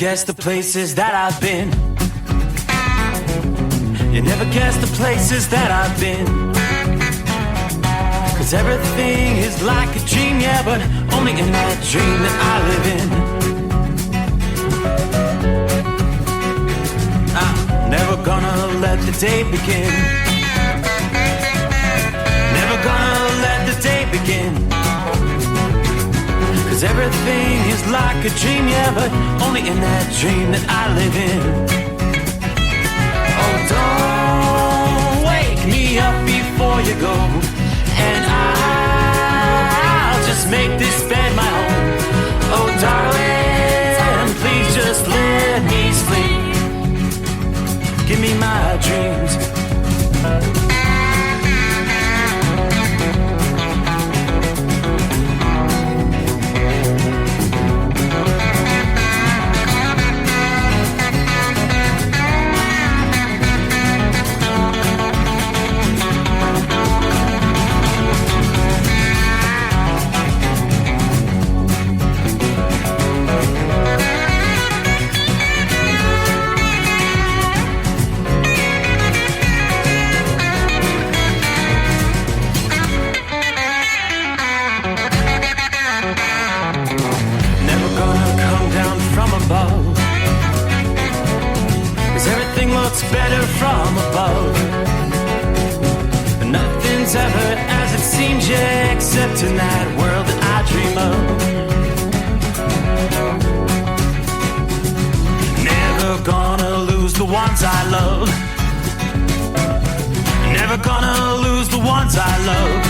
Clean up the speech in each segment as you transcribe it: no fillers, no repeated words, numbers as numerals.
guess the places that I've been. You never guess the places that I've been. 'Cause everything is like a dream, yeah, but only in that dream that I live in. I'm never gonna let the day begin. Never gonna let the day begin. 'Cause everything is like a dream, yeah, but only in that dream that I live in. Oh, don't wake me up before you go, and I'll just make this bed my home. Oh, darling, please just let me sleep. Give me my dreams. Better from above. Nothing's ever as it seems, yeah, except in that world that I dream of. Never gonna lose the ones I love. Never gonna lose the ones I love.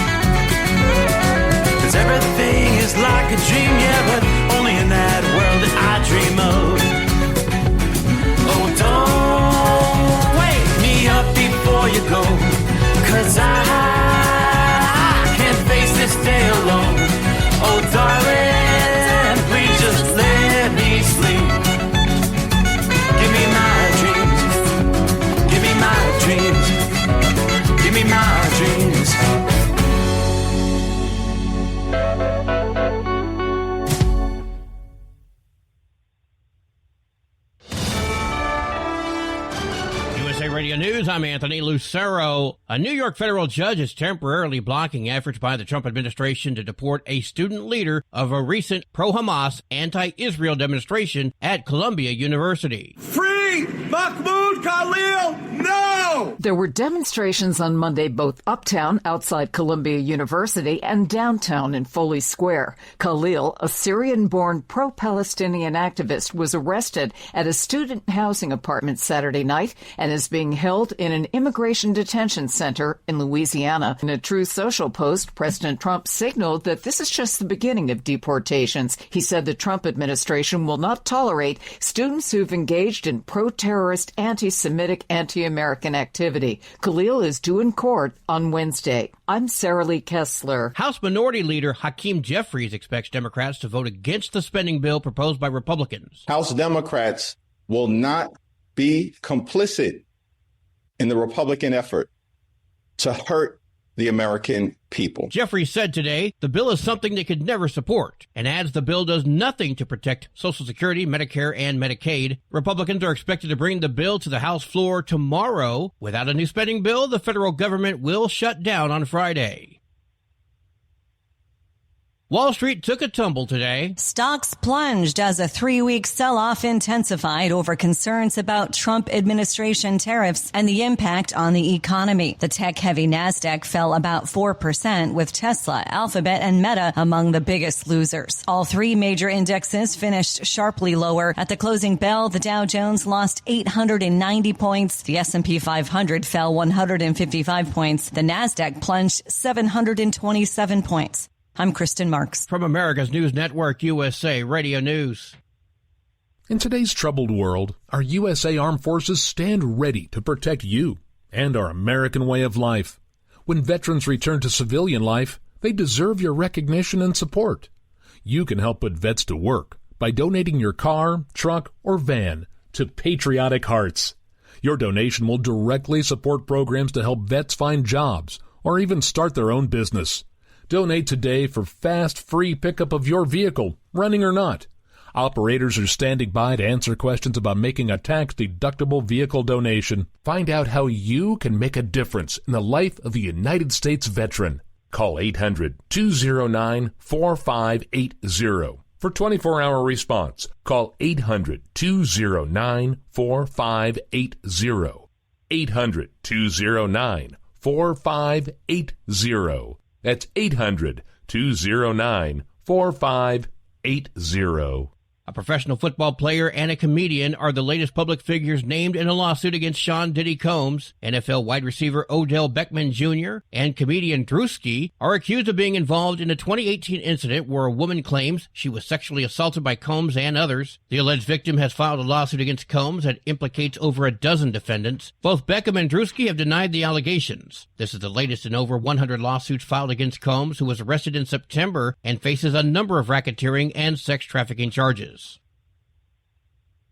'Cause everything is like a dream, yeah, but only in that world that I dream of. Oh, don't wake me up before you go, 'cause I can't face this day alone. Oh, darling, please just let me sleep. Give me my dreams. Give me my dreams. Give me my dreams. Radio News, I'm Anthony Lucero. A New York federal judge is temporarily blocking efforts by the Trump administration to deport a student leader of a recent pro-Hamas, anti-Israel demonstration at Columbia University. Free Mahmoud Khalil, no! There were demonstrations on Monday both uptown outside Columbia University and downtown in Foley Square. Khalil, a Syrian-born pro-Palestinian activist, was arrested at a student housing apartment Saturday night and is being held in an immigration detention center in Louisiana. In a Truth Social post, President Trump signaled that this is just the beginning of deportations. He said the Trump administration will not tolerate students who've engaged in pro-terrorist, anti-Semitic, anti-American activity. Khalil is due in court on Wednesday. I'm Sarah Lee Kessler. House Minority Leader Hakeem Jeffries expects Democrats to vote against the spending bill proposed by Republicans. House Democrats will not be complicit in the Republican effort to hurt the American people. Jeffries said today the bill is something they could never support, and adds the bill does nothing to protect Social Security, Medicare, and Medicaid. Republicans are expected to bring the bill to the House floor tomorrow. Without a new spending bill, the federal government will shut down on Friday. Wall Street took a tumble today. Stocks plunged as a 3-week sell-off intensified over concerns about Trump administration tariffs and the impact on the economy. The tech-heavy Nasdaq fell about 4%, with Tesla, Alphabet, and Meta among the biggest losers. All three major indexes finished sharply lower. At the closing bell, the Dow Jones lost 890 points. The S&P 500 fell 155 points. The Nasdaq plunged 727 points. I'm Kristen Marks. From America's News Network, USA Radio News. In today's troubled world, our USA Armed Forces stand ready to protect you and our American way of life. When veterans return to civilian life, they deserve your recognition and support. You can help put vets to work by donating your car, truck, or van to Patriotic Hearts. Your donation will directly support programs to help vets find jobs or even start their own business. Donate today for fast, free pickup of your vehicle, running or not. Operators are standing by to answer questions about making a tax-deductible vehicle donation. Find out how you can make a difference in the life of a United States veteran. Call 800-209-4580 for 24-hour response. Call 800-209-4580. 800-209-4580. That's 800-209-4580. A professional football player and a comedian are the latest public figures named in a lawsuit against Sean Diddy Combs. NFL wide receiver Odell Beckham Jr. and comedian Drewski are accused of being involved in a 2018 incident where a woman claims she was sexually assaulted by Combs and others. The alleged victim has filed a lawsuit against Combs that implicates over a dozen defendants. Both Beckham and Drewski have denied the allegations. This is the latest in over 100 lawsuits filed against Combs, who was arrested in September and faces a number of racketeering and sex trafficking charges.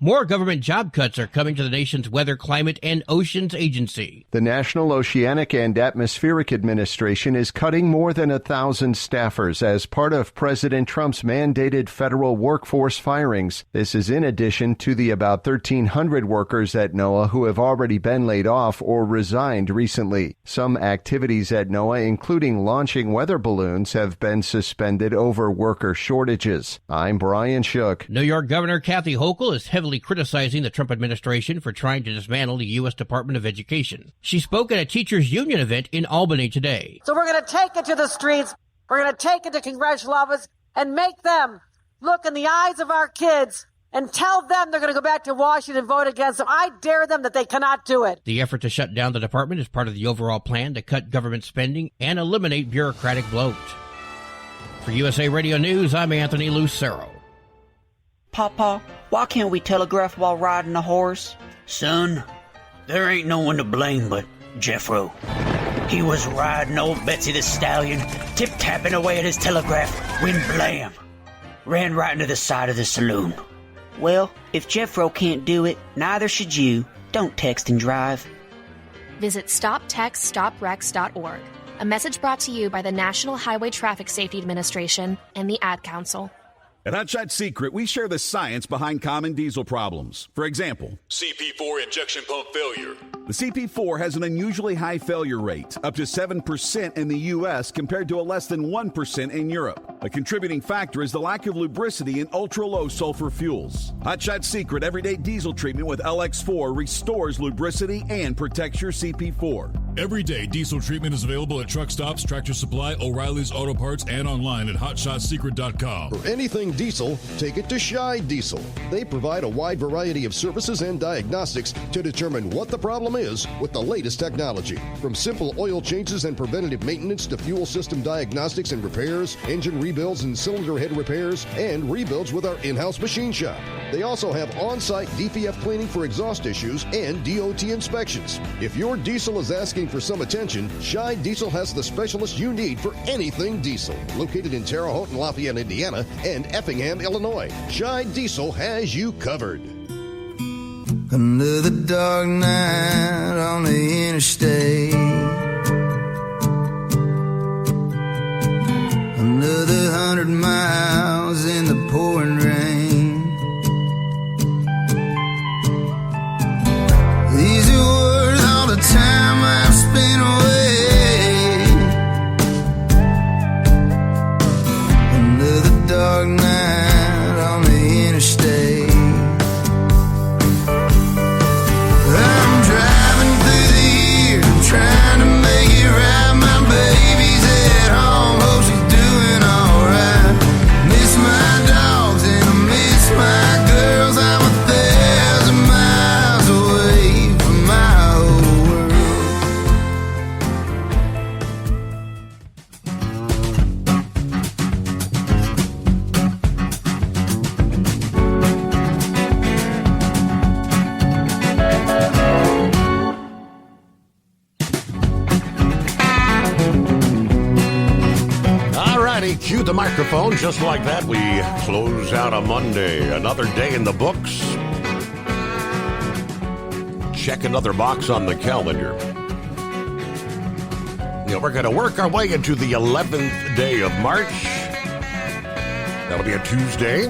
More government job cuts are coming to the nation's Weather, Climate, and Oceans Agency. The National Oceanic and Atmospheric Administration is cutting more than 1,000 staffers as part of President Trump's mandated federal workforce firings. This is in addition to the about 1,300 workers at NOAA who have already been laid off or resigned recently. Some activities at NOAA, including launching weather balloons, have been suspended over worker shortages. I'm Brian Shook. New York Governor Kathy Hochul is heavily criticizing the Trump administration for trying to dismantle the U.S. Department of Education. She spoke at a teachers' union event in Albany today. So we're going to take it to the streets, we're going to take it to congressional office and make them look in the eyes of our kids and tell them they're going to go back to Washington and vote against them. I dare them that they cannot do it. The effort to shut down the department is part of the overall plan to cut government spending and eliminate bureaucratic bloat. For USA Radio News, I'm Anthony Lucero. Papa, why can't we telegraph while riding a horse? Son, there ain't no one to blame but Jeffro. He was riding old Betsy the Stallion, tip-tapping away at his telegraph, when blam! Ran right into the side of the saloon. Well, if Jeffro can't do it, neither should you. Don't text and drive. Visit StopTextStopWrecks.org. A message brought to you by the National Highway Traffic Safety Administration and the Ad Council. At Hot Shot Secret, we share the science behind common diesel problems. For example, CP4 injection pump failure. The CP4 has an unusually high failure rate, up to 7% in the U.S. compared to a less than 1% in Europe. A contributing factor is the lack of lubricity in ultra-low sulfur fuels. Hot Shot Secret Everyday Diesel Treatment with LX4 restores lubricity and protects your CP4. Everyday Diesel Treatment is available at truck stops, Tractor Supply, O'Reilly's Auto Parts, and online at HotShotSecret.com. For anything diesel, take it to Scheid Diesel. They provide a wide variety of services and diagnostics to determine what the problem is with the latest technology. From simple oil changes and preventative maintenance to fuel system diagnostics and repairs, engine rebuilds and cylinder head repairs, and rebuilds with our in-house machine shop. They also have on-site DPF cleaning for exhaust issues and DOT inspections. If your diesel is asking for some attention, Scheid Diesel has the specialist you need for anything diesel. Located in Terre Haute and Lafayette, Indiana, and Effingham, Illinois, Scheid Diesel has you covered. Another dark night on the interstate. Another 100 miles in the pouring rain. These are worth all the time I've spent away. Another dark night on the interstate. I'm driving through the year, trying to make it right. My baby's at home, hope she's doing alright. Miss my dogs and I miss my girls. I'm 1,000 miles away from my old Cue the microphone. Just like that, we close out a Monday. Another day in the books. Check another box on the calendar. We're going to work our way into the 11th day of March. That'll be a Tuesday.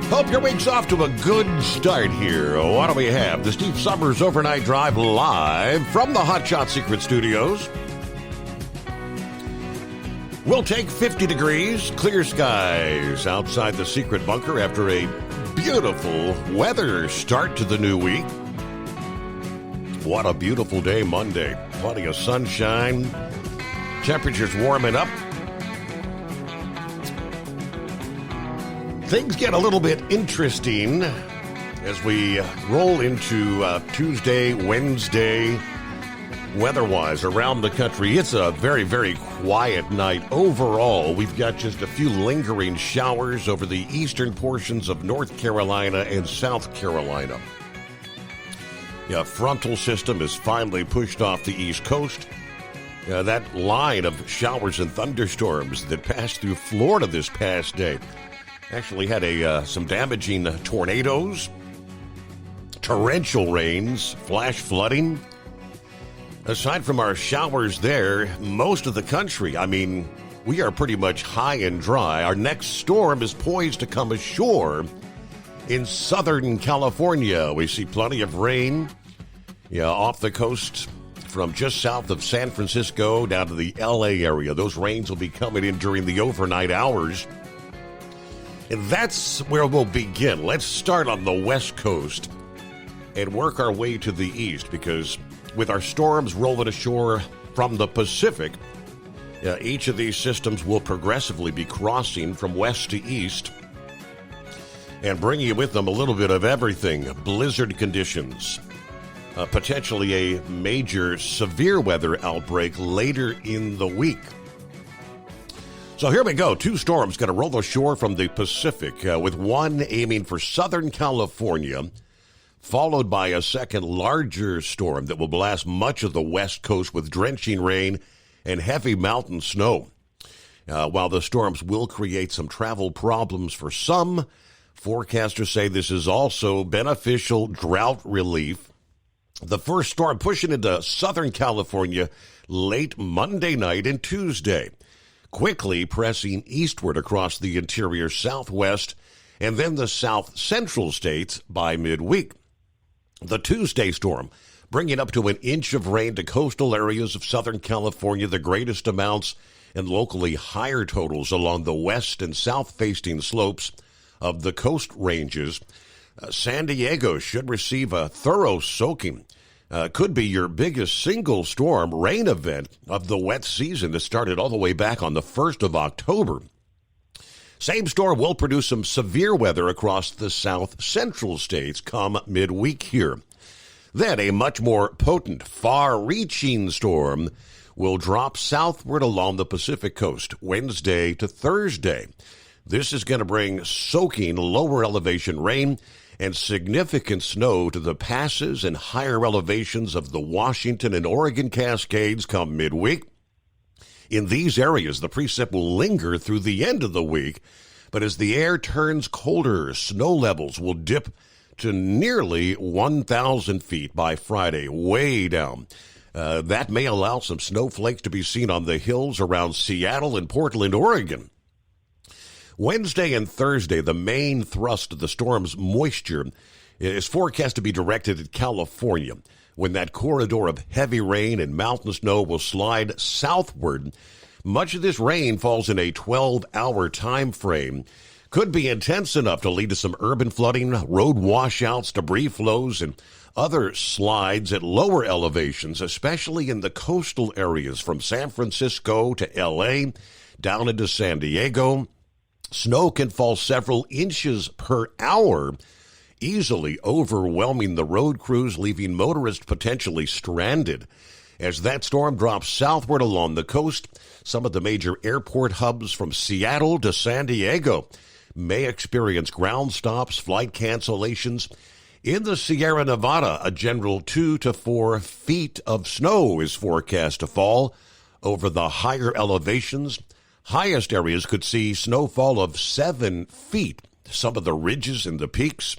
Hope your week's off to a good start here. What do we have? The Steve Summers Overnight Drive live from the Hot Shot Secret Studios. We'll take 50 degrees, clear skies outside the secret bunker after a beautiful weather start to the new week. What a beautiful day Monday. Plenty of sunshine. Temperatures warming up. Things get a little bit interesting as we roll into Tuesday, Wednesday. Weather-wise, around the country, it's a very, very quiet night. Overall, we've got just a few lingering showers over the eastern portions of North Carolina and South Carolina. Yeah, frontal system is finally pushed off the East Coast. That line of showers and thunderstorms that passed through Florida this past day actually had some damaging tornadoes, torrential rains, flash flooding. Aside from our showers there, most of the country, we are pretty much high and dry. Our next storm is poised to come ashore in Southern California. We see plenty of rain off the coast from just south of San Francisco down to the LA area. Those rains will be coming in during the overnight hours. And that's where we'll begin. Let's start on the West Coast and work our way to the east, because with our storms rolling ashore from the Pacific, each of these systems will progressively be crossing from west to east and bringing with them a little bit of everything. Blizzard conditions, potentially a major severe weather outbreak later in the week. So here we go. Two storms going to roll ashore from the Pacific, with one aiming for Southern California, followed by a second larger storm that will blast much of the West Coast with drenching rain and heavy mountain snow. While the storms will create some travel problems for some, forecasters say this is also beneficial drought relief. The first storm pushing into Southern California late Monday night and Tuesday, quickly pressing eastward across the interior Southwest and then the South Central states by midweek. The Tuesday storm bringing up to an inch of rain to coastal areas of Southern California, the greatest amounts and locally higher totals along the west and south-facing slopes of the coast ranges. San Diego should receive a thorough soaking. Could be your biggest single storm rain event of the wet season that started all the way back on the 1st of October. Same storm will produce some severe weather across the south central states come midweek here. Then a much more potent, far-reaching storm will drop southward along the Pacific coast Wednesday to Thursday. This is going to bring soaking lower elevation rain and significant snow to the passes and higher elevations of the Washington and Oregon Cascades come midweek. In these areas, the precip will linger through the end of the week, but as the air turns colder, snow levels will dip to nearly 1,000 feet by Friday, way down. That may allow some snowflakes to be seen on the hills around Seattle and Portland, Oregon. Wednesday and Thursday, the main thrust of the storm's moisture is forecast to be directed at California, when that corridor of heavy rain and mountain snow will slide southward. Much of this rain falls in a 12-hour time frame. Could be intense enough to lead to some urban flooding, road washouts, debris flows, and other slides at lower elevations, especially in the coastal areas from San Francisco to L.A., down into San Diego. Snow can fall several inches per hour, easily overwhelming the road crews, leaving motorists potentially stranded. As that storm drops southward along the coast, some of the major airport hubs from Seattle to San Diego may experience ground stops, flight cancellations. In the Sierra Nevada, a general 2 to 4 feet of snow is forecast to fall over the higher elevations. Highest areas could see snowfall of 7 feet, some of the ridges and the peaks.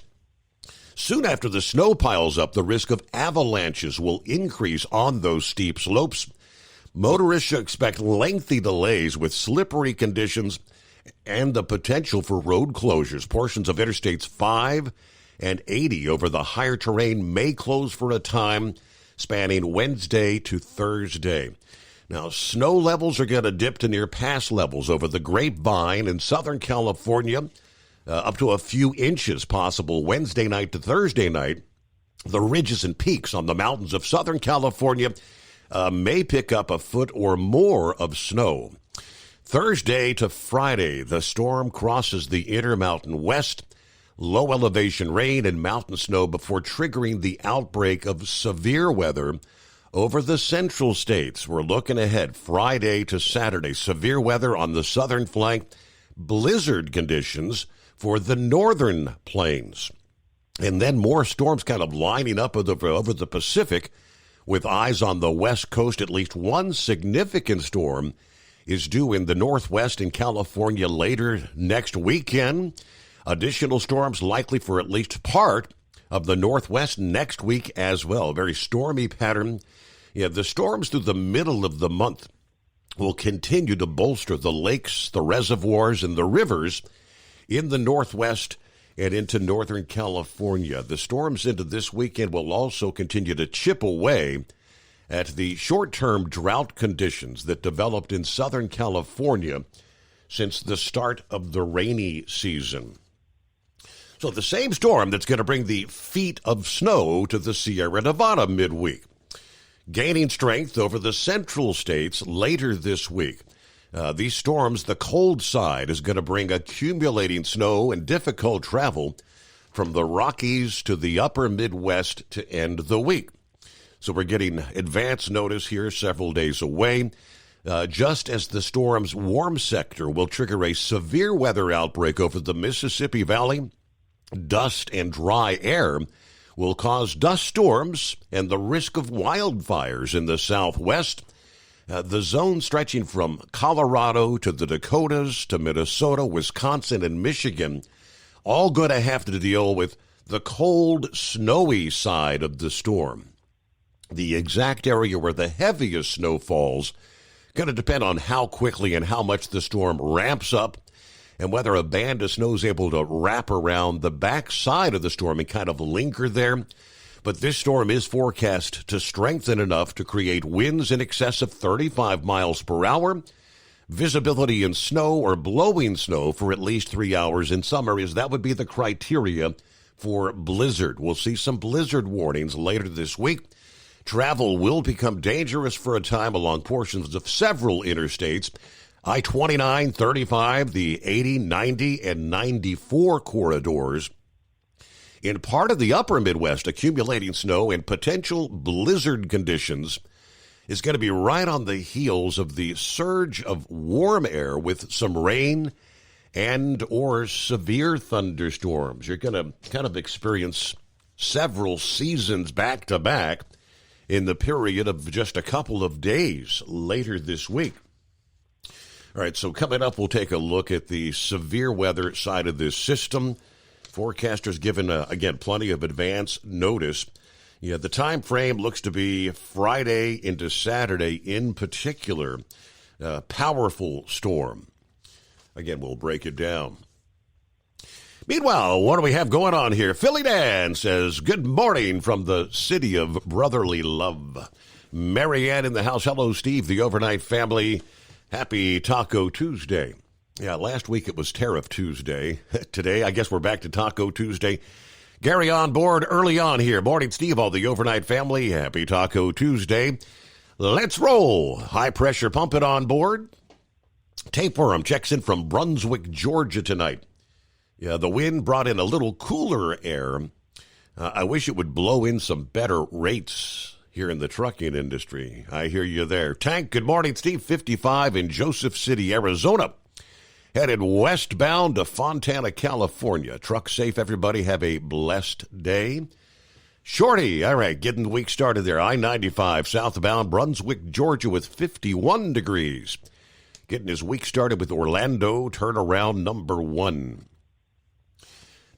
Soon after the snow piles up, the risk of avalanches will increase on those steep slopes. Motorists should expect lengthy delays with slippery conditions and the potential for road closures. Portions of Interstates 5 and 80 over the higher terrain may close for a time spanning Wednesday to Thursday. Now, snow levels are going to dip to near pass levels over the Grapevine in Southern California, up to a few inches possible Wednesday night to Thursday night. The ridges and peaks on the mountains of Southern California may pick up a foot or more of snow. Thursday to Friday, the storm crosses the Intermountain West. Low elevation rain and mountain snow before triggering the outbreak of severe weather over the central states. We're looking ahead Friday to Saturday. Severe weather on the southern flank, blizzard conditions for the northern plains. And then more storms kind of lining up over the Pacific with eyes on the west coast. At least one significant storm is due in the northwest in California later next weekend. Additional storms likely for at least part of the northwest next week as well. Very stormy pattern. Yeah, the storms through the middle of the month will continue to bolster the lakes, the reservoirs, and the rivers in the northwest and into northern California. The storms into this weekend will also continue to chip away at the short-term drought conditions that developed in Southern California since the start of the rainy season. So the same storm that's going to bring the feet of snow to the Sierra Nevada midweek, gaining strength over the central states later this week. These storms, the cold side, is going to bring accumulating snow and difficult travel from the Rockies to the upper Midwest to end the week. So we're getting advance notice here several days away. Just as the storm's warm sector will trigger a severe weather outbreak over the Mississippi Valley, dust and dry air will cause dust storms and the risk of wildfires in the southwest. The zone stretching from Colorado to the Dakotas to Minnesota, Wisconsin, and Michigan, all going to have to deal with the cold, snowy side of the storm. The exact area where the heaviest snow falls going to depend on how quickly and how much the storm ramps up and whether a band of snow is able to wrap around the backside of the storm and kind of linger there. But this storm is forecast to strengthen enough to create winds in excess of 35 miles per hour, visibility in snow or blowing snow for at least 3 hours in some areas. That would be the criteria for blizzard. We'll see some blizzard warnings later this week. Travel will become dangerous for a time along portions of several interstates. I-29, 35, the 80, 90, and 94 corridors. In part of the upper Midwest, accumulating snow and potential blizzard conditions is going to be right on the heels of the surge of warm air with some rain and or severe thunderstorms. You're going to kind of experience several seasons back to back in the period of just a couple of days later this week. All right, so coming up, we'll take a look at the severe weather side of this system. Forecasters given, again, plenty of advance notice. Yeah, the time frame looks to be Friday into Saturday in particular. Powerful storm. Again, we'll break it down. Meanwhile, what do we have going on here? Philly Dan says, good morning from the city of brotherly love. Marianne in the house. Hello, Steve, the overnight family. Happy Taco Tuesday. Yeah, last week it was Tariff Tuesday. Today, I guess we're back to Taco Tuesday. Gary on board early on here. Morning, Steve, all the overnight family. Happy Taco Tuesday. Let's roll. High pressure pumping on board. Tapeworm checks in from Brunswick, Georgia tonight. Yeah, the wind brought in a little cooler air. I wish it would blow in some better rates here in the trucking industry. I hear you there. Tank, good morning, Steve. 55 in Joseph City, Arizona. Headed westbound to Fontana, California. Truck safe, everybody. Have a blessed day. Shorty, all right, getting the week started there. I-95 southbound Brunswick, Georgia with 51 degrees. Getting his week started with Orlando, turnaround number 1.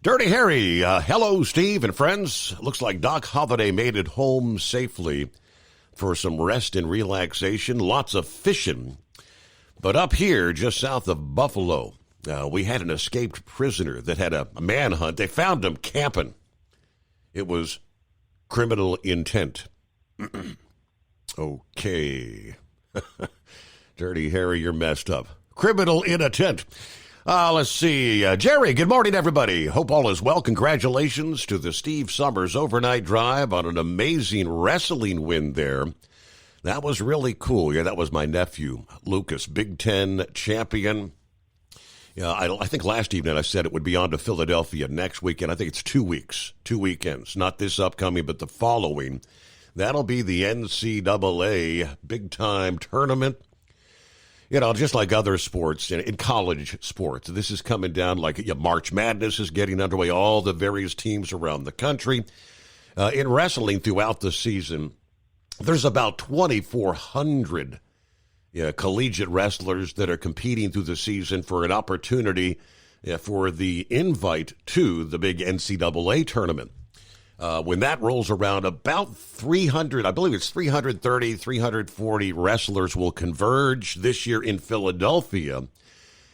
Dirty Harry, hello, Steve and friends. Looks like Doc Holliday made it home safely for some rest and relaxation. Lots of fishing. But up here, just south of Buffalo, we had an escaped prisoner that had a manhunt. They found him camping. It was criminal intent. Okay. Dirty Harry, you're messed up. Criminal intent. Let's see. Jerry, good morning, everybody. Hope all is well. Congratulations to the Steve Summers overnight drive on an amazing wrestling win there. That was really cool. Yeah, that was my nephew, Lucas, Big Ten champion. Yeah, I think last evening I said it would be on to Philadelphia next weekend. I think it's 2 weeks, 2 weekends. Not this upcoming, but the following. That'll be the NCAA big-time tournament. You know, just like other sports, in college sports, this is coming down like March Madness is getting underway, all the various teams around the country. In wrestling throughout the season, there's about 2,400 collegiate wrestlers that are competing through the season for an opportunity for the invite to the big NCAA tournament. When that rolls around, about 300, I believe it's 330, 340 wrestlers will converge this year in Philadelphia.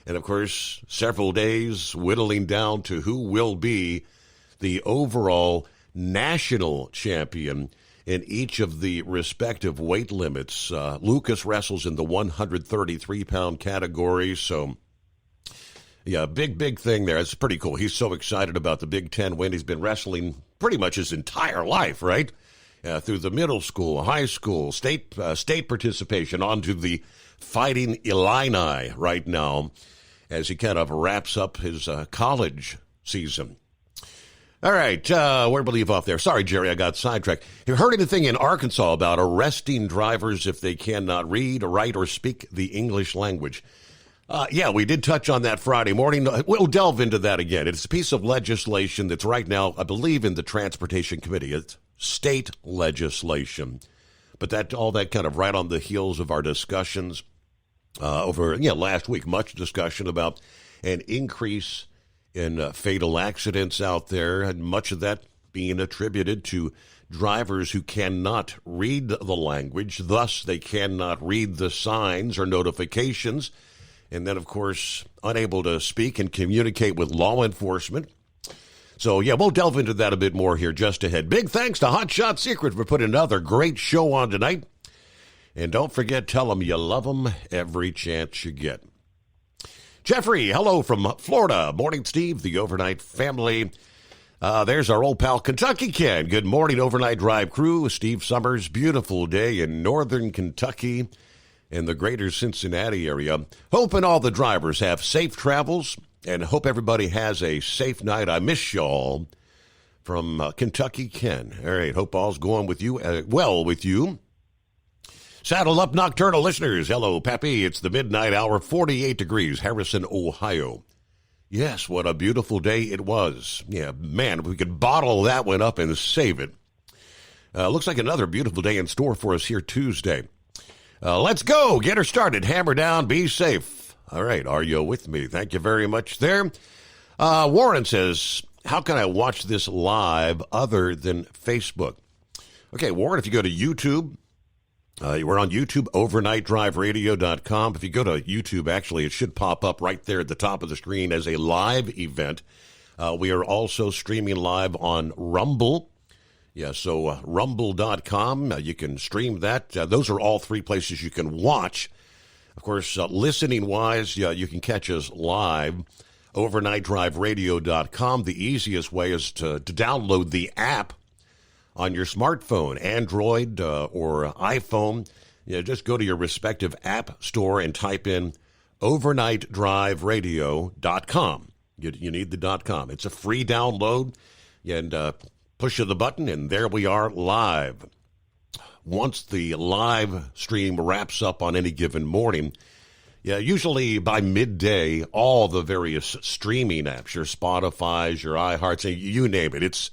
And, of course, several days whittling down to who will be the overall national champion in each of the respective weight limits. Lucas wrestles in the 133-pound category, so... yeah, big thing there. It's pretty cool. He's so excited about the Big Ten win. He's been wrestling pretty much his entire life, right? Through the middle school, high school, state participation, onto the Fighting Illini right now as he kind of wraps up his college season. All right, where did we leave off there? Sorry, Jerry, I got sidetracked. Have you heard anything in Arkansas about arresting drivers if they cannot read, write, or speak the English language? Yeah, we did touch on that Friday morning. We'll delve into that again. It's a piece of legislation that's right now, I believe, in the Transportation Committee. It's state legislation. But all that kind of right on the heels of our discussions over last week. Much discussion about an increase in fatal accidents out there, and much of that being attributed to drivers who cannot read the language. Thus, they cannot read the signs or notifications. And then, of course, unable to speak and communicate with law enforcement. So, yeah, we'll delve into that a bit more here just ahead. Big thanks to Hot Shot Secret for putting another great show on tonight. And don't forget, tell them you love them every chance you get. Jeffrey, hello from Florida. Morning, Steve, the overnight family. There's our old pal, Kentucky Ken. Good morning, overnight drive crew. Steve Summers, beautiful day in northern Kentucky in the greater Cincinnati area. Hoping all the drivers have safe travels and hope everybody has a safe night. I miss y'all. From Kentucky Ken. All right, hope all's going with you, well with you. Saddle up, nocturnal listeners. Hello, Pappy. It's the midnight hour, 48 degrees, Harrison, Ohio. Yes, what a beautiful day it was. Yeah, man, if we could bottle that one up and save it. Looks like another beautiful day in store for us here Tuesday. Let's go. Get her started. Hammer down. Be safe. All right. Are you with me? Thank you very much there. Warren says, how can I watch this live other than Facebook? Okay, Warren, if you go to YouTube, we're on YouTube, overnightdriveradio.com. If you go to YouTube, actually, it should pop up right there at the top of the screen as a live event. We are also streaming live on Rumble. Yeah, so rumble.com, you can stream that. Those are all three places you can watch. Of course, listening-wise, you can catch us live, overnightdriveradio.com. The easiest way is to download the app on your smartphone, Android or iPhone. Just go to your respective app store and type in overnightdriveradio.com. You need the .com. It's a free download, and push of the button, and there we are live. Once the live stream wraps up on any given morning, usually by midday, all the various streaming apps, your Spotify's, your iHearts, you name it,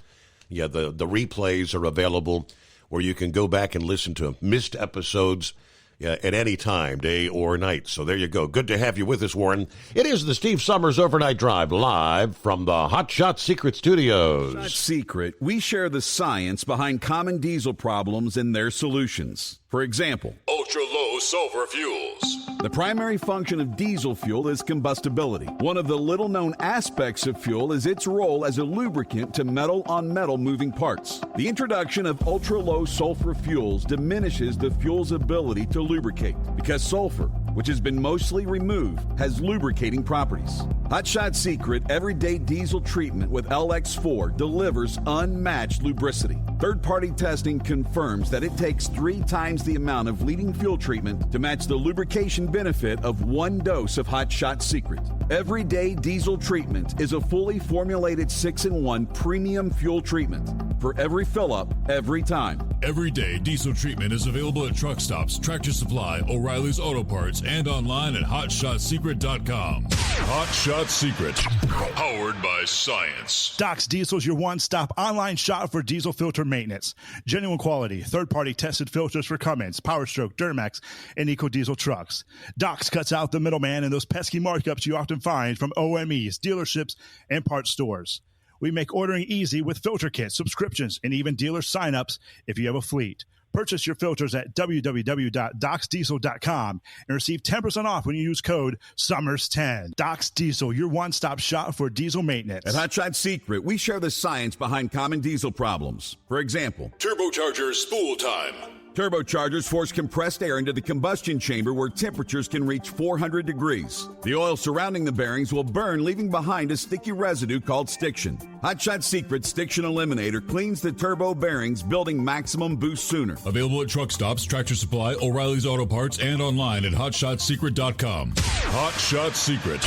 the replays are available where you can go back and listen to missed episodes at any time, day or night. So there you go. Good to have you with us, Warren. It is the Steve Summers Overnight Drive, live from the Hot Shot Secret Studios. Hot Secret, we share the science behind common diesel problems and their solutions. For example, Ultra-low sulfur fuels. The primary function of diesel fuel is combustibility. One of the little-known aspects of fuel is its role as a lubricant to metal-on-metal moving parts. The introduction of ultra-low sulfur fuels diminishes the fuel's ability to lubricate because sulfur, which has been mostly removed, has lubricating properties. Hot Shot Secret Everyday Diesel Treatment with LX4 delivers unmatched lubricity. Third-party testing confirms that it takes 3 times the amount of leading fuel treatment to match the lubrication benefit of 1 dose of Hot Shot Secret. Everyday Diesel Treatment is a fully formulated 6-in-1 premium fuel treatment for every fill-up, every time. Everyday Diesel Treatment is available at truck stops, Tractor Supply, O'Reilly's Auto Parts, and online at HotShotSecret.com. Hot Shot Secret, powered by science. Doc's Diesel is your one-stop online shop for diesel filter maintenance. Genuine quality, third-party tested filters for Cummins, Powerstroke, Duramax, and EcoDiesel trucks. Doc's cuts out the middleman and those pesky markups you often find from OMEs, dealerships, and parts stores. We make ordering easy with filter kits, subscriptions, and even dealer sign-ups if you have a fleet. Purchase your filters at www.docsdiesel.com and receive 10% off when you use code SUMMERS10. Doc's Diesel, your one-stop shop for diesel maintenance. At Hot Shot Secret, we share the science behind common diesel problems. For example, Turbocharger spool time. Turbochargers force compressed air into the combustion chamber where temperatures can reach 400 degrees. The oil surrounding the bearings will burn, leaving behind a sticky residue called stiction. Hot Shot Secret Stiction Eliminator cleans the turbo bearings, building maximum boost sooner. Available at truck stops, Tractor Supply, O'Reilly's Auto Parts, and online at HotShotSecret.com. Hot Shot Secret,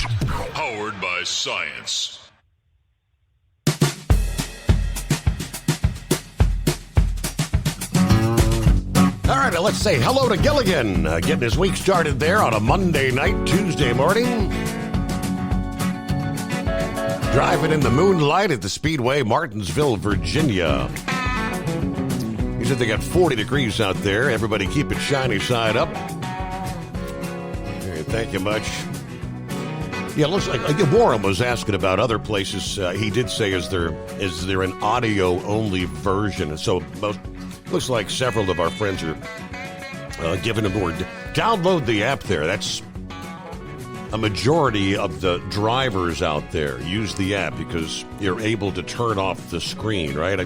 powered by science. All right, let's say hello to Gilligan. Getting his week started there on a Monday night, Tuesday morning. Driving in the moonlight at the Speedway, Martinsville, Virginia. He said they got 40 degrees out there. Everybody keep it shiny side up. Okay, thank you much. Yeah, it looks like Warren was asking about other places. He did say, is there an audio-only version? So looks like several of our friends are giving them the word. Download the app there. That's a majority of the drivers out there use the app because you're able to turn off the screen, right?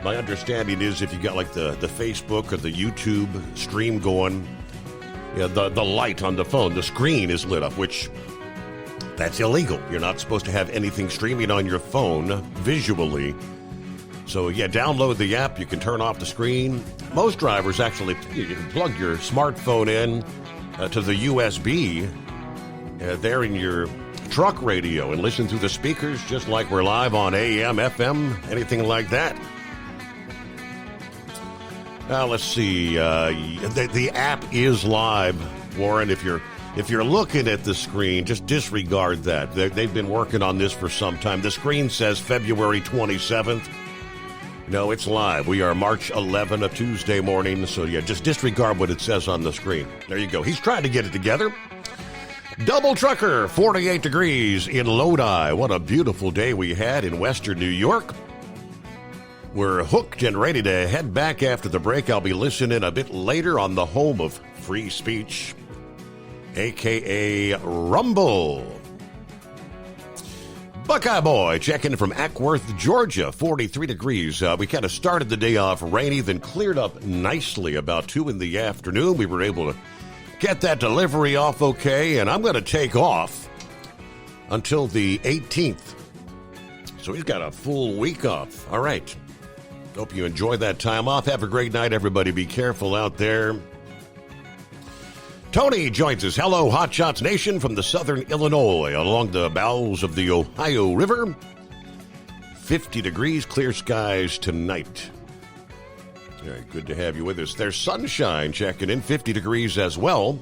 My understanding is if you got like the Facebook or the YouTube stream going, yeah, the light on the phone, the screen is lit up, which that's illegal. You're not supposed to have anything streaming on your phone visually. So, yeah, download the app. You can turn off the screen. Most drivers actually, you can plug your smartphone in to the USB there in your truck radio and listen through the speakers just like we're live on AM, FM, anything like that. Let's see. The app is live, Warren. If you're looking at the screen, just disregard that. They've been working on this for some time. The screen says February 27th. No, it's live. We are March 11, a Tuesday morning. So, yeah, just disregard what it says on the screen. There you go. He's trying to get it together. Double trucker, 48 degrees in Lodi. What a beautiful day we had in Western New York. We're hooked and ready to head back after the break. I'll be listening a bit later on the home of free speech, a.k.a. Rumble. Buckeye Boy checking from Ackworth, Georgia, 43 degrees. We kind of started the day off rainy, then cleared up nicely about 2 in the afternoon. We were able to get that delivery off okay, and I'm going to take off until the 18th. So he's got a full week off. All right. Hope you enjoy that time off. Have a great night, everybody. Be careful out there. Tony joins us. Hello, Hot Shots Nation from the southern Illinois along the bowels of the Ohio River. 50 degrees, clear skies tonight. All right, good to have you with us. There's sunshine checking in, 50 degrees as well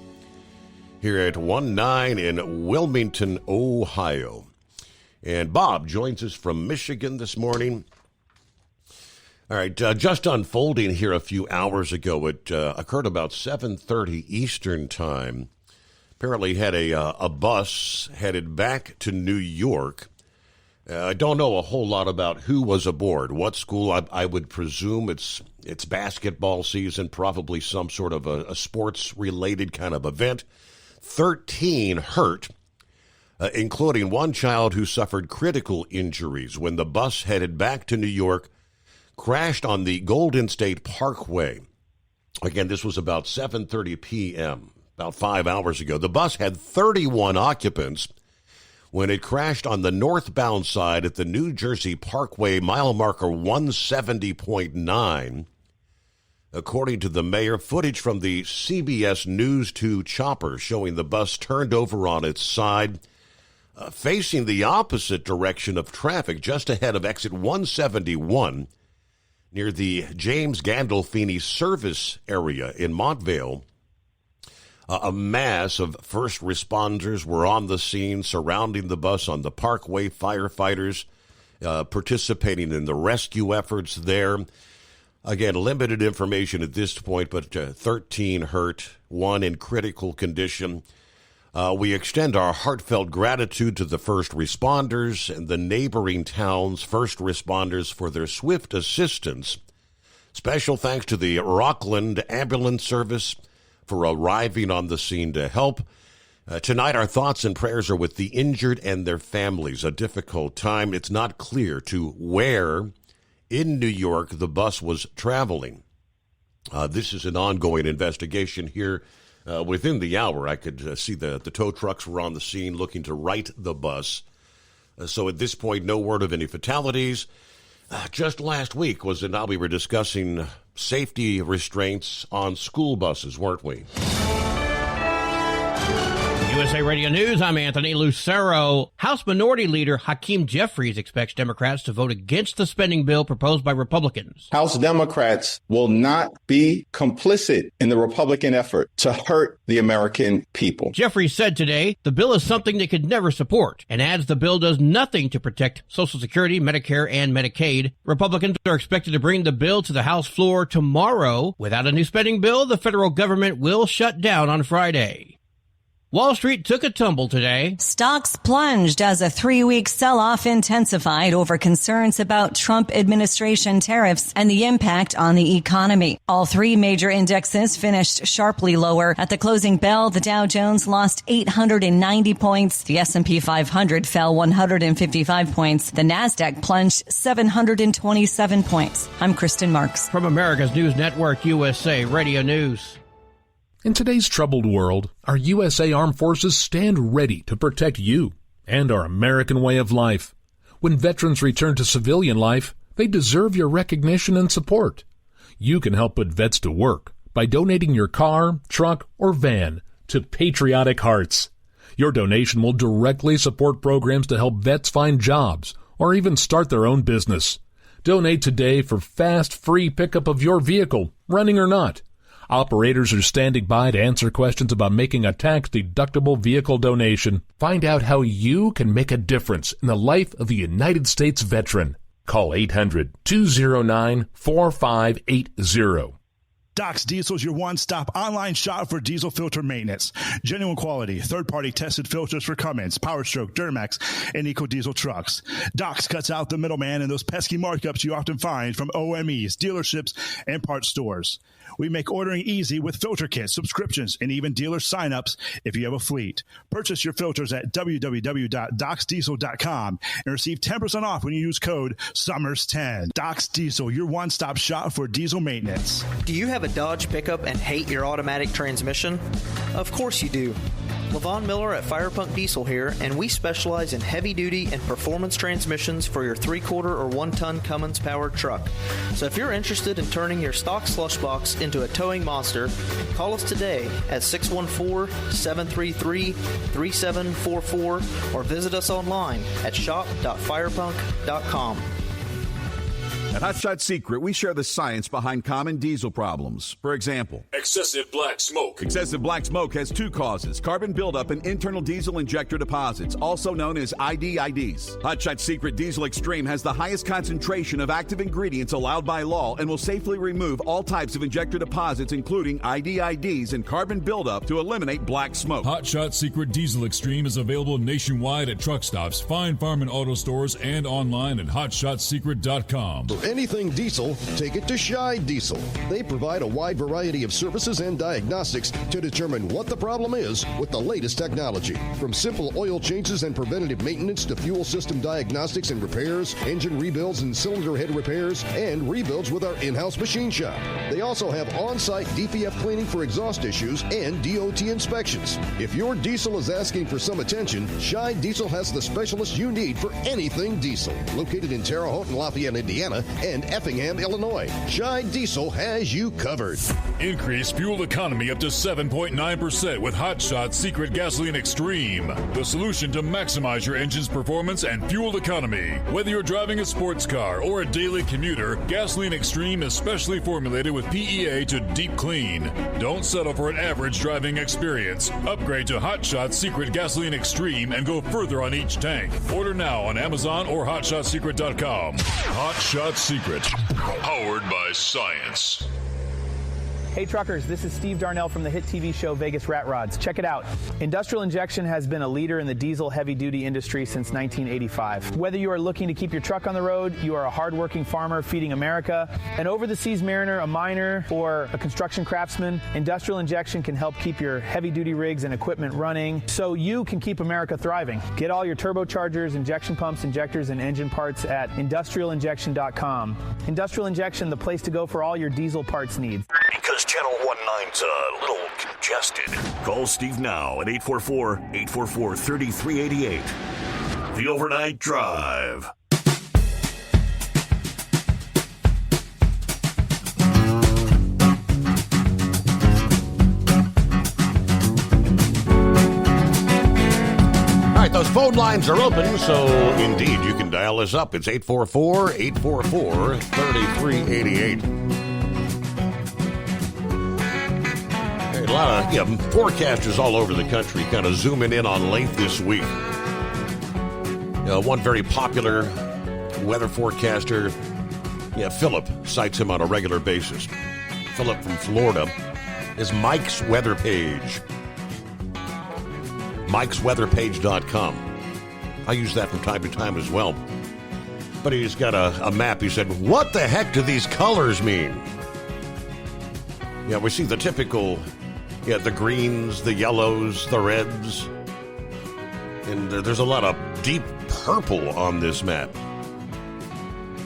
here at 19 in Wilmington, Ohio. And Bob joins us from Michigan this morning. All right, just unfolding here a few hours ago. It occurred about 7:30 Eastern time. Apparently had a bus headed back to New York. I don't know a whole lot about who was aboard, what school. I would presume it's It's basketball season, probably some sort of a sports-related kind of event. 13 hurt, including one child who suffered critical injuries when the bus headed back to New York crashed on the Golden State Parkway. Again, this was about 7:30 p.m., about 5 hours ago. The bus had 31 occupants when it crashed on the northbound side at the New Jersey Parkway, mile marker 170.9. According to the mayor, footage from the CBS News 2 chopper showing the bus turned over on its side, facing the opposite direction of traffic just ahead of exit 171 near the James Gandolfini service area in Montvale. A mass of first responders were on the scene surrounding the bus on the Parkway. Firefighters participating in the rescue efforts there. Again, limited information at this point, but 13 hurt, one in critical condition. We extend our heartfelt gratitude to the first responders and the neighboring towns' first responders for their swift assistance. Special thanks to the Rockland Ambulance Service for arriving on the scene to help. Tonight, our thoughts and prayers are with the injured and their families. A difficult time. It's not clear to where in New York the bus was traveling. This is an ongoing investigation here. Within the hour, I could see the tow trucks were on the scene looking to right the bus. So at this point, no word of any fatalities. Just last week was it now we were discussing safety restraints on school buses, weren't we? USA Radio News, I'm Anthony Lucero. House Minority Leader Hakeem Jeffries expects Democrats to vote against the spending bill proposed by Republicans. House Democrats will not be complicit in the Republican effort to hurt the American people. Jeffries said today the bill is something they could never support and adds the bill does nothing to protect Social Security, Medicare, and Medicaid. Republicans are expected to bring the bill to the House floor tomorrow. Without a new spending bill, the federal government will shut down on Friday. Wall Street took a tumble today. Stocks plunged as a 3-week sell-off intensified over concerns about Trump administration tariffs and the impact on the economy. All three major indexes finished sharply lower. At the closing bell, the Dow Jones lost 890 points. The S&P 500 fell 155 points. The Nasdaq plunged 727 points. I'm Kristen Marks. From America's News Network, USA Radio News. In today's troubled world, our USA Armed Forces stand ready to protect you and our American way of life. When veterans return to civilian life, they deserve your recognition and support. You can help put vets to work by donating your car, truck, or van to Patriotic Hearts. Your donation will directly support programs to help vets find jobs or even start their own business. Donate today for fast, free pickup of your vehicle, running or not. Operators are standing by to answer questions about making a tax-deductible vehicle donation. Find out how you can make a difference in the life of a United States veteran. Call 800-209-4580. Docs Diesel is your one-stop online shop for diesel filter maintenance. Genuine quality, third-party tested filters for Cummins, PowerStroke, Duramax, and EcoDiesel trucks. Docs cuts out the middleman and those pesky markups you often find from OMEs, dealerships, and parts stores. We make ordering easy with filter kits, subscriptions, and even dealer sign-ups if you have a fleet. Purchase your filters at www.docsdiesel.com and receive 10% off when you use code SUMMERS10. Docs Diesel, your one-stop shop for diesel maintenance. Do you have a Dodge pickup and hate your automatic transmission? Of course you do. Levon Miller at Firepunk Diesel here, and we specialize in heavy-duty and performance transmissions for your 3-quarter or 1-ton Cummins-powered truck. So if you're interested in turning your stock slush box into a towing monster, call us today at 614-733-3744 or visit us online at shop.firepunk.com. At Hot Shot Secret, we share the science behind common diesel problems. For example, excessive black smoke. Excessive black smoke has 2 causes: carbon buildup and internal diesel injector deposits, also known as IDIDs. Hot Shot Secret Diesel Extreme has the highest concentration of active ingredients allowed by law and will safely remove all types of injector deposits, including IDIDs and carbon buildup, to eliminate black smoke. Hot Shot Secret Diesel Extreme is available nationwide at truck stops, fine farm and auto stores, and online at hotshotsecret.com. anything diesel, take it to Scheid Diesel. They provide a wide variety of services and diagnostics to determine what the problem is with the latest technology. From simple oil changes and preventative maintenance to fuel system diagnostics and repairs, engine rebuilds and cylinder head repairs, and rebuilds with our in-house machine shop. They also have on-site DPF cleaning for exhaust issues and DOT inspections. If your diesel is asking for some attention, Scheid Diesel has the specialist you need for anything diesel. Located in Terre Haute and Lafayette, Indiana, and Effingham, Illinois, Scheid Diesel has you covered. Increase fuel economy up to 7.9% with Hot Shot Secret Gasoline Extreme, the solution to maximize your engine's performance and fuel economy. Whether you're driving a sports car or a daily commuter, Gasoline Extreme is specially formulated with PEA to deep clean. Don't settle for an average driving experience. Upgrade to Hot Shot Secret Gasoline Extreme and go further on each tank. Order now on Amazon or HotShotSecret.com. Hot Shot Secret, powered by science. Hey truckers, this is Steve Darnell from the hit TV show Vegas Rat Rods. Check it out. Industrial Injection has been a leader in the diesel heavy-duty industry since 1985. Whether you are looking to keep your truck on the road, you are a hardworking farmer feeding America, an over-the-seas mariner, a miner, or a construction craftsman, Industrial Injection can help keep your heavy-duty rigs and equipment running so you can keep America thriving. Get all your turbochargers, injection pumps, injectors, and engine parts at industrialinjection.com. Industrial Injection, the place to go for all your diesel parts needs. Because Channel 19's a little congested. Call Steve now at 844-844-3388. The Overnight Drive. All right, those phone lines are open, so indeed you can dial us up. It's 844-844-3388. A lot of forecasters all over the country kind of zooming in on late this week. One very popular weather forecaster, Philip, cites him on a regular basis. Philip from Florida is Mike's Weather Page. Mike'sWeatherPage.com. I use that from time to time as well. But he's got a map. He said, what the heck do these colors mean? Yeah, we see the typical... the greens, the yellows, the reds. And there's a lot of deep purple on this map.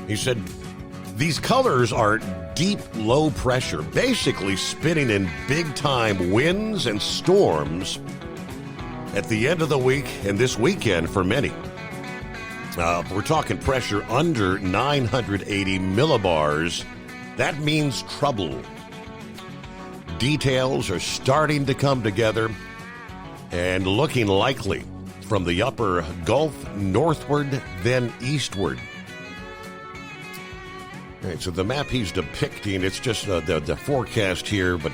He said, these colors are deep low pressure, basically spinning in big-time winds and storms at the end of the week and this weekend for many. We're talking pressure under 980 millibars. That means trouble. Details are starting to come together and looking likely from the upper Gulf northward, then eastward. All right, so the map he's depicting, it's just the forecast here, but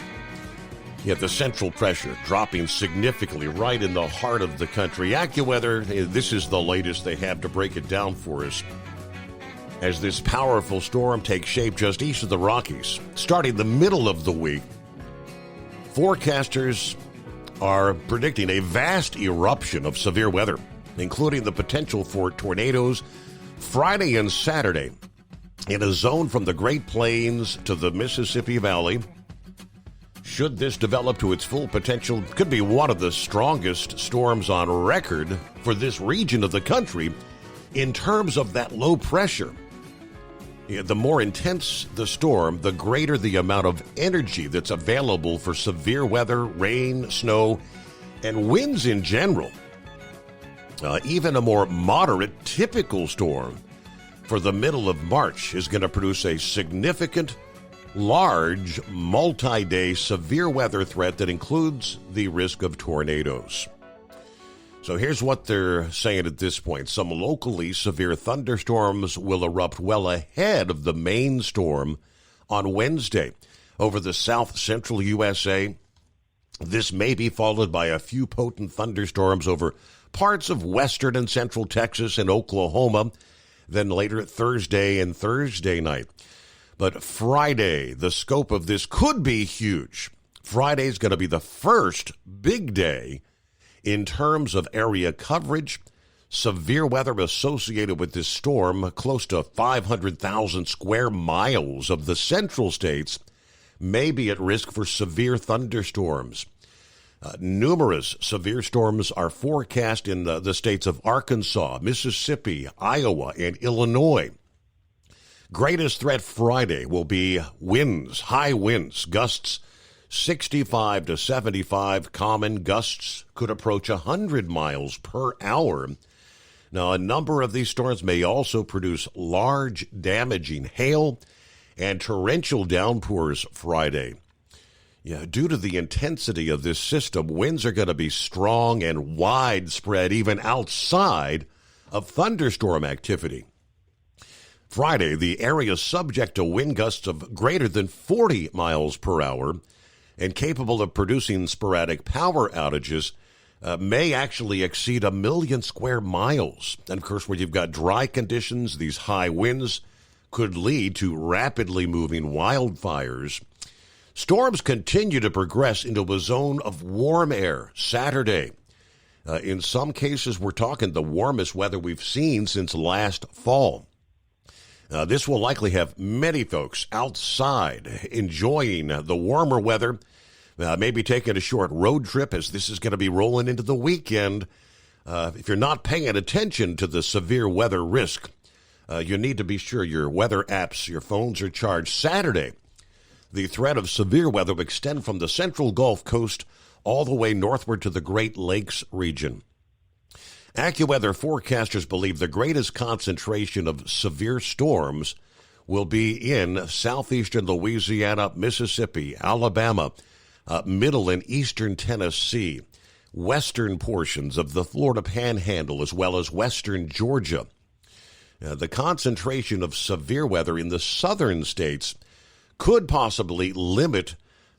the central pressure dropping significantly right in the heart of the country. AccuWeather, this is the latest they have to break it down for us. As this powerful storm takes shape just east of the Rockies, starting the middle of the week, forecasters are predicting a vast eruption of severe weather, including the potential for tornadoes Friday and Saturday in a zone from the Great Plains to the Mississippi Valley. Should this develop to its full potential, could be one of the strongest storms on record for this region of the country in terms of that low pressure. The more intense the storm, the greater the amount of energy that's available for severe weather, rain, snow, and winds in general. Even a more moderate typical storm for the middle of March is going to produce a significant, large, multi-day severe weather threat that includes the risk of tornadoes. So here's what they're saying at this point. Some locally severe thunderstorms will erupt well ahead of the main storm on Wednesday over the south-central USA. This may be followed by a few potent thunderstorms over parts of western and central Texas and Oklahoma, then later Thursday and Thursday night. But Friday, the scope of this could be huge. Friday's going to be the first big day in terms of area coverage, severe weather associated with this storm. Close to 500,000 square miles of the central states may be at risk for severe thunderstorms. Numerous severe storms are forecast in the states of Arkansas, Mississippi, Iowa, and Illinois. Greatest threat Friday will be winds, high winds, gusts 65 to 75. Common gusts could approach 100 miles per hour. Now, a number of these storms may also produce large, damaging hail and torrential downpours Friday. Yeah, due to the intensity of this system, winds are going to be strong and widespread, even outside of thunderstorm activity. Friday, the area is subject to wind gusts of greater than 40 miles per hour and capable of producing sporadic power outages may actually exceed 1 million square miles. And, of course, when you've got dry conditions, these high winds could lead to rapidly moving wildfires. Storms continue to progress into a zone of warm air Saturday. In some cases, we're talking the warmest weather we've seen since last fall. This will likely have many folks outside enjoying the warmer weather, maybe taking a short road trip as this is going to be rolling into the weekend. If you're not paying attention to the severe weather risk, you need to be sure your weather apps, your phones are charged. Saturday, the threat of severe weather will extend from the central Gulf Coast all the way northward to the Great Lakes region. AccuWeather forecasters believe the greatest concentration of severe storms will be in southeastern Louisiana, Mississippi, Alabama, middle and eastern Tennessee, western portions of the Florida Panhandle, as well as western Georgia. The concentration of severe weather in the southern states could possibly limit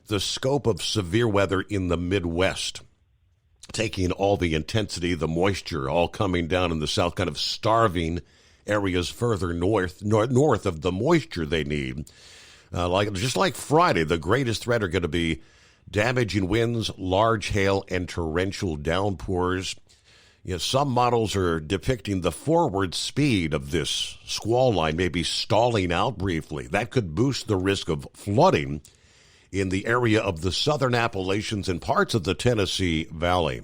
the scope of severe weather in the Midwest, taking all the intensity, the moisture, all coming down in the south, kind of starving areas further north of the moisture they need. Just like Friday, the greatest threat are going to be damaging winds, large hail, and torrential downpours. Some models are depicting the forward speed of this squall line maybe stalling out briefly. That could boost the risk of flooding in the area of the southern Appalachians and parts of the Tennessee Valley.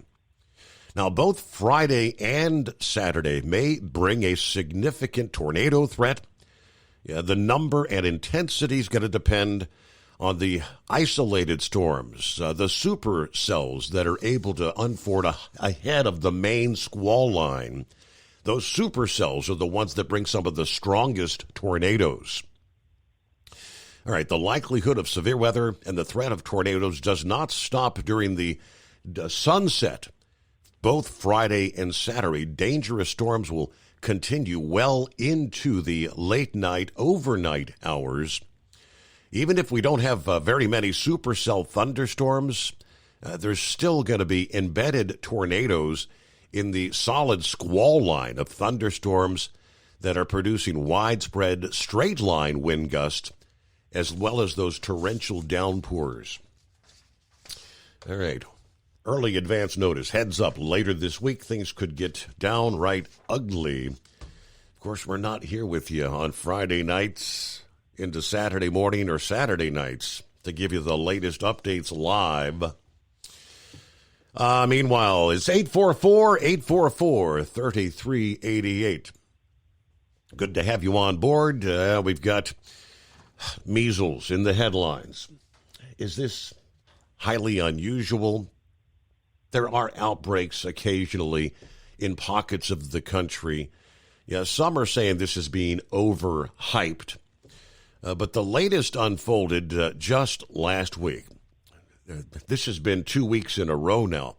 Now, both Friday and Saturday may bring a significant tornado threat. The number and intensity is going to depend on the isolated storms, the supercells that are able to unfold ahead of the main squall line. Those supercells are the ones that bring some of the strongest tornadoes. All right, the likelihood of severe weather and the threat of tornadoes does not stop during the sunset. Both Friday and Saturday, dangerous storms will continue well into the late night, overnight hours. Even if we don't have very many supercell thunderstorms, there's still going to be embedded tornadoes in the solid squall line of thunderstorms that are producing widespread straight-line wind gusts, as well as those torrential downpours. All right. Early advance notice. Heads up. Later this week, things could get downright ugly. Of course, we're not here with you on Friday nights into Saturday morning or Saturday nights to give you the latest updates live. Meanwhile, it's 844-844-3388. Good to have you on board. We've got measles in the headlines. Is this highly unusual? There are outbreaks occasionally in pockets of the country. Yeah, some are saying this is being overhyped. But the latest unfolded just last week. This has been 2 weeks in a row now.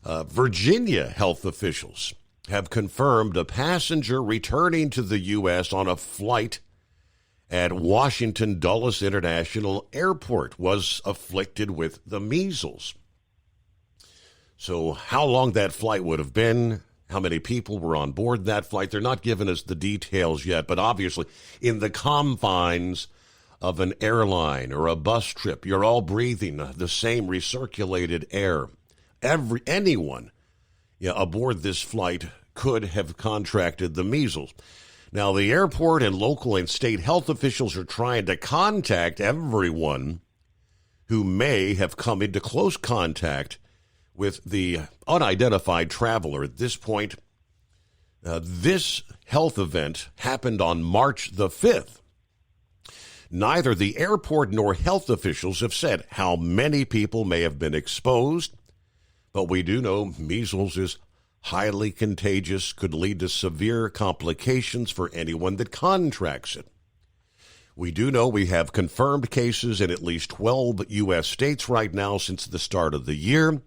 Virginia health officials have confirmed a passenger returning to the U.S. on a flight at Washington Dulles International Airport was afflicted with the measles. So how long that flight would have been, how many people were on board that flight, they're not giving us the details yet, but obviously in the confines of an airline or a bus trip, you're all breathing the same recirculated air. Anyone aboard this flight could have contracted the measles. Now, the airport and local and state health officials are trying to contact everyone who may have come into close contact with the unidentified traveler. At this point, this health event happened on March the 5th. Neither the airport nor health officials have said how many people may have been exposed, but we do know measles is highly contagious, could lead to severe complications for anyone that contracts it. We do know we have confirmed cases in at least 12 U.S. states right now since the start of the year.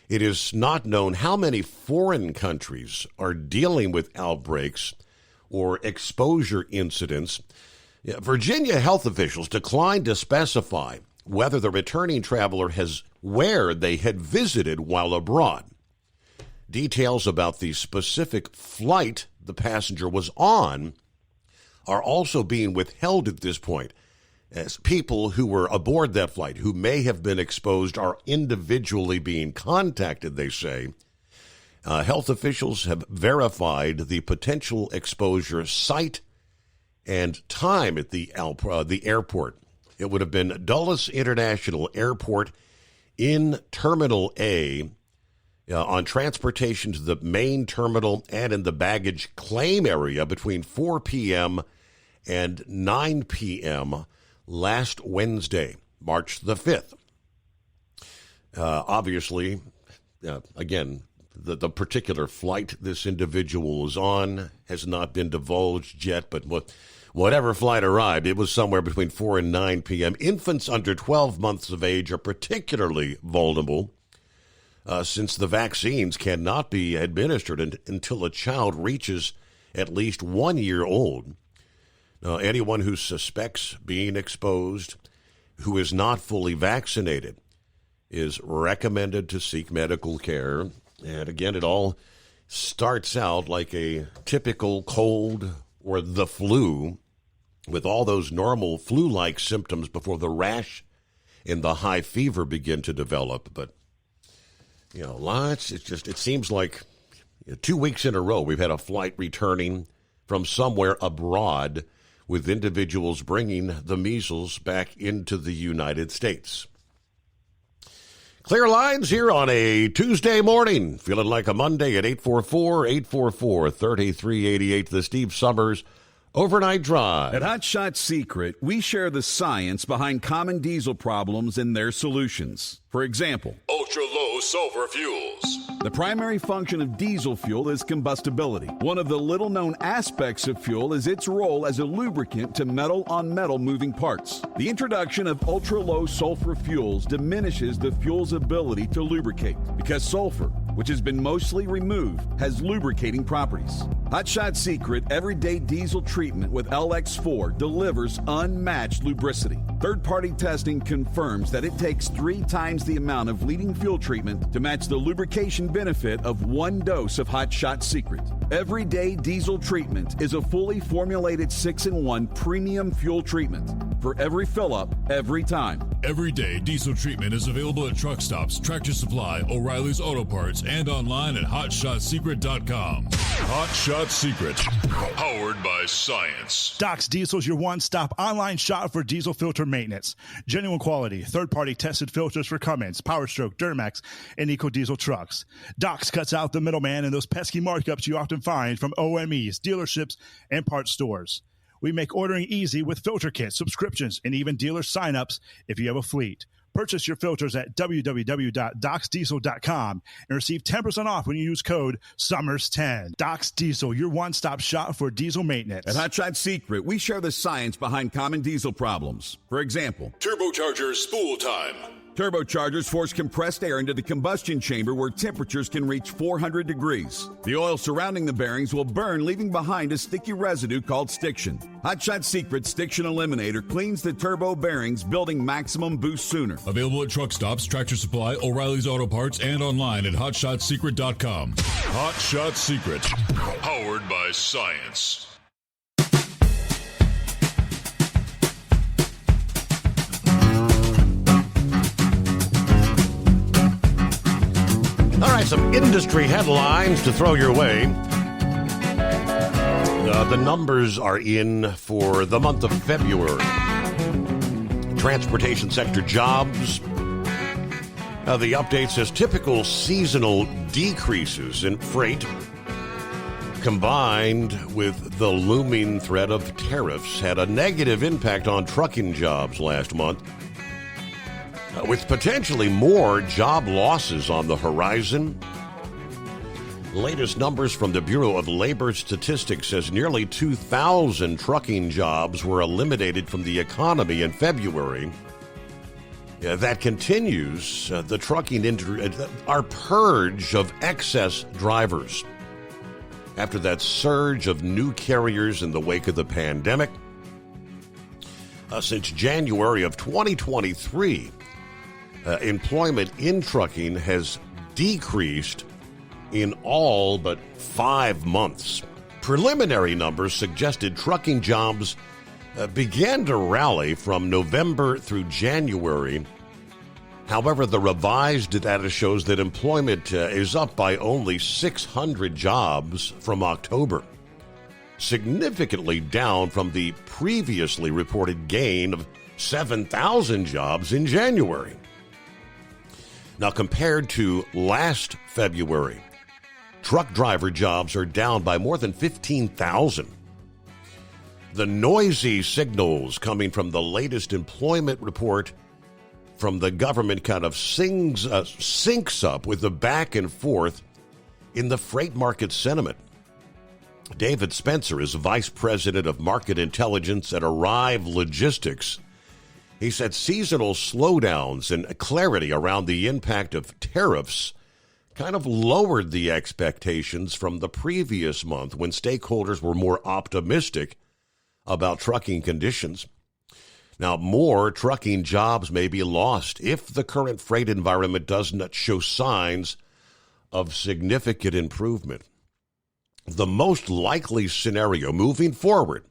It is not known how many foreign countries are dealing with outbreaks or exposure incidents. Virginia health officials declined to specify whether the returning traveler has where they had visited while abroad. Details about the specific flight the passenger was on are also being withheld at this point, as people who were aboard that flight who may have been exposed are individually being contacted, they say. Health officials have verified the potential exposure site and time at the airport. It would have been Dulles International Airport in Terminal A, on transportation to the main terminal and in the baggage claim area between 4 p.m. and 9 p.m. last Wednesday, March the 5th. Obviously, again, the particular flight this individual was on has not been divulged yet, but whatever flight arrived, it was somewhere between 4 and 9 p.m. Infants under 12 months of age are particularly vulnerable, since the vaccines cannot be administered until a child reaches at least 1 year old. Anyone who suspects being exposed, who is not fully vaccinated, is recommended to seek medical care. And again, it all starts out like a typical cold or the flu, with all those normal flu-like symptoms before the rash and the high fever begin to develop. But lots. It seems like 2 weeks in a row we've had a flight returning from somewhere abroad with individuals bringing the measles back into the United States. Clear lines here on a Tuesday morning. Feeling like a Monday at 844-844-3388. The Steve Summers Overnight Drive. At Hot Shot Secret, we share the science behind common diesel problems and their solutions. For example, ultra-low sulfur fuels. The primary function of diesel fuel is combustibility. One of the little-known aspects of fuel is its role as a lubricant to metal-on-metal moving parts. The introduction of ultra-low sulfur fuels diminishes the fuel's ability to lubricate because sulfur, which has been mostly removed, has lubricating properties. Hot Shot Secret Everyday Diesel Treatment with LX4 delivers unmatched lubricity. Third-party testing confirms that it takes 3 times the amount of leading fuel treatment to match the lubrication benefit of 1 dose of Hot Shot Secret. Everyday Diesel Treatment is a fully formulated 6-in-1 premium fuel treatment for every fill-up, every time. Everyday Diesel Treatment is available at truck stops, Tractor Supply, O'Reilly's Auto Parts, and online at HotShotSecret.com. Hot Shot Secret, powered by science. Doc's Diesel is your one-stop online shop for diesel filter maintenance. Genuine quality, third-party tested filters for Cummins, Power Stroke, Duramax, and EcoDiesel trucks. Doc's cuts out the middleman and those pesky markups you often find from OMEs, dealerships, and parts stores. We make ordering easy with filter kits, subscriptions, and even dealer sign-ups if you have a fleet. Purchase your filters at www.docsdiesel.com and receive 10% off when you use code SUMMERS10. Doc's Diesel, your one-stop shop for diesel maintenance. At Hot Shot Secret, we share the science behind common diesel problems. For example, turbocharger spool time. Turbochargers force compressed air into the combustion chamber where temperatures can reach 400 degrees. The oil surrounding the bearings will burn, leaving behind a sticky residue called stiction. Hot Shot Secret Stiction Eliminator cleans the turbo bearings, building maximum boost sooner. Available at truck stops, Tractor Supply, O'Reilly's Auto Parts, and online at HotShotSecret.com. Hot Shot Secret, powered by science. All right, some industry headlines to throw your way. The numbers are in for the month of February. Transportation sector jobs. The update says typical seasonal decreases in freight combined with the looming threat of tariffs had a negative impact on trucking jobs last month, with potentially more job losses on the horizon. Latest numbers from the Bureau of Labor Statistics says nearly 2,000 trucking jobs were eliminated from the economy in February. That continues the trucking industry, our purge of excess drivers. After that surge of new carriers in the wake of the pandemic, since January of 2023, employment in trucking has decreased in all but 5 months. Preliminary numbers suggested trucking jobs began to rally from November through January. However, the revised data shows that employment is up by only 600 jobs from October, significantly down from the previously reported gain of 7,000 jobs in January. Now, compared to last February, truck driver jobs are down by more than 15,000. The noisy signals coming from the latest employment report from the government kind of syncs up with the back and forth in the freight market sentiment. David Spencer is Vice President of Market Intelligence at Arrive Logistics. He said seasonal slowdowns and clarity around the impact of tariffs kind of lowered the expectations from the previous month when stakeholders were more optimistic about trucking conditions. Now, more trucking jobs may be lost if the current freight environment does not show signs of significant improvement. The most likely scenario moving forward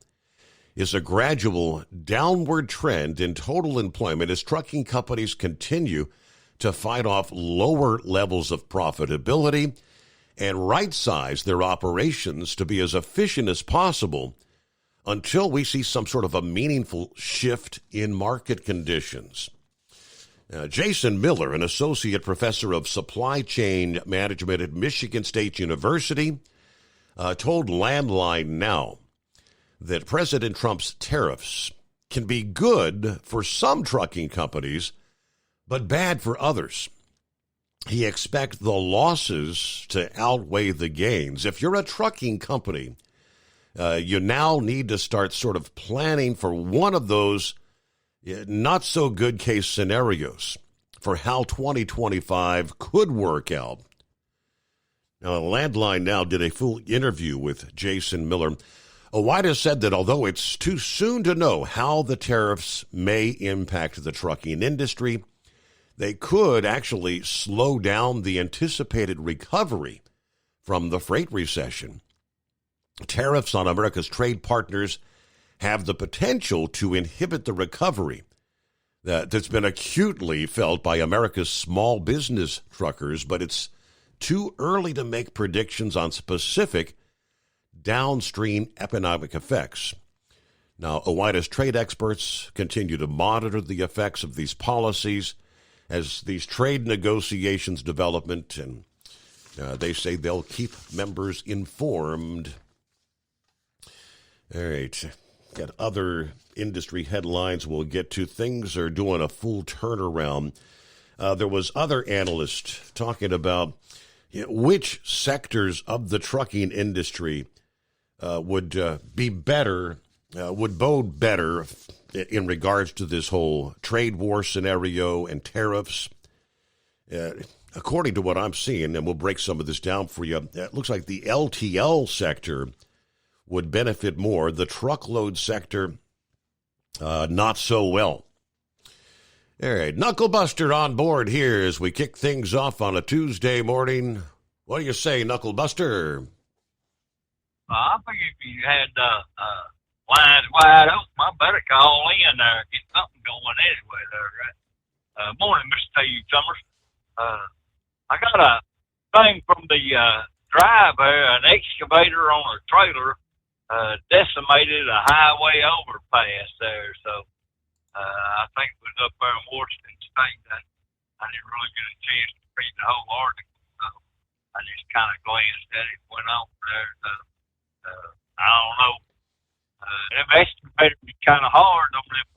is a gradual downward trend in total employment as trucking companies continue to fight off lower levels of profitability and right-size their operations to be as efficient as possible until we see some sort of a meaningful shift in market conditions. Jason Miller, an associate professor of supply chain management at Michigan State University, told Landline Now that President Trump's tariffs can be good for some trucking companies, but bad for others. He expects the losses to outweigh the gains. If you're a trucking company, you now need to start sort of planning for one of those not so good case scenarios for how 2025 could work out. Now, Landline Now did a full interview with Jason Miller. OOIDA said that although it's too soon to know how the tariffs may impact the trucking industry, they could actually slow down the anticipated recovery from the freight recession. Tariffs on America's trade partners have the potential to inhibit the recovery that's been acutely felt by America's small business truckers, but it's too early to make predictions on specific downstream economic effects. Now, OOIDA's trade experts continue to monitor the effects of these policies as these trade negotiations develop, and they say they'll keep members informed. All right, got other industry headlines we'll get to. Things are doing a full turnaround. There was other analysts talking about which sectors of the trucking industry would be better, would bode better in regards to this whole trade war scenario and tariffs. According to what I'm seeing, and we'll break some of this down for you, it looks like the LTL sector would benefit more. The truckload sector, not so well. All right, Knucklebuster on board here as we kick things off on a Tuesday morning. What do you say, Knucklebuster? I figure if you had lines wide open, I better call in there, get something going anyway there, right? Morning, Mr. T. Summers. I got a thing from the driver, an excavator on a trailer decimated a highway overpass there. So I think it was up there in Washington State. I didn't really get a chance to read the whole article, so I just kind of glanced at it, went on there. So, I don't know. Them excavators be kind of hard on them.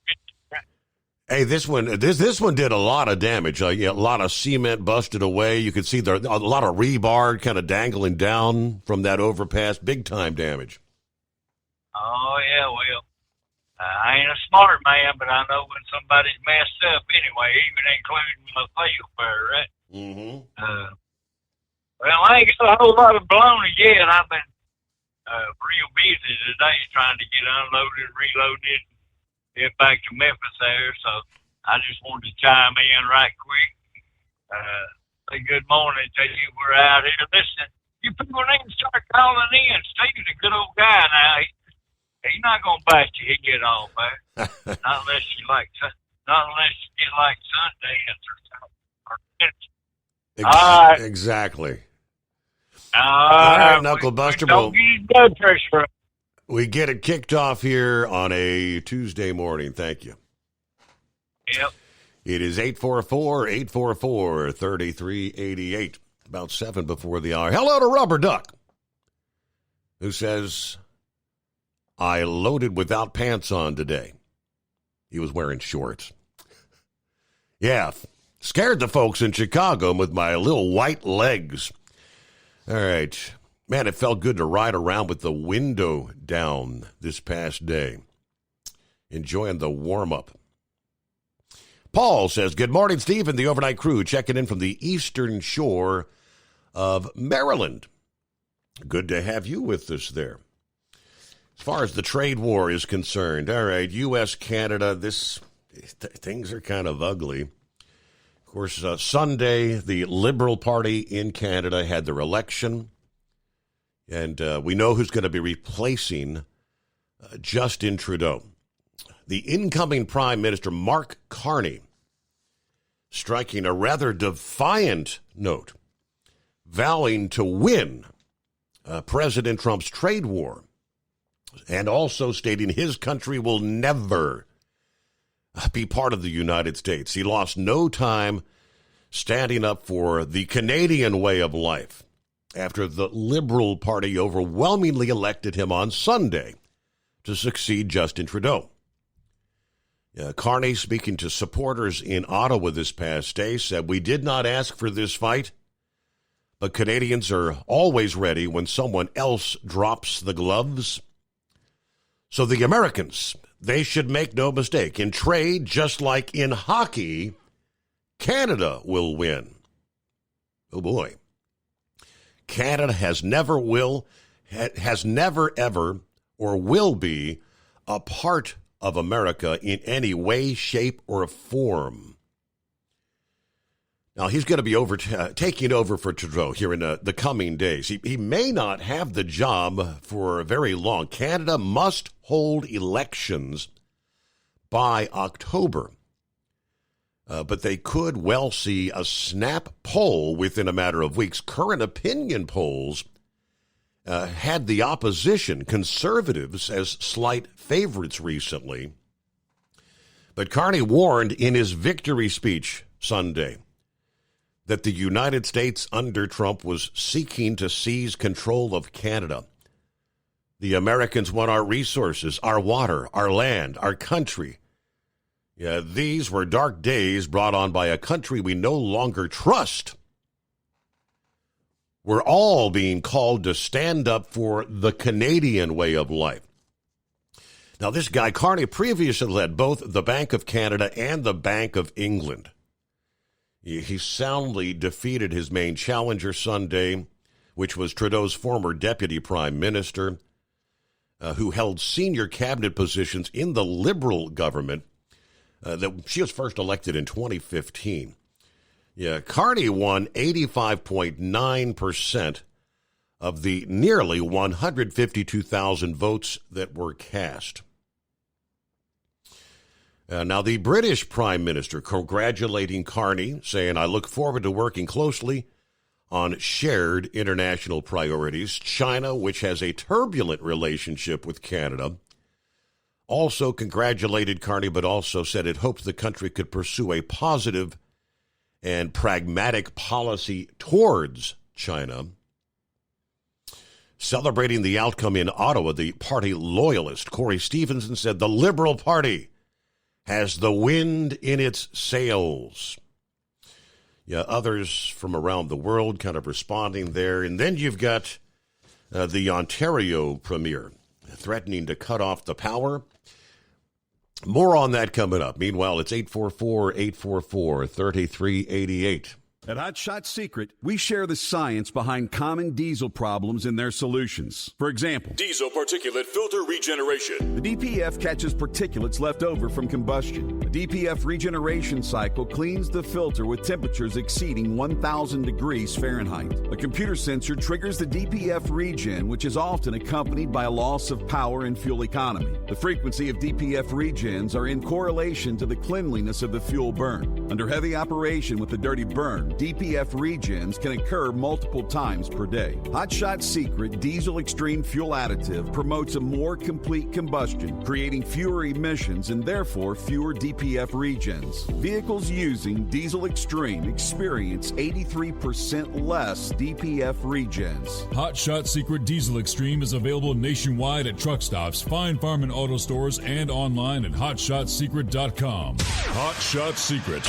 Hey, this one did a lot of damage. A lot of cement busted away. You could see a lot of rebar kind of dangling down from that overpass. Big time damage. Oh yeah, well, I ain't a smart man, but I know when somebody's messed up anyway, even including myself there, right? Mm-hmm. Well, I ain't got a whole lot of baloney yet. I've been real busy today trying to get unloaded, reloaded, get back to Memphis there. So I just wanted to chime in right quick. Say good morning to you. We're out here. Listen, you people need to start calling in. Steve's a good old guy now. He's not going to bite your head off, man. Not unless you get like Sundance or something. Exactly. All right, Knuckle Buster. Don't get his blood pressure up. We get it kicked off here on a Tuesday morning. Thank you. Yep. It is 844-844-3388. About 7 before the hour. Hello to Rubber Duck, who says, I loaded without pants on today. He was wearing shorts. Yeah, scared the folks in Chicago with my little white legs. All right. Man, it felt good to ride around with the window down this past day. Enjoying the warm-up. Paul says, good morning, Steve, and the overnight crew checking in from the eastern shore of Maryland. Good to have you with us there. As far as the trade war is concerned, all right, U.S., Canada, things are kind of ugly. Of course, Sunday, the Liberal Party in Canada had their election, and we know who's going to be replacing Justin Trudeau. The incoming Prime Minister, Mark Carney, striking a rather defiant note, vowing to win President Trump's trade war, and also stating his country will never be part of the United States. He lost no time standing up for the Canadian way of life after the Liberal Party overwhelmingly elected him on Sunday to succeed Justin Trudeau. Carney, speaking to supporters in Ottawa this past day, said, we did not ask for this fight, but Canadians are always ready when someone else drops the gloves. So the Americans, they should make no mistake. In trade, just like in hockey, Canada will win. Oh, boy. Canada has never ever, or will be a part of America in any way, shape, or form. Now, he's going to be taking over for Trudeau here in the coming days. He may not have the job for very long. Canada must hold elections by October. But they could well see a snap poll within a matter of weeks. Current opinion polls had the opposition, conservatives, as slight favorites recently. But Carney warned in his victory speech Sunday that the United States under Trump was seeking to seize control of Canada. The Americans want our resources, our water, our land, our country. Yeah, these were dark days brought on by a country we no longer trust. We're all being called to stand up for the Canadian way of life. Now, this guy, Carney, previously led both the Bank of Canada and the Bank of England. He soundly defeated his main challenger Sunday, which was Trudeau's former deputy prime minister, who held senior cabinet positions in the Liberal government. She was first elected in 2015. Yeah, Carney won 85.9% of the nearly 152,000 votes that were cast. Now, the British Prime Minister congratulating Carney, saying, I look forward to working closely on shared international priorities. China, which has a turbulent relationship with Canada, also congratulated Carney, but also said it hoped the country could pursue a positive and pragmatic policy towards China. Celebrating the outcome in Ottawa, the party loyalist Corey Stevenson said the Liberal Party has the wind in its sails. Yeah, others from around the world kind of responding there. And then you've got the Ontario Premier threatening to cut off the power. More on that coming up. Meanwhile, it's 844-844-3388. At Hot Shot Secret, we share the science behind common diesel problems and their solutions. For example, diesel particulate filter regeneration. The DPF catches particulates left over from combustion. The DPF regeneration cycle cleans the filter with temperatures exceeding 1,000 degrees Fahrenheit. A computer sensor triggers the DPF regen, which is often accompanied by a loss of power and fuel economy. The frequency of DPF regens are in correlation to the cleanliness of the fuel burn. Under heavy operation with the dirty burn, DPF regens can occur multiple times per day. Hot Shot Secret Diesel Extreme Fuel Additive promotes a more complete combustion, creating fewer emissions and therefore fewer DPF regens. Vehicles using Diesel Extreme experience 83% less DPF regens. Hot Shot Secret Diesel Extreme is available nationwide at truck stops, Fine Farm and auto stores, and online at hotshotsecret.com. Hot Shot Secret,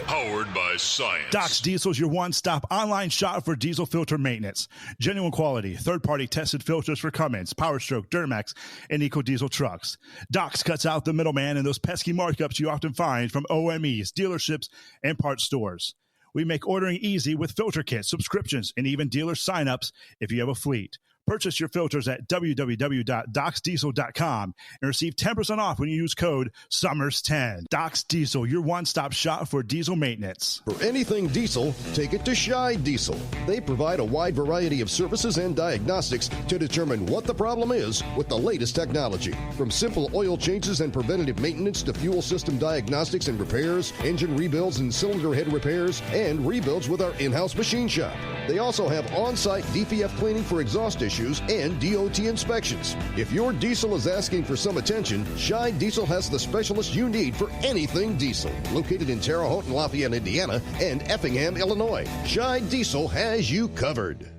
powered by science. Doc's Diesel is your one-stop online shop for diesel filter maintenance. Genuine quality, third-party tested filters for Cummins, PowerStroke, Duramax, and EcoDiesel trucks. Doc's cuts out the middleman and those pesky markups you often find from OMEs, dealerships, and parts stores. We make ordering easy with filter kits, subscriptions, and even dealer sign-ups if you have a fleet. Purchase your filters at www.docsdiesel.com and receive 10% off when you use code SUMMERS10. Doc's Diesel, your one-stop shop for diesel maintenance. For anything diesel, take it to Scheid Diesel. They provide a wide variety of services and diagnostics to determine what the problem is with the latest technology. From simple oil changes and preventative maintenance to fuel system diagnostics and repairs, engine rebuilds and cylinder head repairs, and rebuilds with our in-house machine shop. They also have on-site DPF cleaning for exhaust issues and DOT inspections. If your diesel is asking for some attention, Scheid Diesel has the specialist you need for anything diesel. Located in Terre Haute and Lafayette, Indiana, and Effingham, Illinois, Scheid Diesel has you covered.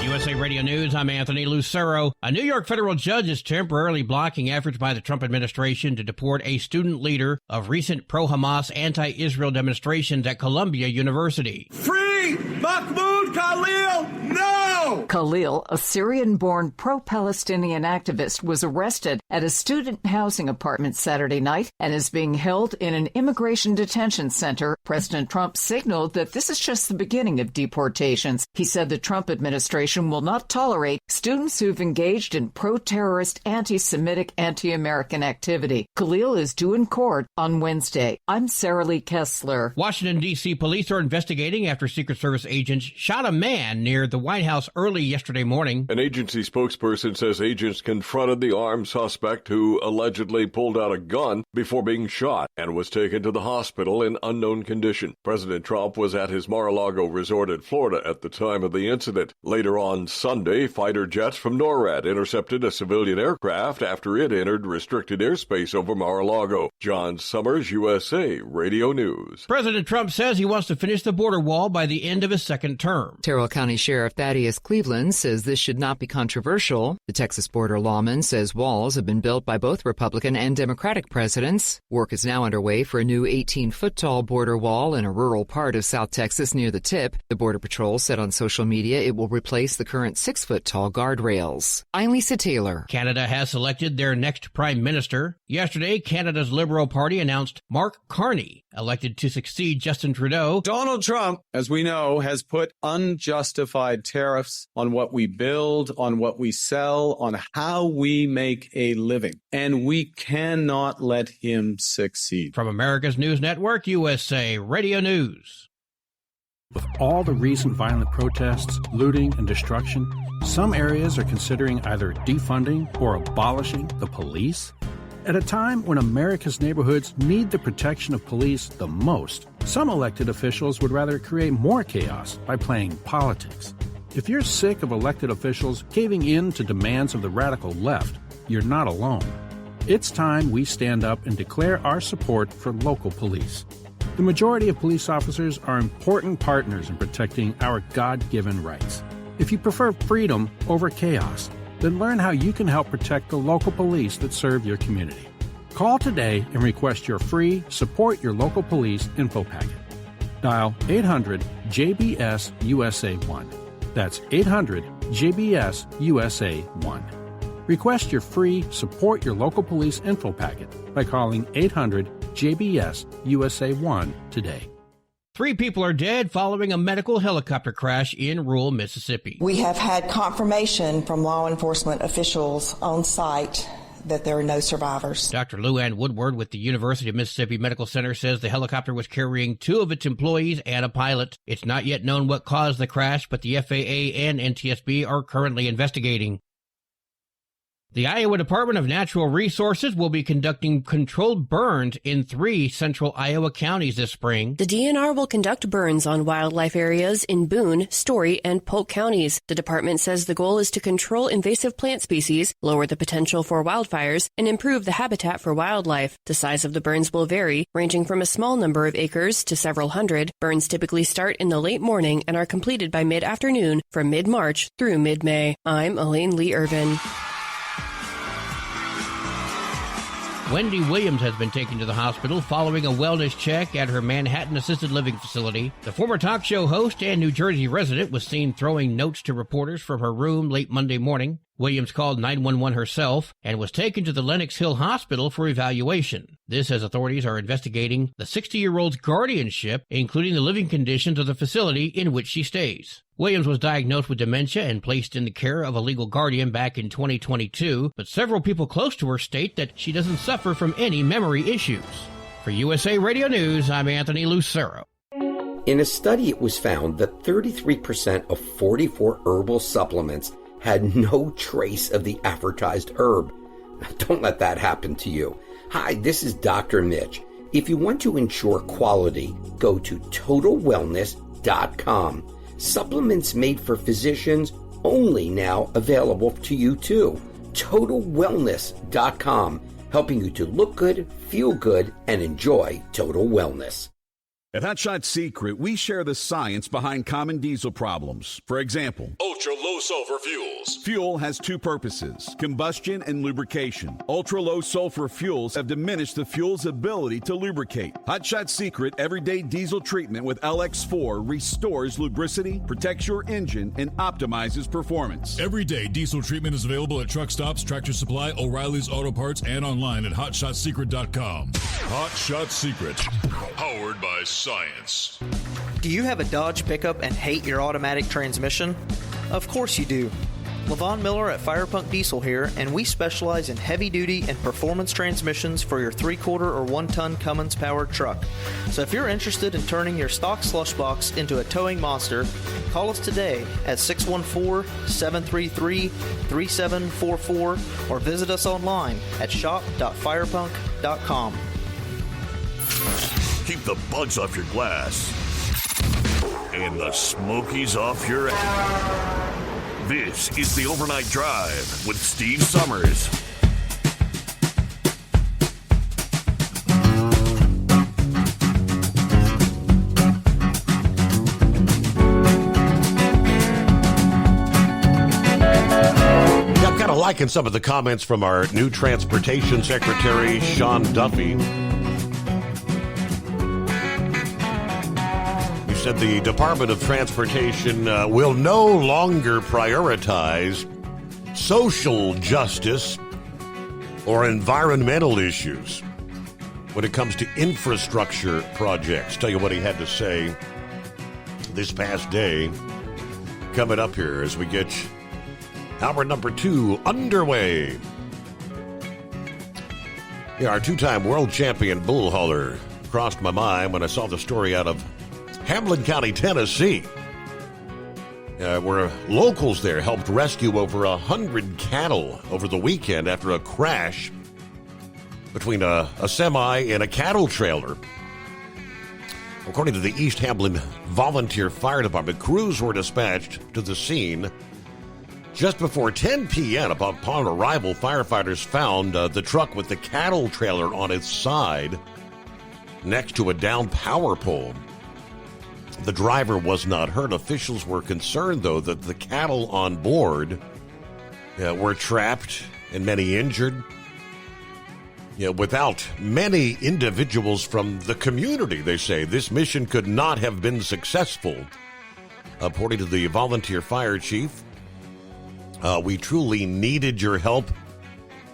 USA Radio News, I'm Anthony Lucero. A New York federal judge is temporarily blocking efforts by the Trump administration to deport a student leader of recent pro-Hamas, anti-Israel demonstrations at Columbia University. Free Mahmoud Khalil, no! Khalil, a Syrian-born pro-Palestinian activist, was arrested at a student housing apartment Saturday night and is being held in an immigration detention center. President Trump signaled that this is just the beginning of deportations. He said the Trump administration will not tolerate students who've engaged in pro-terrorist, anti-Semitic, anti-American activity. Khalil is due in court on Wednesday. I'm Sarah Lee Kessler. Washington, D.C. police are investigating after Secret Service agents shot a man near the White House early yesterday morning. An agency spokesperson says agents confronted the armed suspect who allegedly pulled out a gun before being shot and was taken to the hospital in unknown condition. President Trump was at his Mar-a-Lago resort in Florida at the time of the incident. Later on Sunday, fighter jets from NORAD intercepted a civilian aircraft after it entered restricted airspace over Mar-a-Lago. John Summers, USA Radio News. President Trump says he wants to finish the border wall by the end of his second term. Terrell County Sheriff Thaddeus Cleveland says this should not be controversial. The Texas border lawman says walls have been built by both Republican and Democratic presidents. Work is now underway for a new 18-foot-tall border wall in a rural part of South Texas near the tip. The Border Patrol said on social media it will replace the current 6-foot-tall guardrails. I'm Lisa Taylor. Canada has selected their next prime minister. Yesterday, Canada's Liberal Party announced Mark Carney, elected to succeed Justin Trudeau. Donald Trump, as we know, has put unjustified tariffs on what we build, on what we sell, on how we make a living. And we cannot let him succeed. From America's News Network, USA Radio News. With all the recent violent protests, looting, and destruction, some areas are considering either defunding or abolishing the police. At a time when America's neighborhoods need the protection of police the most, some elected officials would rather create more chaos by playing politics. If you're sick of elected officials caving in to demands of the radical left, you're not alone. It's time we stand up and declare our support for local police. The majority of police officers are important partners in protecting our God-given rights. If you prefer freedom over chaos, then learn how you can help protect the local police that serve your community. Call today and request your free Support Your Local Police info packet. Dial 800-JBS-USA1. That's 800-JBS-USA1. Request your free Support Your Local Police info packet by calling 800-JBS-USA1 today. 3 people are dead following a medical helicopter crash in rural Mississippi. We have had confirmation from law enforcement officials on site that there are no survivors. Dr. Luann Woodward with the University of Mississippi Medical Center says the helicopter was carrying 2 of its employees and a pilot. It's not yet known what caused the crash, but the FAA and NTSB are currently investigating. The Iowa Department of Natural Resources will be conducting controlled burns in 3 central Iowa counties this spring. The DNR will conduct burns on wildlife areas in Boone, Story, and Polk counties. The department says the goal is to control invasive plant species, lower the potential for wildfires, and improve the habitat for wildlife. The size of the burns will vary, ranging from a small number of acres to several hundred. Burns typically start in the late morning and are completed by mid-afternoon from mid-March through mid-May. I'm Elaine Lee Irvin. Wendy Williams has been taken to the hospital following a wellness check at her Manhattan assisted living facility. The former talk show host and New Jersey resident was seen throwing notes to reporters from her room late Monday morning. Williams called 911 herself and was taken to the Lenox Hill Hospital for evaluation. This as authorities are investigating the 60-year-old's guardianship, including the living conditions of the facility in which she stays. Williams was diagnosed with dementia and placed in the care of a legal guardian back in 2022, but several people close to her state that she doesn't suffer from any memory issues. For USA Radio News, I'm Anthony Lucero. In a study, it was found that 33% of 44 herbal supplements had no trace of the advertised herb. Don't let that happen to you. Hi, this is Dr. Mitch. If you want to ensure quality, go to TotalWellness.com. Supplements made for physicians only now available to you too. TotalWellness.com, helping you to look good, feel good, and enjoy total wellness. At Hot Shot Secret, we share the science behind common diesel problems. For example, ultra-low sulfur fuels. Fuel has 2 purposes, combustion and lubrication. Ultra-low sulfur fuels have diminished the fuel's ability to lubricate. Hot Shot Secret Everyday Diesel Treatment with LX4 restores lubricity, protects your engine, and optimizes performance. Everyday diesel treatment is available at truck stops, Tractor Supply, O'Reilly's Auto Parts, and online at HotShotSecret.com. Hot Shot Secret, powered by science. Do you have a Dodge pickup and hate your automatic transmission? Of course you do. Levon Miller at Firepunk Diesel here, and we specialize in heavy-duty and performance transmissions for your 3/4 or 1-ton Cummins-powered truck. So if you're interested in turning your stock slush box into a towing monster, call us today at 614-733-3744 or visit us online at shop.firepunk.com. Keep the bugs off your glass and the smokies off your ass. This is the Overnight Drive with Steve Summers. I'm kind of liking some of the comments from our new Transportation Secretary, Sean Duffy. Said the Department of Transportation will no longer prioritize social justice or environmental issues when it comes to infrastructure projects. Tell you what he had to say this past day. Coming up here as we get hour number 2 underway. Yeah, our 2-time world champion bull hauler crossed my mind when I saw the story out of Hamlin County, Tennessee, where locals there helped rescue over 100 cattle over the weekend after a crash between a semi and a cattle trailer. According to the East Hamlin Volunteer Fire Department, crews were dispatched to the scene just before 10 p.m. Upon arrival, firefighters found the truck with the cattle trailer on its side next to a downed power pole. The driver was not hurt. Officials were concerned, though, that the cattle on board were trapped and many injured. Without many individuals from the community, they say, this mission could not have been successful. According to the volunteer fire chief, we truly needed your help,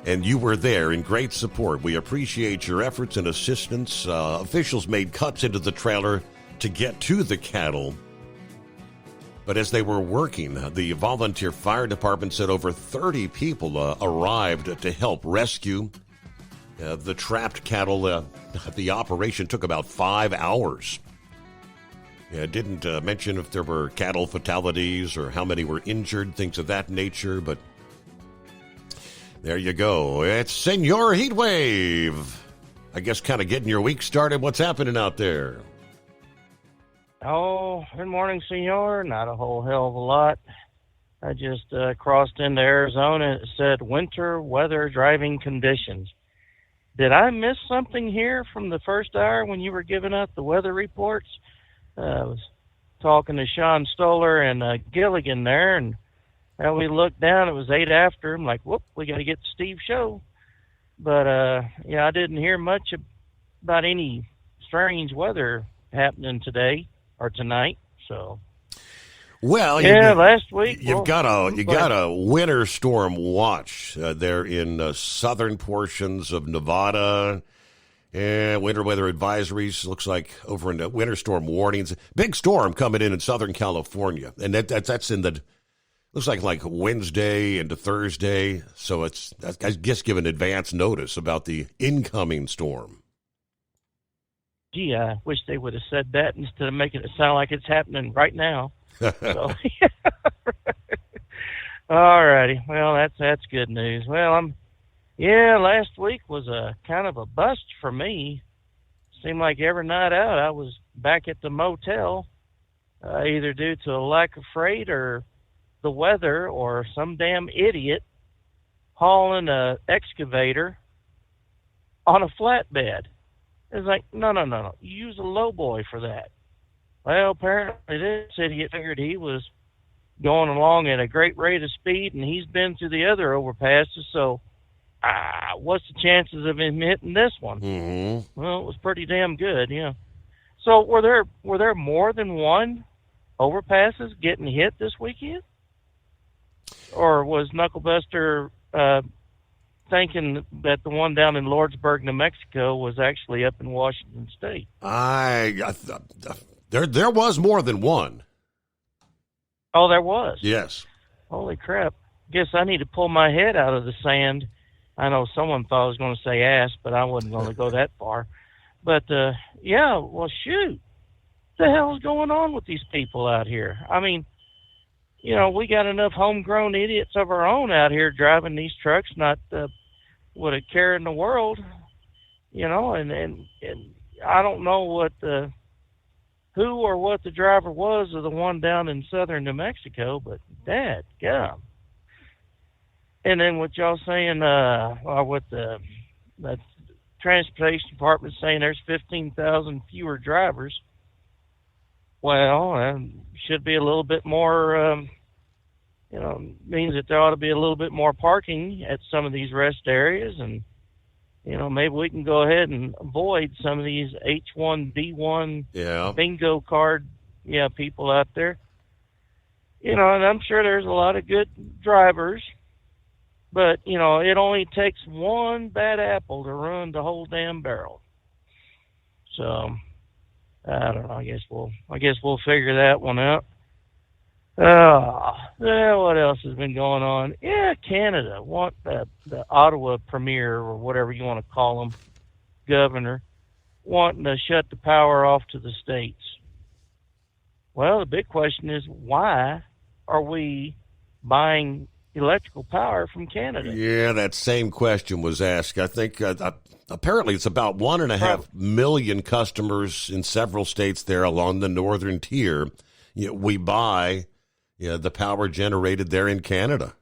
and you were there in great support. We appreciate your efforts and assistance. Officials made cuts into the trailer to get to the cattle. But as they were working, the volunteer fire department said over 30 people arrived to help rescue the trapped cattle. The operation took about 5 hours. Didn't mention if there were cattle fatalities or how many were injured, things of that nature, but there you go. It's Senor Heatwave. I guess kind of getting your week started. What's happening out there? Oh, good morning, Senor. Not a whole hell of a lot. I just crossed into Arizona. It said winter weather driving conditions. Did I miss something here from the first hour when you were giving out the weather reports? I was talking to Sean Stoller and Gilligan there, and we looked down. It was 8 after. I'm like, whoop, we got to get to Steve's show. But, I didn't hear much about any strange weather happening today or tonight. So, well, last week you've got a winter storm watch there in southern portions of Nevada. Winter weather advisories, looks like over in the winter storm warnings. Big storm coming in Southern California. And that's in the, looks like Wednesday into Thursday. So it's, I guess, given advance notice about the incoming storm. Gee, I wish they would have said that instead of making it sound like it's happening right now. So, all righty. Well, that's good news. Well, last week was a kind of a bust for me. Seemed like every night out I was back at the motel, either due to a lack of freight or the weather or some damn idiot hauling a excavator on a flatbed. It's like, no. You use a lowboy for that. Well, apparently this idiot figured he was going along at a great rate of speed, and he's been through the other overpasses, so what's the chances of him hitting this one? Mm-hmm. Well, it was pretty damn good, yeah. So were there more than one overpasses getting hit this weekend? Or was Knucklebuster thinking that the one down in Lordsburg, New Mexico was actually up in Washington State? There was more than one. Oh, there was? Yes. Holy crap. Guess I need to pull my head out of the sand. I know someone thought I was going to say ass, but I wasn't going to go that far. But, well, shoot. What the hell is going on with these people out here? I mean, we got enough homegrown idiots of our own out here driving these trucks, not with a care in the world, and I don't know what who or what the driver was of the one down in southern New Mexico, but dadgum. And then what y'all saying, with the transportation department saying there's 15,000 fewer drivers. Well, should be a little bit more, means that there ought to be a little bit more parking at some of these rest areas. And, maybe we can go ahead and avoid some of these H1B1 bingo card, people out there. And I'm sure there's a lot of good drivers. But, it only takes one bad apple to ruin the whole damn barrel. So, I don't know. I guess we'll figure that one out. What else has been going on? Yeah, Canada. The Ottawa premier, or whatever you want to call him, governor, wanting to shut the power off to the states. Well, the big question is, why are we buying electrical power from Canada? Yeah, that same question was asked. I think Apparently, it's about 1.5 million customers in several states there along the northern tier. We buy the power generated there in Canada.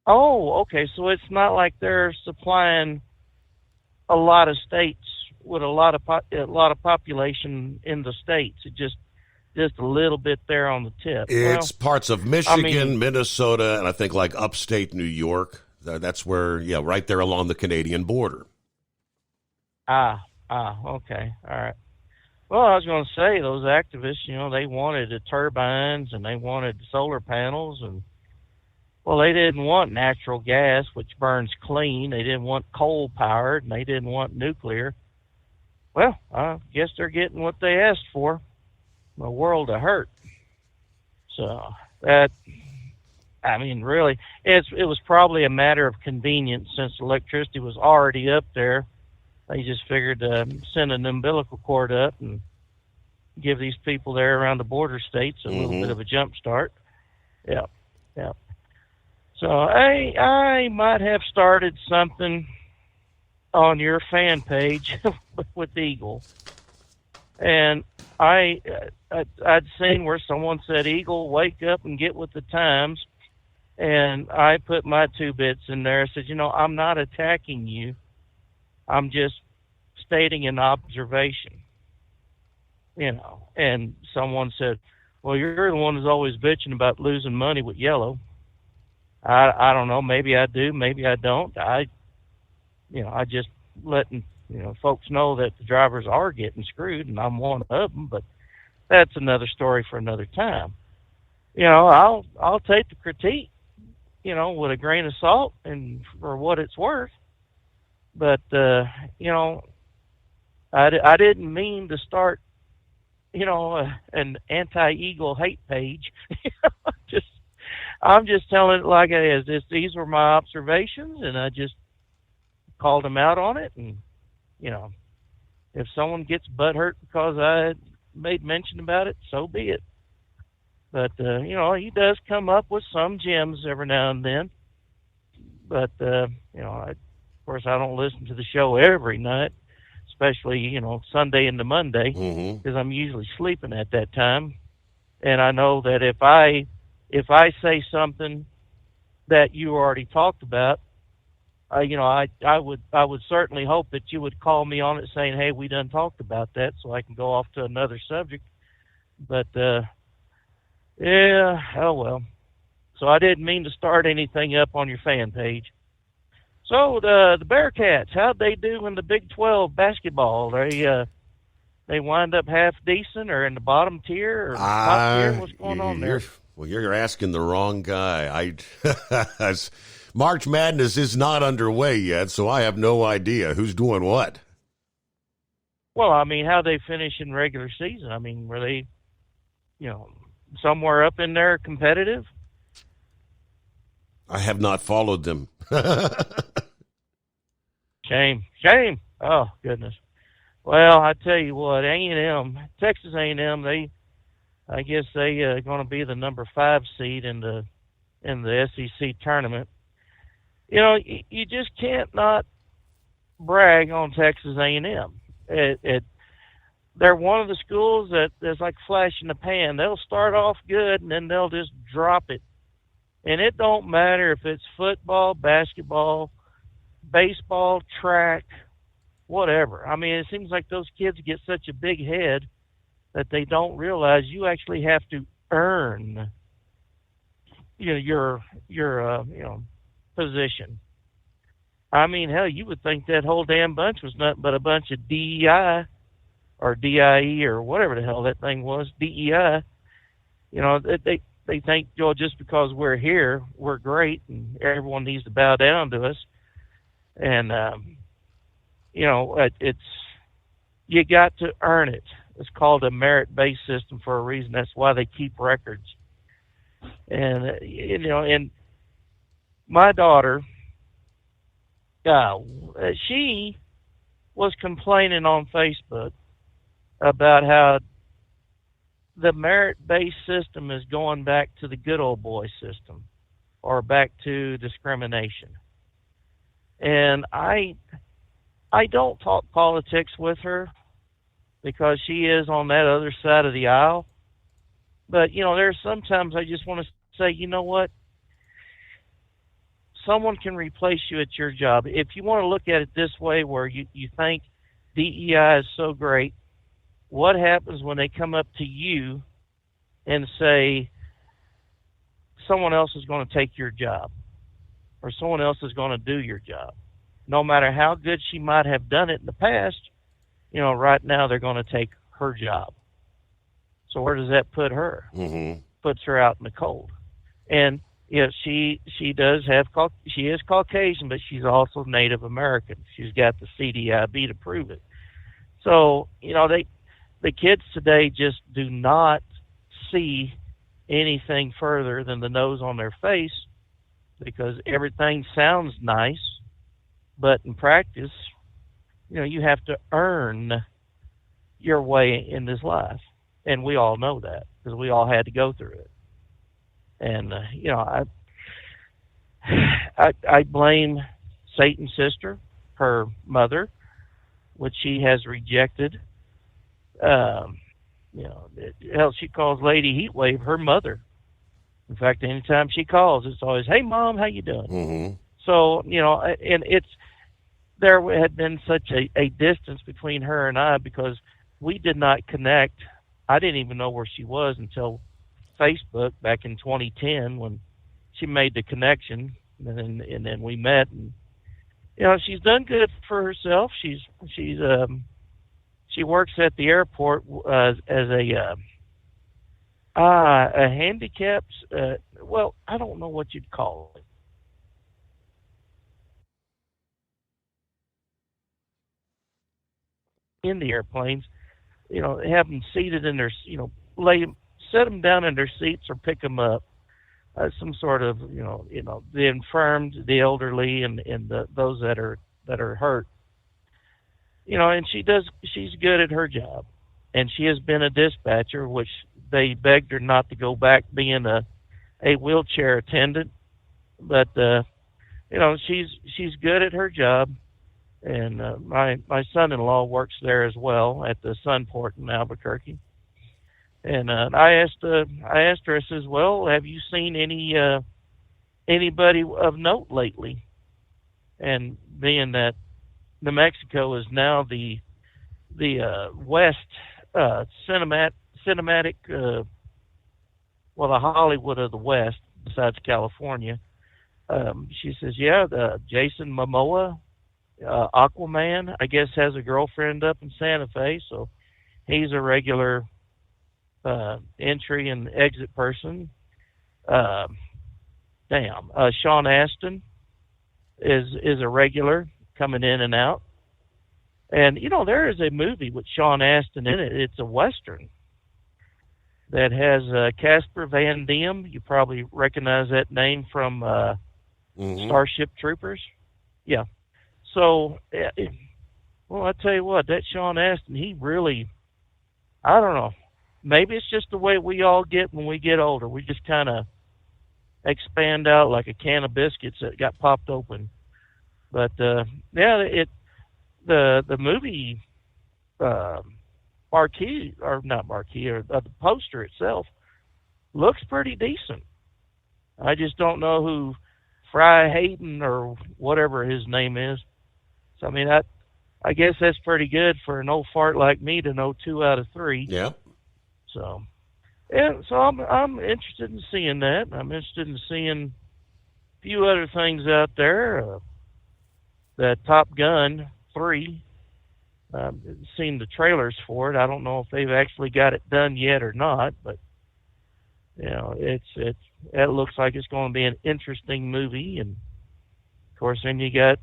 Oh, okay. So it's not like they're supplying a lot of states with a lot of population in the states. It just a little bit there on the tip. It's parts of Michigan, Minnesota, and I think like upstate New York. That's where, right there along the Canadian border. Okay. All right. Well, I was going to say, those activists, they wanted the turbines and they wanted solar panels, and, well, they didn't want natural gas, which burns clean. They didn't want coal-powered, and they didn't want nuclear. Well, I guess they're getting what they asked for, a world of hurt. So, really, it was probably a matter of convenience since electricity was already up there. They just figured to send an umbilical cord up and give these people there around the border states a little bit of a jump start. Yeah. So I might have started something on your fan page with Eagle, and I'd seen where someone said, "Eagle, wake up and get with the times." And I put my 2 bits in there. I said, I'm not attacking you. I'm just stating an observation. And someone said, well, you're the one who's always bitching about losing money with yellow. I don't know. Maybe I do. Maybe I don't. I just letting, folks know that the drivers are getting screwed, and I'm one of them, but that's another story for another time. I'll take the critique, with a grain of salt and for what it's worth. But, I didn't mean to start, an anti-Eagle hate page. I'm just telling it like it is. These were my observations, and I just called them out on it. And, if someone gets butthurt because I made mention about it, so be it. But, he does come up with some gems every now and then. But, of course, I don't listen to the show every night, especially, Sunday into Monday, because I'm usually sleeping at that time. And I know that if I say something that you already talked about, I would certainly hope that you would call me on it saying, hey, we done talked about that, so I can go off to another subject. But, yeah, oh well. So I didn't mean to start anything up on your fan page. So the Bearcats, how'd they do in the Big 12 basketball? They wind up half decent or in the bottom tier or top tier? What's going on there? Well, you're asking the wrong guy. March Madness is not underway yet, so I have no idea who's doing what. Well, how they finish in regular season? Were they, somewhere up in there competitive? I have not followed them. Shame. Oh, goodness. Well, I tell you what, Texas A&M, I guess they are going to be the number 5 seed in the SEC tournament. You just can't not brag on Texas A&M. They're one of the schools that's like flash in the pan. They'll start off good, and then they'll just drop it. And it don't matter if it's football, basketball, baseball, track, whatever. It seems like those kids get such a big head that they don't realize you actually have to earn your position. Hell, you would think that whole damn bunch was nothing but a bunch of DEI or DIE or whatever the hell that thing was, DEI. They think, just because we're here, we're great, and everyone needs to bow down to us. And, it's you got to earn it. It's called a merit-based system for a reason. That's why they keep records. And, and my daughter, she was complaining on Facebook about how the merit-based system is going back to the good old boy system or back to discrimination. And I I don't talk politics with her because she is on that other side of the aisle. But, you know, there's sometimes I just want to say, you know what? Someone can replace you at your job. If you want to look at it this way, where you think DEI is so great, what happens when they come up to you and say someone else is going to take your job or someone else is going to do your job? No matter how good she might have done it in the past, you know, right now they're going to take her job. So where does that put her? Mm-hmm. Puts her out in the cold. And yeah, she does have, she is Caucasian, but she's also Native American. She's got the CDIB to prove it. So, you know, the kids today just do not see anything further than the nose on their face, because everything sounds nice, but in practice, you know, you have to earn your way in this life. And we all know that because we all had to go through it. And, you know, I blame Satan's sister, her mother, which she has rejected. You know, hell, she calls Lady Heatwave her mother. In fact, anytime she calls, it's always, "Hey, Mom, how you doing?" Mm-hmm. So, you know, and there had been such a distance between her and I because we did not connect. I didn't even know where she was until Facebook back in 2010 when she made the connection, and then we met. And you know, she's done good for herself. She works at the airport as a handicapped. Well, I don't know what you'd call it. In the airplanes, you know, have them seated in their, you know, set them down in their seats or pick them up. Some sort of, you know, the infirmed, the elderly, and those that are hurt. You know, and she's good at her job, and she has been a dispatcher, which they begged her not to go back being a wheelchair attendant, but you know, she's good at her job. And my son-in-law works there as well at the Sunport in Albuquerque. And I asked her, I says, "Well, have you seen anybody of note lately?" And being that New Mexico is now the West cinematic, well, the Hollywood of the West, besides California, she says, "Yeah, Jason Momoa, Aquaman, I guess, has a girlfriend up in Santa Fe, so he's a regular entry and exit person." Sean Astin is a regular coming in and out. And you know, there is a movie with Sean Astin in it. It's a Western that has Casper Van Diem. You probably recognize that name from Starship Troopers. Yeah. So, well, I tell you what, that Sean Astin, he really, I don't know, maybe it's just the way we all get when we get older. We just kind of expand out like a can of biscuits that got popped open. But, yeah, the movie marquee, or not marquee, or the poster itself looks pretty decent. I just don't know who Fry Hayden or whatever his name is. So, I mean, I guess that's pretty good for an old fart like me to know 2 out of 3. Yeah. So, yeah. So I'm interested in seeing that. I'm interested in seeing a few other things out there. That Top Gun 3. Seen the trailers for it. I don't know if they've actually got it done yet or not, but you know, it looks like it's going to be an interesting movie. And of course, then you got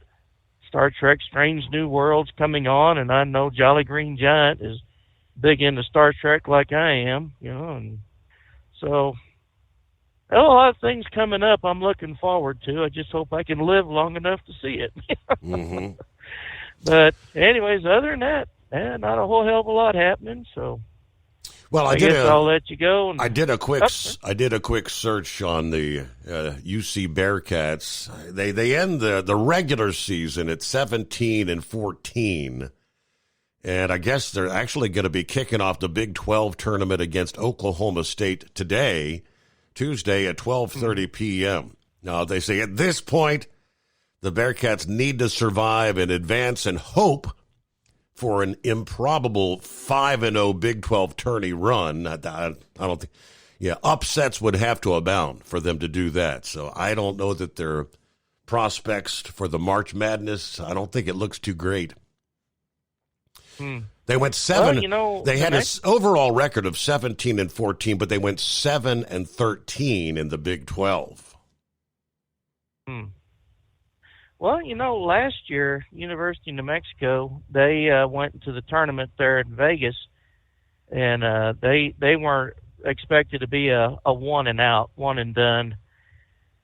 Star Trek Strange New Worlds coming on, and I know Jolly Green Giant is big into Star Trek like I am, you know, and so a lot of things coming up I'm looking forward to. I just hope I can live long enough to see it. Mm-hmm. But anyways, other than that, not a whole hell of a lot happening. So, Well, I'll let you go. I did a quick search on the UC Bearcats. They end the regular season at 17-14, and I guess they're actually going to be kicking off the Big 12 tournament against Oklahoma State today, Tuesday at 12:30 p.m. Now they say at this point the Bearcats need to survive and advance and hope for an improbable 5-0 Big 12 tourney run. I don't think, upsets would have to abound for them to do that. So I don't know that their prospects for the March Madness, I don't think it looks too great. They went 7. Well, they had an overall record of 17-14, but they went 7-13 in the Big 12. Well, last year, University of New Mexico, they went into the tournament there in Vegas, and they weren't expected to be a one and done.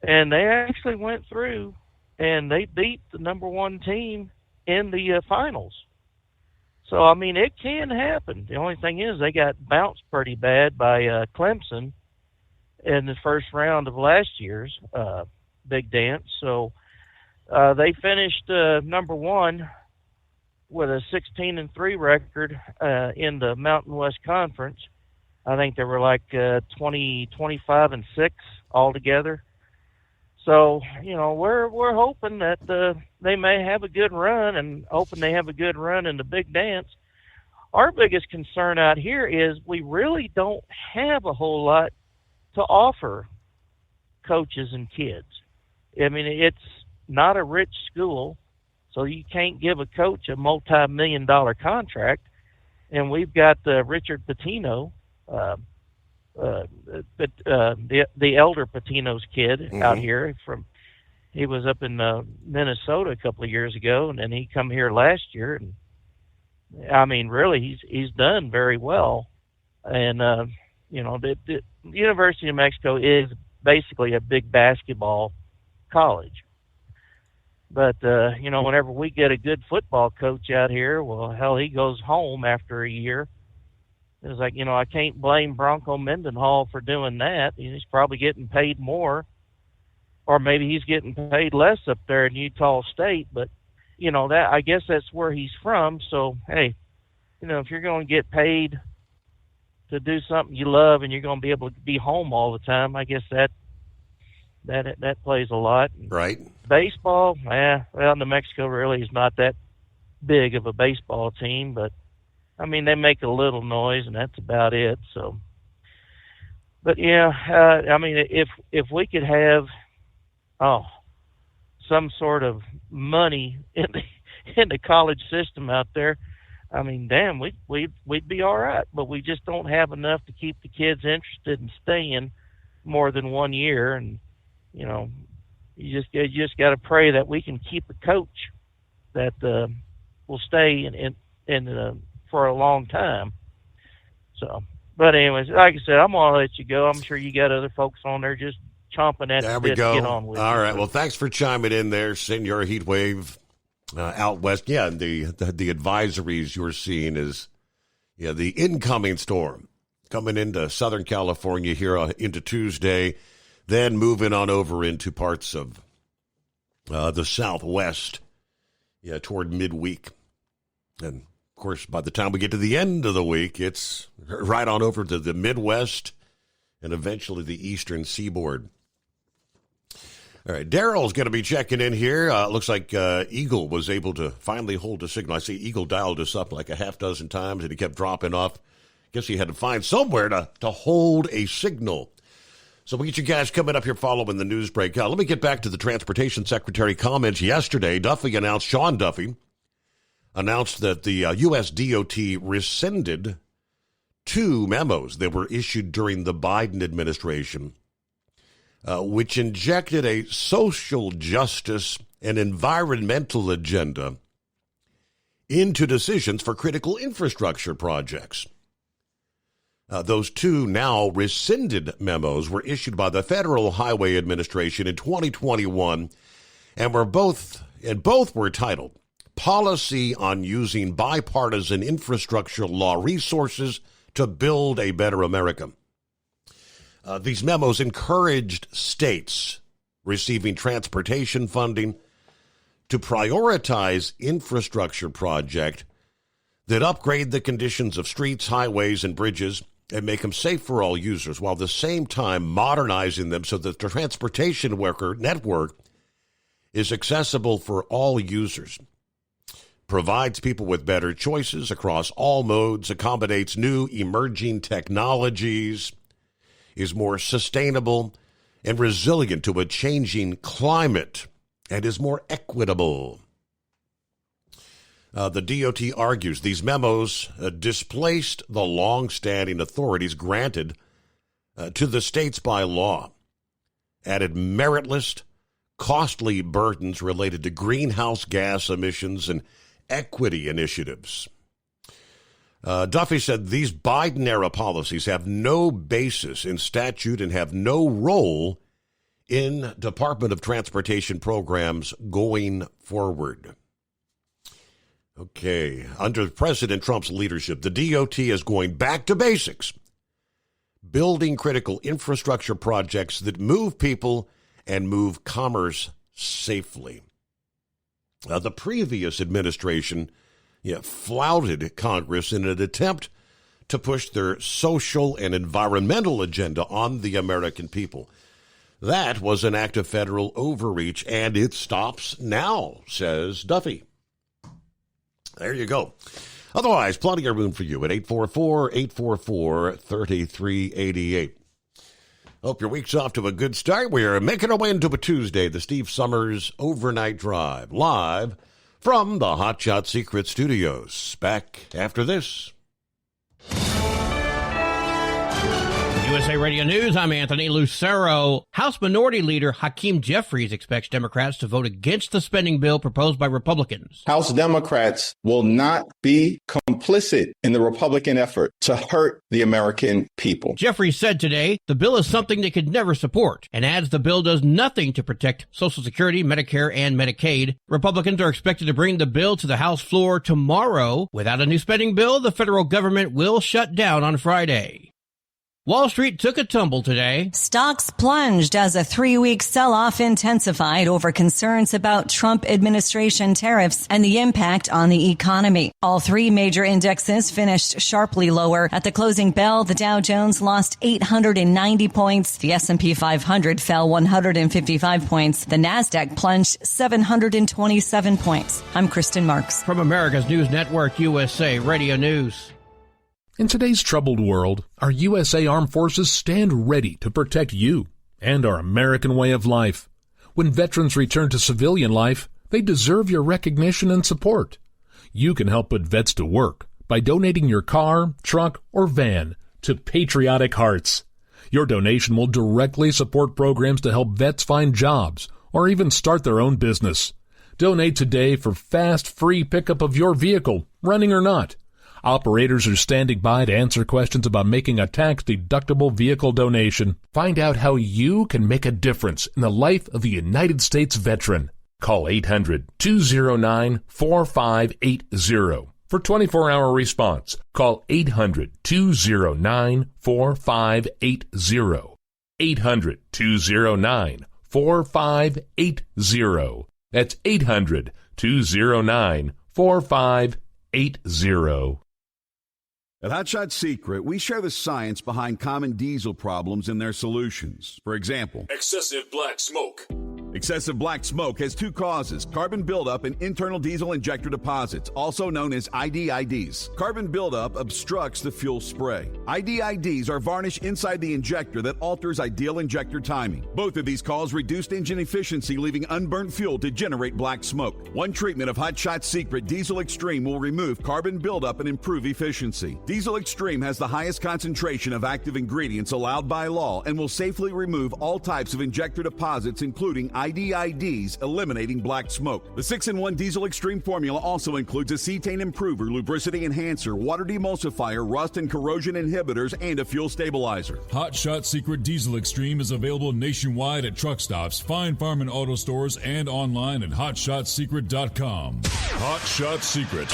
And they actually went through, and they beat the number one team in the finals. So, I mean, it can happen. The only thing is they got bounced pretty bad by Clemson in the first round of last year's Big Dance. So they finished number one with a 16-3 record in the Mountain West Conference. I think they were like 25-6 altogether. So, we're hoping that they may have a good run and hoping they have a good run in the Big Dance. Our biggest concern out here is we really don't have a whole lot to offer coaches and kids. I mean, it's not a rich school, so you can't give a coach a multi-million-dollar contract. And we've got Richard Pitino, the elder Pitino's kid out here. He was up in Minnesota a couple of years ago, and then he come here last year. And I mean, really, he's done very well. And the University of New Mexico is basically a big basketball college. But whenever we get a good football coach out here, well, hell, he goes home after a year. It's like, I can't blame Bronco Mendenhall for doing that. He's probably getting paid more, or maybe he's getting paid less up there in Utah State. But, that I guess that's where he's from. So, hey, if you're going to get paid to do something you love and you're going to be able to be home all the time, I guess that plays a lot. Right. Baseball, New Mexico really is not that big of a baseball team, but I mean, they make a little noise, and that's about it. So, but I mean, if we could have, some sort of money in the college system out there, I mean, damn, we'd be all right. But we just don't have enough to keep the kids interested in staying more than 1 year, and you just got to pray that we can keep a coach that will stay in for a long time. So, but anyways, like I said, I'm gonna let you go. I'm sure you got other folks on there just chomping at the bit to get on with. All right. Well, thanks for chiming in there, Senor Heatwave out west. Yeah, the advisories you're seeing is the incoming storm coming into Southern California here into Tuesday, then moving on over into parts of the Southwest toward midweek. And of course, by the time we get to the end of the week, it's right on over to the Midwest and eventually the Eastern Seaboard. All right, Daryl's going to be checking in here. Looks like Eagle was able to finally hold a signal. I see Eagle dialed us up like a half dozen times, and he kept dropping off. Guess he had to find somewhere to hold a signal. So we'll get you guys coming up here following the news break. Let me get back to the Transportation Secretary comments yesterday. Sean Duffy announced that the U.S. DOT rescinded 2 memos that were issued during the Biden administration, which injected a social justice and environmental agenda into decisions for critical infrastructure projects. Those 2 now rescinded memos were issued by the Federal Highway Administration in 2021 and both were titled Policy on Using Bipartisan Infrastructure Law Resources to build a better America. These memos encouraged states receiving transportation funding to prioritize infrastructure projects that upgrade the conditions of streets, highways, and bridges and make them safe for all users, while at the same time modernizing them so that the transportation network is accessible for all users, provides people with better choices across all modes, accommodates new emerging technologies, is more sustainable and resilient to a changing climate, and is more equitable. The DOT argues these memos displaced the long-standing authorities granted to the states by law, added meritless, costly burdens related to greenhouse gas emissions and equity initiatives. Duffy said these Biden-era policies have no basis in statute and have no role in Department of Transportation programs going forward. Okay, under President Trump's leadership, the DOT is going back to basics, building critical infrastructure projects that move people and move commerce safely. The previous administration flouted Congress in an attempt to push their social and environmental agenda on the American people. That was an act of federal overreach, and it stops now, says Duffy. There you go. Otherwise, plenty of room for you at 844-844-3388. Hope your week's off to a good start. We are making our way into a Tuesday, the Steve Summers Overnight Drive, live from the Hot Shot Secret Studios. Back after this. USA Radio News, I'm Anthony Lucero. House Minority Leader Hakeem Jeffries expects Democrats to vote against the spending bill proposed by Republicans. House Democrats will not be complicit in the Republican effort to hurt the American people. Jeffries said today the bill is something they could never support and adds the bill does nothing to protect Social Security, Medicare, and Medicaid. Republicans are expected to bring the bill to the House floor tomorrow. Without a new spending bill, the federal government will shut down on Friday. Wall Street took a tumble today. Stocks plunged as a 3-week sell-off intensified over concerns about Trump administration tariffs and the impact on the economy. All three major indexes finished sharply lower. At the closing bell, the Dow Jones lost 890 points. The S&P 500 fell 155 points. The Nasdaq plunged 727 points. I'm Kristen Marks. From America's News Network, USA Radio News. In today's troubled world, our USA Armed Forces stand ready to protect you and our American way of life. When veterans return to civilian life, they deserve your recognition and support. You can help put vets to work by donating your car, truck, or van to Patriotic Hearts. Your donation will directly support programs to help vets find jobs or even start their own business. Donate today for fast, free pickup of your vehicle, running or not. Operators are standing by to answer questions about making a tax-deductible vehicle donation. Find out how you can make a difference in the life of a United States veteran. Call 800-209-4580 for 24-hour response. Call 800-209-4580. 800-209-4580. That's 800-209-4580. At Hot Shot Secret, we share the science behind common diesel problems and their solutions. For example, excessive black smoke. Excessive black smoke has two causes: carbon buildup and internal diesel injector deposits, also known as IDIDs. Carbon buildup obstructs the fuel spray. IDIDs are varnish inside the injector that alters ideal injector timing. Both of these cause reduced engine efficiency, leaving unburnt fuel to generate black smoke. One treatment of Hot Shot Secret Diesel Extreme will remove carbon buildup and improve efficiency. Diesel Extreme has the highest concentration of active ingredients allowed by law and will safely remove all types of injector deposits, including IDIDs, eliminating black smoke. The 6-in-1 Diesel Extreme formula also includes a cetane improver, lubricity enhancer, water demulsifier, rust and corrosion inhibitors, and a fuel stabilizer. Hot Shot Secret Diesel Extreme is available nationwide at truck stops, fine farm and auto stores, and online at hotshotsecret.com. Hot Shot Secret,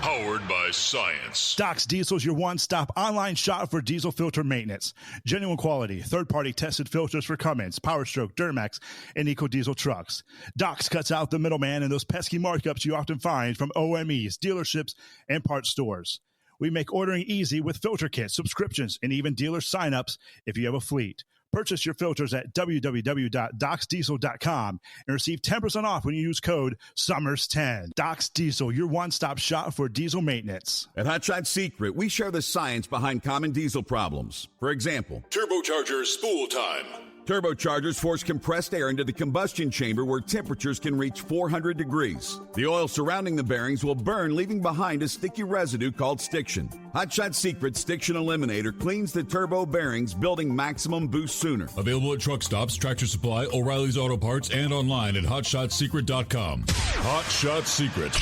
powered by science. Doc's Diesel is your one-stop online shop for diesel filter maintenance. Genuine quality, third-party tested filters for Cummins, PowerStroke, Duramax, and EcoDiesel trucks. Doc's cuts out the middleman and those pesky markups you often find from OMEs, dealerships, and parts stores. We make ordering easy with filter kits, subscriptions, and even dealer sign-ups if you have a fleet. Purchase your filters at www.docsdiesel.com and receive 10% off when you use code SUMMERS10. Doc's Diesel, your one-stop shop for diesel maintenance. At Hot Shot Secret, we share the science behind common diesel problems. For example, Turbochargers spool time. Turbochargers force compressed air into the combustion chamber where temperatures can reach 400 degrees. The oil surrounding the bearings will burn, leaving behind a sticky residue called stiction. Hot Shot Secret Stiction Eliminator cleans the turbo bearings, building maximum boost sooner. Available at truck stops, Tractor Supply, O'Reilly's Auto Parts, and online at hotshotsecret.com. Hot Shot Secret,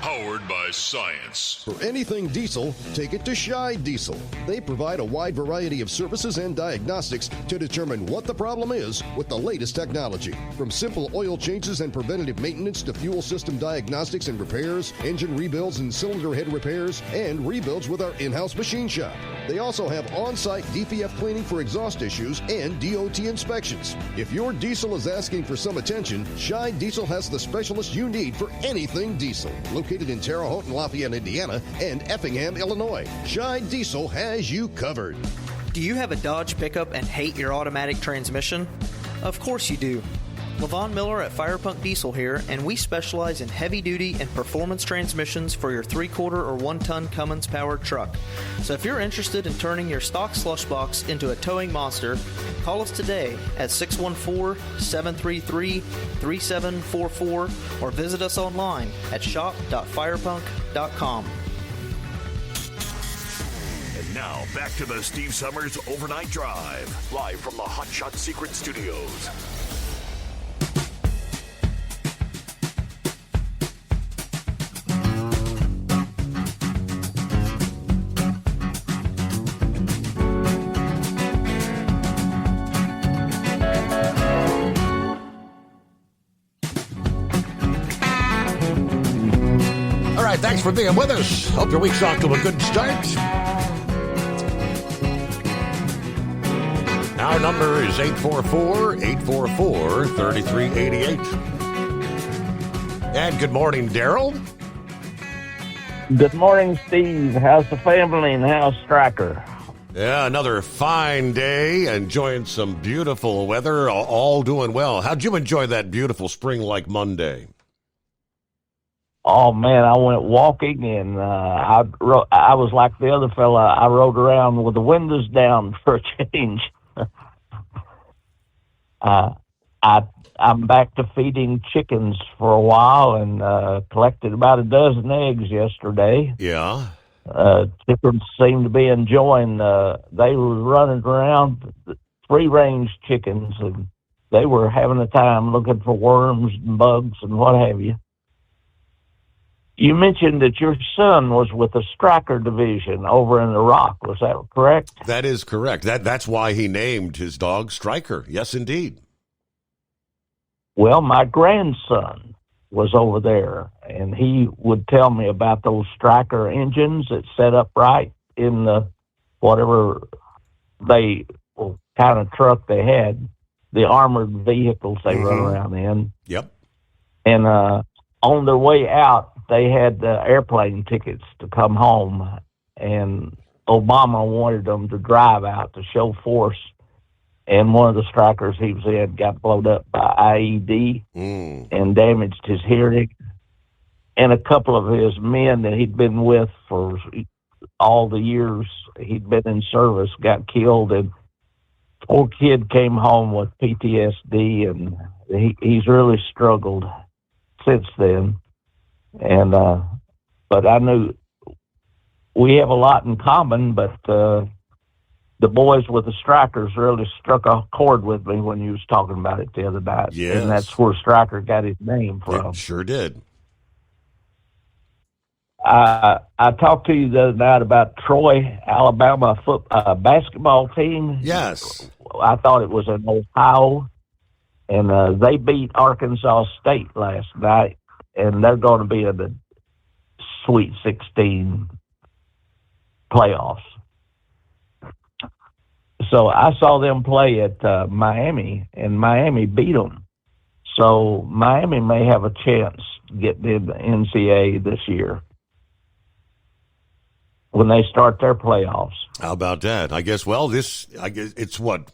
powered by science. For anything diesel, take it to Scheid Diesel. They provide a wide variety of services and diagnostics to determine what the problem is with the latest technology. From simple oil changes and preventative maintenance to fuel system diagnostics and repairs, engine rebuilds and cylinder head repairs, and rebuilds with our in-house machine shop. They also have on-site DPF cleaning for exhaust issues and DOT inspections. If your diesel is asking for some attention, Scheid Diesel has the specialist you need for anything diesel. Located in Terre Haute and Lafayette, Indiana, and Effingham, Illinois, Scheid Diesel has you covered. Do you have a Dodge pickup and hate your automatic transmission? Of course you do. Levon Miller at Firepunk Diesel here, and we specialize in heavy-duty and performance transmissions for your 3-quarter or 1-ton Cummins-powered truck. So if you're interested in turning your stock slush box into a towing monster, call us today at 614-733-3744 or visit us online at shop.firepunk.com. And now, back to the Steve Summers Overnight Drive, live from the Hot Shot Secret Studios. All right, thanks for being with us. Hope your week's off to a good start. Our number is 844-844-3388. And good morning, Daryl. Good morning, Steve. How's the family and how's Stryker? Yeah, another fine day, enjoying some beautiful weather, all doing well. How'd you enjoy that beautiful spring-like Monday? Oh, man, I went walking, and I was like the other fella. I rode around with the windows down for a change. I'm back to feeding chickens for a while and collected about a dozen eggs yesterday. Yeah. Chickens seem to be enjoying, they were running around, free-range chickens, and they were having a time looking for worms and bugs and what have you. You mentioned that your son was with the Stryker division over in Iraq. Was that correct? That is correct. That's why he named his dog Stryker. Yes, indeed. Well, my grandson was over there, and he would tell me about those Stryker engines that set up right in the whatever kind of truck they had, the armored vehicles they run around in. Yep. And on their way out, they had airplane tickets to come home, and Obama wanted them to drive out to show force. And one of the Strykers he was in got blown up by IED and damaged his hearing. And a couple of his men that he'd been with for all the years he'd been in service got killed. And poor kid came home with PTSD, and he's really struggled since then. And but I knew we have a lot in common, but the boys with the strikers really struck a chord with me when you was talking about it the other night. Yes. And that's where Striker got his name from. It sure did. I talked to you the other night about Troy, Alabama basketball team. Yes. I thought it was in Ohio, and they beat Arkansas State last night, and they're going to be in the Sweet 16 playoffs. So I saw them play at Miami, and Miami beat them. So Miami may have a chance getting in the NCAA this year when they start their playoffs. How about that? I guess it's what?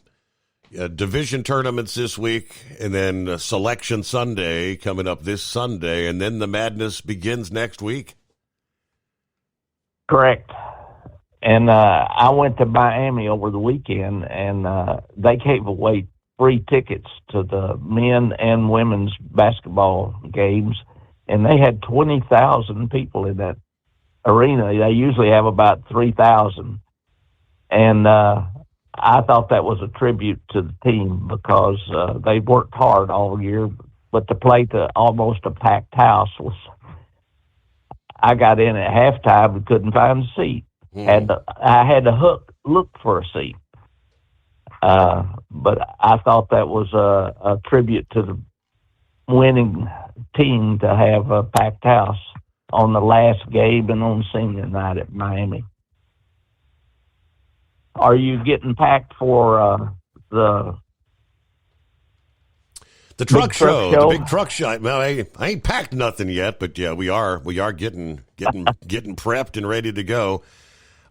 Division tournaments this week, and then Selection Sunday coming up this Sunday, and then the madness begins next week. Correct. And I went to Miami over the weekend, and they gave away free tickets to the men and women's basketball games, and they had 20,000 people in that arena. They usually have about 3,000. And I thought that was a tribute to the team because they worked hard all year, but to play to almost a packed house was. I got in at halftime and couldn't find a seat. I had to look for a seat. But I thought that was a tribute to the winning team to have a packed house on the last game and on senior night at Miami. Are you getting packed for the truck show? The big truck show. Well, I ain't packed nothing yet, but yeah, we are getting prepped and ready to go.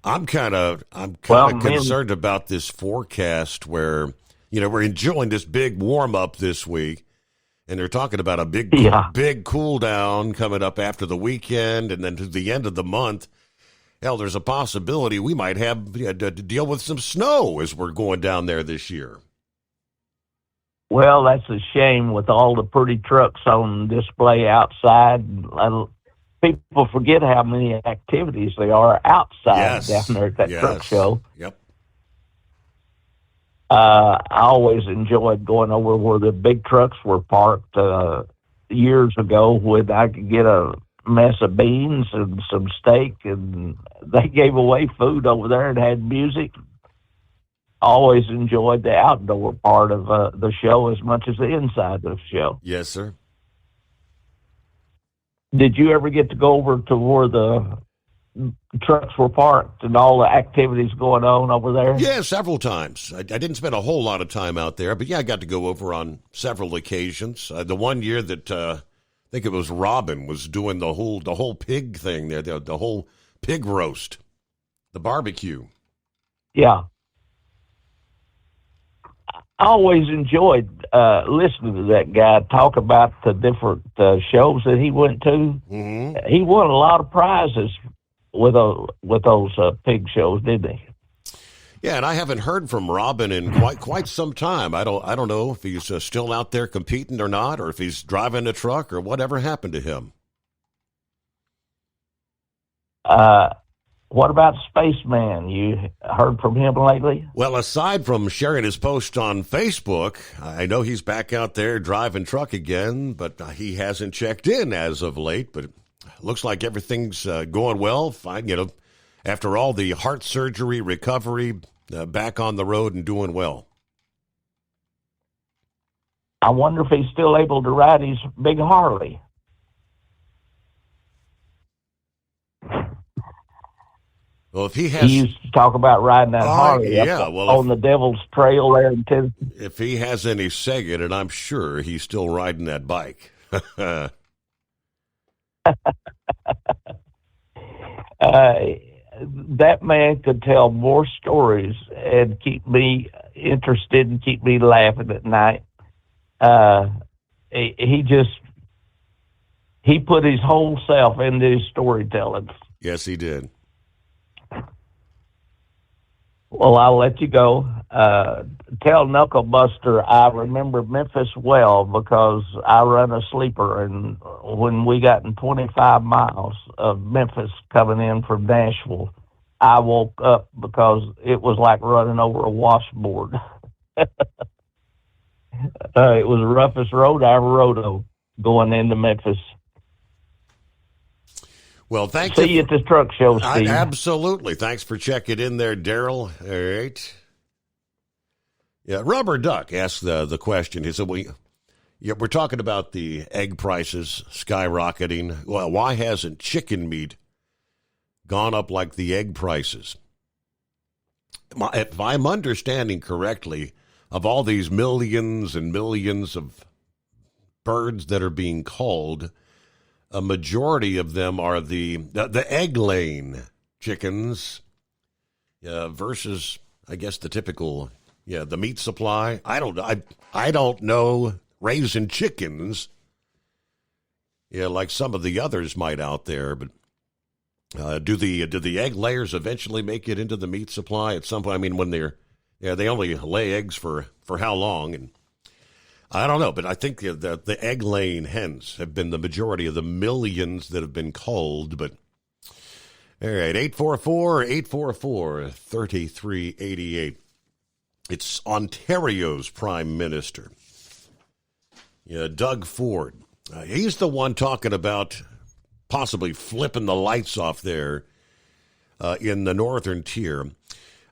I'm kind of concerned about this forecast where, we're enjoying this big warm up this week, and they're talking about a big cool down coming up after the weekend, and then to the end of the month. Hell, there's a possibility we might have to deal with some snow as we're going down there this year. Well, that's a shame with all the pretty trucks on display outside. People forget how many activities there are outside down there at that truck show. Yep. I always enjoyed going over where the big trucks were parked years ago when I could get a mess of beans and some steak, and they gave away food over there and had music. Always enjoyed the outdoor part of the show as much as the inside of the show. Yes, sir. Did you ever get to go over to where the trucks were parked and all the activities going on over there? Yeah, several times. I didn't spend a whole lot of time out there, but yeah, I got to go over on several occasions. The one year that I think it was Robin was doing the whole pig thing there, the whole pig roast, the barbecue. Yeah. I always enjoyed listening to that guy talk about the different shows that he went to. Mm-hmm. He won a lot of prizes with those pig shows, didn't he? Yeah, and I haven't heard from Robin in quite some time. I don't know if he's still out there competing or not, or if he's driving a truck or whatever happened to him. What about Spaceman? You heard from him lately? Well, aside from sharing his post on Facebook, I know he's back out there driving truck again, but he hasn't checked in as of late. But it looks like everything's going well. Fine, after all the heart surgery recovery, back on the road and doing well. I wonder if he's still able to ride his big Harley. Well, if he has, he used to talk about riding that Harley on the Devil's Trail there in Tennessee. If he has any say in it, I'm sure he's still riding that bike. That man could tell more stories and keep me interested and keep me laughing at night. He put his whole self into his storytelling. Yes, he did. Well, I'll let you go. Tell Knucklebuster I remember Memphis well because I run a sleeper, and when we got in 25 miles of Memphis coming in from Nashville, I woke up because it was like running over a washboard. It was the roughest road I ever rode going into Memphis. Well, thanks. See you at this truck show, Steve. Absolutely. Thanks for checking in there, Daryl. All right. Yeah, Rubber Duck asked the question. He said, we're talking about the egg prices skyrocketing. Well, why hasn't chicken meat gone up like the egg prices? If I'm understanding correctly, of all these millions and millions of birds that are being culled, a majority of them are the egg-laying chickens versus, I guess, the typical, the meat supply. I don't know raising chickens, like some of the others might out there, but do the egg layers eventually make it into the meat supply at some point? I mean, when they only lay eggs for how long? And I don't know, but I think the egg-laying hens have been the majority of the millions that have been culled. But all right, 844-3388. It's Ontario's Prime Minister, Doug Ford. He's the one talking about possibly flipping the lights off there in the northern tier.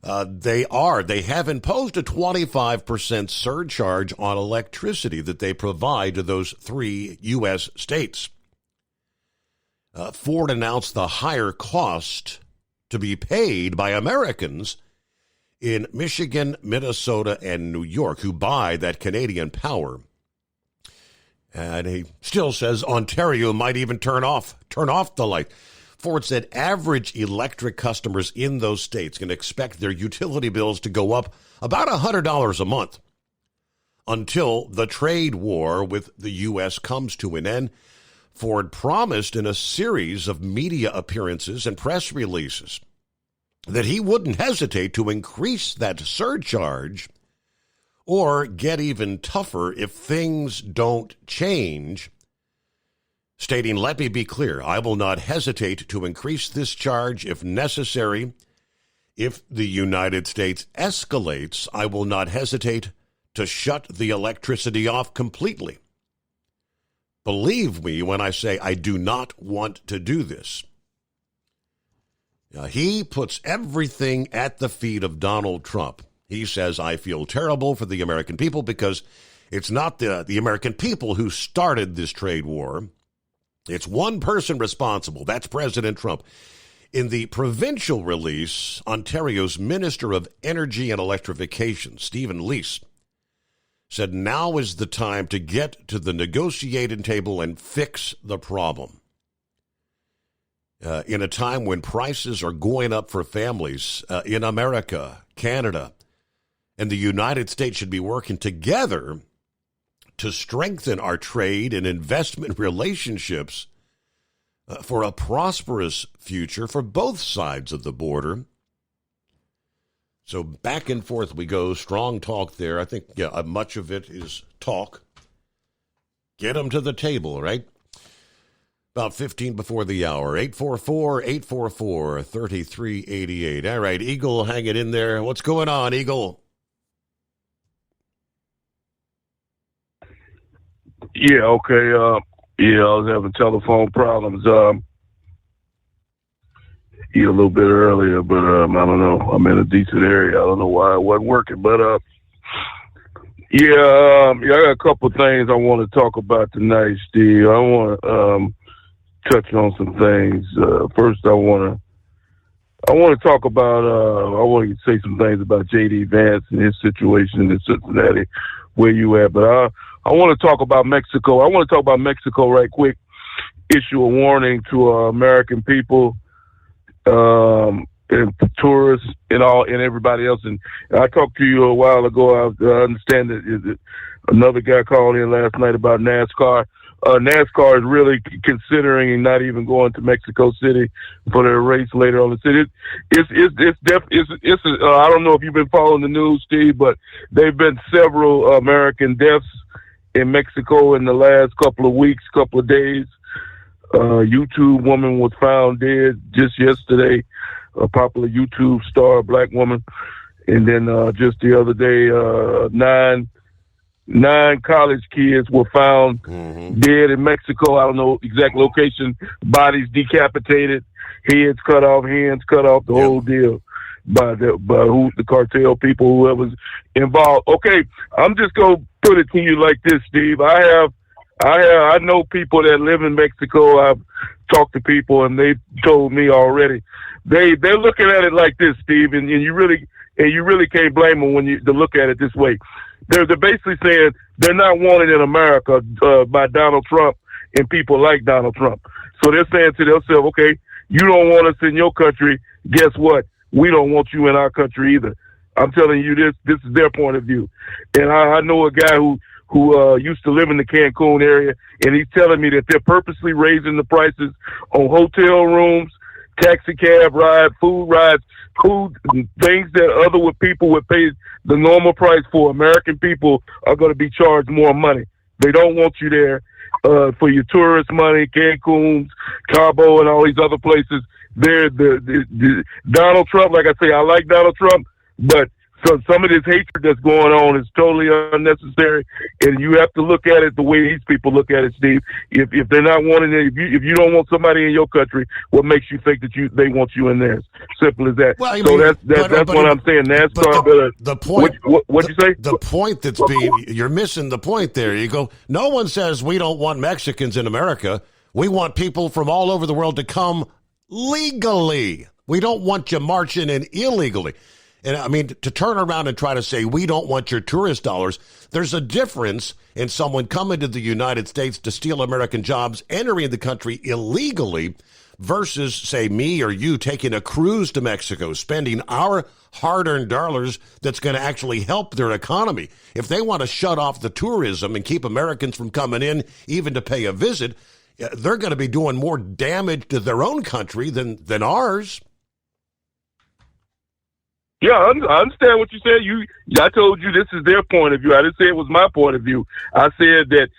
They have imposed a 25% surcharge on electricity that they provide to those 3 U.S. states. Ford announced the higher cost to be paid by Americans in Michigan, Minnesota, and New York who buy that Canadian power. And he still says Ontario might even turn off the light. Ford said average electric customers in those states can expect their utility bills to go up about $100 a month until the trade war with the U.S. comes to an end. Ford promised in a series of media appearances and press releases that he wouldn't hesitate to increase that surcharge or get even tougher if things don't change, stating, "Let me be clear, I will not hesitate to increase this charge if necessary. If the United States escalates, I will not hesitate to shut the electricity off completely. Believe me when I say I do not want to do this." Now, he puts everything at the feet of Donald Trump. He says, "I feel terrible for the American people because it's not the American people who started this trade war. It's one person responsible. That's President Trump." In the provincial release, Ontario's Minister of Energy and Electrification, Stephen Leese, said now is the time to get to the negotiating table and fix the problem. In a time when prices are going up for families in America, Canada, and the United States should be working together to strengthen our trade and investment relationships for a prosperous future for both sides of the border. So back and forth we go. Strong talk there. I think much of it is talk. Get them to the table, right? About 15 before the hour. 844-844-3388. All right, Eagle, hang it in there. What's going on, Eagle? Yeah, okay. I was having telephone problems. A little bit earlier, but I don't know. I'm in a decent area. I don't know why it wasn't working, but I got a couple things I want to talk about tonight, Steve. I want to touch on some things. First, I want to talk about. I want to say some things about J.D. Vance and his situation in Cincinnati, where you at, but I want to talk about Mexico. I want to talk about Mexico right quick. Issue a warning to American people, and tourists, and everybody else. And I talked to you a while ago. I understand that another guy called in last night about NASCAR. NASCAR is really considering not even going to Mexico City for their race later on the city. I don't know if you've been following the news, Steve, but there've been several American deaths in Mexico in the last couple of weeks, couple of days. YouTube woman was found dead just yesterday. a popular YouTube star, black woman. And then just the other day, nine college kids were found dead in Mexico. I don't know exact location. Bodies decapitated, heads cut off, hands cut off, the whole deal by the cartel people, whoever's involved. Okay, I'm just gonna put it to you like this, Steve. I know people that live in Mexico. I've talked to people, and they've told me already. They're looking at it like this, Steve, and you really can't blame them to look at it this way. They're basically saying they're not wanted in America by Donald Trump and people like Donald Trump. So they're saying to themselves, okay, you don't want us in your country. Guess what? We don't want you in our country either. I'm telling you this. This is their point of view. And I know a guy who used to live in the Cancun area, and he's telling me that they're purposely raising the prices on hotel rooms, taxi cab rides, food rides, things that people would pay the normal price for. American people are going to be charged more money. They don't want you there for your tourist money, Cancun, Cabo, and all these other places. The Donald Trump, like I say, I like Donald Trump, but so some of this hatred that's going on is totally unnecessary, and you have to look at it the way these people look at it, Steve. If they're not wanting it, if you don't want somebody in your country, what makes you think that they want you in theirs? Simple as that. Well, that's what I'm saying. NASCAR. The point. What'd you say? The point you're missing the point there. You go. No one says we don't want Mexicans in America. We want people from all over the world to come legally. We don't want you marching in illegally. And I mean, to turn around and try to say we don't want your tourist dollars, there's a difference in someone coming to the United States to steal American jobs, entering the country illegally, versus, say, me or you taking a cruise to Mexico, spending our hard-earned dollars that's going to actually help their economy. If they want to shut off the tourism and keep Americans from coming in, even to pay a visit, they're going to be doing more damage to their own country than ours. Yeah, I understand what you said. I told you this is their point of view. I didn't say it was my point of view. I said that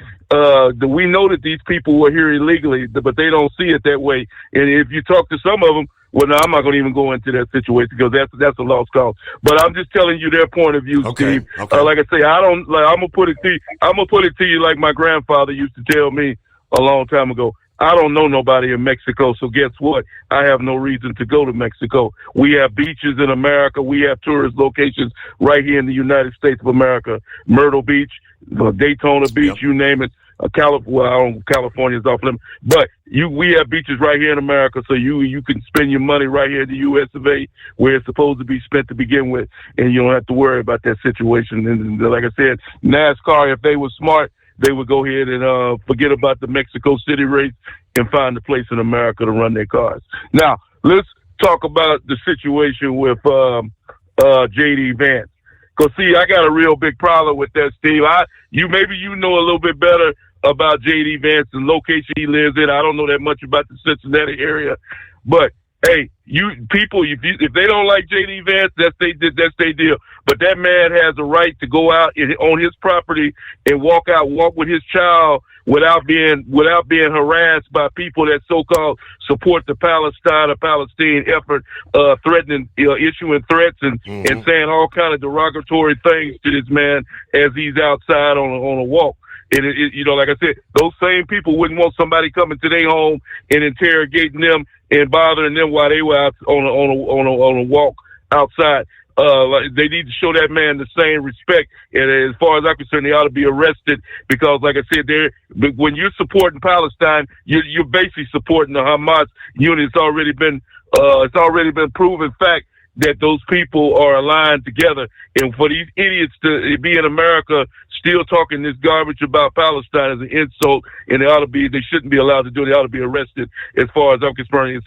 we know that these people were here illegally, but they don't see it that way. And if you talk to some of them, well, no, I'm not going to even go into that situation because that's a lost cause. But I'm just telling you their point of view, Steve. Okay. Like I say, I'm gonna put it to you like my grandfather used to tell me a long time ago. I don't know nobody in Mexico, so guess what? I have no reason to go to Mexico. We have beaches in America. We have tourist locations right here in the United States of America. Myrtle Beach, Daytona Beach, you name it. California's off limits. But we have beaches right here in America, so you can spend your money right here in the U.S. of A. where it's supposed to be spent to begin with, and you don't have to worry about that situation. And like I said, NASCAR, if they were smart, they would go ahead and forget about the Mexico City race and find a place in America to run their cars. Now, let's talk about the situation with J.D. Vance. Because, see, I got a real big problem with that, Steve. Maybe you know a little bit better about J.D. Vance and the location he lives in. I don't know that much about the Cincinnati area. But, hey, if they don't like J.D. Vance, that's their deal. But that man has a right to go out on his property and walk with his child without being harassed by people that so-called support the Palestine effort, threatening, issuing threats and saying all kind of derogatory things to this man as he's outside on a walk. And like I said, those same people wouldn't want somebody coming to their home and interrogating them and bothering them while they were out on a walk outside. They need to show that man the same respect. And as far as I'm concerned, they ought to be arrested because, like I said, when you're supporting Palestine, you're basically supporting the Hamas unit. It's already been proven fact that those people are aligned together. And for these idiots to be in America still talking this garbage about Palestine is an insult, and they shouldn't be allowed to do it. They ought to be arrested as far as I'm concerned.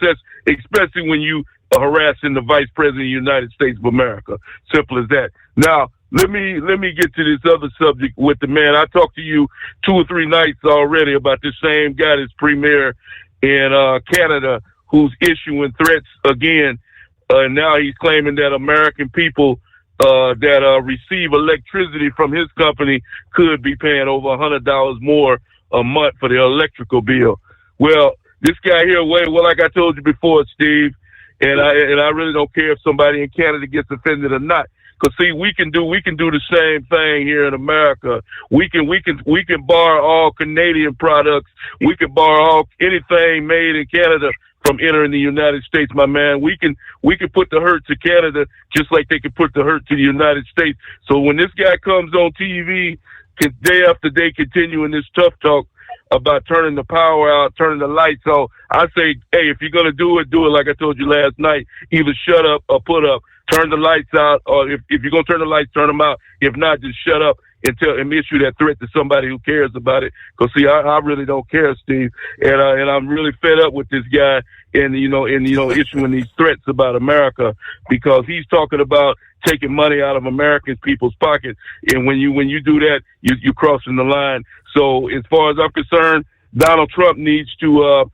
Especially when you are harassing the Vice President of the United States of America. Simple as that. Now, let me get to this other subject with the man. I talked to you 2 or 3 nights already about this same guy, this premier in Canada, who's issuing threats again. Now he's claiming that American people that receive electricity from his company could be paying over $100 more a month for their electrical bill. Well, this guy here, like I told you before, Steve, And I really don't care if somebody in Canada gets offended or not. Because see, we can do the same thing here in America. We can bar all Canadian products. We can bar all anything made in Canada from entering the United States, my man. We can put the hurt to Canada just like they can put the hurt to the United States. So when this guy comes on TV, day after day, continuing this tough talk about turning the power out, turning the lights on, I say, hey, if you're gonna do it like I told you last night. Either shut up or put up. Turn the lights out, or if you're gonna turn the lights, turn them out. If not, just shut up and issue that threat to somebody who cares about it. Because see, I really don't care, Steve, and I'm really fed up with this guy and issuing these threats about America, because he's talking about taking money out of American people's pockets, and when you do that, you're crossing the line. So as far as I'm concerned, Donald Trump needs to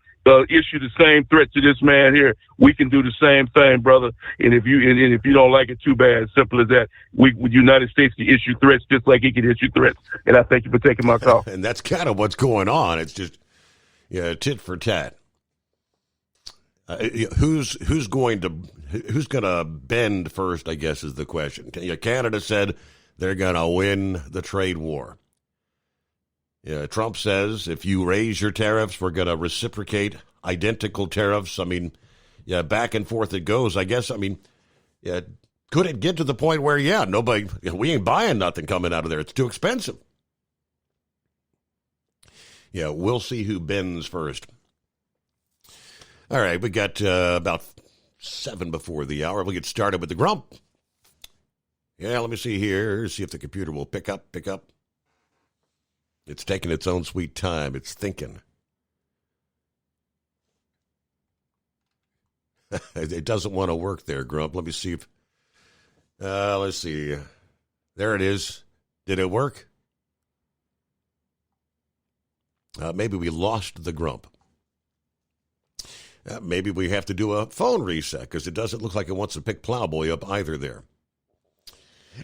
issue the same threat to this man here. We can do the same thing, brother. And if you don't like it, too bad. Simple as that. The United States can issue threats just like he can issue threats. And I thank you for taking my call. And that's kind of what's going on. It's just tit for tat. Who's going to bend first, I guess, is the question. Canada said they're going to win the trade war. Trump says if you raise your tariffs, we're going to reciprocate identical tariffs. I mean, back and forth it goes. I guess, could it get to the point where, we ain't buying nothing coming out of there. It's too expensive. We'll see who bends first. All right, we got about 7 before the hour. We'll get started with the Grump. Let me see here. See if the computer will pick up. It's taking its own sweet time. It's thinking. It doesn't want to work there, Grump. Let me see if... let's see. There it is. Did it work? Maybe we lost the Grump. Maybe we have to do a phone reset, because it doesn't look like it wants to pick Plowboy up either there.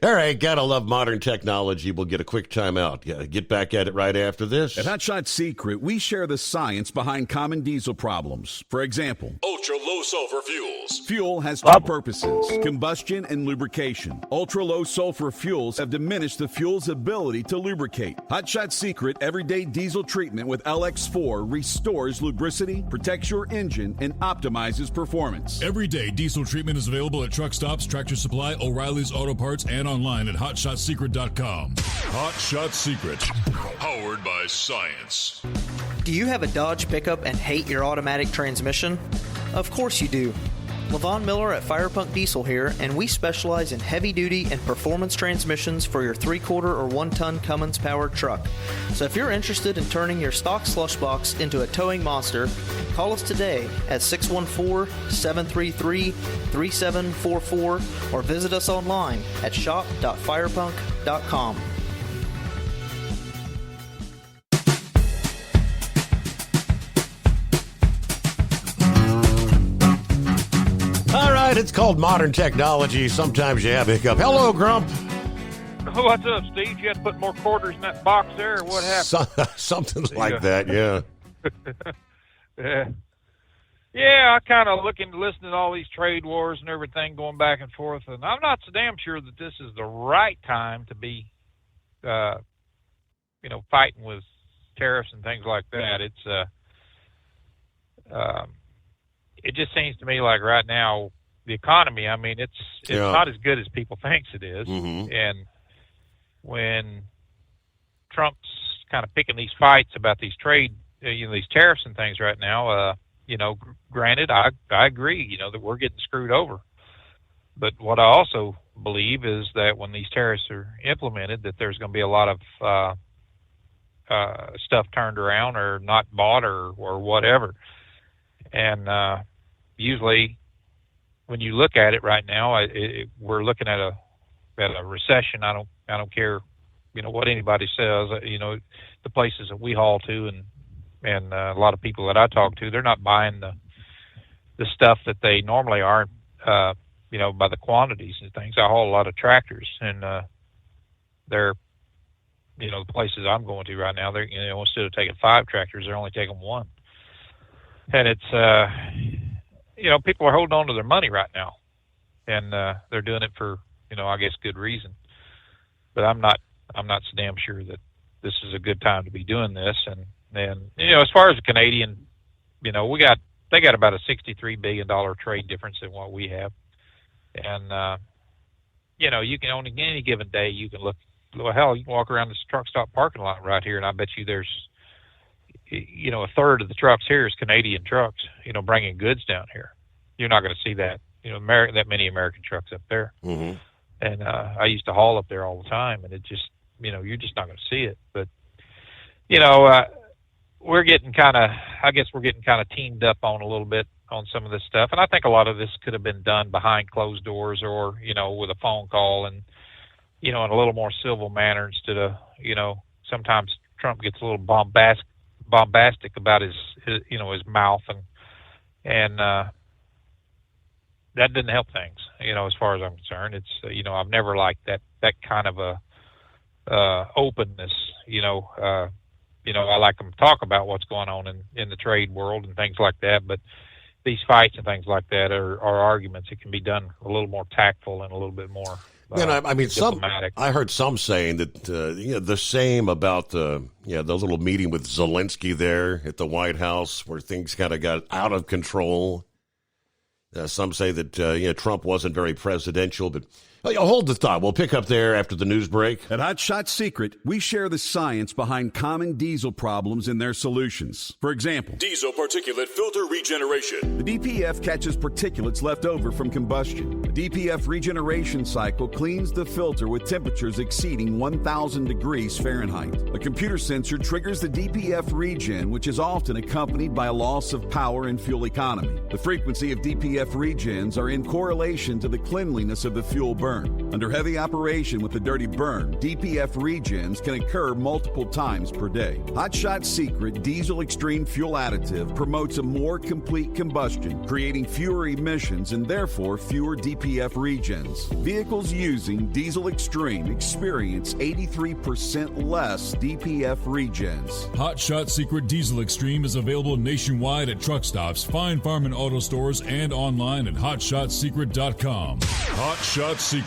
All right, gotta love modern technology. We'll get a quick timeout. Get back at it right after this. At Hot Shot Secret, we share the science behind common diesel problems. For example, ultra-low sulfur fuels. Fuel has two purposes, combustion and lubrication. Ultra-low sulfur fuels have diminished the fuel's ability to lubricate. Hot Shot Secret Everyday Diesel Treatment with LX4 restores lubricity, protects your engine, and optimizes performance. Everyday diesel treatment is available at truck stops, Tractor Supply, O'Reilly's Auto Parts, and online at HotShotSecret.com. Hot Shot Secret, powered by science. Do you have a Dodge pickup and hate your automatic transmission? Of course you do. Levon Miller at Firepunk Diesel here, and we specialize in heavy-duty and performance transmissions for your 3-quarter or 1-ton Cummins-powered truck. So if you're interested in turning your stock slush box into a towing monster, call us today at 614-733-3744 or visit us online at shop.firepunk.com. It's called modern technology. Sometimes you have a hiccup. Hello, Grump. What's up, Steve? You had to put more quarters in that box there, or what happened? Something like that, yeah. Yeah, I kind of listening to all these trade wars and everything going back and forth, and I'm not so damn sure that this is the right time to be, fighting with tariffs and things like that. It just seems to me like right now, the economy, it's not as good as people think it is. Mm-hmm. And when Trump's kind of picking these fights about these trade, these tariffs and things right now, granted, I agree, that we're getting screwed over. But what I also believe is that when these tariffs are implemented, that there's going to be a lot of stuff turned around or not bought or whatever. And usually, when you look at it right now, we're looking at a recession. I don't care, what anybody says. The places that we haul to and a lot of people that I talk to, they're not buying the stuff that they normally are, by the quantities and things. I haul a lot of tractors, and they're, the places I'm going to right now, they're, instead of taking 5 tractors, they're only taking 1. And it's, people are holding on to their money right now, and they're doing it for, I guess good reason. But I'm not so damn sure that this is a good time to be doing this. And as far as the Canadian, they got about a $63 billion trade difference in what we have. And, you can on any given day, you can look, well, hell, you can walk around this truck stop parking lot right here, and I bet you there's, a third of the trucks here is Canadian trucks, bringing goods down here. You're not going to see that, that many American trucks up there. Mm-hmm. And I used to haul up there all the time, and it just, you're just not going to see it. But, we're getting kind of teamed up on a little bit on some of this stuff. And I think a lot of this could have been done behind closed doors or, with a phone call and, in a little more civil manner instead of, sometimes Trump gets a little bombastic about his mouth and that didn't help things, as far as I'm concerned. It's, I've never liked that kind of a openness, I like them to talk about what's going on in the trade world and things like that, but these fights and things like that are arguments that can be done a little more tactful and a little bit more diplomatic. I heard some saying that the same about the little meeting with Zelensky there at the White House where things kind of got out of control. Some say that Trump wasn't very presidential, but hold the thought. We'll pick up there after the news break. At Hot Shot Secret, we share the science behind common diesel problems and their solutions. For example, diesel particulate filter regeneration. The DPF catches particulates left over from combustion. The DPF regeneration cycle cleans the filter with temperatures exceeding 1,000 degrees Fahrenheit. A computer sensor triggers the DPF regen, which is often accompanied by a loss of power and fuel economy. The frequency of DPF regens are in correlation to the cleanliness of the fuel burn. Under heavy operation with the dirty burn, DPF regens can occur multiple times per day. Hot Shot Secret Diesel Extreme Fuel Additive promotes a more complete combustion, creating fewer emissions and therefore fewer DPF regens. Vehicles using Diesel Extreme experience 83% less DPF regens. Hot Shot Secret Diesel Extreme is available nationwide at truck stops, Fine Farm and auto stores, and online at hotshotsecret.com. Hot Shot Secret,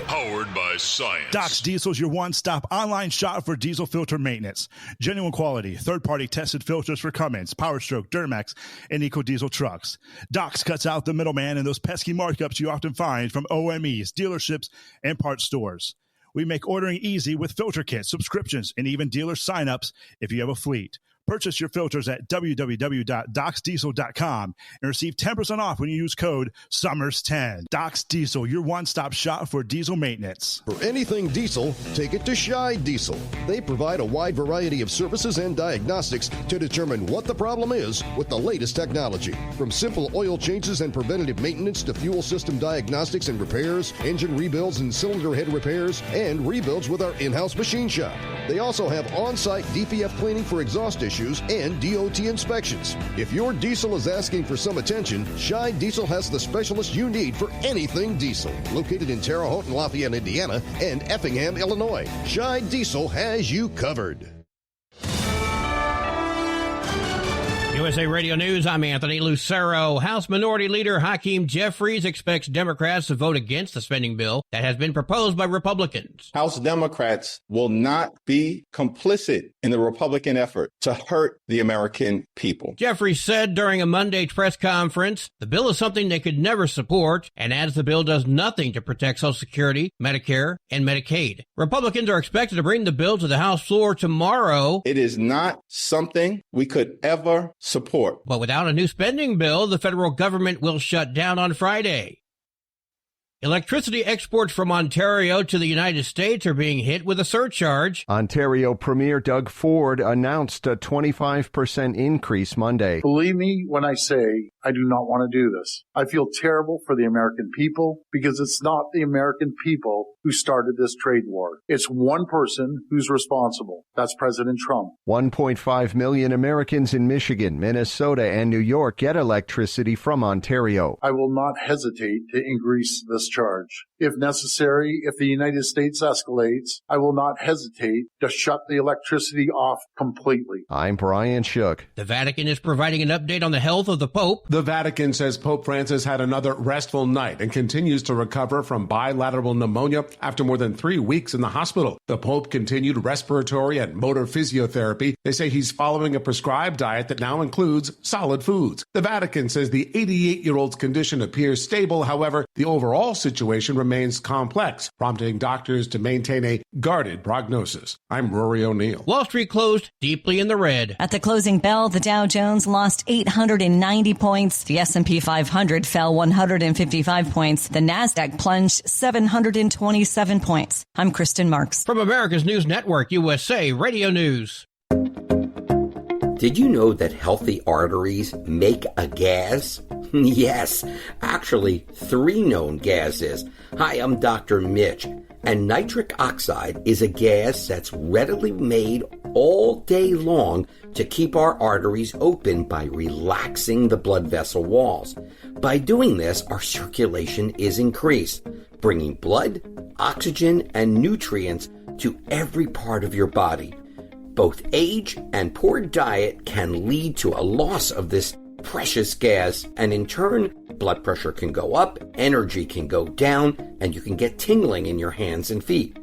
powered by science. Doc's Diesel is your one-stop online shop for diesel filter maintenance. Genuine quality, third-party tested filters for Cummins, Powerstroke, Duramax, and EcoDiesel trucks. Doc's cuts out the middleman and those pesky markups you often find from OMEs, dealerships, and parts stores. We make ordering easy with filter kits, subscriptions, and even dealer sign-ups if you have a fleet. Purchase your filters at www.docsdiesel.com and receive 10% off when you use code SUMMERS10. Doc's Diesel, your one-stop shop for diesel maintenance. For anything diesel, take it to Scheid Diesel. They provide a wide variety of services and diagnostics to determine what the problem is with the latest technology. From simple oil changes and preventative maintenance to fuel system diagnostics and repairs, engine rebuilds and cylinder head repairs, and rebuilds with our in-house machine shop. They also have on-site DPF cleaning for exhaust issues and DOT inspections. If your diesel is asking for some attention, Scheid Diesel has the specialist you need for anything diesel. Located in Terre Haute and Lafayette, Indiana, and Effingham, Illinois, Scheid Diesel has you covered. USA Radio News, I'm Anthony Lucero. House Minority Leader Hakeem Jeffries expects Democrats to vote against the spending bill that has been proposed by Republicans. House Democrats will not be complicit in the Republican effort to hurt the American people. Jeffries said during a Monday press conference, the bill is something they could never support, and adds the bill does nothing to protect Social Security, Medicare, and Medicaid. Republicans are expected to bring the bill to the House floor tomorrow. It is not something we could ever support. But without a new spending bill, the federal government will shut down on Friday. Electricity exports from Ontario to the United States are being hit with a surcharge. Ontario Premier Doug Ford announced a 25% increase Monday. Believe me when I say I do not want to do this. I feel terrible for the American people because it's not the American people who started this trade war. It's one person who's responsible. That's President Trump. 1.5 million Americans in Michigan, Minnesota, and New York get electricity from Ontario. I will not hesitate to increase the this charge. If necessary, if the United States escalates, I will not hesitate to shut the electricity off completely. I'm Brian Shook. The Vatican is providing an update on the health of the Pope. The Vatican says Pope Francis had another restful night and continues to recover from bilateral pneumonia after more than 3 weeks in the hospital. The Pope continued respiratory and motor physiotherapy. They say he's following a prescribed diet that now includes solid foods. The Vatican says the 88-year-old's condition appears stable. However, the overall situation remains complex, prompting doctors to maintain a guarded prognosis. I'm Rory O'Neill. Wall Street closed deeply in the red. At the closing bell, the Dow Jones lost 890 points. The S&P 500 fell 155 points. The Nasdaq plunged 727 points. I'm Kristen Marks. From America's News Network, USA Radio News. Did you know that healthy arteries make a gas? Yes, actually 3 known gases. Hi, I'm Dr. Mitch, and nitric oxide is a gas that's readily made all day long to keep our arteries open by relaxing the blood vessel walls. By doing this, our circulation is increased, bringing blood, oxygen, and nutrients to every part of your body. Both age and poor diet can lead to a loss of this precious gas, and in turn, blood pressure can go up, energy can go down, and you can get tingling in your hands and feet.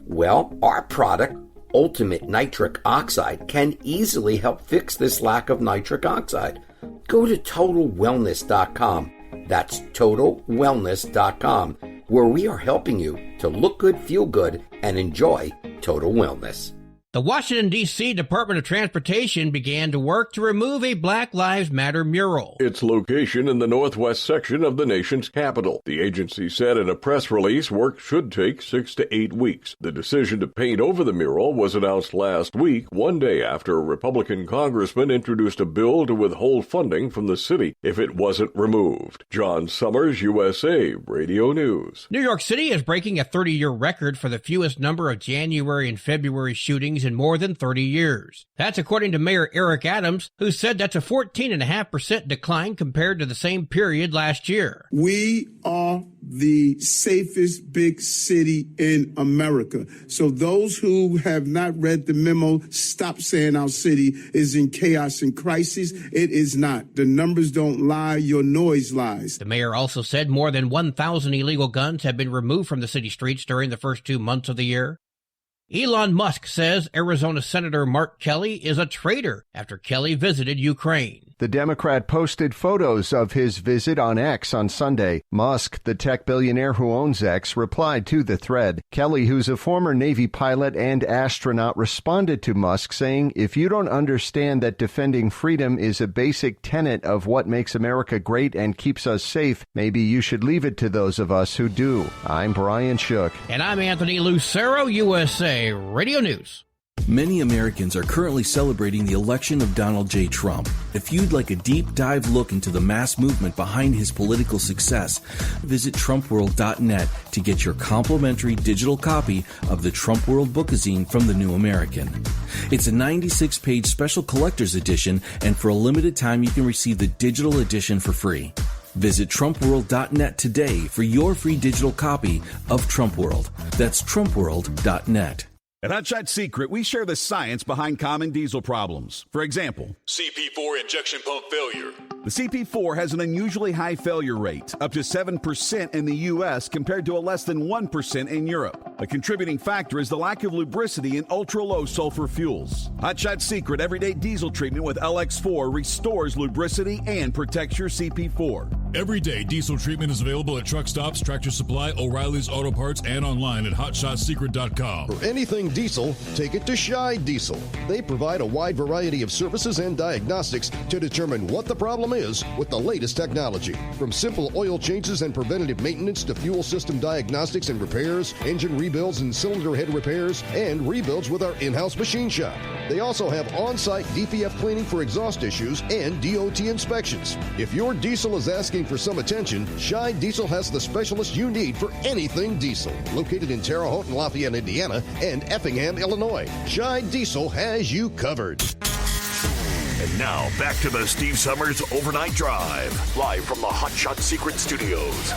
Well, our product, Ultimate Nitric Oxide, can easily help fix this lack of nitric oxide. Go to TotalWellness.com. That's TotalWellness.com, where we are helping you to look good, feel good, and enjoy total wellness. The Washington, D.C. Department of Transportation began to work to remove a Black Lives Matter mural. Its location in the northwest section of the nation's capital. The agency said in a press release work should take 6 to 8 weeks. The decision to paint over the mural was announced last week, one day after a Republican congressman introduced a bill to withhold funding from the city if it wasn't removed. John Summers, USA Radio News. New York City is breaking a 30-year record for the fewest number of January and February shootings in more than 30 years. That's according to Mayor Eric Adams, who said that's a 14.5% decline compared to the same period last year. We are the safest big city in America. So those who have not read the memo, stop saying our city is in chaos and crisis. It is not. The numbers don't lie. Your noise lies. The mayor also said more than 1,000 illegal guns have been removed from the city streets during the first 2 months of the year. Elon Musk says Arizona Senator Mark Kelly is a traitor after Kelly visited Ukraine. The Democrat posted photos of his visit on X on Sunday. Musk, the tech billionaire who owns X, replied to the thread. Kelly, who's a former Navy pilot and astronaut, responded to Musk saying, "If you don't understand that defending freedom is a basic tenet of what makes America great and keeps us safe, maybe you should leave it to those of us who do." I'm Brian Shook. And I'm Anthony Lucero, USA Radio News. Many Americans are currently celebrating the election of Donald J. Trump. If you'd like a deep dive look into the mass movement behind his political success, visit TrumpWorld.net to get your complimentary digital copy of the Trump World Bookazine from The New American. It's a 96-page special collector's edition, and for a limited time you can receive the digital edition for free. Visit TrumpWorld.net today for your free digital copy of Trump World. That's TrumpWorld.net. At Hot Shot Secret, we share the science behind common diesel problems. For example, CP4 injection pump failure. The CP4 has an unusually high failure rate, up to 7% in the U.S. compared to a less than 1% in Europe. A contributing factor is the lack of lubricity in ultra-low sulfur fuels. Hot Shot Secret Everyday Diesel Treatment with LX4 restores lubricity and protects your CP4. Everyday Diesel Treatment is available at truck stops, Tractor Supply, O'Reilly's Auto Parts, and online at HotShotSecret.com. For anything diesel, take it to Scheid Diesel. They provide a wide variety of services and diagnostics to determine what the problem is with the latest technology. From simple oil changes and preventative maintenance to fuel system diagnostics and repairs, engine rebuilds and cylinder head repairs, and rebuilds with our in-house machine shop. They also have on-site DPF cleaning for exhaust issues and DOT inspections. If your diesel is asking for some attention, Scheid Diesel has the specialist you need for anything diesel. Located in Terre Haute and Lafayette, Indiana, and Effingham, Illinois, Scheid Diesel has you covered. And now, back to the Steve Summers Overnight Drive, live from the Hot Shot Secret Studios.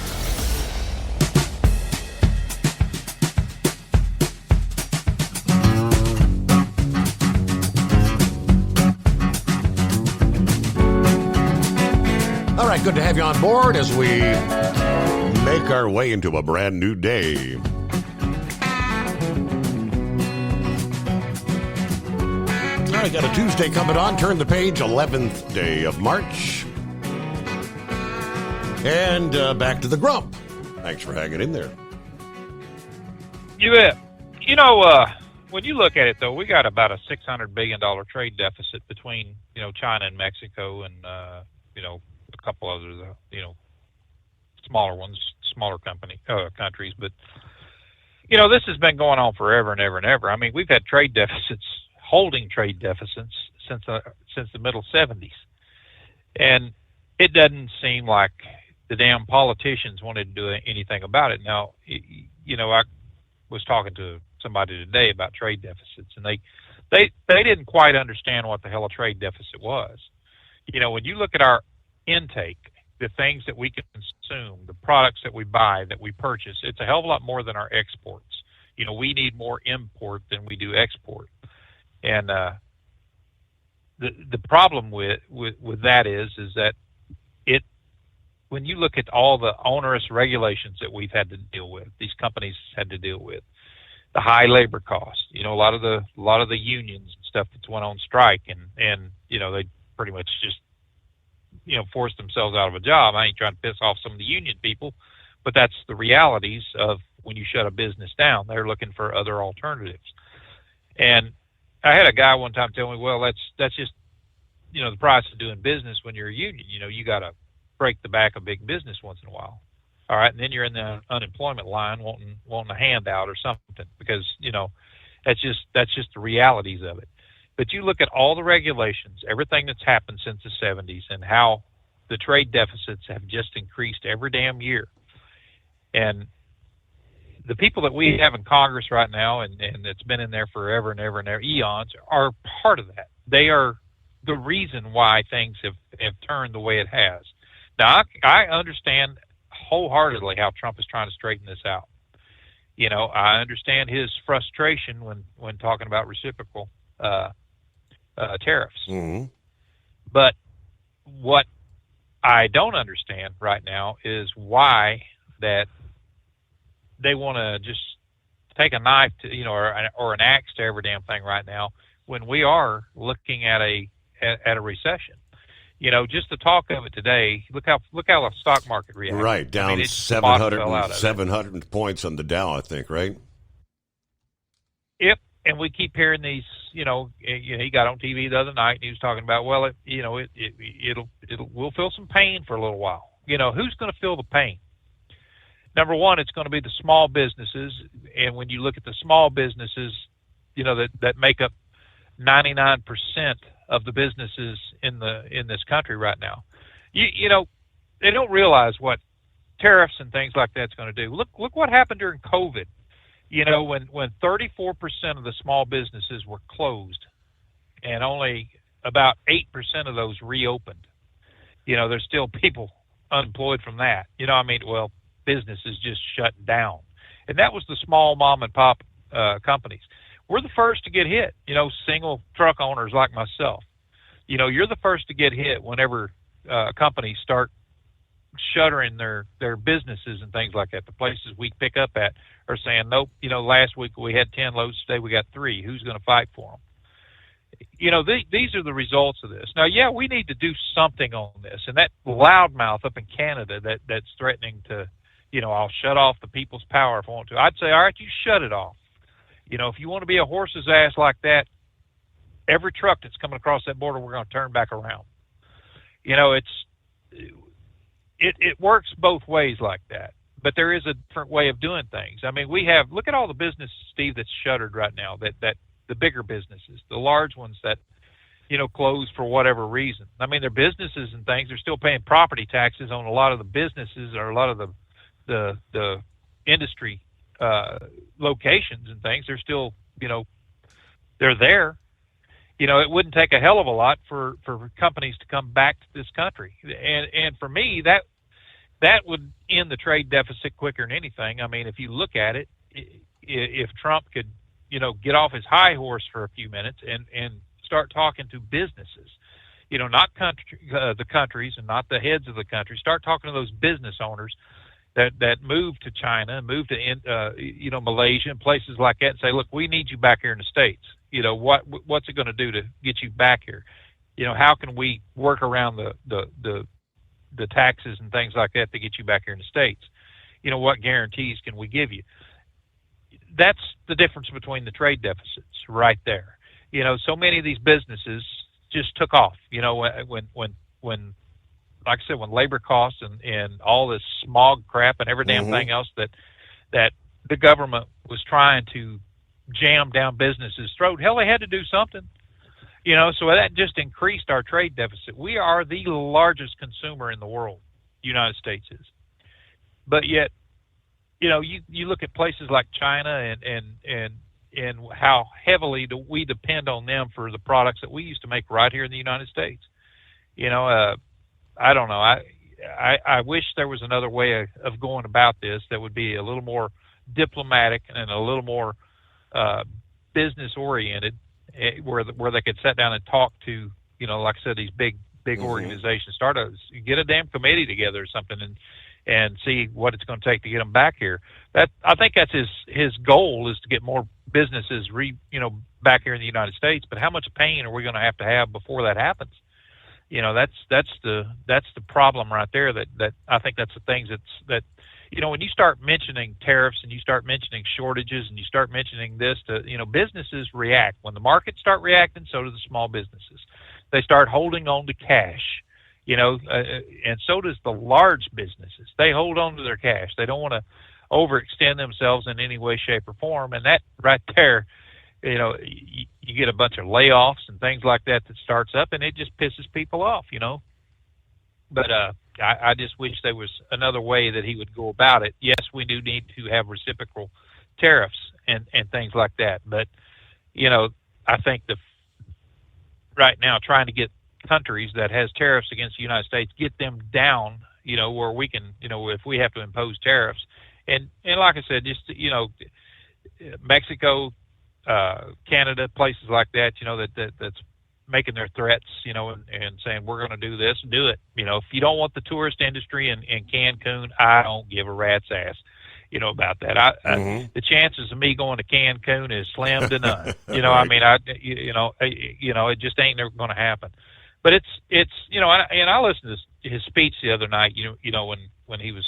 right, good to have you on board as we make our way into a brand new day. All right, got a Tuesday coming on. Turn the page, 11th day of March. And back to the Grump. Thanks for hanging in there. You bet. You know, when you look at it, though, we got about a $600 billion trade deficit between, China and Mexico and, a couple others, smaller ones, smaller countries. But, this has been going on forever and ever and ever. I mean, we've had trade deficits, holding trade deficits since the middle 70s. And it doesn't seem like the damn politicians wanted to do anything about it. Now, I was talking to somebody today about trade deficits, and they didn't quite understand what the hell a trade deficit was. When you look at our intake, the things that we consume, the products that we buy, that we purchase, it's a hell of a lot more than our exports. We need more import than we do export. And the problem with that is that when you look at all the onerous regulations that we've had to deal with, these companies had to deal with, the high labor costs, a lot of the unions and stuff that's went on strike, and they pretty much just forced themselves out of a job. I ain't trying to piss off some of the union people, but that's the realities of when you shut a business down. They're looking for other alternatives. And I had a guy one time tell me, well, that's just the price of doing business when you're a union. You got to break the back of big business once in a while. All right, and then you're in the unemployment line wanting a handout or something, because that's just the realities of it. But you look at all the regulations, everything that's happened since the 70s, and how the trade deficits have just increased every damn year. And the people that we have in Congress right now, and it's been in there forever and ever and ever, eons, are part of that. They are the reason why things have turned the way it has. Now, I understand wholeheartedly how Trump is trying to straighten this out. I understand his frustration when talking about reciprocal tariffs. Mm-hmm. But what I don't understand right now is why that they want to just take a knife to, or an axe to every damn thing right now, when we are looking at a recession. Just the talk of it today, look how the stock market reacted. Right, down 700 points on the Dow, I think, right? Yep, and we keep hearing these, he got on TV the other night and he was talking about, well, we'll feel some pain for a little while. Who's going to feel the pain? Number one, it's going to be the small businesses, and when you look at the small businesses, that make up 99% of the businesses in this country right now, they don't realize what tariffs and things like that's going to do. Look what happened during COVID. When 34% of the small businesses were closed, and only about 8% of those reopened. There's still people unemployed from that. Businesses just shut down, and that was the small mom and pop companies. We're the first to get hit. Single truck owners like myself. You're the first to get hit whenever companies start shuttering their businesses and things like that. The places we pick up at are saying, nope, last week we had 10 loads, today we got 3. Who's going to fight for them? These are the results of this. Now, yeah, we need to do something on this. And that loudmouth up in Canada that's threatening to, I'll shut off the people's power if I want to. I'd say, all right, you shut it off. If you want to be a horse's ass like that, every truck that's coming across that border, we're going to turn back around. It works both ways like that, but there is a different way of doing things. I mean, look at all the businesses, Steve, that's shuttered right now, that the bigger businesses, the large ones that, closed for whatever reason. I mean, they're businesses and things. They're still paying property taxes on a lot of the businesses or a lot of the industry locations and things. They're still, they're there. It wouldn't take a hell of a lot for companies to come back to this country. And for me, that would end the trade deficit quicker than anything. I mean, if you look at it, if Trump could, get off his high horse for a few minutes and start talking to businesses, not the countries and not the heads of the country. Start talking to those business owners that move to China, move to Malaysia and places like that, and say, look, we need you back here in the States. What's it going to do to get you back here? How can we work around the taxes and things like that to get you back here in the States? What guarantees can we give you? That's the difference between the trade deficits right there. So many of these businesses just took off, when like I said, when labor costs and all this smog crap and every damn thing else that the government was trying to jam down businesses' throat, hell, they had to do something. So that just increased our trade deficit. We are the largest consumer in the world, the United States is. But yet, you look at places like China and how heavily do we depend on them for the products that we used to make right here in the United States. I don't know. I wish there was another way of going about this that would be a little more diplomatic and a little more business oriented, where they could sit down and talk to, like I said, these big organizations, get a damn committee together or something and see what it's going to take to get them back here. I think that's his goal, is to get more businesses back here in the United States. But how much pain are we going to have before that happens? That's the problem right there. That I think that's the things that when you start mentioning tariffs and you start mentioning shortages and you start mentioning this, businesses react. When the markets start reacting, so do the small businesses. They start holding on to cash, and so does the large businesses. They hold on to their cash. They don't want to overextend themselves in any way, shape, or form. And that right there, you get a bunch of layoffs and things like that starts up, and it just pisses people off, But I just wish there was another way that he would go about it. Yes, we do need to have reciprocal tariffs and things like that. But, I think right now trying to get countries that has tariffs against the United States, get them down, where we can, if we have to impose tariffs. And like I said, just, Mexico, Canada, places like that, that's making their threats, and saying, we're going to do this, do it. If you don't want the tourist industry in Cancun, I don't give a rat's ass, about that. The chances of me going to Cancun is slim to none. Right. It just ain't never going to happen. But it's and I listened to his speech the other night, when he was,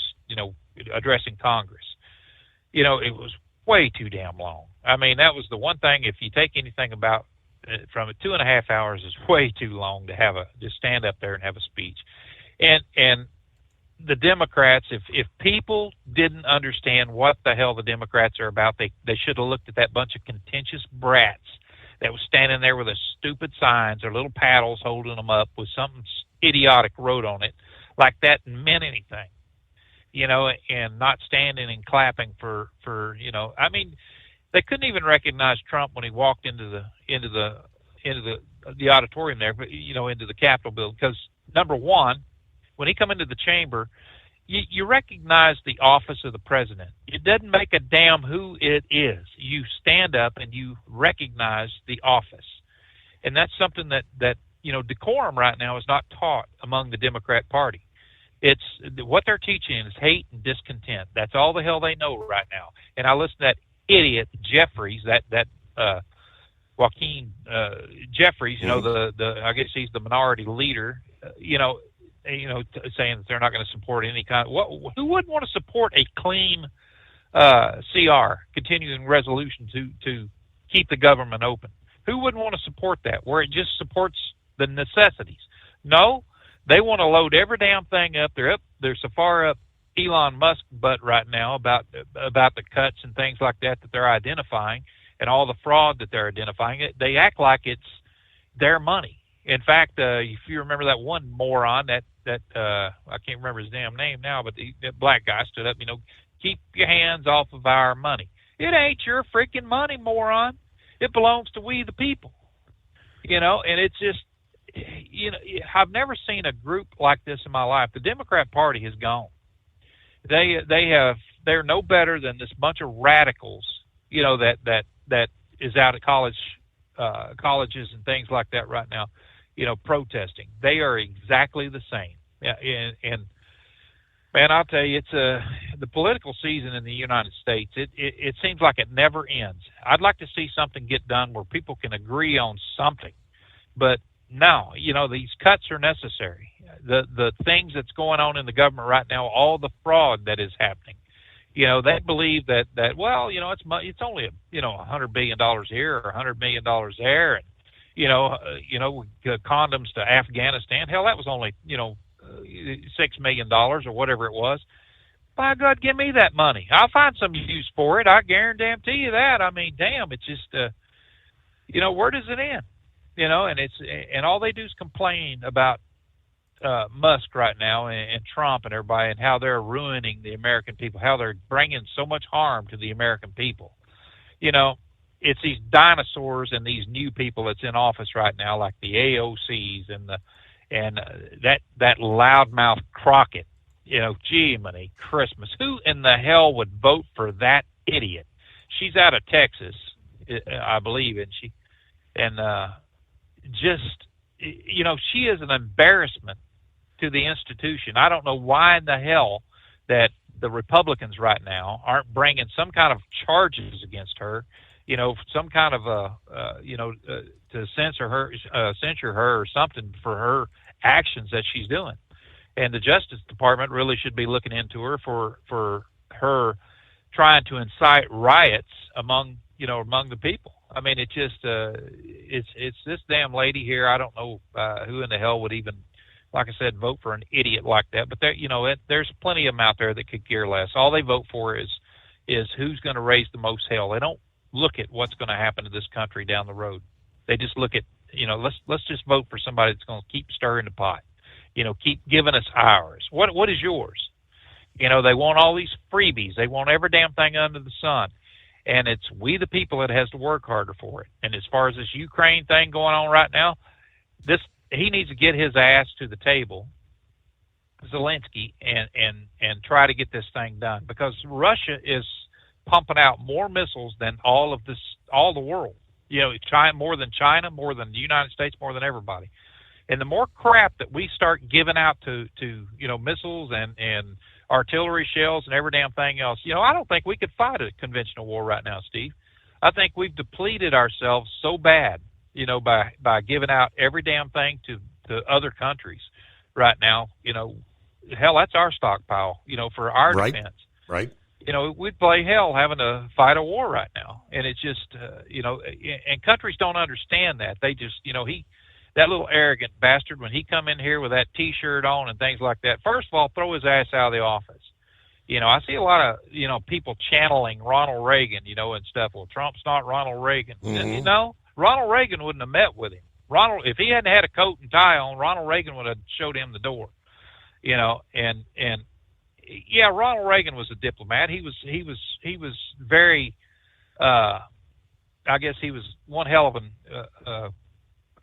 addressing Congress. It was way too damn long. That was the one thing, if you take anything about from it, 2.5 hours is way too long to just stand up there and have a speech. And the Democrats, if people didn't understand what the hell the Democrats are about, they should have looked at that bunch of contentious brats that was standing there with their stupid signs or little paddles holding them up with something idiotic wrote on it, like that meant anything, and not standing and clapping for they couldn't even recognize Trump when he walked into the auditorium there, but into the Capitol building, because number one, when he come into the chamber, you recognize the office of the president. It doesn't make a damn who it is. You stand up and you recognize the office, and that's something that decorum right now is not taught among the Democrat Party. It's what they're teaching is hate and discontent. That's all the hell they know right now. And I listen to that idiot Jeffries, that Joaquin Jeffries, I guess he's the minority leader, saying that they're not going to support any kind of, who wouldn't want to support a clean CR, continuing resolution to keep the government open? Who wouldn't want to support that, where it just supports the necessities? No, they want to load every damn thing up. They're so far up Elon Musk's butt right now about the cuts and things like that they're identifying, and all the fraud that they're identifying. They act like it's their money. In fact, if you remember that one moron that I can't remember his damn name now, but that black guy stood up, keep your hands off of our money. It ain't your freaking money, moron. It belongs to we the people. And it's just, I've never seen a group like this in my life. The Democrat Party has gone. They're no better than this bunch of radicals, that is out at colleges and things like that right now. protesting. They are exactly the same. Yeah, and man, I'll tell you, it's the political season in the United States. It seems like it never ends. I'd like to see something get done where people can agree on something, but no, these cuts are necessary. The things that's going on in the government right now, all the fraud that is happening. They believe that well, it's only $100 billion here or $100 million there, and condoms to Afghanistan. Hell, that was only $6 million or whatever it was. By God, give me that money. I'll find some use for it. I guarantee you that. I mean, damn, it's just where does it end? And all they do is complain about Musk right now and Trump and everybody and how they're ruining the American people, how they're bringing so much harm to the American people. It's these dinosaurs and these new people that's in office right now, like the AOCs and that loudmouth Crockett. Gee, money, Christmas. Who in the hell would vote for that idiot? She's out of Texas, I believe, isn't she? And she is an embarrassment to the institution. I don't know why in the hell that the Republicans right now aren't bringing some kind of charges against her, some kind of to censure her or something for her actions that she's doing. And the Justice Department really should be looking into her for her trying to incite riots among the people. I mean, it's just it's this damn lady here. I don't know who in the hell would even, like I said, vote for an idiot like that. But there's plenty of them out there that could care less. All they vote for is who's going to raise the most hell. They don't look at what's going to happen to this country down the road. They just look at let's just vote for somebody that's going to keep stirring the pot. Keep giving us ours. What is yours? They want all these freebies. They want every damn thing under the sun. And it's we the people that has to work harder for it. And as far as this Ukraine thing going on right now, he needs to get his ass to the table, Zelensky, and try to get this thing done, because Russia is pumping out more missiles than all the world. China, more than the United States, more than everybody. And the more crap that we start giving out to missiles and artillery shells and every damn thing else, I don't think we could fight a conventional war right now, Steve. I think we've depleted ourselves so bad, by giving out every damn thing to other countries right now. Hell, that's our stockpile, for our defense. Right. We'd play hell having to fight a war right now. And it's just, and countries don't understand that. They just, that little arrogant bastard, when he come in here with that T-shirt on and things like that, first of all, throw his ass out of the office. I see a lot of, people channeling Ronald Reagan, and stuff. Well, Trump's not Ronald Reagan. Mm-hmm. Ronald Reagan wouldn't have met with him. If he hadn't had a coat and tie on, Ronald Reagan would have showed him the door. And yeah, Ronald Reagan was a diplomat. He was very, I guess he was one hell of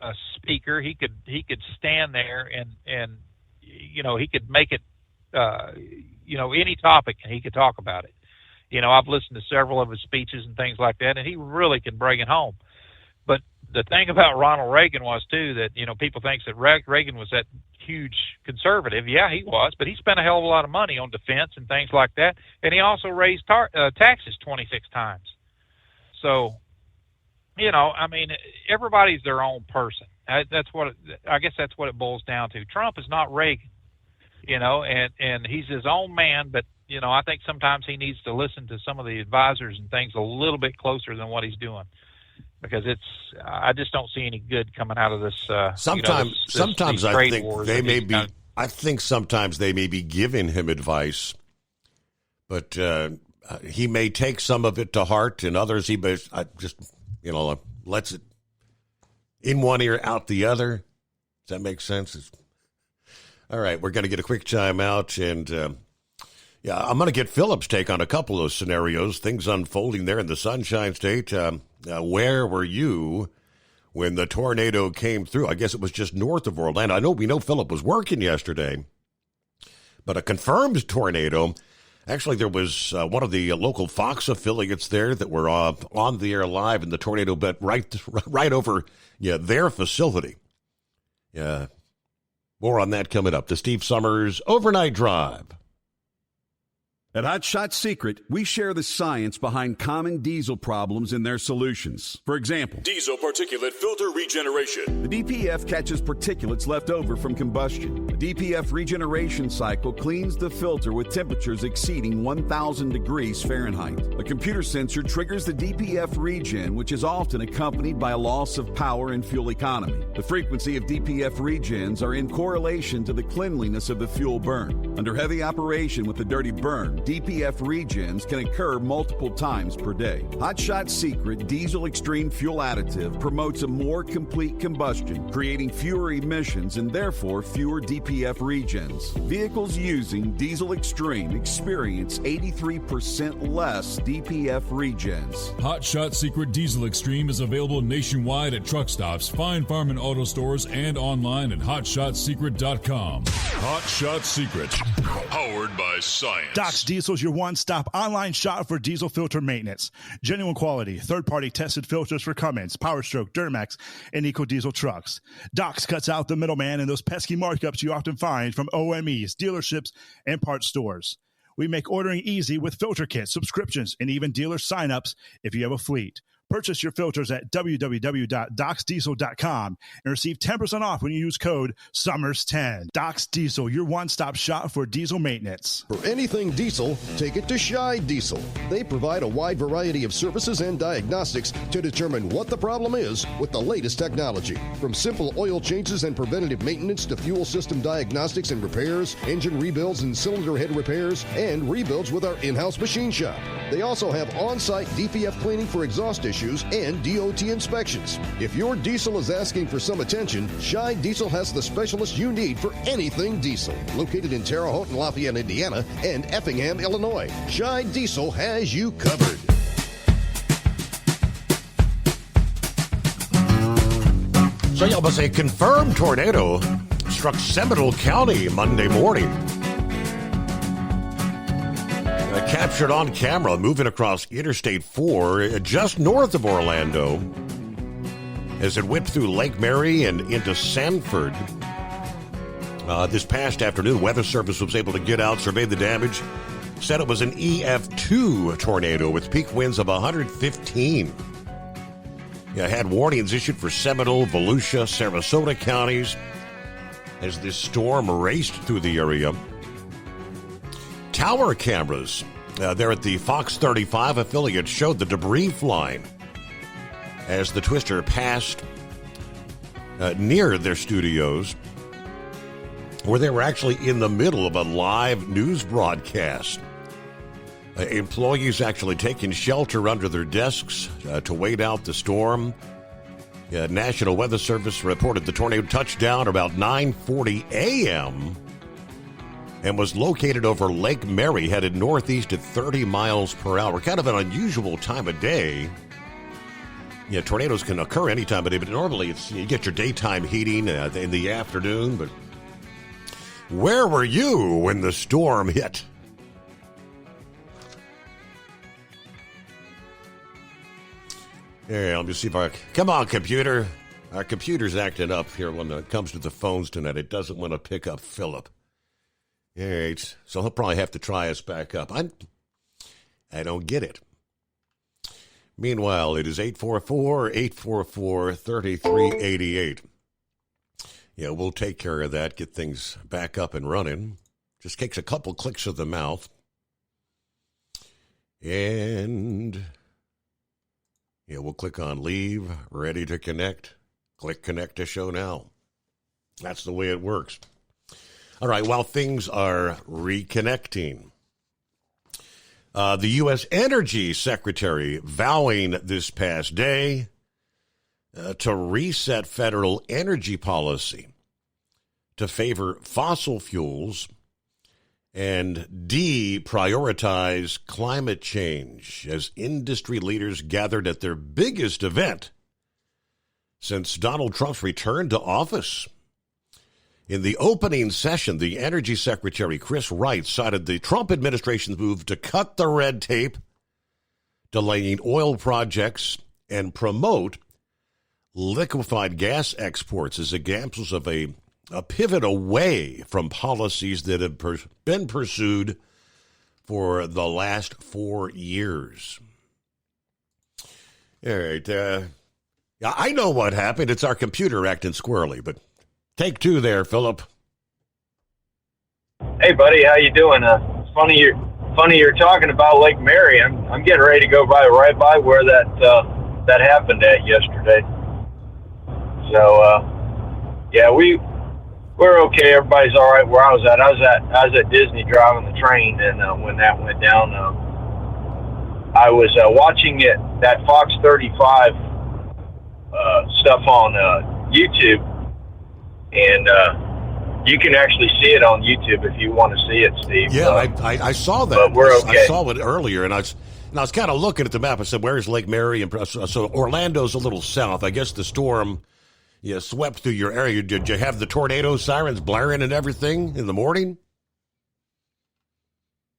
a speaker. He could stand there and he could make it, any topic, and he could talk about it. I've listened to several of his speeches and things like that, and he really can bring it home. But the thing about Ronald Reagan was too that, people think that Reagan was that huge conservative. Yeah, he was, but he spent a hell of a lot of money on defense and things like that. And he also raised taxes 26 times. So, I mean, everybody's their own person. I guess that's what it boils down to. Trump is not Reagan, and he's his own man, but, I think sometimes he needs to listen to some of the advisors and things a little bit closer than what he's doing, because I just don't see any good coming out of this. Sometimes I think they may be. I think sometimes they may be giving him advice, but he may take some of it to heart, and others he just lets it in one ear, out the other. Does that make sense? All right, we're going to get a quick time out, and I'm going to get Philip's take on a couple of those scenarios, things unfolding there in the Sunshine State. Where were you when the tornado came through? I guess it was just north of Orlando. We know Philip was working yesterday, but a confirmed tornado. Actually, there was one of the local Fox affiliates there that were on the air live, and the tornado bent right over their facility. More on that coming up. The Steve Summers Overnight Drive. At Hot Shot Secret, we share the science behind common diesel problems and their solutions. For example, Diesel particulate filter regeneration. the DPF catches particulates left over from combustion. The DPF regeneration cycle cleans the filter with temperatures exceeding 1,000 degrees Fahrenheit. A computer sensor triggers the DPF regen, which is often accompanied by a loss of power and fuel economy. The frequency of DPF regens are in correlation to the cleanliness of the fuel burn. Under heavy operation with a dirty burn, DPF regens can occur multiple times per day. Hot Shot Secret Diesel Extreme Fuel Additive promotes a more complete combustion, creating fewer emissions and therefore fewer DPF regens. Vehicles using Diesel Extreme experience 83% less DPF regens. Hot Shot Secret Diesel Extreme is available nationwide at truck stops, Fine Farm and auto stores, and online at hotshotsecret.com. Hot Shot Secret, powered by science. Doc's Diesel's your one-stop online shop for diesel filter maintenance. Genuine quality, third-party tested filters for Cummins, Powerstroke, Duramax, and EcoDiesel trucks. Doc's cuts out the middleman and those pesky markups you often find from OMEs, dealerships, and parts stores. We make ordering easy with filter kits, subscriptions, and even dealer sign-ups if you have a fleet. Purchase your filters at www.docsdiesel.com and receive 10% off when you use code SUMMERS10. Doc's Diesel, your one-stop shop for diesel maintenance. For anything diesel, take it to Scheid Diesel. They provide a wide variety of services and diagnostics to determine what the problem is with the latest technology. From simple oil changes and preventative maintenance to fuel system diagnostics and repairs, engine rebuilds and cylinder head repairs, and rebuilds with our in-house machine shop. They also have on-site DPF cleaning for exhaust issues and DOT inspections. If your diesel is asking for some attention, Scheid Diesel has the specialist you need for anything diesel. Located in Terre Haute and Lafayette, Indiana, and Effingham, Illinois, Scheid Diesel has you covered. So yeah, was a confirmed tornado struck Seminole County Monday morning. Captured on camera moving across Interstate 4 just north of Orlando as it whipped through Lake Mary and into Sanford. This past afternoon, Weather Service was able to get out, survey the damage, said it was an EF2 tornado with peak winds of 115. Had warnings issued for Seminole, Volusia, Sarasota counties as this storm raced through the area. Tower cameras there at the Fox 35 affiliate showed the debris flying as the twister passed near their studios, where they were actually in the middle of a live news broadcast. Employees actually taking shelter under their desks to wait out the storm. National Weather Service reported the tornado touched down about 9:40 a.m. and was located over Lake Mary, headed northeast at 30 miles per hour. Kind of an unusual time of day. Tornadoes can occur any time of day, but normally you get your daytime heating in the afternoon. But where were you when the storm hit? Yeah, let me see if come on, computer. Our computer's acting up here when it comes to the phones tonight. It doesn't want to pick up Philip. All right, so he'll probably have to try us back up. I don't get it. Meanwhile, it is 844-844-3388. Yeah, we'll take care of that, get things back up and running. Just takes a couple clicks of the mouth. And we'll click on leave, ready to connect. Click connect to show now. That's the way it works. All right, while things are reconnecting, the U.S. Energy Secretary vowing this past day to reset federal energy policy to favor fossil fuels and deprioritize climate change as industry leaders gathered at their biggest event since Donald Trump's return to office. In the opening session, the Energy Secretary, Chris Wright, cited the Trump administration's move to cut the red tape, delaying oil projects, and promote liquefied gas exports as examples of a pivot away from policies that have been pursued for the last 4 years. All right. I know what happened. It's our computer acting squirrely, but take two there, Philip. Hey, buddy, how you doing? It's funny you're talking about Lake Mary. I'm getting ready to go right by where that happened at yesterday. So, yeah, we're okay. Everybody's all right where I was at. I was at Disney driving the train, and when that went down, I was watching that Fox 35 stuff on YouTube, and you can actually see it on YouTube if you want to see it, Steve. Yeah, I saw that. But we're okay. I saw it earlier, and I was kind of looking at the map. I said, "Where's Lake Mary?" And so Orlando's a little south. I guess the storm swept through your area. Did you have the tornado sirens blaring and everything in the morning?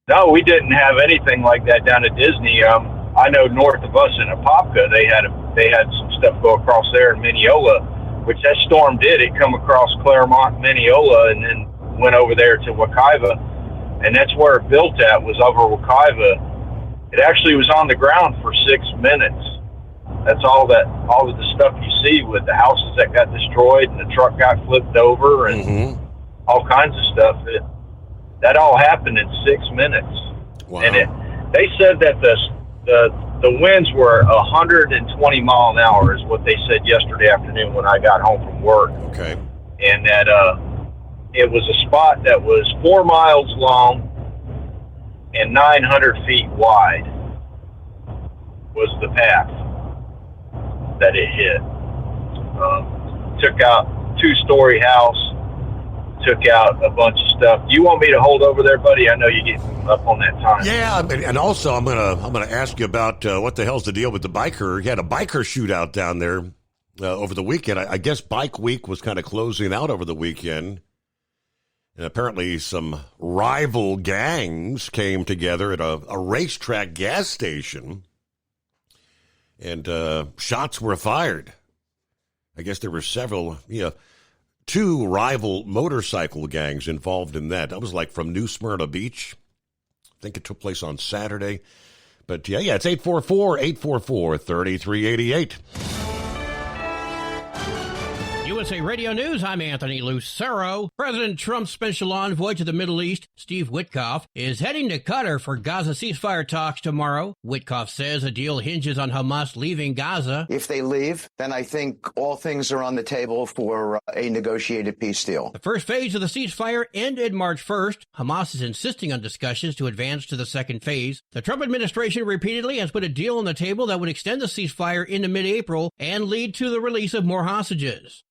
No, we didn't have anything like that down at Disney. I know north of us in Apopka, they had some stuff go across there in Mineola, which that storm did. It come across Claremont, Mineola, and then went over there to Wekiva, and that's where it built at, was over Wekiva. It actually was on the ground for 6 minutes. That's all of the stuff you see with the houses that got destroyed and the truck got flipped over and all kinds of stuff. That all happened in 6 minutes. Wow. And they said that the winds were 120 mile an hour is what they said yesterday afternoon when I got home from work. Okay. And that it was a spot that was 4 miles long and 900 feet wide was the path that it hit. Took out 2-story house, took out a bunch of stuff. You want me to hold over there, buddy? I know you get up on that time. Yeah, and also I'm gonna ask you about what the hell's the deal with the biker? You had a biker shootout down there over the weekend. I guess Bike Week was kind of closing out over the weekend, and apparently some rival gangs came together at a racetrack gas station, and shots were fired. I guess there were several, 2 rival motorcycle gangs involved in that. That was like from New Smyrna Beach. I think it took place on Saturday. But yeah, it's 844-844-3388. USA Radio News, I'm Anthony Lucero. President Trump's special envoy to the Middle East, Steve Witkoff, is heading to Qatar for Gaza ceasefire talks tomorrow. Witkoff says a deal hinges on Hamas leaving Gaza. If they leave, then I think all things are on the table for a negotiated peace deal. The first phase of the ceasefire ended March 1st. Hamas is insisting on discussions to advance to the second phase. The Trump administration repeatedly has put a deal on the table that would extend the ceasefire into mid-April and lead to the release of more hostages.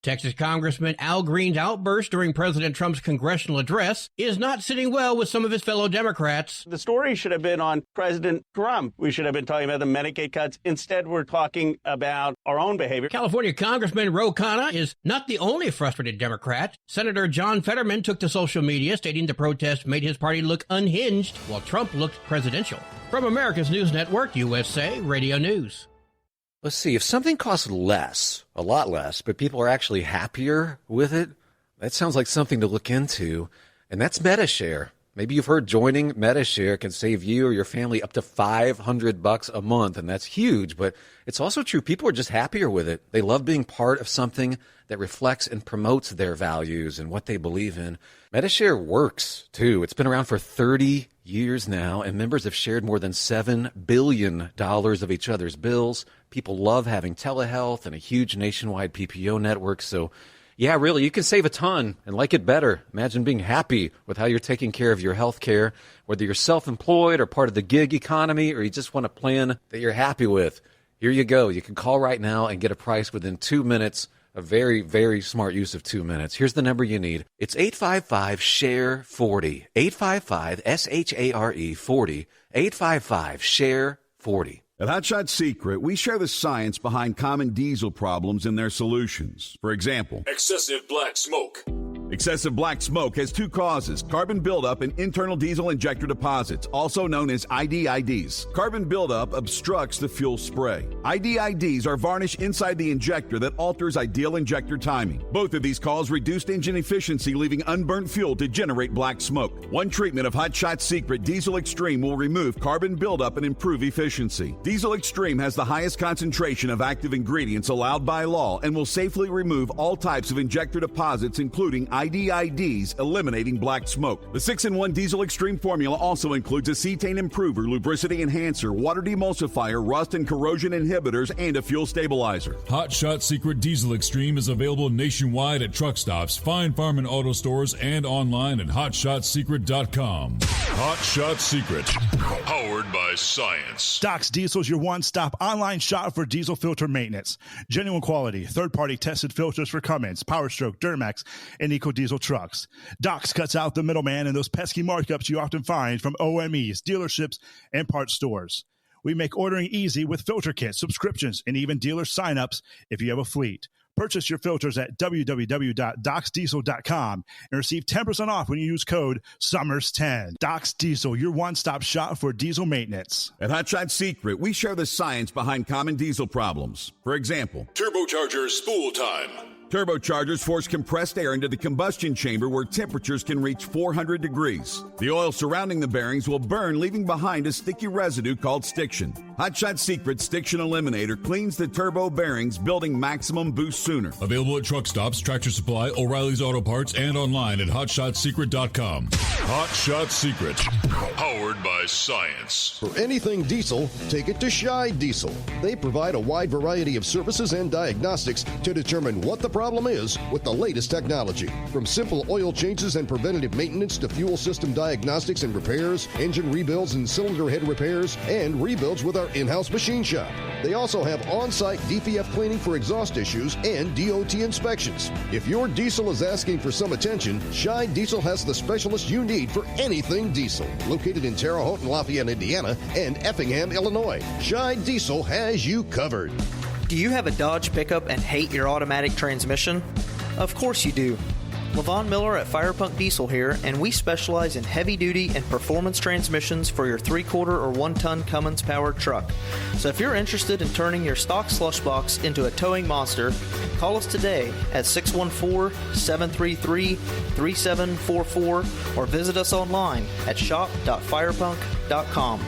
Texas Congressman Al Green's outburst during President Trump's congressional address is not sitting well with some of his fellow Democrats. The story should have been on President Trump. We should have been talking about the Medicaid cuts. Instead, we're talking about our own behavior. California Congressman Ro Khanna is not the only frustrated Democrat. Senator John Fetterman took to social media stating the protest made his party look unhinged while Trump looked presidential. From America's News Network, USA Radio News. Let's see, if something costs less, a lot less, but people are actually happier with it, that sounds like something to look into, and that's MediShare. Maybe you've heard joining MediShare can save you or your family up to $500 a month, and that's huge, but it's also true. People are just happier with it. They love being part of something that reflects and promotes their values and what they believe in. MediShare works, too. It's been around for 30 years now, and members have shared more than $7 billion of each other's bills. People love having telehealth and a huge nationwide PPO network. So, yeah, really, you can save a ton and like it better. Imagine being happy with how you're taking care of your health care, whether you're self-employed or part of the gig economy, or you just want a plan that you're happy with. Here you go. You can call right now and get a price within 2 minutes. A very, very smart use of 2 minutes. Here's the number you need. It's 855-SHARE-40. 855-SHARE-40. 855-SHARE-40. At Hot Shot Secret, we share the science behind common diesel problems and their solutions. For example, excessive black smoke. Excessive black smoke has two causes: carbon buildup and internal diesel injector deposits, also known as IDIDs. Carbon buildup obstructs the fuel spray. IDIDs are varnish inside the injector that alters ideal injector timing. Both of these cause reduced engine efficiency, leaving unburnt fuel to generate black smoke. One treatment of Hot Shot Secret Diesel Extreme will remove carbon buildup and improve efficiency. Diesel Extreme has the highest concentration of active ingredients allowed by law and will safely remove all types of injector deposits, including IDIDs, eliminating black smoke. The 6-in-1 Diesel Extreme formula also includes a cetane improver, lubricity enhancer, water demulsifier, rust and corrosion inhibitors, and a fuel stabilizer. Hot Shot Secret Diesel Extreme is available nationwide at truck stops, Fine Farm and auto stores, and online at hotshotsecret.com. Hot Shot Secret, powered by science. Doc's Diesel is your one-stop online shop for diesel filter maintenance. Genuine quality, third-party tested filters for Cummins, Power Stroke, Duramax, and EcoDiesel trucks. Doc's cuts out the middleman and those pesky markups you often find from OMEs, dealerships, and parts stores. We make ordering easy with filter kits, subscriptions, and even dealer sign-ups if you have a fleet. Purchase your filters at www.docsdiesel.com and receive 10% off when you use code SUMMERS10. Doc's Diesel, your one-stop shop for diesel maintenance. At Hot Shot Secret, we share the science behind common diesel problems. For example, turbocharger spool time. Turbochargers force compressed air into the combustion chamber where temperatures can reach 400 degrees. The oil surrounding the bearings will burn, leaving behind a sticky residue called stiction. Hot Shot Secret Stiction Eliminator cleans the turbo bearings, building maximum boost sooner. Available at truck stops, Tractor Supply, O'Reilly's Auto Parts, and online at hotshotsecret.com. Hot Shot Secret, powered by science. For anything diesel, take it to Scheid Diesel. They provide a wide variety of services and diagnostics to determine what the problem is with the latest technology. From simple oil changes and preventative maintenance to fuel system diagnostics and repairs, engine rebuilds and cylinder head repairs, and rebuilds with our in-house machine shop. They also have on-site DPF cleaning for exhaust issues and DOT inspections. If your diesel is asking for some attention, Scheid Diesel has the specialist you need for anything diesel. Located in Terre Haute and Lafayette, Indiana, and Effingham, Illinois, Scheid Diesel has you covered. Do you have a Dodge pickup and hate your automatic transmission? Of course you do. Levon Miller at Firepunk Diesel here, and we specialize in heavy-duty and performance transmissions for your 3-quarter or 1-ton Cummins-powered truck. So if you're interested in turning your stock slush box into a towing monster, call us today at 614-733-3744 or visit us online at shop.firepunk.com.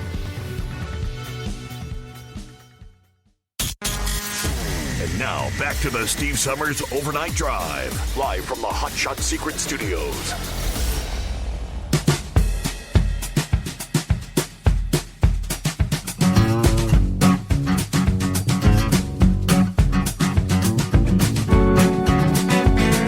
And now, back to the Steve Summers Overnight Drive, live from the Hot Shot Secret Studios.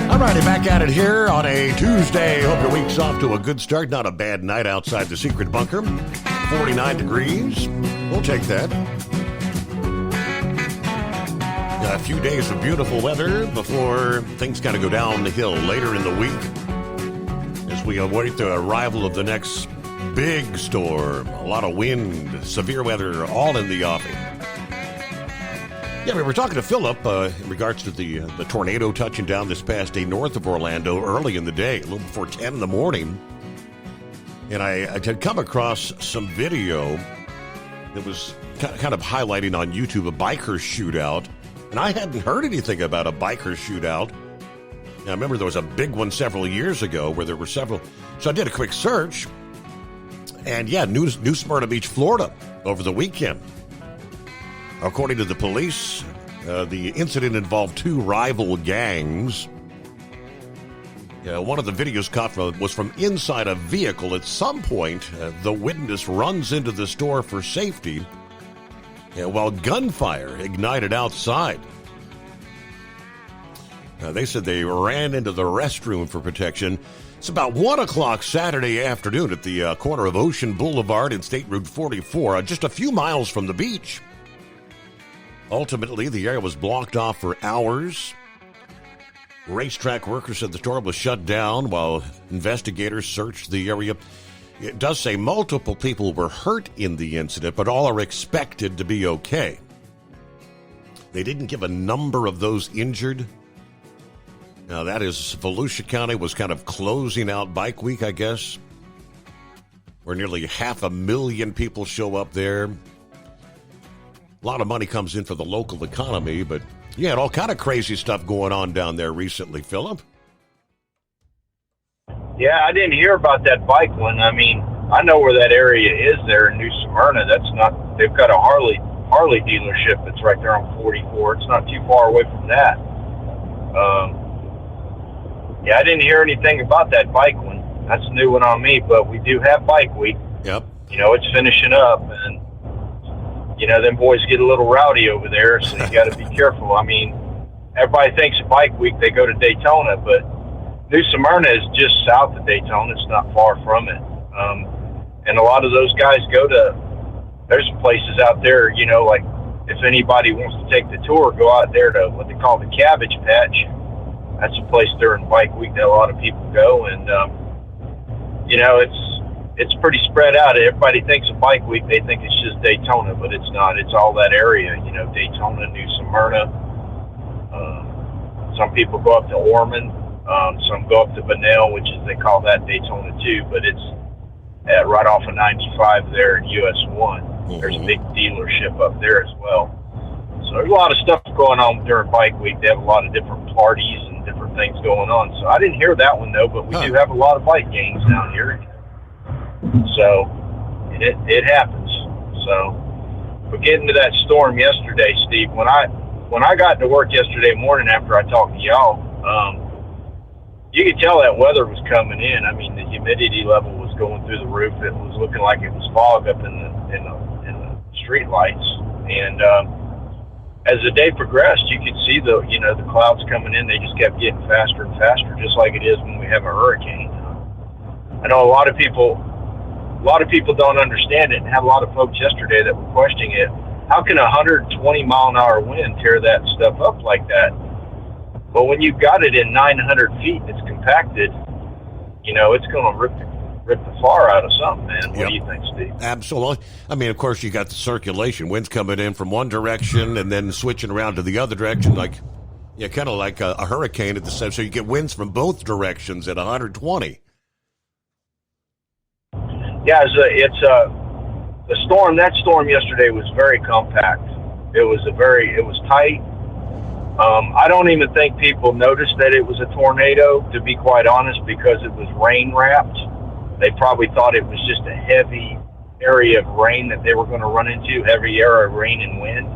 All righty, back at it here on a Tuesday. Hope your week's off to a good start. Not a bad night outside the secret bunker. 49 degrees. We'll take that. A few days of beautiful weather before things kind of go down the hill later in the week as we await the arrival of the next big storm. A lot of wind, severe weather, all in the offing. Yeah, we were talking to Philip in regards to the tornado touching down this past day north of Orlando early in the day, a little before 10 in the morning. And I had come across some video that was kind of highlighting on YouTube a biker shootout. And I hadn't heard anything about a biker shootout. Now, I remember there was a big one several years ago where there were several. So I did a quick search. And yeah, New Smyrna Beach, Florida, over the weekend. According to the police, the incident involved 2 rival gangs. One of the videos caught was from inside a vehicle. At some point, the witness runs into the store for safety. While gunfire ignited outside. They said they ran into the restroom for protection. It's about 1 o'clock Saturday afternoon at the corner of Ocean Boulevard and State Route 44, just a few miles from the beach. Ultimately, the area was blocked off for hours. Racetrack workers said the store was shut down while investigators searched the area. It does say multiple people were hurt in the incident, but all are expected to be okay. They didn't give a number of those injured. Now, that is, Volusia County was kind of closing out Bike Week, I guess, where nearly 500,000 people show up there. A lot of money comes in for the local economy, but you had all kind of crazy stuff going on down there recently, Philip. Yeah, I didn't hear about that bike one. I mean, I know where that area is there in New Smyrna. They've got a Harley dealership that's right there on 44. It's not too far away from that. Yeah, I didn't hear anything about that bike one. That's a new one on me, but we do have Bike Week. Yep. You know, it's finishing up, and, you know, them boys get a little rowdy over there, so you got to be careful. I mean, everybody thinks of Bike Week, they go to Daytona, but New Smyrna is just south of Daytona. It's not far from it. And a lot of those guys there's places out there, you know, like if anybody wants to take the tour, go out there to what they call the Cabbage Patch. That's a place during Bike Week that a lot of people go. And, you know, it's pretty spread out. Everybody thinks of Bike Week, they think it's just Daytona, but it's not. It's all that area, you know, Daytona, New Smyrna. Some people go up to Ormond. Some go up to Bunnell, which is, they call that Daytona too, but it's right off of 95 there in US 1. Mm-hmm. There's a big dealership up there as well. So there's a lot of stuff going on during Bike Week. They have a lot of different parties and different things going on. So I didn't hear that one though, but we do have a lot of bike gangs down here. So it happens. So we're getting to that storm yesterday, Steve. When I got to work yesterday morning after I talked to y'all, you could tell that weather was coming in. I mean, the humidity level was going through the roof. It was looking like it was fog up in the street lights. And as the day progressed, you could see the clouds coming in. They just kept getting faster and faster, just like it is when we have a hurricane. I know a lot of people don't understand it, and had a lot of folks yesterday that were questioning it. How can a 120 mile an hour wind tear that stuff up like that? Well, when you've got it in 900 feet, it's compacted, you know, it's going to rip the far out of something, man. What do you think, Steve? Absolutely. I mean, of course, you got the circulation. Wind's coming in from one direction and then switching around to the other direction, kind of like a hurricane at the same. So you get winds from both directions at 120. Yeah, that storm yesterday was very compact. It was tight. I don't even think people noticed that it was a tornado, to be quite honest, because it was rain wrapped. They probably thought it was just a heavy area of rain that they were going to run into, heavy area of rain and wind.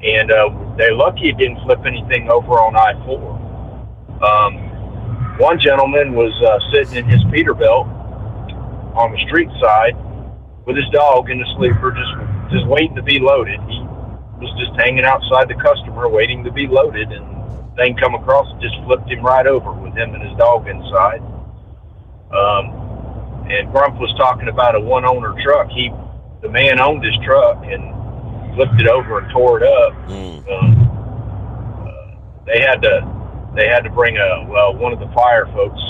And they're lucky it didn't flip anything over on I-4. One gentleman was sitting in his Peterbilt on the street side with his dog in the sleeper, just waiting to be loaded. He was just hanging outside the customer waiting to be loaded, and thing come across and just flipped him right over with him and his dog inside. And Grump was talking about a one-owner truck. The man owned his truck and flipped it over and tore it up. They had to bring one of the fire folks.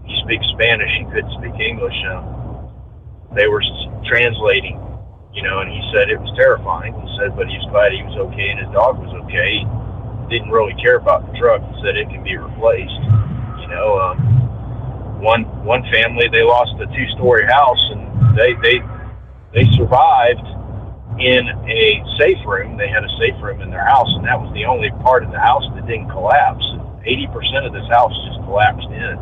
He speaks Spanish. He couldn't speak English. They were translating. You know, and he said it was terrifying. He said, but he was glad he was okay and his dog was okay. He didn't really care about the truck. He said it can be replaced. You know, one family, they lost a 2-story house, and they survived in a safe room. They had a safe room in their house, and that was the only part of the house that didn't collapse. 80% of this house just collapsed in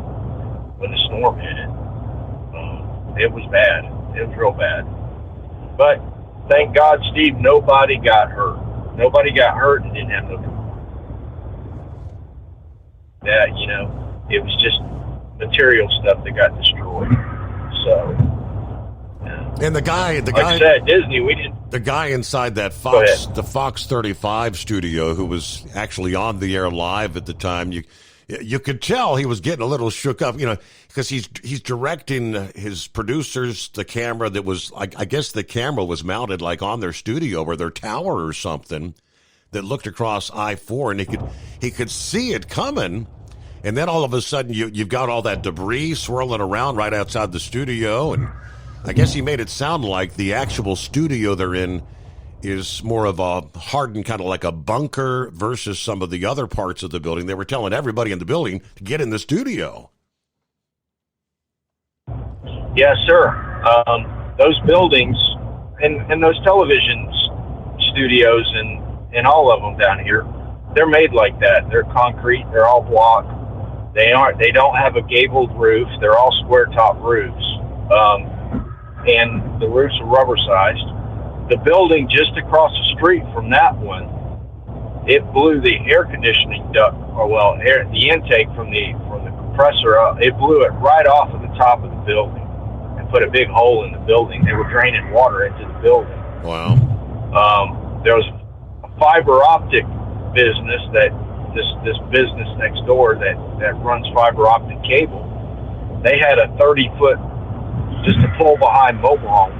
when the storm hit it. It was bad. It was real bad. But thank God, Steve, nobody got hurt. Nobody got hurt and didn't have no. That, you know, it was just material stuff that got destroyed. So, and the guy, like I said, Disney, we didn't. The guy inside that Fox 35 studio, who was actually on the air live at the time, you could tell he was getting a little shook up, you know, because he's directing his producers, the camera that was, I guess the camera was mounted like on their studio or their tower or something that looked across I-4, and he could see it coming. And then all of a sudden you've got all that debris swirling around right outside the studio. And I guess he made it sound like the actual studio they're in is more of a hardened, kind of like a bunker versus some of the other parts of the building. They were telling everybody in the building to get in the studio. Yes, sir. Those buildings and those television studios and all of them down here, they're made like that. They're concrete. They're all block. They don't have a gabled roof. They're all square top roofs. And the roofs are rubber sized. The building just across the street from that one, it blew the air conditioning duct, the intake from the compressor up. It blew it right off of the top of the building and put a big hole in the building. They were draining water into the building. Wow. There was a fiber optic business this business next door that runs fiber optic cable. They had a 30-foot just a pull behind mobile home,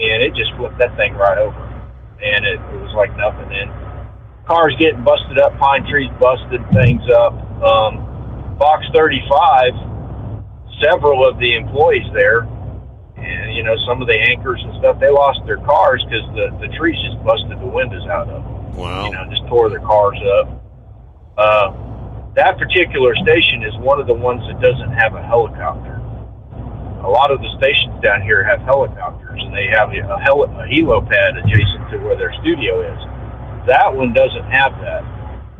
and it just flipped that thing right over. And it was like nothing. And cars getting busted up, pine trees busted things up. Box 35, several of the employees there, and some of the anchors and stuff, they lost their cars because the trees just busted the windows out of them. Wow. Just tore their cars up. That particular station is one of the ones that doesn't have a helicopter. A lot of the stations down here have helicopters, and they have a helipad adjacent to where their studio is. That one doesn't have that.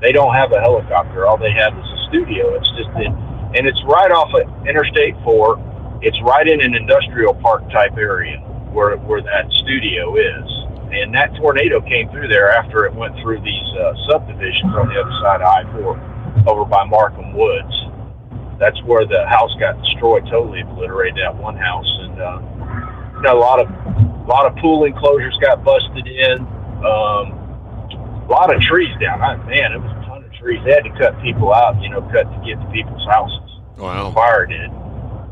They don't have a helicopter. All they have is a studio. It's just and it's right off of Interstate 4. It's right in an industrial park type area where that studio is. And that tornado came through there after it went through these subdivisions on the other side of I-4 over by Markham Woods. That's where the house got destroyed, totally obliterated, that one house. And a lot of pool enclosures got busted in. A lot of trees down. Man, it was a ton of trees. They had to cut people out, cut to get to people's houses. Wow. The fire did.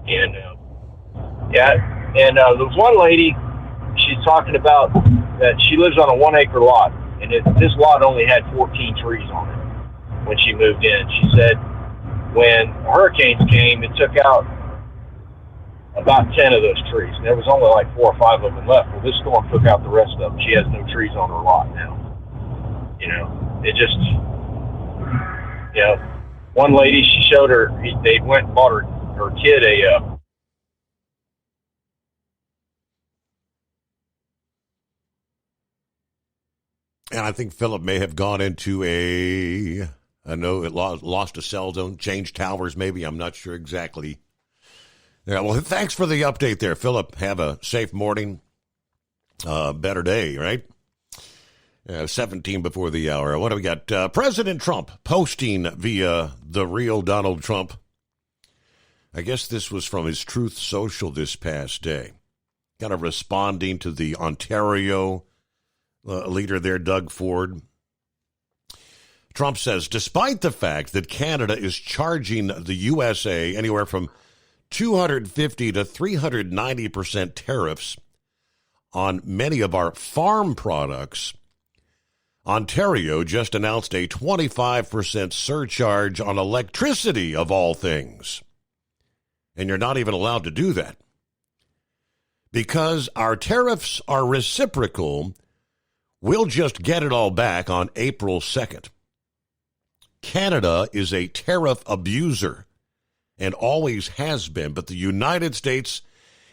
And there was one lady, she's talking about that she lives on a 1 acre lot, and this lot only had 14 trees on it when she moved in. She said when hurricanes came, it took out about 10 of those trees. And there was only like 4 or 5 of them left. Well, this storm took out the rest of them. She has no trees on her lot now. It just, one lady, she showed her, they went and bought her kid And I think Philip may have gone into I know it lost a cell zone, changed towers maybe. I'm not sure exactly. Yeah, well, thanks for the update there, Philip. Have a safe morning, better day, right? 17 before the hour. What do we got? President Trump posting via The Real Donald Trump. I guess this was from his Truth Social this past day. Kind of responding to the Ontario leader there, Doug Ford. Trump says, despite the fact that Canada is charging the USA anywhere from 250 to 390% tariffs on many of our farm products, Ontario just announced a 25% surcharge on electricity, of all things. And you're not even allowed to do that. Because our tariffs are reciprocal, we'll just get it all back on April 2nd. Canada is a tariff abuser and always has been, but the United States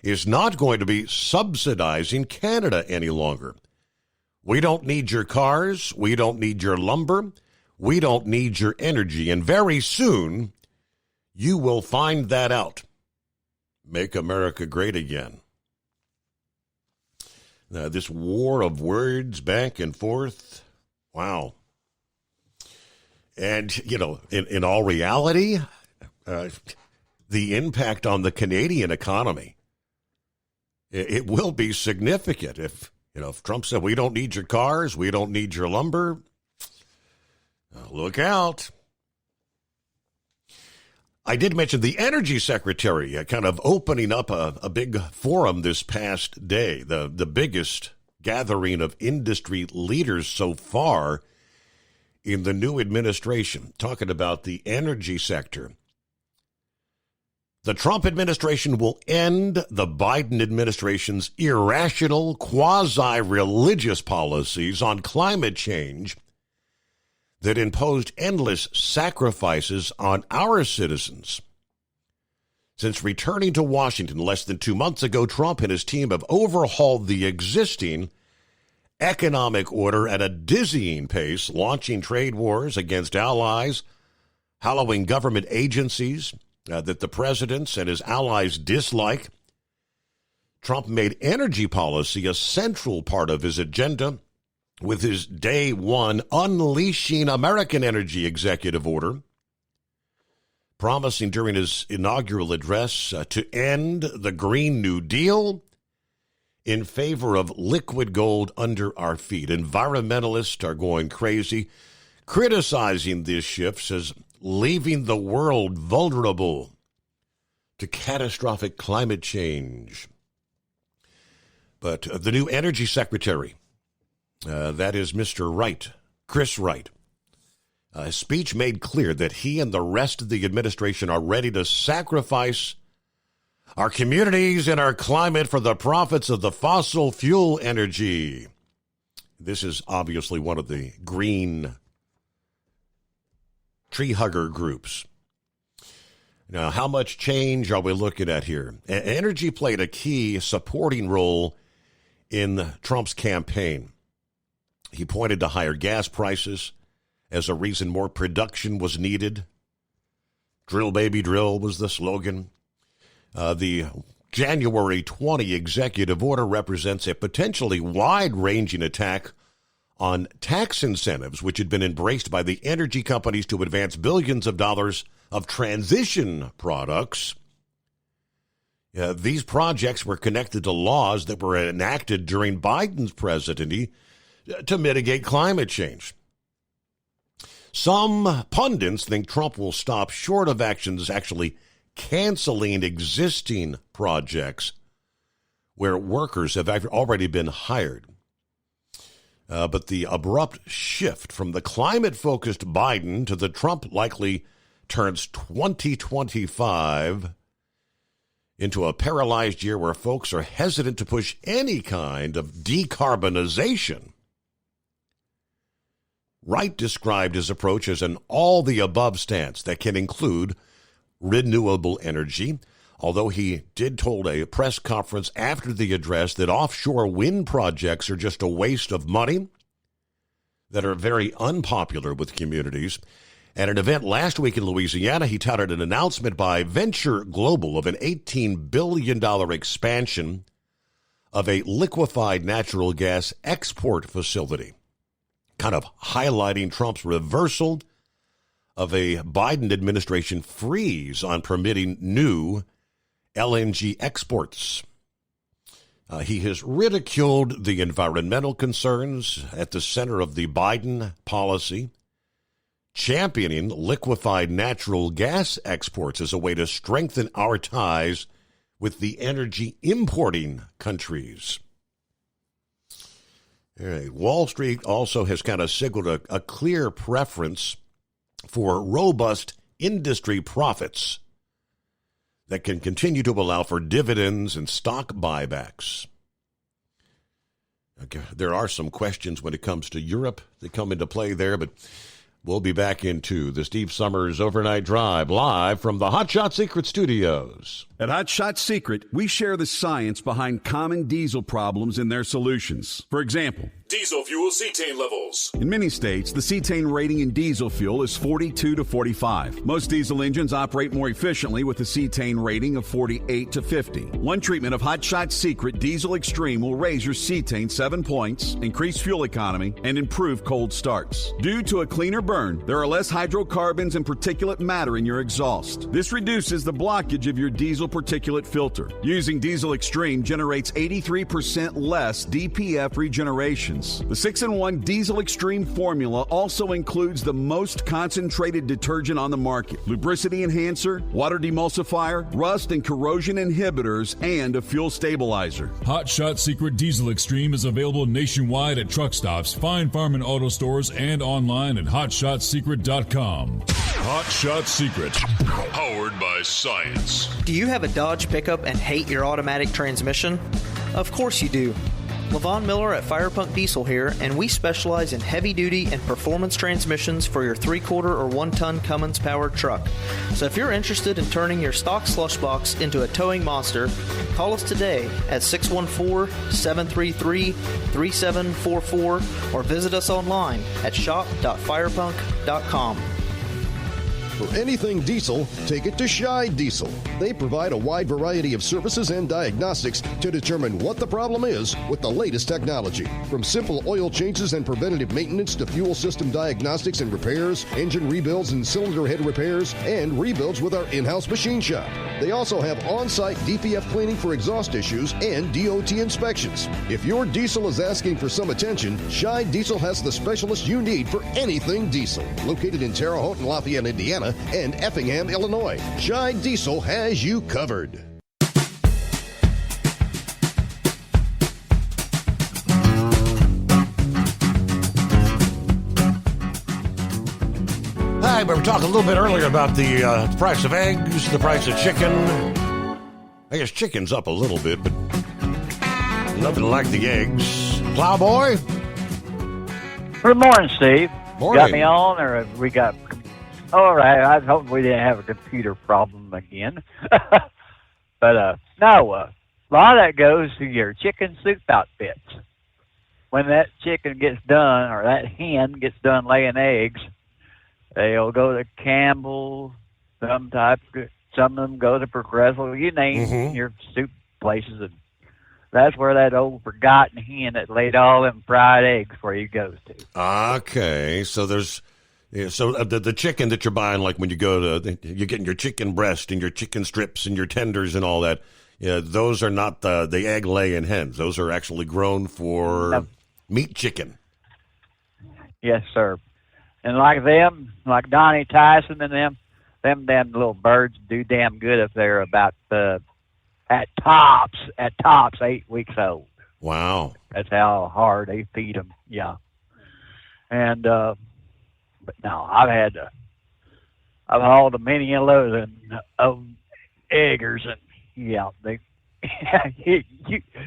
is not going to be subsidizing Canada any longer. We don't need your cars. We don't need your lumber. We don't need your energy. And very soon, you will find that out. Make America great again. Now, this war of words back and forth, wow. And, in all reality, the impact on the Canadian economy, it will be significant. If Trump said, we don't need your cars, we don't need your lumber, look out. I did mention the Energy Secretary kind of opening up a big forum this past day, the biggest gathering of industry leaders so far in the new administration, talking about the energy sector. The Trump administration will end the Biden administration's irrational, quasi-religious policies on climate change that imposed endless sacrifices on our citizens. Since returning to Washington less than 2 months ago, Trump and his team have overhauled the existing economic order at a dizzying pace, launching trade wars against allies, hollowing government agencies that the president and his allies dislike. Trump made energy policy a central part of his agenda with his day one Unleashing American Energy executive order, promising during his inaugural address to end the Green New Deal in favor of liquid gold under our feet. Environmentalists are going crazy, criticizing this shift as leaving the world vulnerable to catastrophic climate change. But the new energy secretary, that is Mr. Wright, Chris Wright, his speech made clear that he and the rest of the administration are ready to sacrifice our communities and our climate for the profits of the fossil fuel energy. This is obviously one of the green tree hugger groups. Now, how much change are we looking at here? Energy played a key supporting role in Trump's campaign. He pointed to higher gas prices as a reason more production was needed. Drill, baby, drill was the slogan. The January 20 executive order represents a potentially wide-ranging attack on tax incentives, which had been embraced by the energy companies to advance billions of dollars of transition products. These projects were connected to laws that were enacted during Biden's presidency to mitigate climate change. Some pundits think Trump will stop short of actions actually canceling existing projects where workers have already been hired. But the abrupt shift from the climate-focused Biden to the Trump likely turns 2025 into a paralyzed year where folks are hesitant to push any kind of decarbonization. Wright described his approach as an all-the-above stance that can include renewable energy, although he did told a press conference after the address that offshore wind projects are just a waste of money, that are very unpopular with communities. At an event last week in Louisiana, he touted an announcement by Venture Global of an $18 billion expansion of a liquefied natural gas export facility, kind of highlighting Trump's reversal of a Biden administration freeze on permitting new LNG exports. He has ridiculed the environmental concerns at the center of the Biden policy, championing liquefied natural gas exports as a way to strengthen our ties with the energy importing countries. All right. Wall Street also has kind of signaled a clear preference for robust industry profits that can continue to allow for dividends and stock buybacks. Okay, there are some questions when it comes to Europe that come into play there, but we'll be back into the Steve Summers Overnight Drive live from the Hot Shot Secret Studios. At Hot Shot Secret, we share the science behind common diesel problems and their solutions. For example, diesel fuel cetane levels. In many states, the cetane rating in diesel fuel is 42 to 45. Most diesel engines operate more efficiently with a cetane rating of 48 to 50. One treatment of Hot Shot Secret Diesel Extreme will raise your cetane 7 points, increase fuel economy, and improve cold starts. Due to a cleaner burn, there are less hydrocarbons and particulate matter in your exhaust. This reduces the blockage of your diesel particulate filter. Using Diesel Extreme generates 83% less DPF regenerations. The 6-in-1 Diesel Extreme formula also includes the most concentrated detergent on the market, lubricity enhancer, water demulsifier, rust and corrosion inhibitors, and a fuel stabilizer. Hot Shot Secret Diesel Extreme is available nationwide at truck stops, Fine Farm and auto stores, and online at hotshotsecret.com. Hot Shot Secret, powered by science. Do you have a Dodge pickup and hate your automatic transmission? Of course you do. Levon Miller at Firepunk Diesel here, and we specialize in heavy-duty and performance transmissions for your 3/4 or 1-ton Cummins-powered truck. So if you're interested in turning your stock slush box into a towing monster, call us today at 614-733-3744 or visit us online at shop.firepunk.com. For anything diesel, take it to Scheid Diesel. They provide a wide variety of services and diagnostics to determine what the problem is with the latest technology. From simple oil changes and preventative maintenance to fuel system diagnostics and repairs, engine rebuilds and cylinder head repairs, and rebuilds with our in-house machine shop. They also have on-site DPF cleaning for exhaust issues and DOT inspections. If your diesel is asking for some attention, Scheid Diesel has the specialist you need for anything diesel. Located in Terre Haute and Lafayette, Indiana, and Effingham, Illinois, Scheid Diesel has you covered. Hi, we were talking a little bit earlier about the price of eggs, the price of chicken. I guess chicken's up a little bit, but nothing like the eggs. Plowboy? Good morning, Steve. Morning. Got me on, or have we got... All right, I was hoping we didn't have a computer problem again. But, no, a lot of that goes to your chicken soup outfits. When that chicken gets done, or that hen gets done laying eggs, they'll go to Campbell's, some of them go to Progresso, you name your soup places. And that's where that old forgotten hen that laid all them fried eggs where he goes to. Okay, so there's... Yeah, so the chicken that you're buying, like when you go to, you're getting your chicken breast and your chicken strips and your tenders and all that, those are not the egg-laying hens. Those are actually grown for meat chicken. Yes, sir. And like them, like Donnie Tyson and them damn little birds do damn good if they're about, at tops, 8 weeks old. Wow. That's how hard they feed them, yeah. And, but no, I've hauled a many of those and eggers, and yeah, they.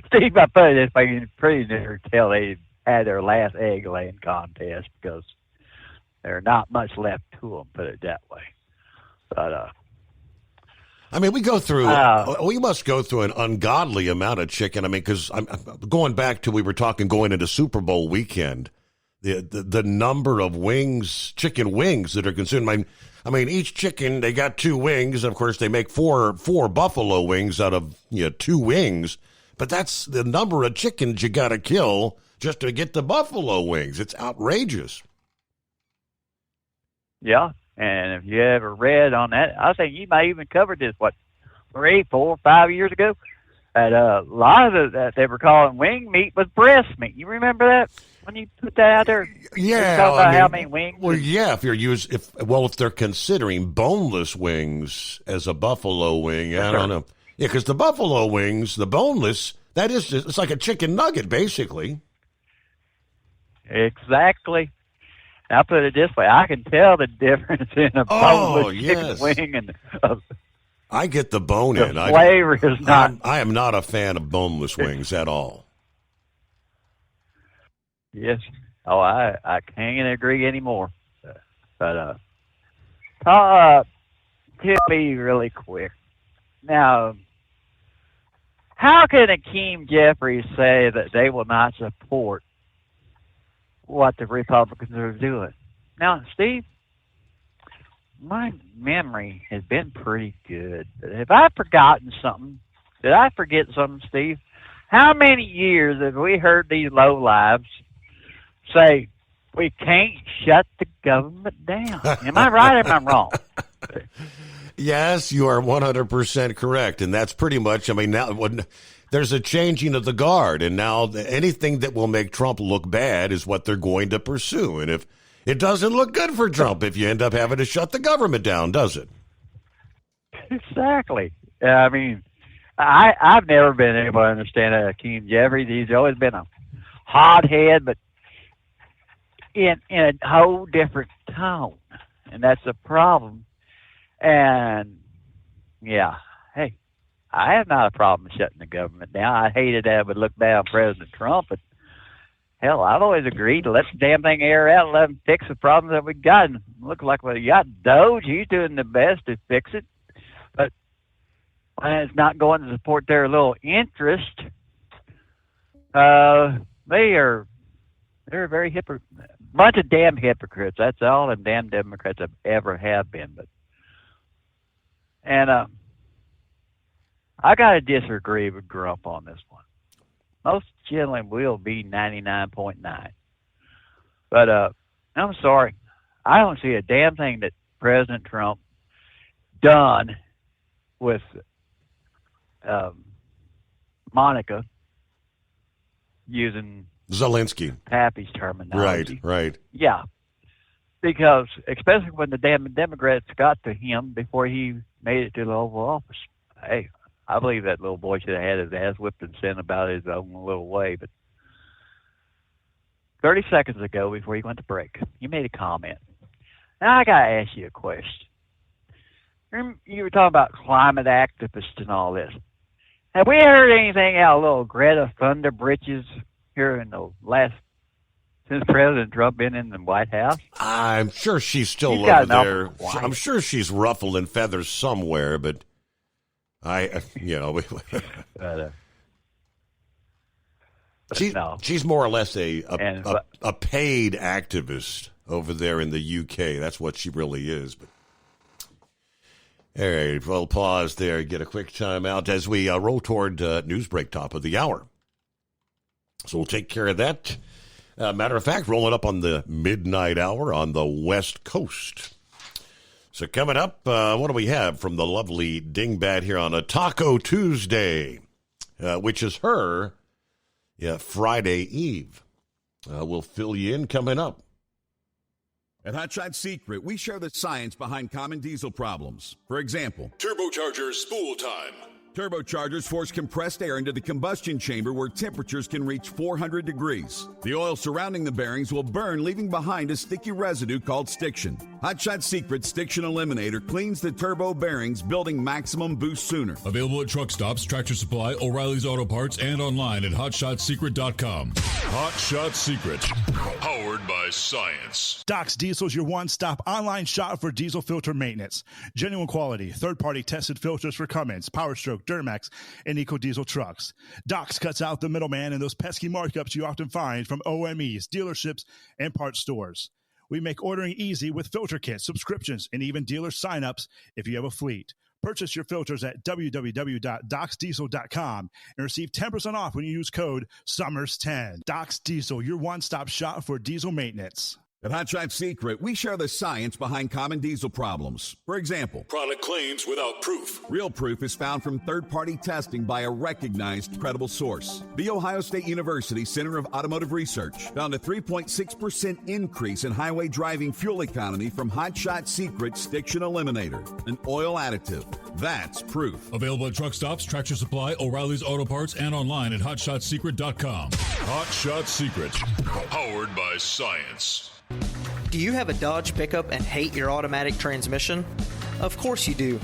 Steve, I put it this way, you pretty near tell they had their last egg laying contest because there's not much left to them. Put it that way, but I mean, we must go through an ungodly amount of chicken. I mean, because I'm going back to we were talking going into Super Bowl weekend. The number of wings, chicken wings that are consumed. I mean, each chicken, they got 2 wings. And of course, they make four buffalo wings out of 2 wings. But that's the number of chickens you got to kill just to get the buffalo wings. It's outrageous. Yeah, and if you ever read on that, I think you may even covered this, 3, 4, 5 years ago? That a lot of that they were calling wing meat was breast meat. You remember that? When you put that out there, yeah. Talk about how many wings? Well, yeah. If they're considering boneless wings as a buffalo wing, I don't know. Yeah, because the buffalo wings, the boneless, it's like a chicken nugget, basically. Exactly. I'll put it this way: I can tell the difference in a boneless chicken wing and. I get the bone in. The flavor is not. I am not a fan of boneless wings at all. Yes. Oh, I can't agree anymore. But tell me really quick. Now, how can Hakeem Jeffries say that they will not support what the Republicans are doing? Now, Steve, my memory has been pretty good. Have I forgotten something? Did I forget something, Steve? How many years have we heard these lowlives say, we can't shut the government down? Am I right or am I wrong? Yes, you are 100% correct. And that's pretty much, now there's a changing of the guard. And now anything that will make Trump look bad is what they're going to pursue. And if it doesn't look good for Trump if you end up having to shut the government down, does it? Exactly. I've never been able to understand Hakeem Jeffries. He's always been a hothead, but in a whole different tone. and that's the problem. And, yeah, hey, I have not a problem shutting the government down. I hated that it would look down President Trump, but, hell, I've always agreed to let the damn thing air out and let them fix the problems that we got. And look like we got Doge. He's doing the best to fix it. But when it's not going to support their little interest, they're a very bunch of damn hypocrites. That's all them damn Democrats have ever have been. But I gotta disagree with Grump on this one. Most children will be 99.9. But I'm sorry, I don't see a damn thing that President Trump done with Monica using Zelensky. Pappy's terminology. Right. Yeah. Because, especially when the damn Democrats got to him before he made it to the Oval Office. Hey, I believe that little boy should have had his ass whipped and sent about his own little way. But 30 seconds ago, before he went to break, you made a comment. Now I got to ask you a question. You were talking about climate activists and all this. Have we heard anything out of little Greta Thunderbritches here in the last, since President Trump been in the White House? I'm sure she's still over there. I'm sure she's ruffling feathers somewhere, but she's more or less a paid activist over there in the UK. That's what she really is. But all right, we'll pause there, get a quick time out as we roll toward news break top of the hour. So we'll take care of that. Matter of fact, rolling up on the midnight hour on the West Coast. So coming up, what do we have from the lovely Dingbat here on a Taco Tuesday, which is her Friday Eve. We'll fill you in coming up. At Hot Shot Secret, we share the science behind common diesel problems. For example, turbocharger spool time. Turbochargers force compressed air into the combustion chamber where temperatures can reach 400 degrees. The oil surrounding the bearings will burn, leaving behind a sticky residue called stiction. Hot Shot Secret Stiction Eliminator cleans the turbo bearings, building maximum boost sooner. Available at truck stops, Tractor Supply, O'Reilly's Auto Parts, and online at HotShotSecret.com. Hot Shot Secret, powered by science. Doc's Diesel is your one-stop online shop for diesel filter maintenance. Genuine quality, third-party tested filters for Cummins, Power Stroke, Duramax, and EcoDiesel trucks. Doc's cuts out the middleman and those pesky markups you often find from OMEs, dealerships, and parts stores. We make ordering easy with filter kits, subscriptions, and even dealer sign-ups if you have a fleet. Purchase your filters at www.docsdiesel.com and receive 10% off when you use code SUMMERS10. Doc's Diesel, your one-stop shop for diesel maintenance. At Hot Shot Secret, we share the science behind common diesel problems. For example, product claims without proof. Real proof is found from third-party testing by a recognized, credible source. The Ohio State University Center of Automotive Research found a 3.6% increase in highway driving fuel economy from Hot Shot Secret Stiction Eliminator, an oil additive. That's proof. Available at truck stops, Tractor Supply, O'Reilly's Auto Parts, and online at HotShotSecret.com. Hot Shot Secret, powered by science. Do you have a Dodge pickup and hate your automatic transmission? Of course you do.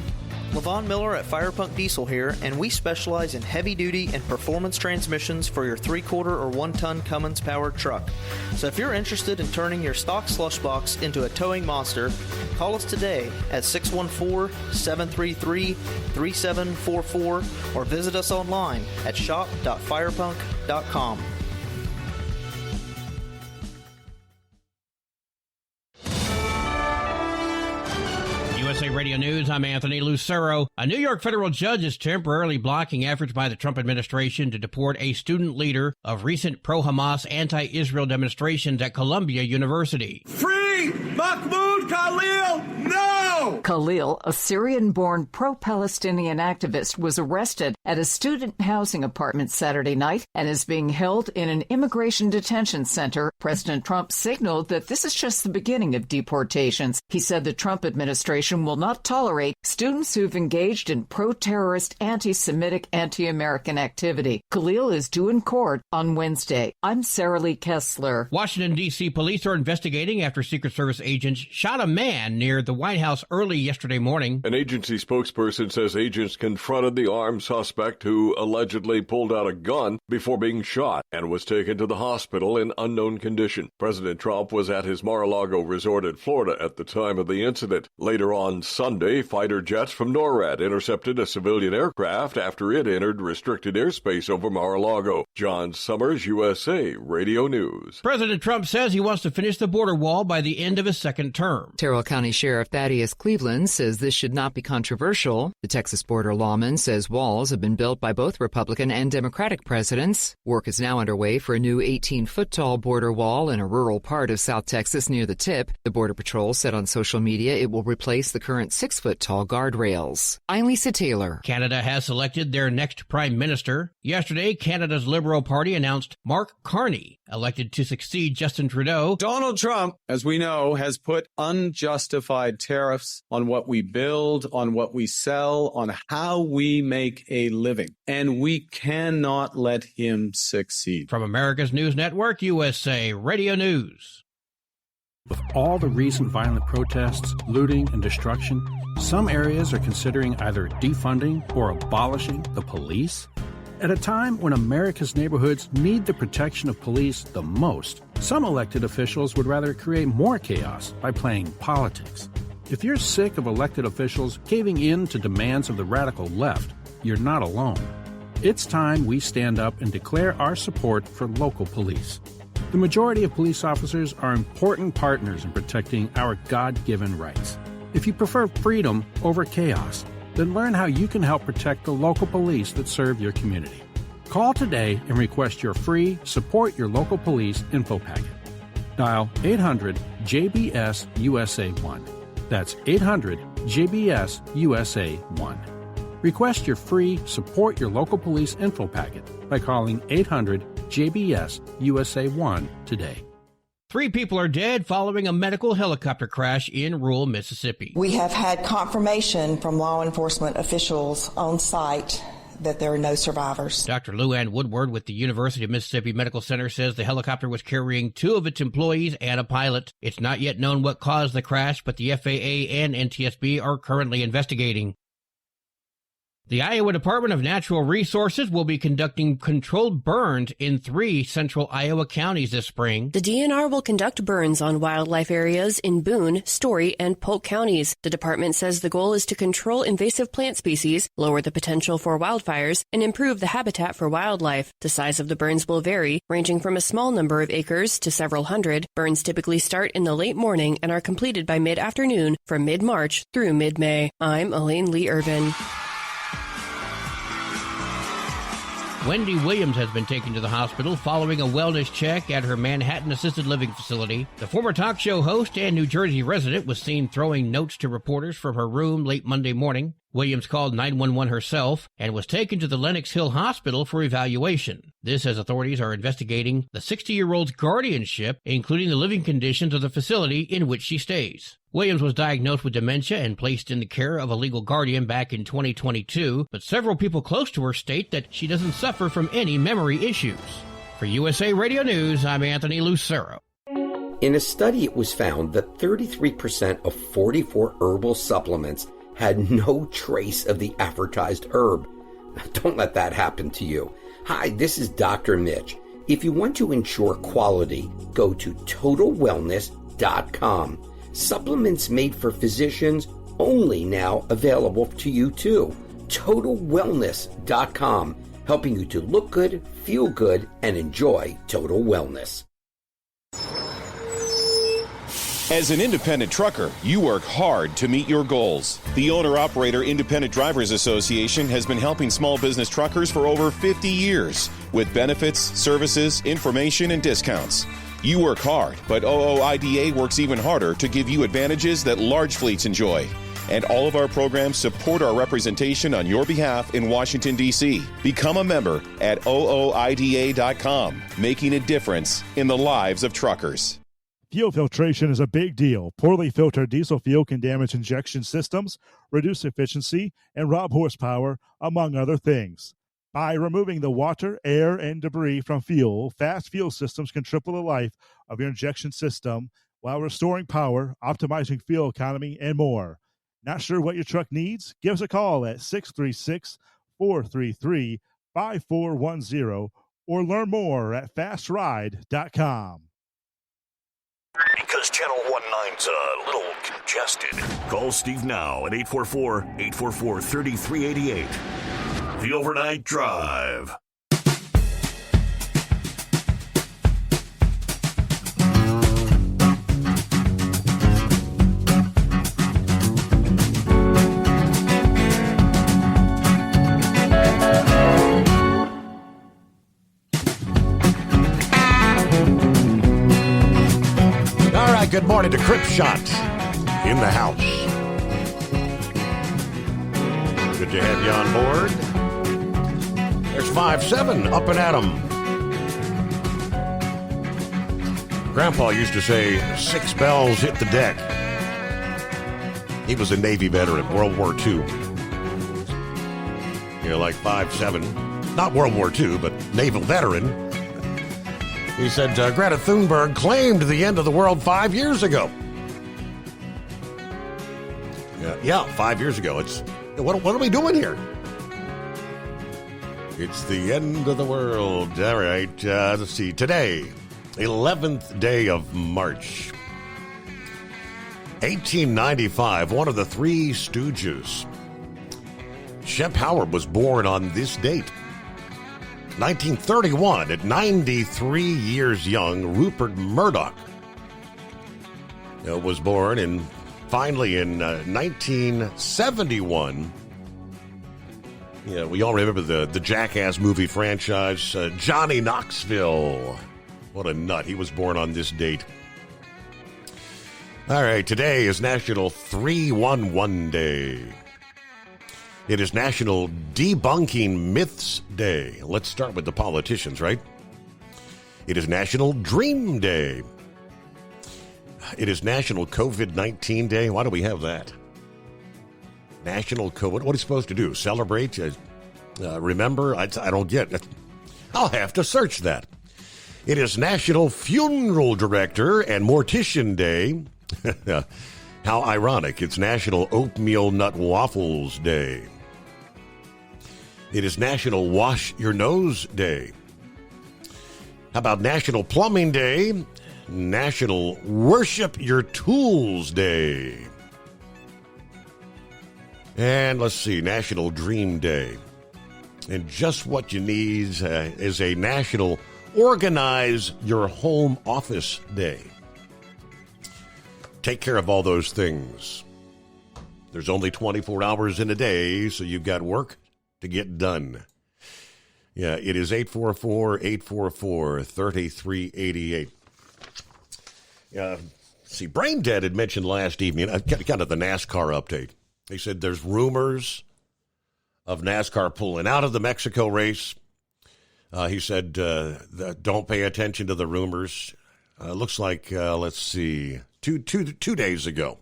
Levon Miller at Firepunk Diesel here, and we specialize in heavy-duty and performance transmissions for your 3-quarter or 1-ton Cummins-powered truck. So if you're interested in turning your stock slush box into a towing monster, call us today at 614-733-3744 or visit us online at shop.firepunk.com. USA Radio News, I'm Anthony Lucero. A New York federal judge is temporarily blocking efforts by the Trump administration to deport a student leader of recent pro-Hamas, anti-Israel demonstrations at Columbia University. Free Mahmoud Khalil now! No! Khalil, a Syrian-born pro-Palestinian activist, was arrested at a student housing apartment Saturday night and is being held in an immigration detention center. President Trump signaled that this is just the beginning of deportations. He said the Trump administration will not tolerate students who've engaged in pro-terrorist, anti-Semitic, anti-American activity. Khalil is due in court on Wednesday. I'm Sarah Lee Kessler. Washington, D.C. police are investigating after Secret Service agents shot a man near the White House early yesterday morning. An agency spokesperson says agents confronted the armed suspect who allegedly pulled out a gun before being shot and was taken to the hospital in unknown condition. President Trump was at his Mar-a-Lago resort in Florida at the time of the incident. Later on Sunday, fighter jets from NORAD intercepted a civilian aircraft after it entered restricted airspace over Mar-a-Lago. John Summers, USA Radio News. President Trump says he wants to finish the border wall by the end of his second term. Terrell County Sheriff Thaddeus Cleveland says this should not be controversial. The Texas border lawman says walls have been built by both Republican and Democratic presidents. Work is now underway for a new 18-foot-tall border wall in a rural part of South Texas near the tip. The Border Patrol said on social media it will replace the current 6-foot-tall guardrails. I'm Lisa Taylor. Canada has selected their next prime minister. Yesterday, Canada's Liberal Party announced Mark Carney, elected to succeed Justin Trudeau. Donald Trump, as we know, has put unjustified tariffs on what we build, on what we sell, on how we make a living. And we cannot let him succeed. From America's News Network, USA Radio News. With all the recent violent protests, looting, and destruction, some areas are considering either defunding or abolishing the police. At a time when America's neighborhoods need the protection of police the most, some elected officials would rather create more chaos by playing politics. If you're sick of elected officials caving in to demands of the radical left, you're not alone. It's time we stand up and declare our support for local police. The majority of police officers are important partners in protecting our God-given rights. If you prefer freedom over chaos, then learn how you can help protect the local police that serve your community. Call today and request your free Support Your Local Police info packet. Dial 800-JBS-USA-1. That's 800-JBS-USA-1. Request your free Support Your Local Police info packet by calling 800-JBS-USA-1 today. 3 people are dead following a medical helicopter crash in rural Mississippi. We have had confirmation from law enforcement officials on site that there are no survivors. Dr. Luann Woodward with the University of Mississippi Medical Center says the helicopter was carrying 2 of its employees and a pilot. It's not yet known what caused the crash, but the FAA and NTSB are currently investigating. The Iowa Department of Natural Resources will be conducting controlled burns in 3 central Iowa counties this spring. The DNR will conduct burns on wildlife areas in Boone, Story, and Polk counties. The department says the goal is to control invasive plant species, lower the potential for wildfires, and improve the habitat for wildlife. The size of the burns will vary, ranging from a small number of acres to several hundred. Burns typically start in the late morning and are completed by mid-afternoon from mid-March through mid-May. I'm Elaine Lee Irvin. Wendy Williams has been taken to the hospital following a wellness check at her Manhattan assisted living facility. The former talk show host and New Jersey resident was seen throwing notes to reporters from her room late Monday morning. Williams called 911 herself and was taken to the Lenox Hill Hospital for evaluation. This as authorities are investigating the 60-year-old's guardianship, including the living conditions of the facility in which she stays. Williams was diagnosed with dementia and placed in the care of a legal guardian back in 2022, but several people close to her state that she doesn't suffer from any memory issues. For USA Radio News, I'm Anthony Lucero. In a study, it was found that 33% of 44 herbal supplements had no trace of the advertised herb. Now, don't let that happen to you. Hi, this is Dr. Mitch. If you want to ensure quality, go to TotalWellness.com. Supplements made for physicians, only now available to you too. TotalWellness.com, helping you to look good, feel good, and enjoy total wellness. As an independent trucker, you work hard to meet your goals. The Owner-Operator Independent Drivers Association has been helping small business truckers for over 50 years with benefits, services, information, and discounts. You work hard, but OOIDA works even harder to give you advantages that large fleets enjoy. And all of our programs support our representation on your behalf in Washington, D.C. Become a member at ooida.com, making a difference in the lives of truckers. Fuel filtration is a big deal. Poorly filtered diesel fuel can damage injection systems, reduce efficiency, and rob horsepower, among other things. By removing the water, air, and debris from fuel, fast fuel systems can triple the life of your injection system while restoring power, optimizing fuel economy, and more. Not sure what your truck needs? Give us a call at 636-433-5410 or learn more at fastride.com. Because Channel 19's a little congested. Call Steve now at 844-844-3388. The Overnight Drive. Good morning to Crip Shot in the house. Good to have you on board. There's 5-7 up and at 'em. Grandpa used to say, 6 bells hit the deck. He was a Navy veteran, World War II. You know, like 5-7. Not World War II, but naval veteran. He said Greta Thunberg claimed the end of the world 5 years ago. Yeah, 5 years ago. It's what are we doing here? It's the end of the world. All right, let's see. Today, 11th day of March, 1895, one of the Three Stooges, Shemp Howard, was born on this date. 1931, at 93 years young, Rupert Murdoch was born, and finally in 1971, we all remember the Jackass movie franchise, Johnny Knoxville. What a nut. He was born on this date. All right, today is National 311 Day. It is National Debunking Myths Day. Let's start with the politicians, right? It is National Dream Day. It is National COVID-19 Day. Why do we have that? National COVID. What are you supposed to do? Celebrate? Remember? I don't get it. I'll have to search that. It is National Funeral Director and Mortician Day. How ironic. It's National Oatmeal Nut Waffles Day. It is National Wash Your Nose Day. How about National Plumbing Day? National Worship Your Tools Day. And let's see, National Dream Day. And just what you need is a National Organize Your Home Office Day. Take care of all those things. There's only 24 hours in a day, so you've got work to get done. Yeah, it is 844-844-3388. See, Brain Dead had mentioned last evening, kind of the NASCAR update. He said there's rumors of NASCAR pulling out of the Mexico race. He said, don't pay attention to the rumors. Looks like, let's see, two days ago,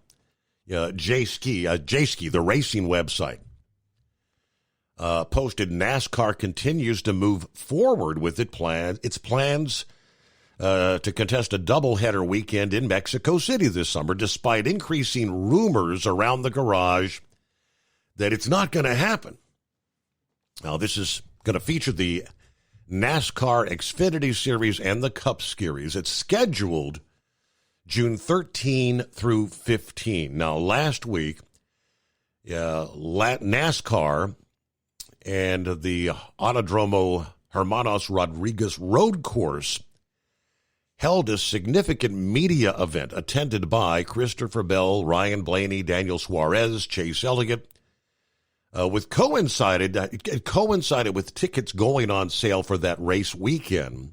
J-Ski, the racing website, posted NASCAR continues to move forward with its plans to contest a doubleheader weekend in Mexico City this summer, despite increasing rumors around the garage that it's not going to happen. Now, this is going to feature the NASCAR Xfinity Series and the Cup Series. It's scheduled June 13 through 15. Now, last week, NASCAR and the Autodromo Hermanos Rodriguez Road Course held a significant media event attended by Christopher Bell, Ryan Blaney, Daniel Suarez, Chase Elliott, coincided with tickets going on sale for that race weekend.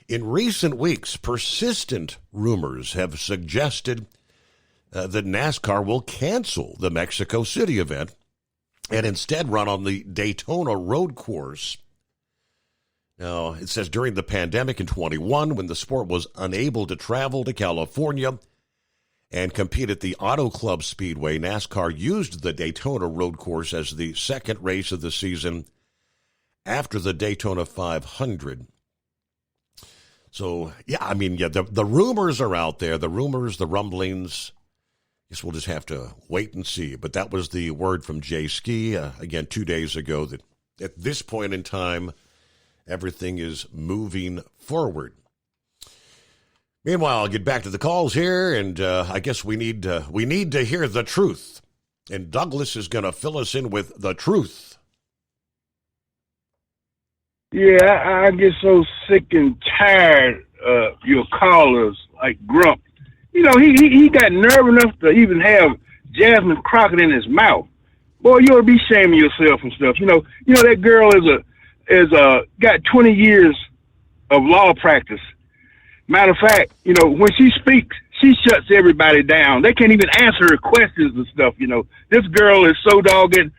In recent weeks, persistent rumors have suggested that NASCAR will cancel the Mexico City event and instead run on the Daytona road course. Now, it says during the pandemic in 21, when the sport was unable to travel to California and compete at the Auto Club Speedway, NASCAR used the Daytona road course as the second race of the season after the Daytona 500. So, the rumors are out there. The rumors, the rumblings. I guess we'll just have to wait and see. But that was the word from Jay Ski, again, 2 days ago, that at this point in time, everything is moving forward. Meanwhile, I'll get back to the calls here, and I guess we need to hear the truth. And Douglas is going to fill us in with the truth. Yeah, I get so sick and tired of your callers like Grump. You know, he got nerve enough to even have Jasmine Crockett in his mouth. Boy, you ought to be shaming yourself and stuff. You know that girl got 20 years of law practice. Matter of fact, when she speaks, she shuts everybody down. They can't even answer her questions and stuff. This girl is so dogged.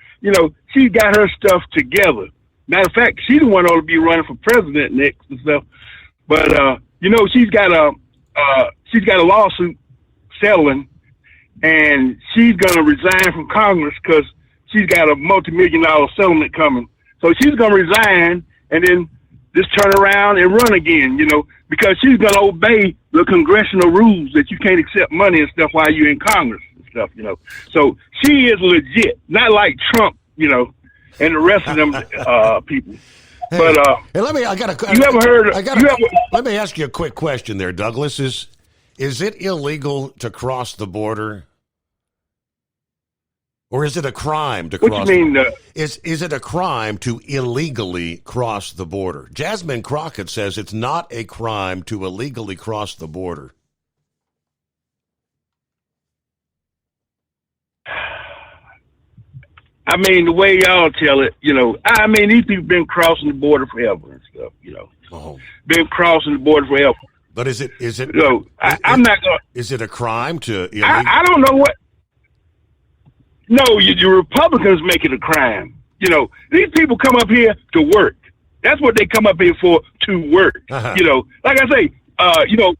She got her stuff together. Matter of fact, she's the one who ought to be running for president next and stuff. But she's got a lawsuit settling, and she's gonna resign from Congress because she's got a multi-million-dollar settlement coming. So she's gonna resign and then just turn around and run again, because she's gonna obey the congressional rules that you can't accept money and stuff while you're in Congress and stuff, So she is legit, not like Trump, and the rest of them people. Hey, but let me ask you a quick question there, Douglas. Is it illegal to cross the border? Or is it a crime to cross? What you mean? Is it a crime to illegally cross the border? Jasmine Crockett says it's not a crime to illegally cross the border. I mean, the way y'all tell it, these people been crossing the border forever and stuff, Been crossing the border forever. But is it? I'm not going. Is it a crime to? I don't know what. No, your Republicans make it a crime. These people come up here to work. That's what they come up here for, to work. Uh-huh. Like I say, I'm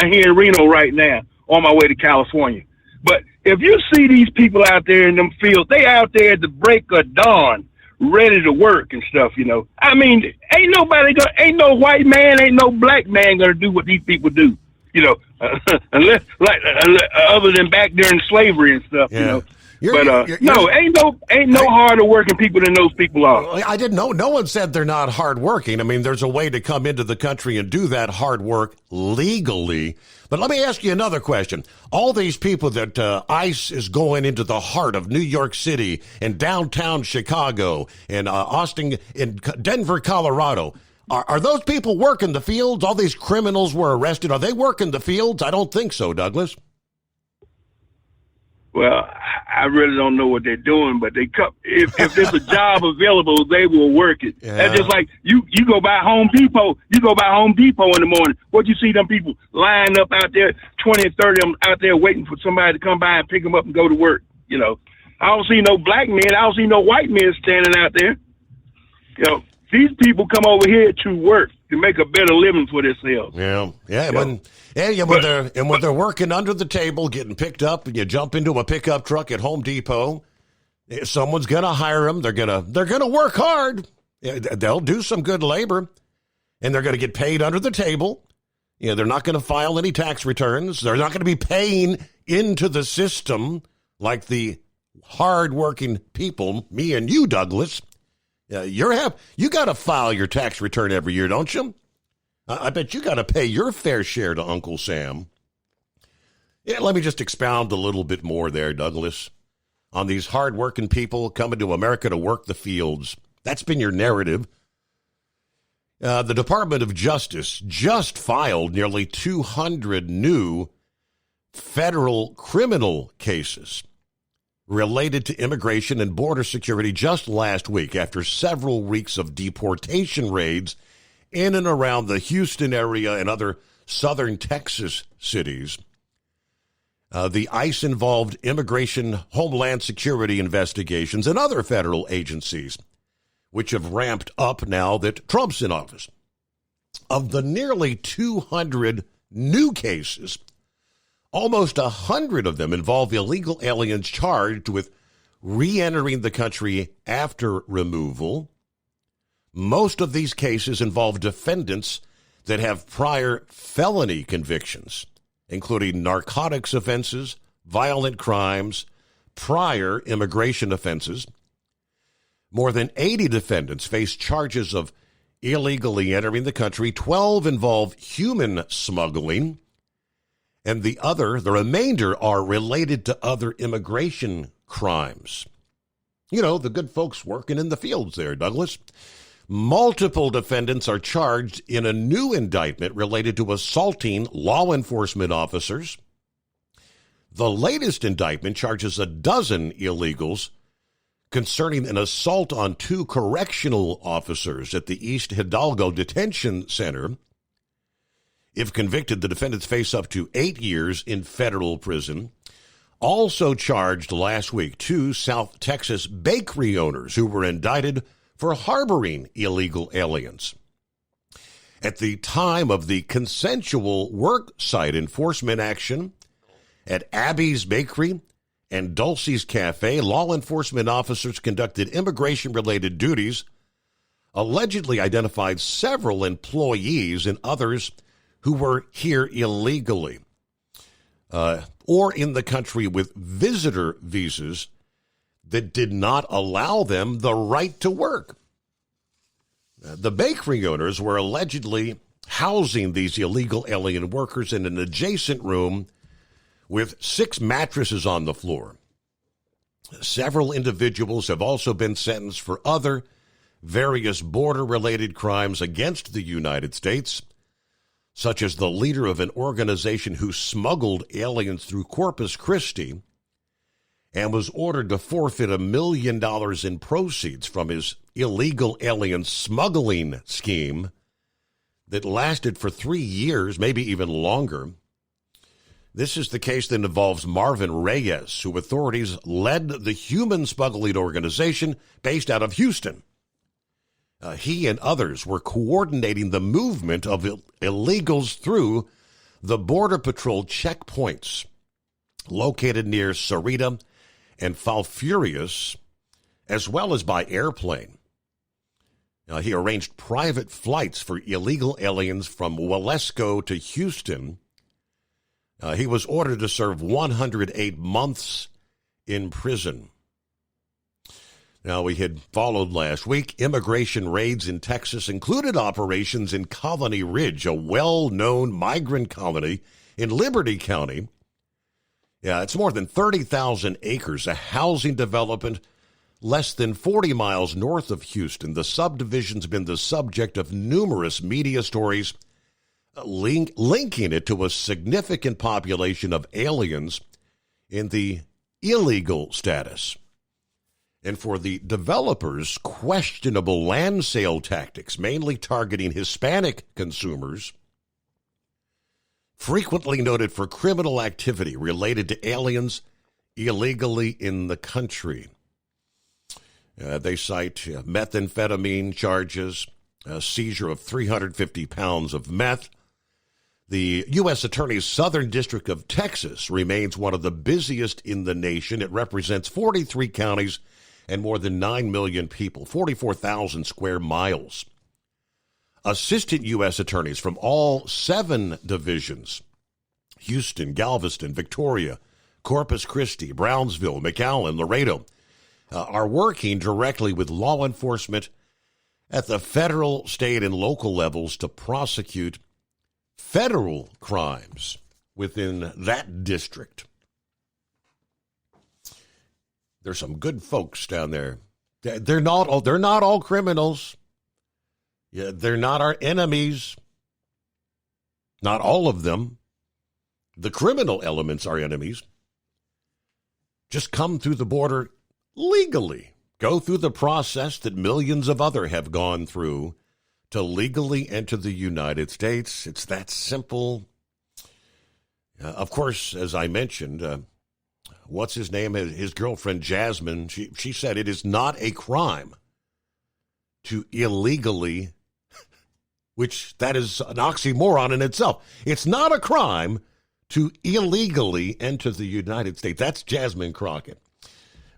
here in Reno right now, on my way to California. But if you see these people out there in them fields, they out there at the break of dawn, ready to work and stuff, ain't no white man, ain't no black man gonna do what these people do, unless other than back during slavery and stuff, Ain't no harder working people than those people are. I didn't know. No one said they're not hard working. I mean, there's a way to come into the country and do that hard work legally. But let me ask you another question. All these people that ICE is going into the heart of New York City and downtown Chicago and Austin and Denver, Colorado, are those people working the fields? All these criminals were arrested. Are they working the fields? I don't think so, Douglas. Well, I really don't know what they're doing, but they come, if there's a job available, they will work it. Yeah. That's just like you go by Home Depot. You go by Home Depot in the morning. What you see them people lined up out there, 20 and 30 of them out there waiting for somebody to come by and pick them up and go to work. I don't see no black men. I don't see no white men standing out there. These people come over here to work, to make a better living for themselves. When they're working under the table, getting picked up, and you jump into a pickup truck at Home Depot, someone's gonna hire them. They're gonna work hard. They'll do some good labor, and they're gonna get paid under the table. They're not gonna file any tax returns. They're not gonna be paying into the system like the hard-working people, me and you, Douglas. You got to file your tax return every year, don't you? I bet you got to pay your fair share to Uncle Sam. Let me just expound a little bit more there, Douglas, on these hardworking people coming to America to work the fields. That's been your narrative. The Department of Justice just filed nearly 200 new federal criminal cases related to immigration and border security just last week after several weeks of deportation raids in and around the Houston area and other southern Texas cities. The ICE-involved Immigration Homeland Security investigations and other federal agencies, which have ramped up now that Trump's in office. Of the nearly 200 new cases, almost 100 of them involve illegal aliens charged with re-entering the country after removal. Most of these cases involve defendants that have prior felony convictions, including narcotics offenses, violent crimes, prior immigration offenses. More than 80 defendants face charges of illegally entering the country. 12 involve human smuggling, and the remainder are related to other immigration crimes. You know, the good folks working in the fields there, Douglas. Multiple defendants are charged in a new indictment related to assaulting law enforcement officers. The latest indictment charges a dozen illegals concerning an assault on 2 correctional officers at the East Hidalgo Detention Center. If convicted, the defendants face up to 8 years in federal prison. Also charged last week, 2 South Texas bakery owners who were indicted for harboring illegal aliens. At the time of the consensual work site enforcement action at Abby's Bakery and Dulce's Cafe, law enforcement officers conducted immigration-related duties, allegedly identified several employees and others who were here illegally or in the country with visitor visas that did not allow them the right to work. The bakery owners were allegedly housing these illegal alien workers in an adjacent room with 6 mattresses on the floor. Several individuals have also been sentenced for other various border-related crimes against the United States, such as the leader of an organization who smuggled aliens through Corpus Christi and was ordered to forfeit $1 million in proceeds from his illegal alien smuggling scheme that lasted for 3 years, maybe even longer. This is the case that involves Marvin Reyes, who authorities led the human smuggling organization based out of Houston. He and others were coordinating the movement of illegals through the Border Patrol checkpoints located near Sarita and Falfurrias, as well as by airplane. He arranged private flights for illegal aliens from Walesko to Houston. He was ordered to serve 108 months in prison. Now, we had followed last week. Immigration raids in Texas included operations in Colony Ridge, a well-known migrant colony in Liberty County. Yeah, it's more than 30,000 acres, a housing development less than 40 miles north of Houston. The subdivision's been the subject of numerous media stories linking it to a significant population of aliens in the illegal status. And for the developers, questionable land sale tactics, mainly targeting Hispanic consumers, frequently noted for criminal activity related to aliens illegally in the country. They cite methamphetamine charges, a seizure of 350 pounds of meth. The U.S. Attorney's Southern District of Texas remains one of the busiest in the nation. It represents 43 counties and more than 9 million people, 44,000 square miles. Assistant U.S. attorneys from all 7 divisions, Houston, Galveston, Victoria, Corpus Christi, Brownsville, McAllen, Laredo, are working directly with law enforcement at the federal, state, and local levels to prosecute federal crimes within that district. There's some good folks down there. They're not all criminals. Yeah, they're not our enemies. Not all of them. The criminal elements are enemies. Just come through the border legally. Go through the process that millions of others have gone through to legally enter the United States. It's that simple. Of course, as I mentioned, what's his name? His girlfriend, Jasmine, she said it is not a crime to illegally, which that is an oxymoron in itself. It's not a crime to illegally enter the United States. That's Jasmine Crockett.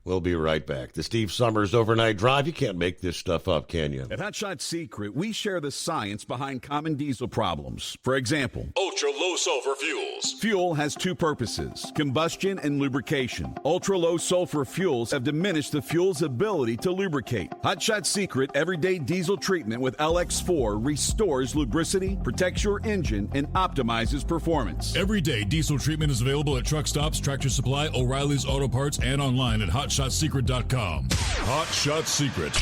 We'll be right back. The Steve Summers Overnight Drive. You can't make this stuff up, can you? At Hot Shot Secret, we share the science behind common diesel problems. For example, ultra-low sulfur fuels. Fuel has two purposes, combustion and lubrication. Ultra-low sulfur fuels have diminished the fuel's ability to lubricate. Hot Shot Secret Everyday Diesel Treatment with LX4 restores lubricity, protects your engine, and optimizes performance. Everyday diesel treatment is available at truck stops, Tractor Supply, O'Reilly's Auto Parts, and online at HotShotSecret.com. Hot Shot Secret,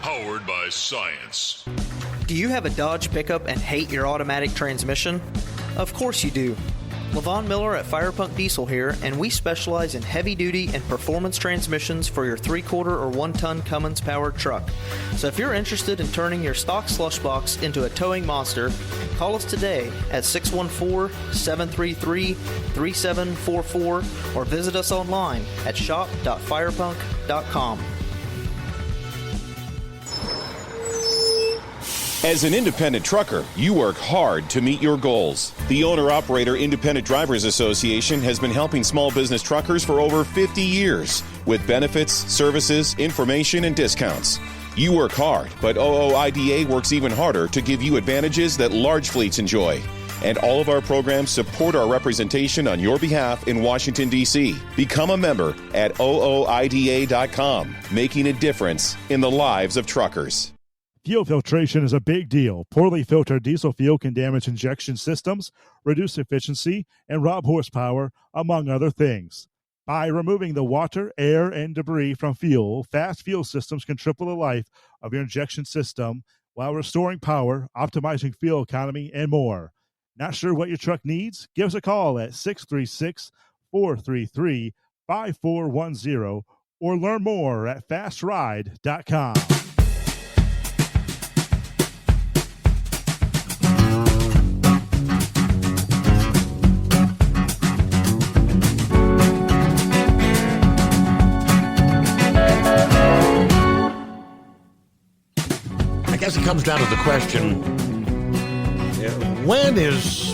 powered by science. Do you have a Dodge pickup and hate your automatic transmission? Of course you do. Levon Miller at Firepunk Diesel here, and we specialize in heavy-duty and performance transmissions for your 3-quarter or 1-ton Cummins-powered truck. So if you're interested in turning your stock slush box into a towing monster, call us today at 614-733-3744 or visit us online at shop.firepunk.com. As an independent trucker, you work hard to meet your goals. The Owner-Operator Independent Drivers Association has been helping small business truckers for over 50 years with benefits, services, information, and discounts. You work hard, but OOIDA works even harder to give you advantages that large fleets enjoy. And all of our programs support our representation on your behalf in Washington, D.C. Become a member at OOIDA.com, making a difference in the lives of truckers. Fuel filtration is a big deal. Poorly filtered diesel fuel can damage injection systems, reduce efficiency, and rob horsepower, among other things. By removing the water, air, and debris from fuel, fast fuel systems can triple the life of your injection system while restoring power, optimizing fuel economy, and more. Not sure what your truck needs? Give us a call at 636-433-5410 or learn more at fastride.com. I guess it comes down to the question, when is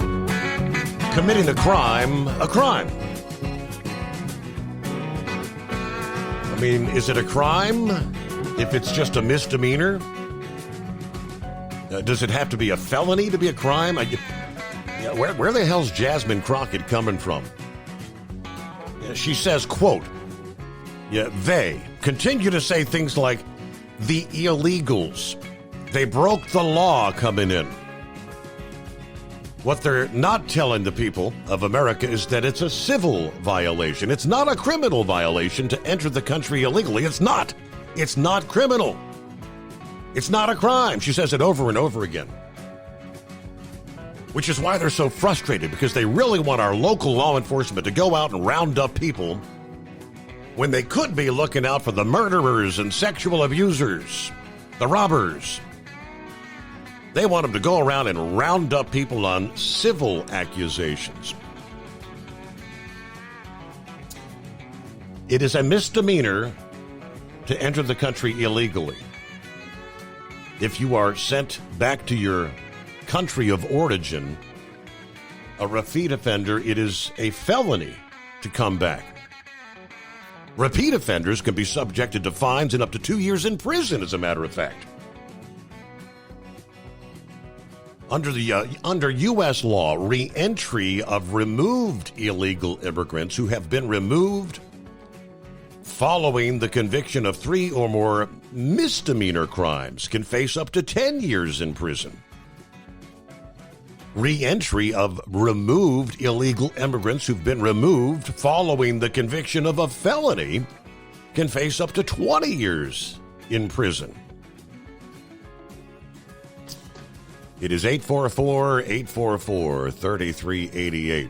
committing a crime a crime? I mean, is it a crime if it's just a misdemeanor? Does it have to be a felony to be a crime? Where the hell's Jasmine Crockett coming from? She says, quote, they continue to say things like, the illegals, they broke the law coming in. What they're not telling the people of America is that it's a civil violation. It's not a criminal violation to enter the country illegally. It's not. It's not criminal. It's not a crime. She says it over and over again. Which is why they're so frustrated, because they really want our local law enforcement to go out and round up people when they could be looking out for the murderers and sexual abusers, the robbers. They want them to go around and round up people on civil accusations. It is a misdemeanor to enter the country illegally. If you are sent back to your country of origin, a repeat offender, it is a felony to come back. Repeat offenders can be subjected to fines and up to 2 years in prison, as a matter of fact. Under U.S. law, re-entry of removed illegal immigrants who have been removed following the conviction of 3 or more misdemeanor crimes can face up to 10 years in prison. Re-entry of removed illegal immigrants who've been removed following the conviction of a felony can face up to 20 years in prison. It is 844-844-3388.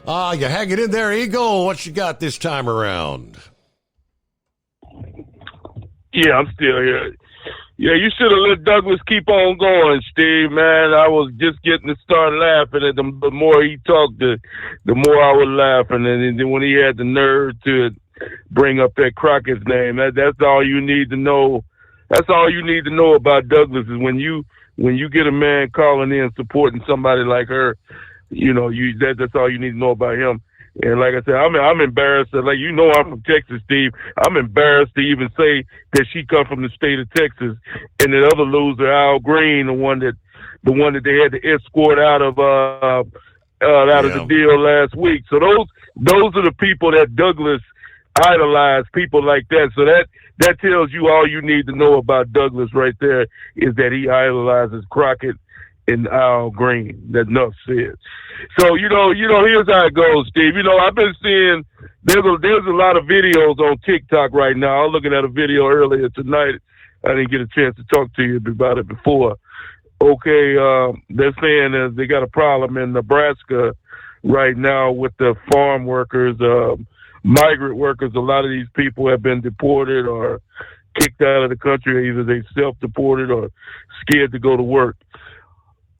You hanging in there, Eagle? What you got this time around? Yeah, I'm still here. Yeah, you should have let Douglas keep on going, Steve, man. I was just getting to start laughing at him. The more he talked, the more I was laughing. And then when he had the nerve to bring up that Crockett's name, that's all you need to know. That's all you need to know about Douglas is when you get a man calling in supporting somebody like her, that's all you need to know about him. And like I said, I'm embarrassed. Like, I'm from Texas, Steve. I'm embarrassed to even say that she come from the state of Texas. And the other loser, Al Green, the one that they had to escort out of the deal last week. So those are the people that Douglas idolized, people like that. So that tells you all you need to know about Douglas right there is that he idolizes Crockett and Al Green. That enough said. So, here's how it goes, Steve. I've been seeing there's a lot of videos on TikTok right now. I was looking at a video earlier tonight. I didn't get a chance to talk to you about it before. Okay, they're saying that they got a problem in Nebraska right now with the farm workers, migrant workers. A lot of these people have been deported or kicked out of the country. Either they self-deported or scared to go to work.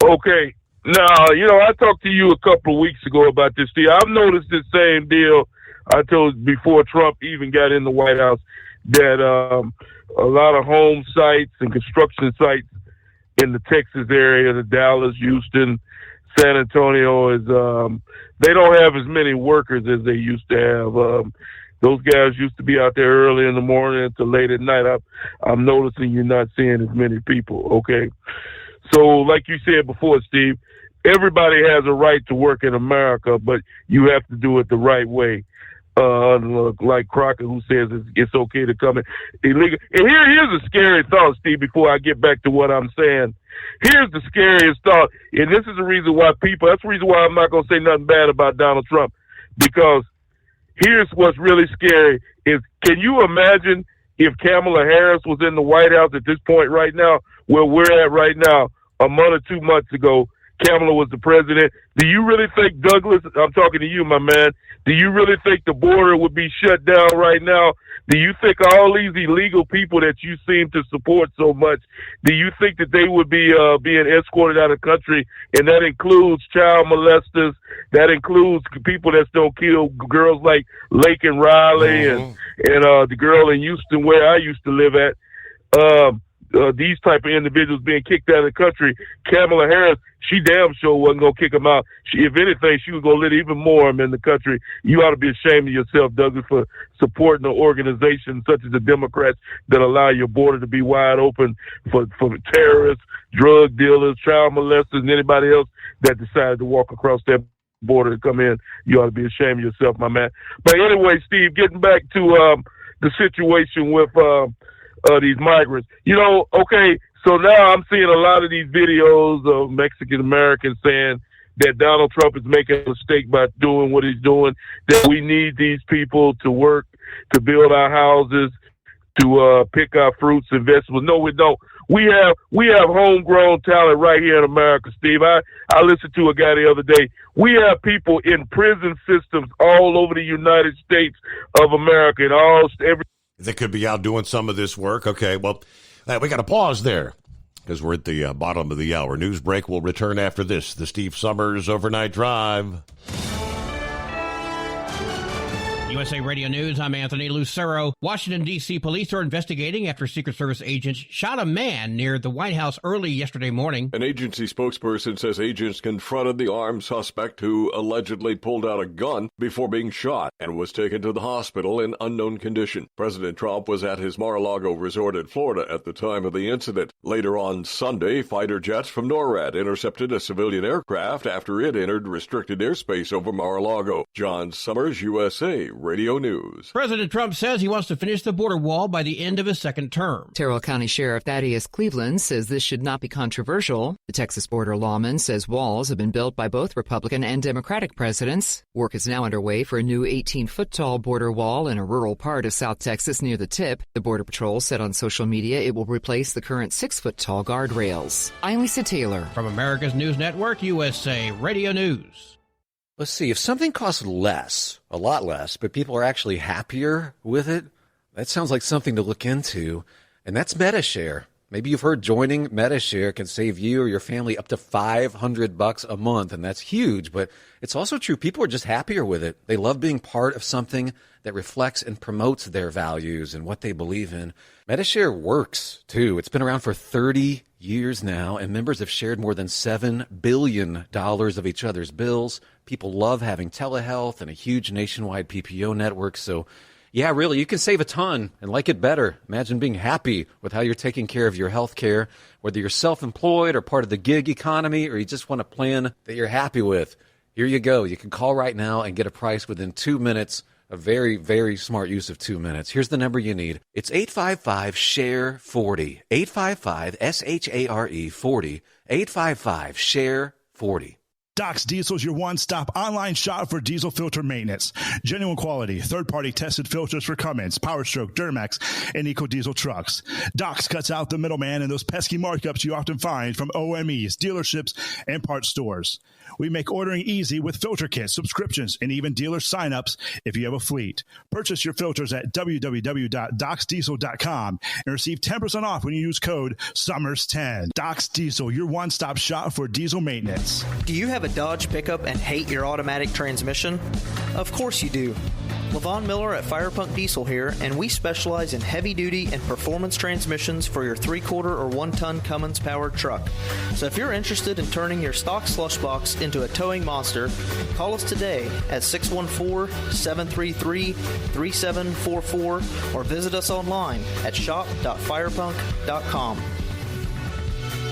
Okay. Now, I talked to you a couple of weeks ago about this deal. I've noticed this same deal I told you before Trump even got in the White House, that a lot of home sites and construction sites in the Texas area, the Dallas, Houston, San Antonio, they don't have as many workers as they used to have. Those guys used to be out there early in the morning until late at night. I'm noticing you're not seeing as many people, okay? So like you said before, Steve, everybody has a right to work in America, but you have to do it the right way. Like Crockett, who says it's okay to come in illegal. And here's a scary thought, Steve, before I get back to what I'm saying. Here's the scariest thought, and this is the reason why that's the reason why I'm not going to say nothing bad about Donald Trump, because here's what's really scary is, can you imagine if Kamala Harris was in the White House at this point right now, where we're at right now, a month or 2 months ago, Kamala was the president. Do you really think, Douglas, I'm talking to you, my man, do you really think the border would be shut down right now? Do you think all these illegal people that you seem to support so much, do you think that they would be being escorted out of the country? And that includes child molesters. That includes people that don't kill girls like Lake and Riley and the girl in Houston where I used to live at. These type of individuals being kicked out of the country. Kamala Harris, she damn sure wasn't going to kick them out. If anything, she was going to let even more of them in the country. You ought to be ashamed of yourself, Douglas, for supporting an organization such as the Democrats that allow your border to be wide open for terrorists, drug dealers, child molesters, and anybody else that decided to walk across that border to come in. You ought to be ashamed of yourself, my man. But anyway, Steve, getting back to the situation with these migrants. Okay, so now I'm seeing a lot of these videos of Mexican Americans saying that Donald Trump is making a mistake by doing what he's doing, that we need these people to work, to build our houses, to pick our fruits and vegetables. No, we don't. We have homegrown talent right here in America, Steve. I listened to a guy the other day. We have people in prison systems all over the United States of America and They could be out doing some of this work. Okay, well, we got to pause there because we're at the bottom of the hour. News break will return after this. The Steve Summers Overnight Drive. USA Radio News, I'm Anthony Lucero. Washington, D.C. police are investigating after Secret Service agents shot a man near the White House early yesterday morning. An agency spokesperson says agents confronted the armed suspect who allegedly pulled out a gun before being shot and was taken to the hospital in unknown condition. President Trump was at his Mar-a-Lago resort in Florida at the time of the incident. Later on Sunday, fighter jets from NORAD intercepted a civilian aircraft after it entered restricted airspace over Mar-a-Lago. John Summers, USA Radio News. President Trump says he wants to finish the border wall by the end of his second term. Terrell County Sheriff Thaddeus Cleveland says this should not be controversial. The Texas border lawman says walls have been built by both Republican and Democratic presidents. Work is now underway for a new 18-foot-tall border wall in a rural part of South Texas near the tip. The Border Patrol said on social media it will replace the current 6-foot-tall guardrails. I'm Lisa Taylor. From America's News Network, USA Radio News. Let's see, if something costs less, a lot less, but people are actually happier with it, that sounds like something to look into, and that's MetaShare. Maybe you've heard joining MediShare can save you or your family up to $500 a month, and that's huge, but it's also true. People are just happier with it. They love being part of something that reflects and promotes their values and what they believe in. MediShare works, too. It's been around for 30 years now, and members have shared more than $7 billion of each other's bills. People love having telehealth and a huge nationwide PPO network, so yeah, really, you can save a ton and like it better. Imagine being happy with how you're taking care of your health care, whether you're self-employed or part of the gig economy, or you just want a plan that you're happy with. Here you go. You can call right now and get a price within 2 minutes. A very, very smart use of 2 minutes. Here's the number you need. It's 855-SHARE-40. 855-SHARE-40. 855-SHARE-40. Doc's Diesel is your one-stop online shop for diesel filter maintenance. Genuine quality, third-party tested filters for Cummins, PowerStroke, Duramax, and EcoDiesel trucks. Doc's cuts out the middleman and those pesky markups you often find from OMEs, dealerships, and parts stores. We make ordering easy with filter kits, subscriptions, and even dealer sign-ups if you have a fleet. Purchase your filters at www.docsdiesel.com and receive 10% off when you use code SUMMERS10. Doc's Diesel, your one-stop shop for diesel maintenance. Do you have a Dodge pickup and hate your automatic transmission? Of course you do. Levon Miller at Firepunk Diesel here, and we specialize in heavy-duty and performance transmissions for your 3/4 or 1-ton Cummins-powered truck. So if you're interested in turning your stock slush box into a towing monster, call us today at 614-733-3744 or visit us online at shop.firepunk.com.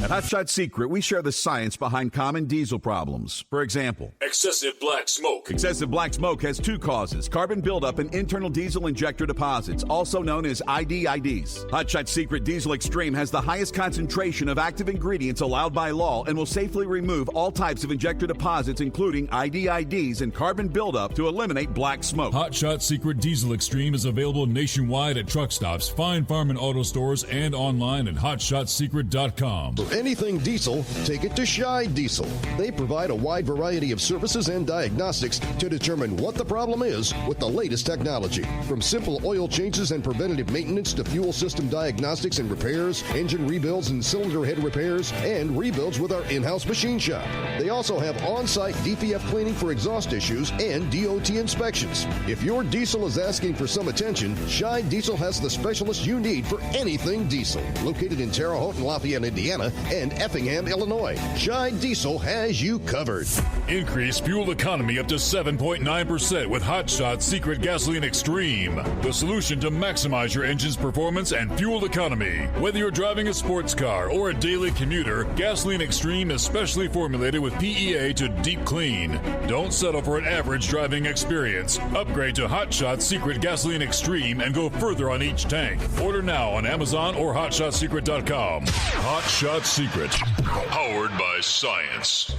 At Hot Shot Secret, we share the science behind common diesel problems. For example, excessive black smoke. Excessive black smoke has two causes: carbon buildup and internal diesel injector deposits, also known as IDIDs. Hot Shot Secret Diesel Extreme has the highest concentration of active ingredients allowed by law and will safely remove all types of injector deposits, including IDIDs and carbon buildup, to eliminate black smoke. Hot Shot Secret Diesel Extreme is available nationwide at truck stops, fine farm and auto stores, and online at hotshotsecret.com. Anything diesel, take it to Shy Diesel. They provide a wide variety of services and diagnostics to determine what the problem is with the latest technology. From simple oil changes and preventative maintenance to fuel system diagnostics and repairs, engine rebuilds and cylinder head repairs, and rebuilds with our in-house machine shop. They also have on-site DPF cleaning for exhaust issues and DOT inspections. If your diesel is asking for some attention, Shy Diesel has the specialist you need for anything diesel. Located in Terre Haute and Lafayette, Indiana, and Effingham, Illinois. Shy Diesel has you covered. Increase fuel economy up to 7.9% with Hot Shot Secret Gasoline Extreme. The solution to maximize your engine's performance and fuel economy. Whether you're driving a sports car or a daily commuter, Gasoline Extreme is specially formulated with PEA to deep clean. Don't settle for an average driving experience. Upgrade to Hot Shot Secret Gasoline Extreme and go further on each tank. Order now on Amazon or hotshotsecret.com. Hot Shot Secret, powered by science.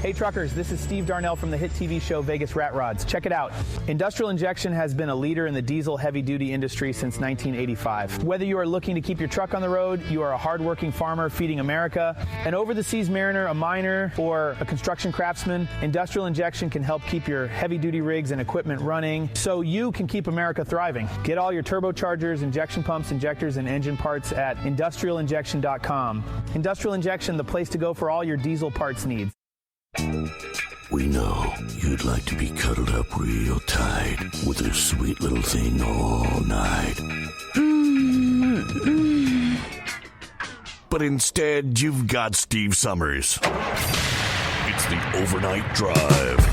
Hey truckers, this is Steve Darnell from the hit TV show Vegas Rat Rods. Check it out. Industrial Injection has been a leader in the diesel heavy-duty industry since 1985. Whether you are looking to keep your truck on the road, you are a hard-working farmer feeding America, an over-the-seas mariner, a miner, or a construction craftsman, Industrial Injection can help keep your heavy-duty rigs and equipment running so you can keep America thriving. Get all your turbochargers, injection pumps, injectors, and engine parts at industrialinjection.com. Industrial Injection, the place to go for all your diesel parts needs. We know you'd like to be cuddled up real tight with a sweet little thing all night. But instead, you've got Steve Summers. It's the Overnight Drive.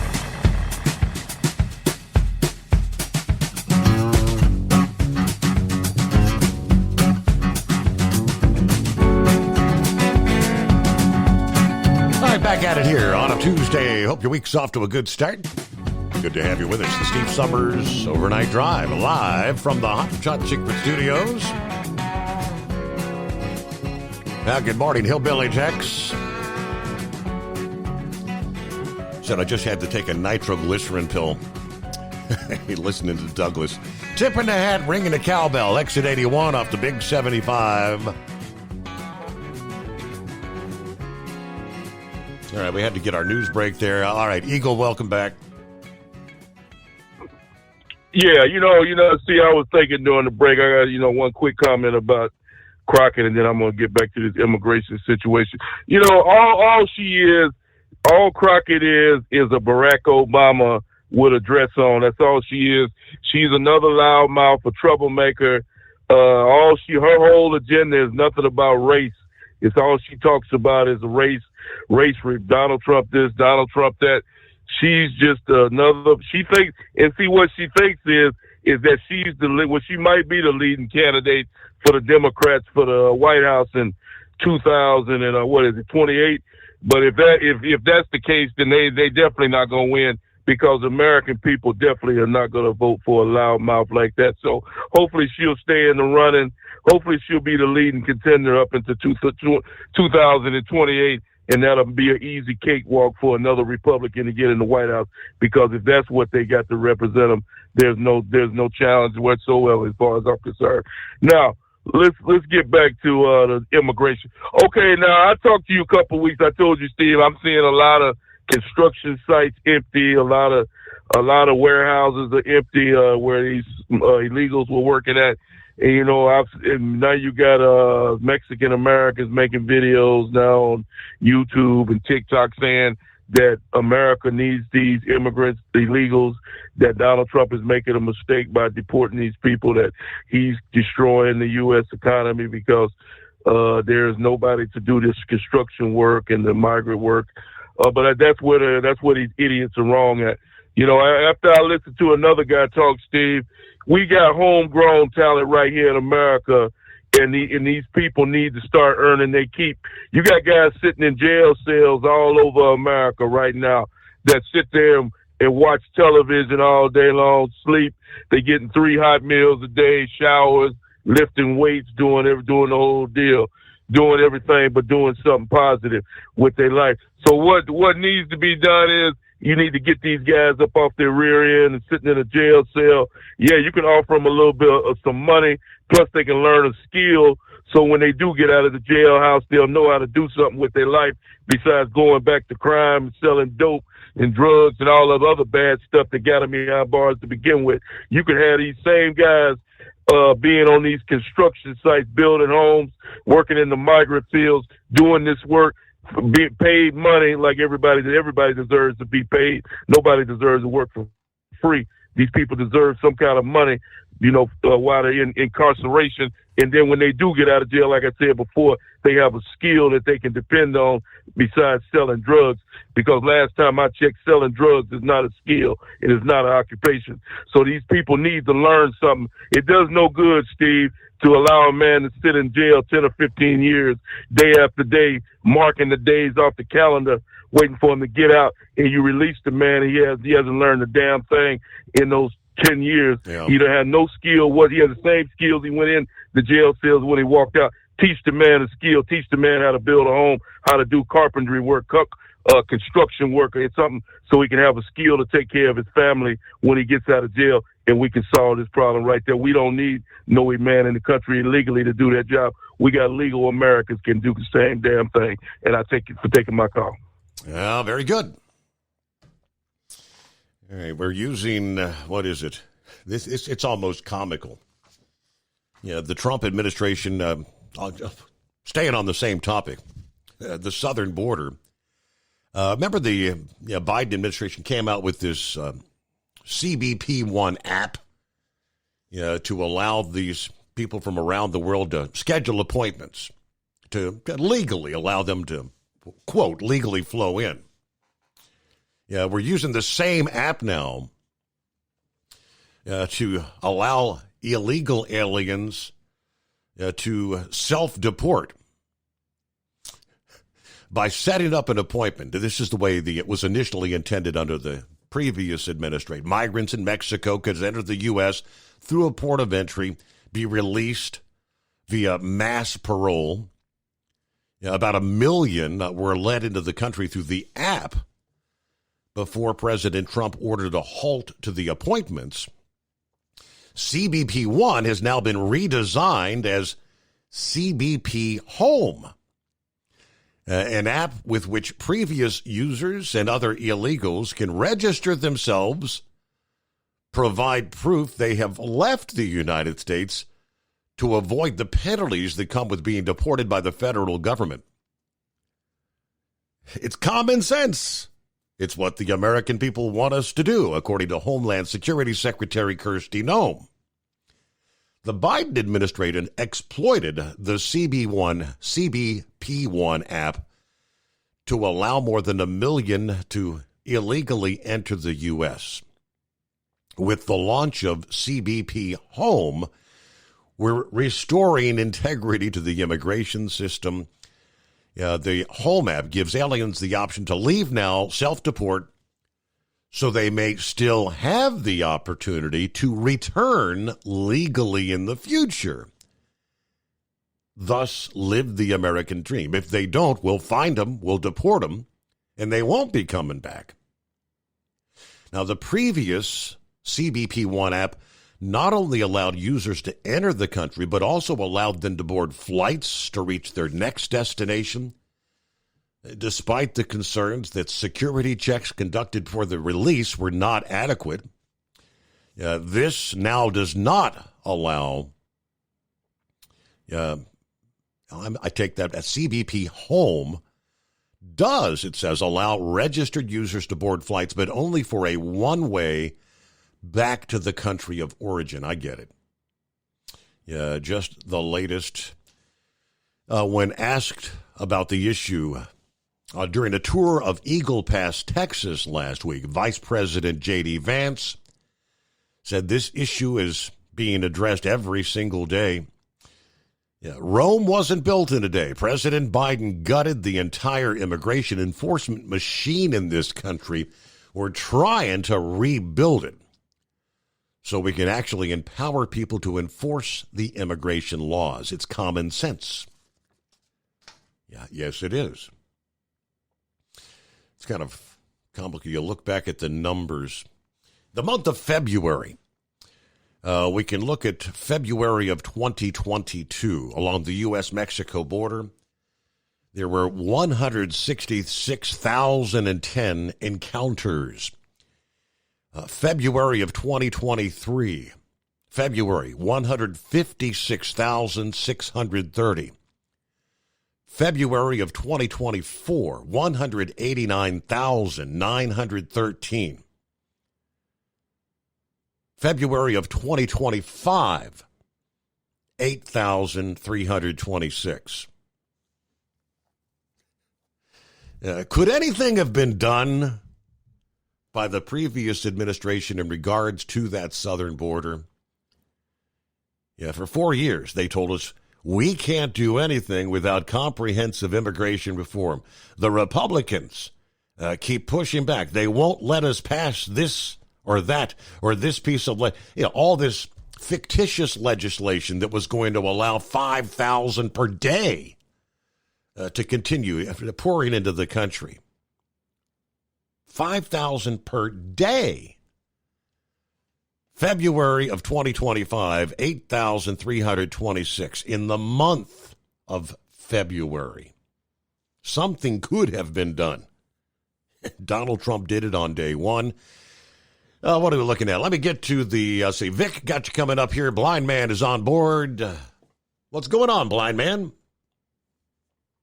Back at it here on a Tuesday. Hope your week's off to a good start. Good to have you with us. The Steve Summers Overnight Drive, live from the Hot Shot Secret Studios. Now, good morning, Hillbilly Tex. Said I just had to take a nitroglycerin pill. Listening to Douglas. Tip in the hat, ringing the cowbell. Exit 81 off the Big 75. All right, we had to get our news break there. All right, Eagle, welcome back. Yeah, see, I was thinking during the break, I got, one quick comment about Crockett, and then I'm going to get back to this immigration situation. You know, all Crockett is a Barack Obama with a dress on. That's all she is. She's another loudmouth, a troublemaker. Her whole agenda is nothing about race. It's all she talks about is race, Donald Trump this, Donald Trump that. She's just she thinks, and see what she thinks is that she's she might be the leading candidate for the Democrats for the White House in 2028. But if that's the case, then they definitely not going to win, because American people definitely are not going to vote for a loudmouth like that. So hopefully she'll stay in the running. Hopefully she'll be the leading contender up into 2028. And that'll be an easy cakewalk for another Republican to get in the White House, because if that's what they got to represent them, there's no challenge whatsoever as far as I'm concerned. Now, let's get back to the immigration. Okay, now I talked to you a couple of weeks. I told you, Steve, I'm seeing a lot of construction sites empty, a lot of warehouses are empty where these illegals were working at. And, you know, and now you got Mexican Americans making videos now on YouTube and TikTok saying that America needs these immigrants, the illegals, that Donald Trump is making a mistake by deporting these people, that he's destroying the U.S. economy because there's nobody to do this construction work and the migrant work. But that's where these idiots are wrong at. You know, after I listened to another guy talk, Steve, we got homegrown talent right here in America, and these people need to start earning their keep. You got guys sitting in jail cells all over America right now that sit there and watch television all day long, sleep. They getting 3 hot meals a day, showers, lifting weights, doing the whole deal, doing everything but doing something positive with their life. So what needs to be done is, you need to get these guys up off their rear end and sitting in a jail cell. Yeah, you can offer them a little bit of some money, plus they can learn a skill, so when they do get out of the jailhouse, they'll know how to do something with their life besides going back to crime and selling dope and drugs and all of the other bad stuff that got them behind bars to begin with. You can have these same guys being on these construction sites, building homes, working in the migrant fields, doing this work, being paid money like everybody deserves to be paid. Nobody deserves to work for free. These people deserve some kind of money, you know, while they're in incarceration. And then when they do get out of jail, like I said before, they have a skill that they can depend on besides selling drugs. Because last time I checked, selling drugs is not a skill. It is not an occupation. So these people need to learn something. It does no good, Steve, to allow a man to sit in jail 10 or 15 years, day after day, marking the days off the calendar, waiting for him to get out, and you release the man, and he hasn't learned a damn thing in those 10 years. Yeah. He had no skill. He had the same skills he went in the jail cells when he walked out. Teach the man a skill. Teach the man how to build a home, how to do carpentry work, construction work, or something, so he can have a skill to take care of his family when he gets out of jail, and we can solve this problem right there. We don't need no man in the country illegally to do that job. We got legal Americans can do the same damn thing, and I thank you for taking my call. Yeah, very good. All right, we're using, what is it? It's almost comical. Yeah, the Trump administration, staying on the same topic, the southern border. Remember the Biden administration came out with this CBP-1 app to allow these people from around the world to schedule appointments, to legally allow them to, quote, legally flow in. Yeah, we're using the same app now to allow illegal aliens to self-deport by setting up an appointment. This is the way it was initially intended under the previous administration. Migrants in Mexico could enter the U.S. through a port of entry, be released via mass parole. About 1 million were led into the country through the app before President Trump ordered a halt to the appointments. CBP-1 has now been redesigned as CBP Home, an app with which previous users and other illegals can register themselves, provide proof they have left the United States to avoid the penalties that come with being deported by the federal government. It's common sense. It's what the American people want us to do, according to Homeland Security Secretary Kristi Noem. The Biden administration exploited the CBP1 app to allow more than 1 million to illegally enter the U.S. With the launch of CBP Home, we're restoring integrity to the immigration system. The Home app gives aliens the option to leave now, self-deport, so they may still have the opportunity to return legally in the future. Thus, live the American dream. If they don't, we'll find them, we'll deport them, and they won't be coming back. Now, the previous CBP1 app not only allowed users to enter the country, but also allowed them to board flights to reach their next destination. Despite the concerns that security checks conducted for the release were not adequate, this now does not allow, I take that as CBP Home does, it says, allow registered users to board flights, but only for a one-way back to the country of origin. I get it. Just the latest. When asked about the issue during a tour of Eagle Pass, Texas last week, Vice President J.D. Vance said this issue is being addressed every single day. Rome wasn't built in a day. President Biden gutted the entire immigration enforcement machine in this country. We're trying to rebuild it so we can actually empower people to enforce the immigration laws. It's common sense. Yes, it is. It's kind of complicated. You look back at the numbers. The month of February, we can look at February of 2022 along the U.S.-Mexico border. There were 166,010 encounters. February of 2023, February, 156,630. February of 2024, 189,913. February of 2025, 8,326. Could anything have been done by the previous administration in regards to that southern border? For 4 years, they told us we can't do anything without comprehensive immigration reform. The Republicans keep pushing back. They won't let us pass this or that or this piece of all this fictitious legislation that was going to allow 5,000 per day to continue pouring into the country. 5,000 per day. February of 2025, 8,326 in the month of February. Something could have been done. Donald Trump did it on day one. What are we looking at? Let me get to the, Vic, got you coming up here. Blind Man is on board. What's going on, Blind Man?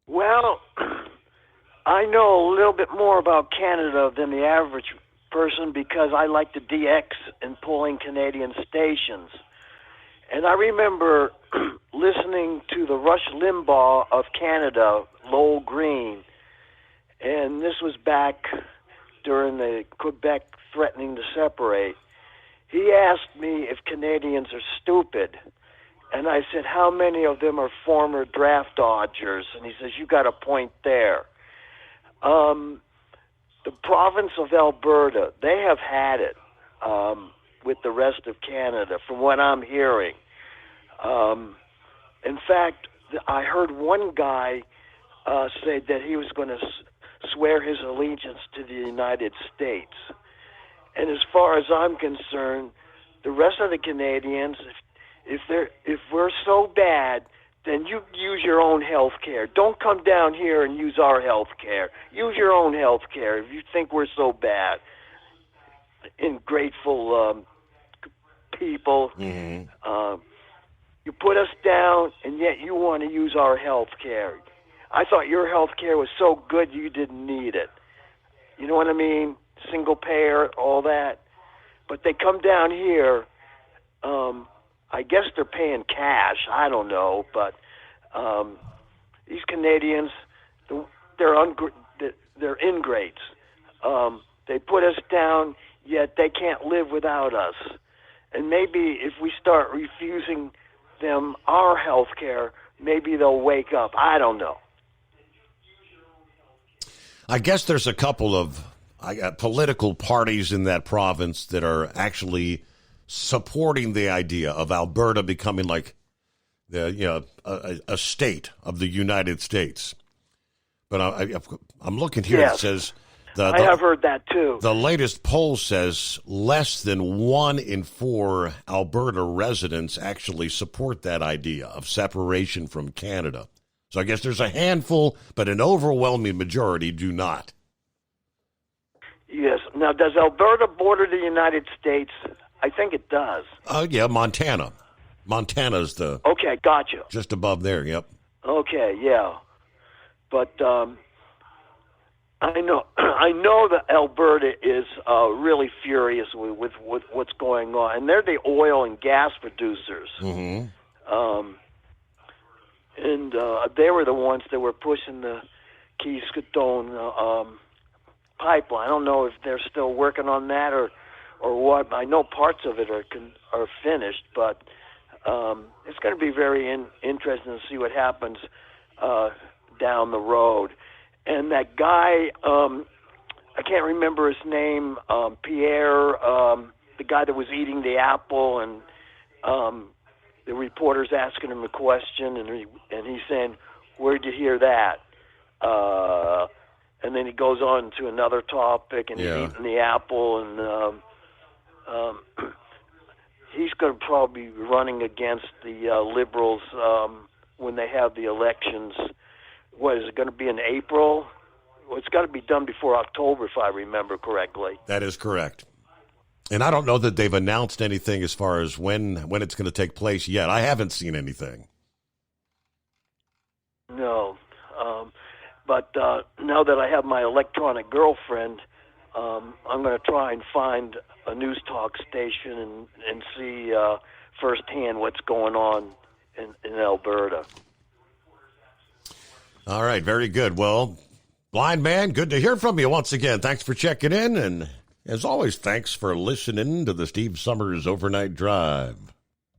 Well, I know a little bit more about Canada than the average person because I like to DX in pulling Canadian stations. And I remember listening to the Rush Limbaugh of Canada, Lowell Green, and this was back during the Quebec threatening to separate. He asked me if Canadians are stupid, and I said, how many of them are former draft dodgers? And he says, you got a point there. The province of Alberta, they have had it with the rest of Canada, from what I'm hearing. In fact, I heard one guy say that he was going to swear his allegiance to the United States. And as far as I'm concerned, the rest of the Canadians, if we're so bad, then you use your own health care. Don't come down here and use our health care. Use your own health care if you think we're so bad. Ingrateful people. Mm-hmm. You put us down, and yet you want to use our health care. I thought your health care was so good you didn't need it. You know what I mean? Single payer, all that. But they come down here, I guess they're paying cash. I don't know. But these Canadians, they're ingrates. They put us down, yet they can't live without us. And maybe if we start refusing them our health care, maybe they'll wake up. I don't know. I guess there's a couple of political parties in that province that are actually supporting the idea of Alberta becoming like a state of the United States. But I'm looking here. Yes. It says I have heard that too. The latest poll says less than 1 in 4 Alberta residents actually support that idea of separation from Canada. So I guess there's a handful, but an overwhelming majority do not. Yes. Now, does Alberta border the United States? I think it does. Yeah, Montana. Montana's the... Okay, gotcha. Just above there, yep. Okay, yeah. But I know that Alberta is really furious with what's going on. And they're the oil and gas producers. Mm-hmm. And they were the ones that were pushing the Keys-Keystone pipeline. I don't know if they're still working on that or what. I know parts of it are finished, but it's going to be very interesting to see what happens down the road. And that guy, I can't remember his name, Pierre, the guy that was eating the apple, and the reporter's asking him a question, and he's saying, "Where'd you hear that?" And then he goes on to another topic, and he's eating the apple, and he's going to probably be running against the Liberals when they have the elections. What, is it going to be in April? Well, it's got to be done before October, if I remember correctly. That is correct. And I don't know that they've announced anything as far as when it's going to take place yet. I haven't seen anything. No. But now that I have my electronic girlfriend, I'm going to try and find a news talk station and see firsthand what's going on in Alberta. All right, very good. Well, Blind Man, good to hear from you once again. Thanks for checking in, and as always, thanks for listening to the Steve Summers Overnight Drive.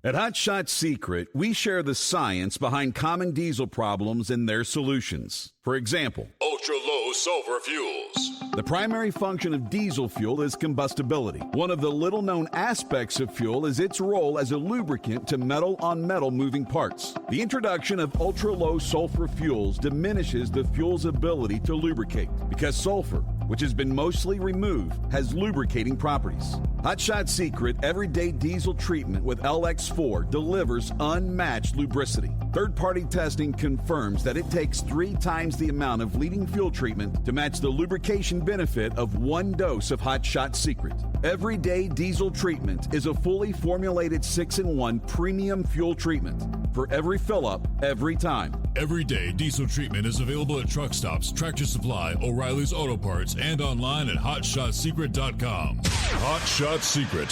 At Hot Shot Secret, we share the science behind common diesel problems and their solutions. For example, ultra-low sulfur fuels. The primary function of diesel fuel is combustibility. One of the little-known aspects of fuel is its role as a lubricant to metal-on-metal moving parts. The introduction of ultra-low sulfur fuels diminishes the fuel's ability to lubricate because sulfur, which has been mostly removed, has lubricating properties. Hot Shot Secret Everyday Diesel Treatment with LX4 delivers unmatched lubricity. Third-party testing confirms that it takes 3 times the amount of leading fuel treatment to match the lubrication benefit of 1 dose of Hot Shot Secret. Everyday Diesel Treatment is a fully formulated 6-in-1 premium fuel treatment for every fill-up, every time. Everyday Diesel Treatment is available at truck stops, Tractor Supply, O'Reilly's Auto Parts, and online at HotShotSecret.com. Hot Shot Secret,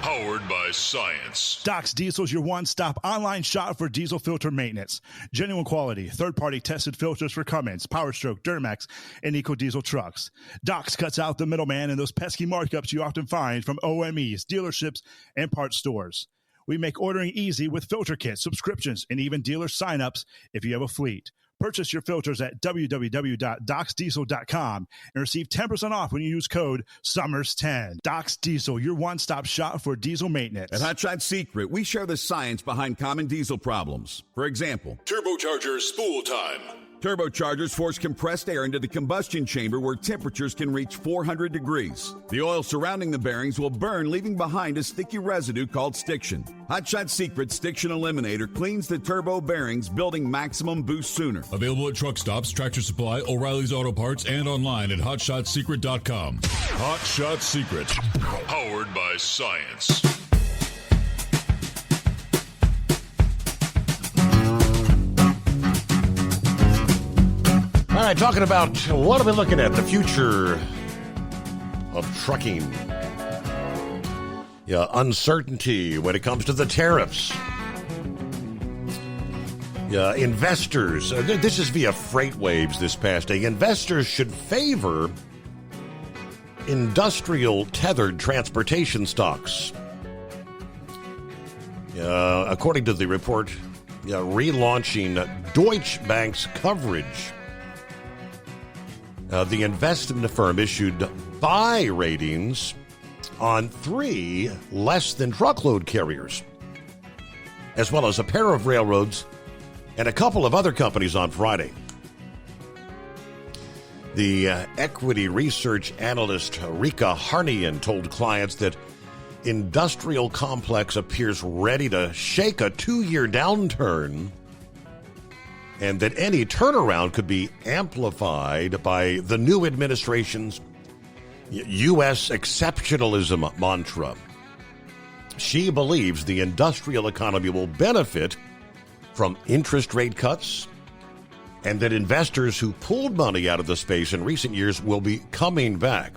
powered by science. Doc's Diesel is your one-stop online shop for diesel filter maintenance. Genuine quality, third-party tested filters for Cummins, Powerstroke, Duramax, and EcoDiesel trucks. Doc's cuts out the middleman and those pesky markups you often find from OMEs, dealerships, and parts stores. We make ordering easy with filter kits, subscriptions, and even dealer sign-ups if you have a fleet. Purchase your filters at www.docsdiesel.com and receive 10% off when you use code SUMMERS10. Doc's Diesel, your one-stop shop for diesel maintenance. At Hot Shot Secret, we share the science behind common diesel problems. For example, turbocharger spool time. Turbochargers force compressed air into the combustion chamber where temperatures can reach 400 degrees. The oil surrounding the bearings will burn, leaving behind a sticky residue called stiction. Hot Shot Secret Stiction Eliminator cleans the turbo bearings, building maximum boost sooner. Available at truck stops, Tractor Supply, O'Reilly's Auto Parts, and online at HotShotSecret.com. Hot Shot Secret, powered by science. right, talking about what are we looking at? The future of trucking. Yeah, uncertainty when it comes to the tariffs. Yeah, investors. This is via FreightWaves this past day. Investors should favor industrial tethered transportation stocks. According to the report, relaunching Deutsche Bank's coverage. The investment firm issued buy ratings on 3 less-than-truckload carriers, as well as a pair of railroads and a couple of other companies on Friday. The equity research analyst Rika Harnian told clients that industrial complex appears ready to shake a 2-year downturn and that any turnaround could be amplified by the new administration's U.S. exceptionalism mantra. She believes the industrial economy will benefit from interest rate cuts and that investors who pulled money out of the space in recent years will be coming back.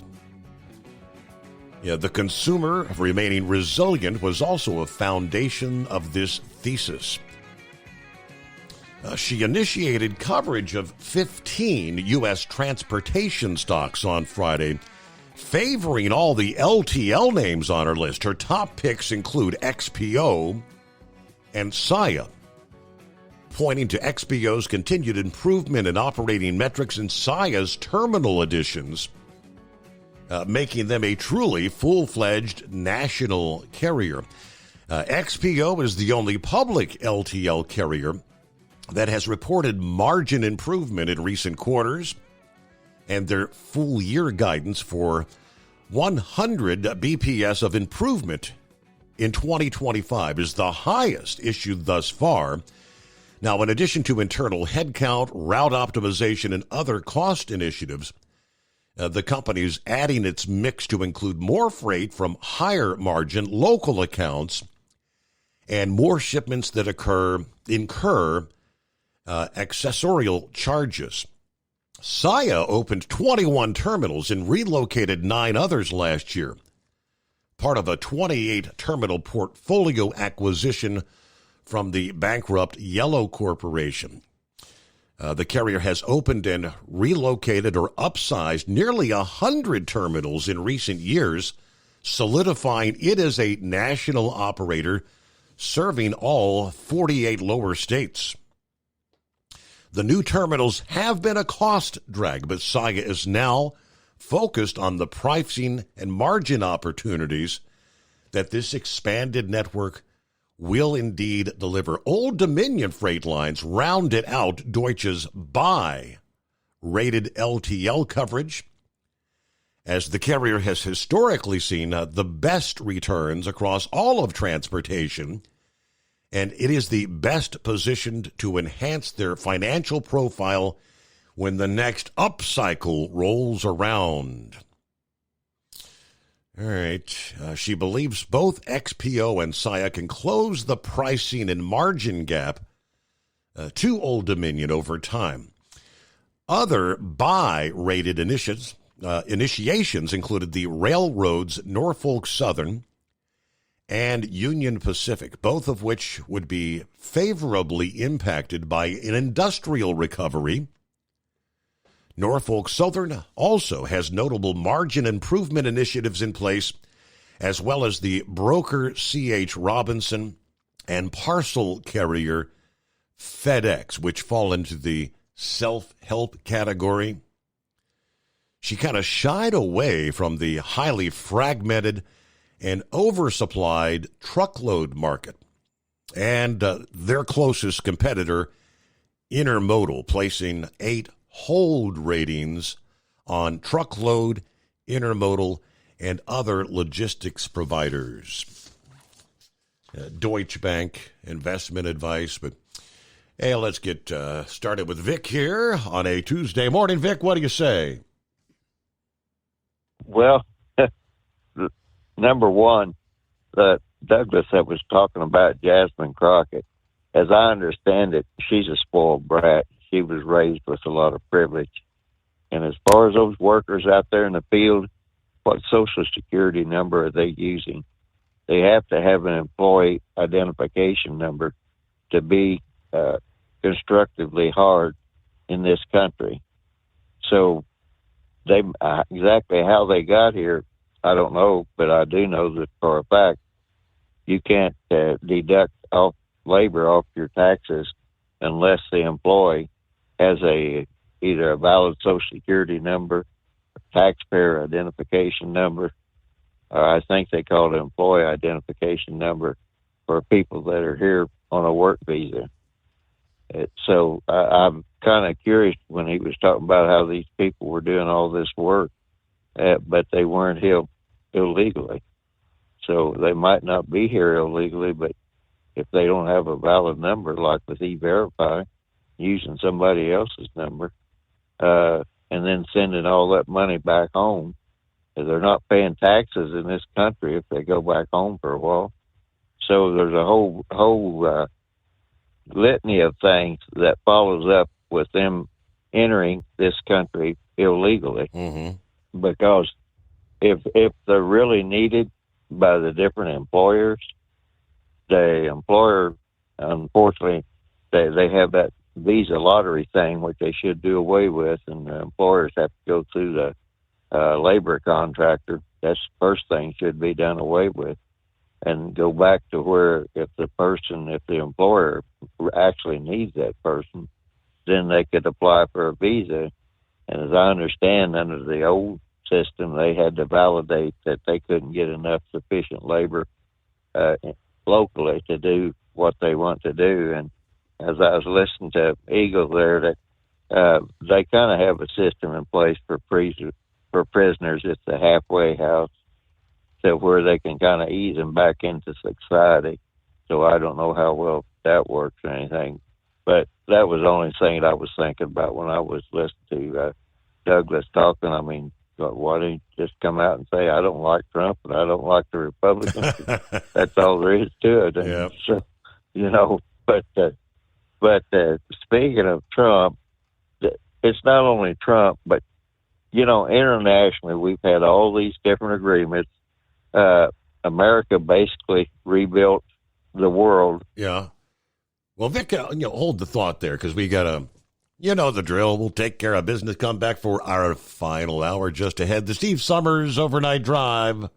The consumer remaining resilient was also a foundation of this thesis. She initiated coverage of 15 U.S. transportation stocks on Friday, favoring all the LTL names on her list. Her top picks include XPO and Saia, pointing to XPO's continued improvement in operating metrics and Saia's terminal additions, making them a truly full-fledged national carrier. XPO is the only public LTL carrier that has reported margin improvement in recent quarters, and their full-year guidance for 100 BPS of improvement in 2025 is the highest issued thus far. Now, in addition to internal headcount, route optimization, and other cost initiatives, the company is adding its mix to include more freight from higher-margin local accounts and more shipments that incur accessorial charges. Saia opened 21 terminals and relocated 9 others last year, part of a 28-terminal portfolio acquisition from the bankrupt Yellow Corporation. The carrier has opened and relocated or upsized nearly 100 terminals in recent years, solidifying it as a national operator serving all 48 lower states. The new terminals have been a cost drag, but Saia is now focused on the pricing and margin opportunities that this expanded network will indeed deliver. Old Dominion Freight Lines rounded out Deutsche's buy-rated LTL coverage, as the carrier has historically seen the best returns across all of transportation, and it is the best positioned to enhance their financial profile when the next upcycle rolls around. All right. She believes both XPO and Saia can close the pricing and margin gap to Old Dominion over time. Other buy-rated initiations included the railroads Norfolk Southern and Union Pacific, both of which would be favorably impacted by an industrial recovery. Norfolk Southern also has notable margin improvement initiatives in place, as well as the broker C.H. Robinson and parcel carrier FedEx, which fall into the self-help category. She kind of shied away from the highly fragmented and oversupplied truckload market and their closest competitor, Intermodal, placing 8 hold ratings on truckload, intermodal, and other logistics providers. Deutsche Bank investment advice. But hey, let's get started with Vic here on a Tuesday morning. Vic, what do you say? Well, number one, Douglas that was talking about Jasmine Crockett, as I understand it, she's a spoiled brat. she was raised with a lot of privilege. And as far as those workers out there in the field, what Social Security number are they using? They have to have an employee identification number to be constructively hard in this country. So they exactly how they got here, I don't know, but I do know that for a fact you can't deduct off labor off your taxes unless the employee has either a valid Social Security number, a taxpayer identification number, or I think they call it employee identification number for people that are here on a work visa. So I'm kind of curious when he was talking about how these people were doing all this work, but they weren't here illegally. So they might not be here illegally, but if they don't have a valid number, like with E-Verify, using somebody else's number, and then sending all that money back home, they're not paying taxes in this country if they go back home for a while. So there's a whole litany of things that follows up with them entering this country illegally. Mm-hmm. Because if they're really needed by the different employers, the employer, unfortunately, they have that visa lottery thing, which they should do away with, and the employers have to go through the labor contractor. That's the first thing should be done away with, and go back to where if the employer actually needs that person, then they could apply for a visa. And as I understand, under the old system, they had to validate that they couldn't get enough sufficient labor locally to do what they want to do. And as I was listening to Eagle there, that they kind of have a system in place for prisoners. It's a halfway house, to where they can kind of ease them back into society. So I don't know how well that works or anything, but that was the only thing I was thinking about when I was listening to Douglas talking. I mean, why don't you just come out and say, I don't like Trump and I don't like the Republicans? That's all there is to it. And so, but speaking of Trump, it's not only Trump, but, internationally, we've had all these different agreements. America basically rebuilt the world. Yeah. Well, Vic, hold the thought there, because we got to, the drill. We'll take care of business. Come back for our final hour just ahead. The Steve Summers Overnight Drive.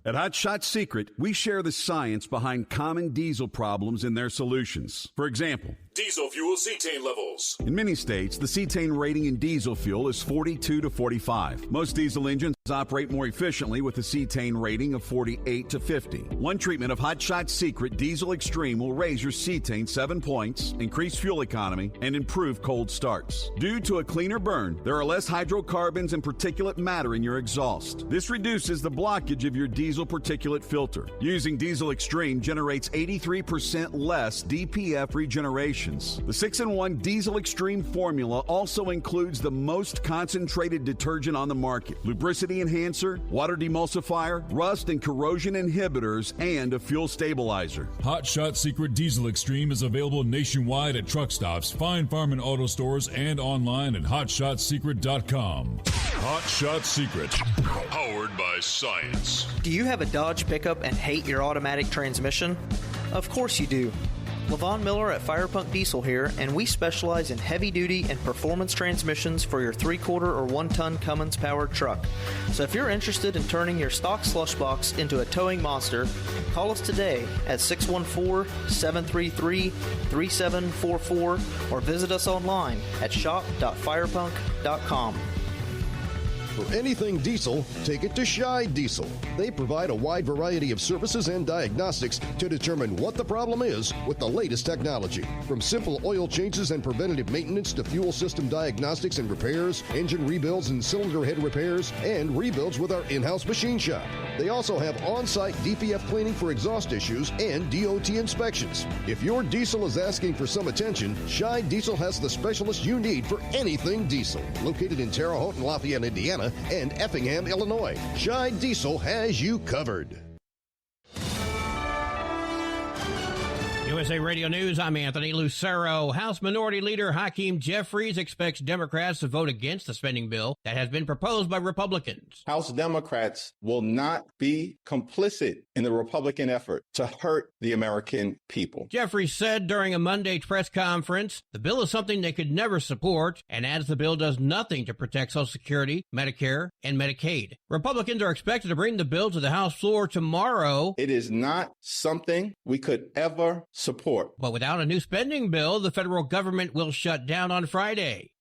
At Hot Shot Secret, we share the science behind common diesel problems and their solutions. For example, diesel fuel cetane levels. In many states, the cetane rating in diesel fuel is 42 to 45. Most diesel engines operate more efficiently with a cetane rating of 48 to 50. One treatment of Hot Shot Secret Diesel Extreme will raise your cetane 7 points, increase fuel economy, and improve cold starts. Due to a cleaner burn, there are less hydrocarbons and particulate matter in your exhaust. This reduces the blockage of your diesel particulate filter. Using Diesel Extreme generates 83% less DPF regeneration. The 6-in-1 Diesel Extreme formula also includes the most concentrated detergent on the market, lubricity enhancer, water demulsifier, rust and corrosion inhibitors, and a fuel stabilizer. Hot Shot Secret Diesel Extreme is available nationwide at truck stops, fine farm and auto stores, and online at hotshotsecret.com. Hot Shot Secret, powered by science. Do you have a Dodge pickup and hate your automatic transmission? Of course you do. Levon Miller at Firepunk Diesel here, and we specialize in heavy-duty and performance transmissions for your 3/4 or 1-ton Cummins-powered truck. So if you're interested in turning your stock slush box into a towing monster, call us today at 614-733-3744 or visit us online at shop.firepunk.com. For anything diesel, take it to Scheid Diesel. They provide a wide variety of services and diagnostics to determine what the problem is with the latest technology. From simple oil changes and preventative maintenance to fuel system diagnostics and repairs, engine rebuilds and cylinder head repairs, and rebuilds with our in-house machine shop. They also have on-site DPF cleaning for exhaust issues and DOT inspections. If your diesel is asking for some attention, Scheid Diesel has the specialist you need for anything diesel. Located in Terre Haute and Lafayette, Indiana, and Effingham, Illinois, Scheid Diesel has you covered. USA Radio News, I'm Anthony Lucero. House Minority Leader Hakeem Jeffries expects Democrats to vote against the spending bill that has been proposed by Republicans. House Democrats will not be complicit in the Republican effort to hurt the American people. Jeffries said during a Monday press conference, the bill is something they could never support, and adds the bill does nothing to protect Social Security, Medicare, and Medicaid. Republicans are expected to bring the bill to the House floor tomorrow. It is not something we could ever support. But without a new spending bill, the federal government will shut down on Friday.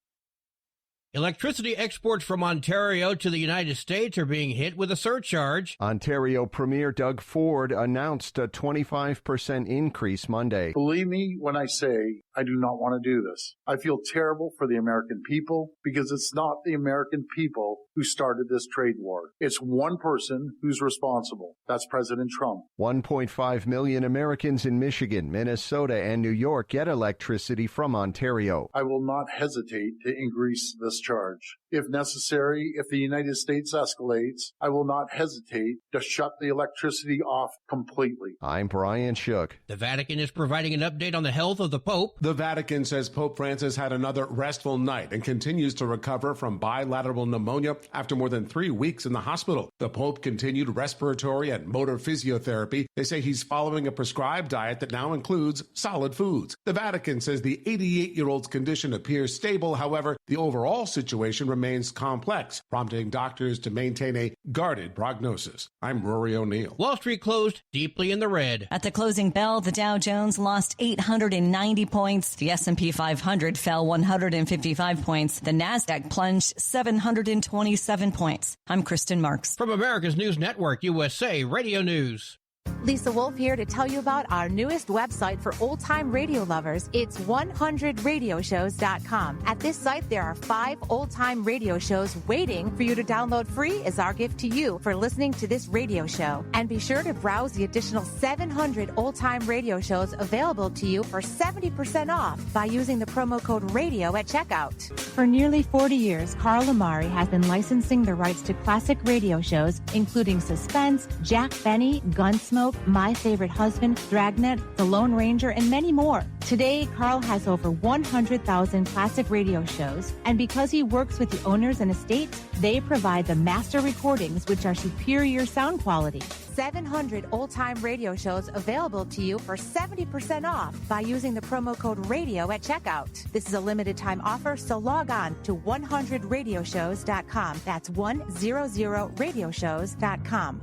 Electricity exports from Ontario to the United States are being hit with a surcharge. Ontario Premier Doug Ford announced a 25% increase Monday. Believe me when I say I do not want to do this. I feel terrible for the American people because it's not the American people who started this trade war. It's one person who's responsible. That's President Trump. 1.5 million Americans in Michigan, Minnesota, and New York get electricity from Ontario. I will not hesitate to increase this charge. If necessary, if the United States escalates, I will not hesitate to shut the electricity off completely. I'm Brian Shook. The Vatican is providing an update on the health of the Pope. The Vatican says Pope Francis had another restful night and continues to recover from bilateral pneumonia after more than 3 weeks in the hospital. The Pope continued respiratory and motor physiotherapy. They say he's following a prescribed diet that now includes solid foods. The Vatican says the 88-year-old's condition appears stable. However, the overall situation remains complex, prompting doctors to maintain a guarded prognosis. I'm Rory O'Neill. Wall Street closed deeply in the red. At the closing bell, the Dow Jones lost 890 points. The S&P 500 fell 155 points. The Nasdaq plunged 727 points. I'm Kristen Marks. From America's News Network, USA Radio News. Lisa Wolf here to tell you about our newest website for old-time radio lovers. It's 100radioshows.com. At this site, there are 5 old-time radio shows waiting for you to download free as our gift to you for listening to this radio show. And be sure to browse the additional 700 old-time radio shows available to you for 70% off by using the promo code RADIO at checkout. For nearly 40 years, Carl Amari has been licensing the rights to classic radio shows, including Suspense, Jack Benny, Gunsmoke, My Favorite Husband, Dragnet, The Lone Ranger, and many more. Today, Carl has over 100,000 classic radio shows, and because he works with the owners and estates, they provide the master recordings, which are superior sound quality. 700 old-time radio shows available to you for 70% off by using the promo code RADIO at checkout. This is a limited-time offer, so log on to 100radioshows.com. That's 100radioshows.com.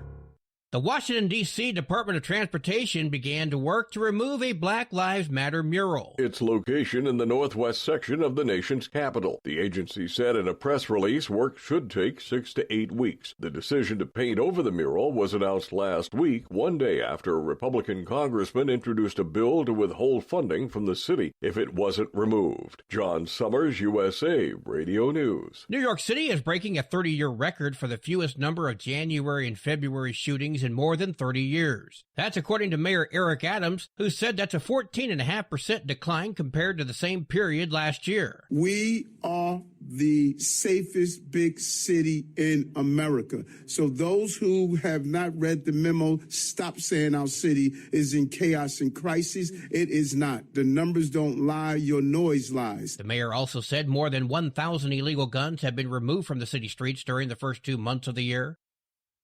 The Washington, D.C. Department of Transportation began to work to remove a Black Lives Matter mural. Its location in the northwest section of the nation's capital. The agency said in a press release work should take 6 to 8 weeks. The decision to paint over the mural was announced last week, one day after a Republican congressman introduced a bill to withhold funding from the city if it wasn't removed. John Summers, USA Radio News. New York City is breaking a 30-year record for the fewest number of January and February shootings in more than 30 years. That's according to Mayor Eric Adams, who said that's a 14.5% decline compared to the same period last year. We are the safest big city in America. So those who have not read the memo, stop saying our city is in chaos and crisis. It is not. The numbers don't lie. Your noise lies. The mayor also said more than 1,000 illegal guns have been removed from the city streets during the first 2 months of the year.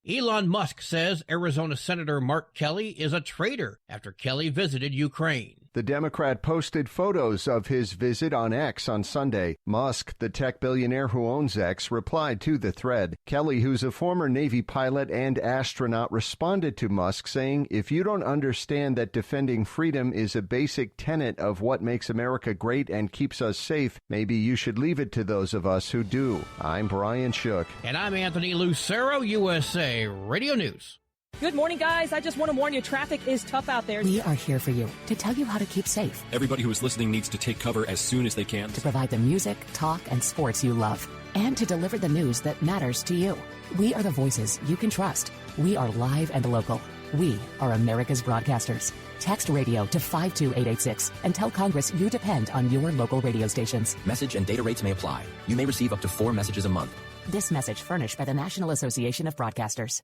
Elon Musk says Arizona Senator Mark Kelly is a traitor after Kelly visited Ukraine. The Democrat posted photos of his visit on X on Sunday. Musk, the tech billionaire who owns X, replied to the thread. Kelly, who's a former Navy pilot and astronaut, responded to Musk saying, "If you don't understand that defending freedom is a basic tenet of what makes America great and keeps us safe, maybe you should leave it to those of us who do." I'm Brian Shook. And I'm Anthony Lucero, USA Radio News. Good morning, guys. I just want to warn you, traffic is tough out there. We are here for you to tell you how to keep safe. Everybody who is listening needs to take cover as soon as they can. To provide the music, talk, and sports you love. And to deliver the news that matters to you. We are the voices you can trust. We are live and local. We are America's broadcasters. Text radio to 52886 and tell Congress you depend on your local radio stations. Message and data rates may apply. You may receive up to 4 messages a month. This message furnished by the National Association of Broadcasters.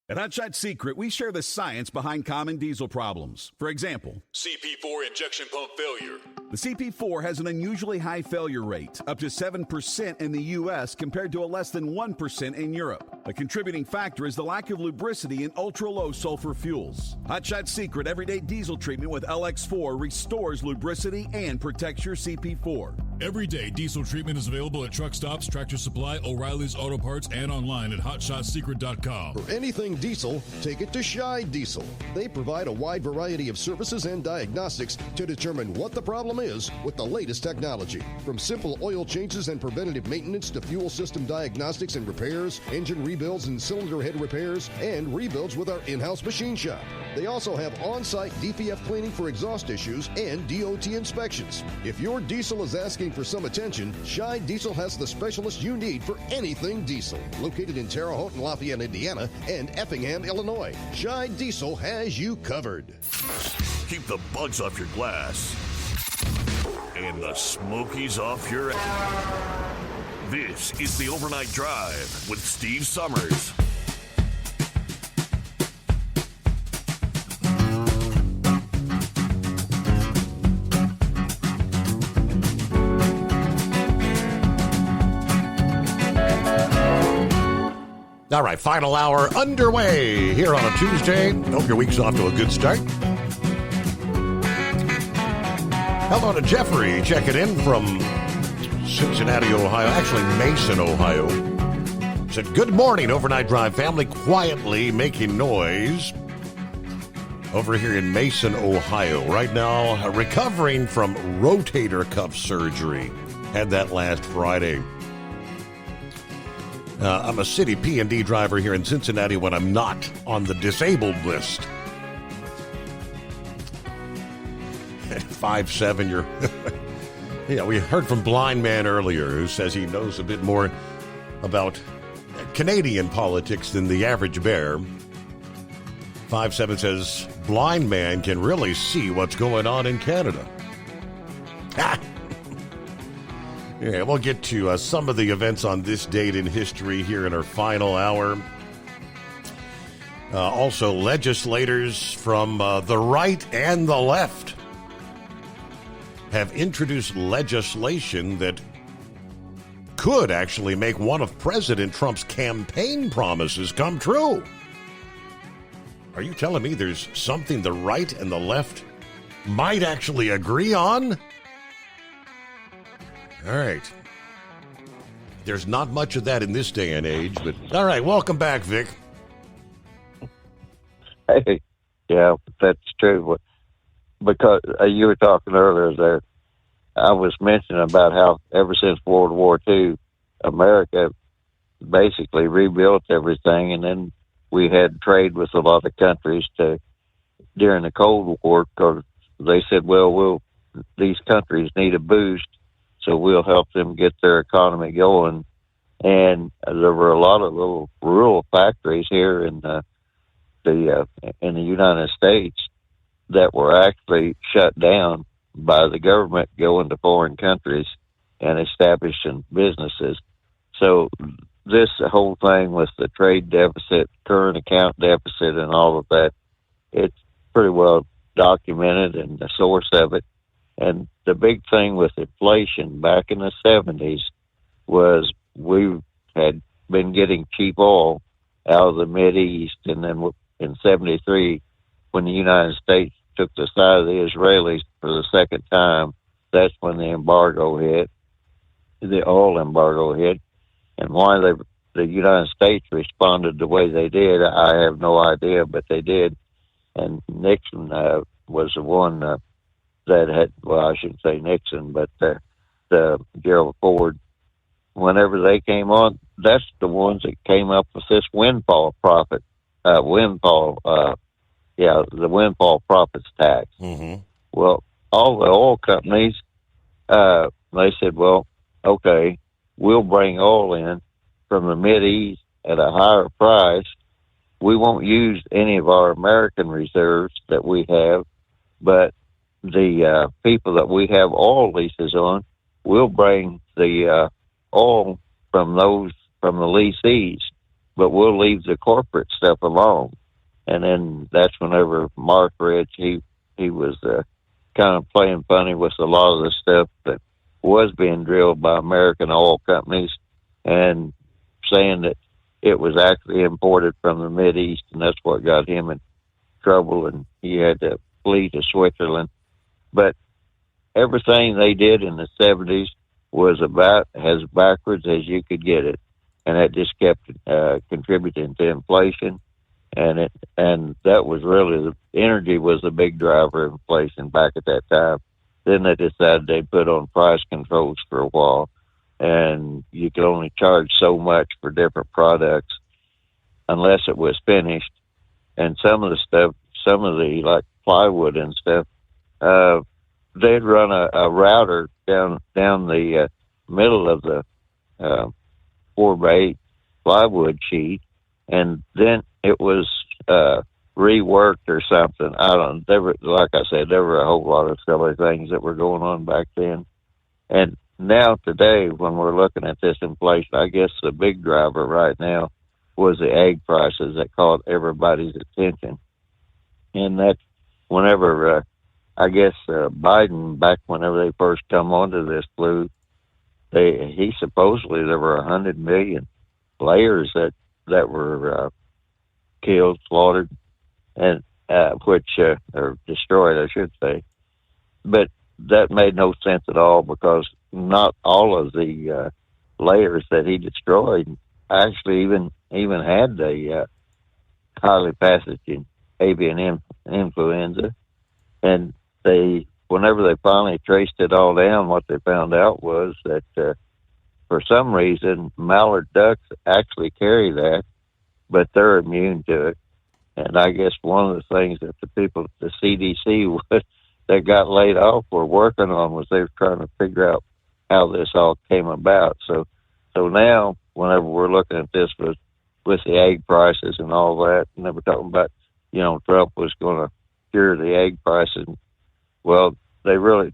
At Hotshot Secret, we share the science behind common diesel problems. For example, CP4 injection pump failure. the CP4 has an unusually high failure rate, up to 7% in the U.S. compared to a less than 1% in Europe. A contributing factor is the lack of lubricity in ultra-low sulfur fuels. Hotshot Secret Everyday Diesel Treatment with LX4 restores lubricity and protects your CP4. Everyday diesel treatment is available at truck stops, Tractor Supply, O'Reilly's Auto Parts, and online at HotShotSecret.com. For anything diesel, take it to Scheid Diesel. They provide a wide variety of services and diagnostics to determine what the problem is with the latest technology. From simple oil changes and preventative maintenance to fuel system diagnostics and repairs, engine rebuilds and cylinder head repairs, and rebuilds with our in-house machine shop. They also have on-site DPF cleaning for exhaust issues and DOT inspections. If your diesel is asking for some attention, Scheid Diesel has the specialist you need for anything diesel. Located in Terre Haute and Lafayette, Indiana, and Effingham, Illinois, Scheid Diesel has you covered. Keep the bugs off your glass and the smokies off your ass. This is the Overnight Drive with Steve Summers. All right, final hour underway here on a Tuesday. Hope your week's off to a good start. Hello to Jeffrey, checking in from Cincinnati, Ohio. Actually, Mason, Ohio. Said, good morning, Overnight Drive family. Quietly making noise over here in Mason, Ohio. Right now, recovering from rotator cuff surgery. Had that last Friday. I'm a city P&D driver here in Cincinnati when I'm not on the disabled list. 5'7", you're... Yeah, we heard from Blind Man earlier who says he knows a bit more about Canadian politics than the average bear. 5'7" says, Blind Man can really see what's going on in Canada. Ha! Yeah, we'll get to some of the events on this date in history here in our final hour. Also, legislators from the right and the left have introduced legislation that could actually make one of President Trump's campaign promises come true. Are you telling me there's something the right and the left might actually agree on? All right. There's not much of that in this day and age, but all right, welcome back, Vic. Hey, yeah, that's true. Because you were talking earlier there, I was mentioning about how ever since World War II, America basically rebuilt everything, and then we had trade with a lot of countries during the Cold War, because they said, well, these countries need a boost, so we'll help them get their economy going. And there were a lot of little rural factories here in the United States that were actually shut down by the government going to foreign countries and establishing businesses. So this whole thing with the trade deficit, current account deficit, and all of that, it's pretty well documented, and the source of it. And the big thing with inflation back in the 70s was we had been getting cheap oil out of the Mideast, and then in 73, when the United States took the side of the Israelis for the second time, that's when the embargo hit, the oil embargo hit. And why the United States responded the way they did, I have no idea, but they did. And Nixon was the one that had, well, I shouldn't say Nixon, but the Gerald Ford, whenever they came on, that's the ones that came up with this windfall profits tax. Mm-hmm. Well, all the oil companies, they said, well, okay, we'll bring oil in from the Mideast at a higher price. We won't use any of our American reserves that we have, but the people that we have oil leases on, we'll bring the oil from the lessees. but we'll leave the corporate stuff alone. And then that's whenever Mark Rich, he was kind of playing funny with a lot of the stuff that was being drilled by American oil companies and saying that it was actually imported from the Mideast, and that's what got him in trouble, and he had to flee to Switzerland. But everything they did in the 70s was about as backwards as you could get it, and that just kept contributing to inflation. And that was really, the energy was the big driver of inflation back at that time. Then they decided they'd put on price controls for a while, and you could only charge so much for different products unless it was finished. And some of the like plywood and stuff, they'd run a router down the middle of the 4x8 plywood sheet, and then it was reworked or something. I don't. Like I said, there were a whole lot of silly things that were going on back then. And now today, when we're looking at this inflation, I guess the big driver right now was the egg prices that caught everybody's attention. And that's whenever I guess Biden, back whenever they first come onto this flu, he supposedly there were 100 million layers that were killed, slaughtered, and which or destroyed, I should say. But that made no sense at all, because not all of the layers that he destroyed actually even had the highly pathogen avian influenza. And whenever they finally traced it all down, what they found out was that for some reason mallard ducks actually carry that, but they're immune to it. And I guess one of the things that the people at the CDC that got laid off were working on was they were trying to figure out how this all came about. So now, whenever we're looking at this with the egg prices and all that, and they were talking about, Trump was going to cure the egg prices. Well,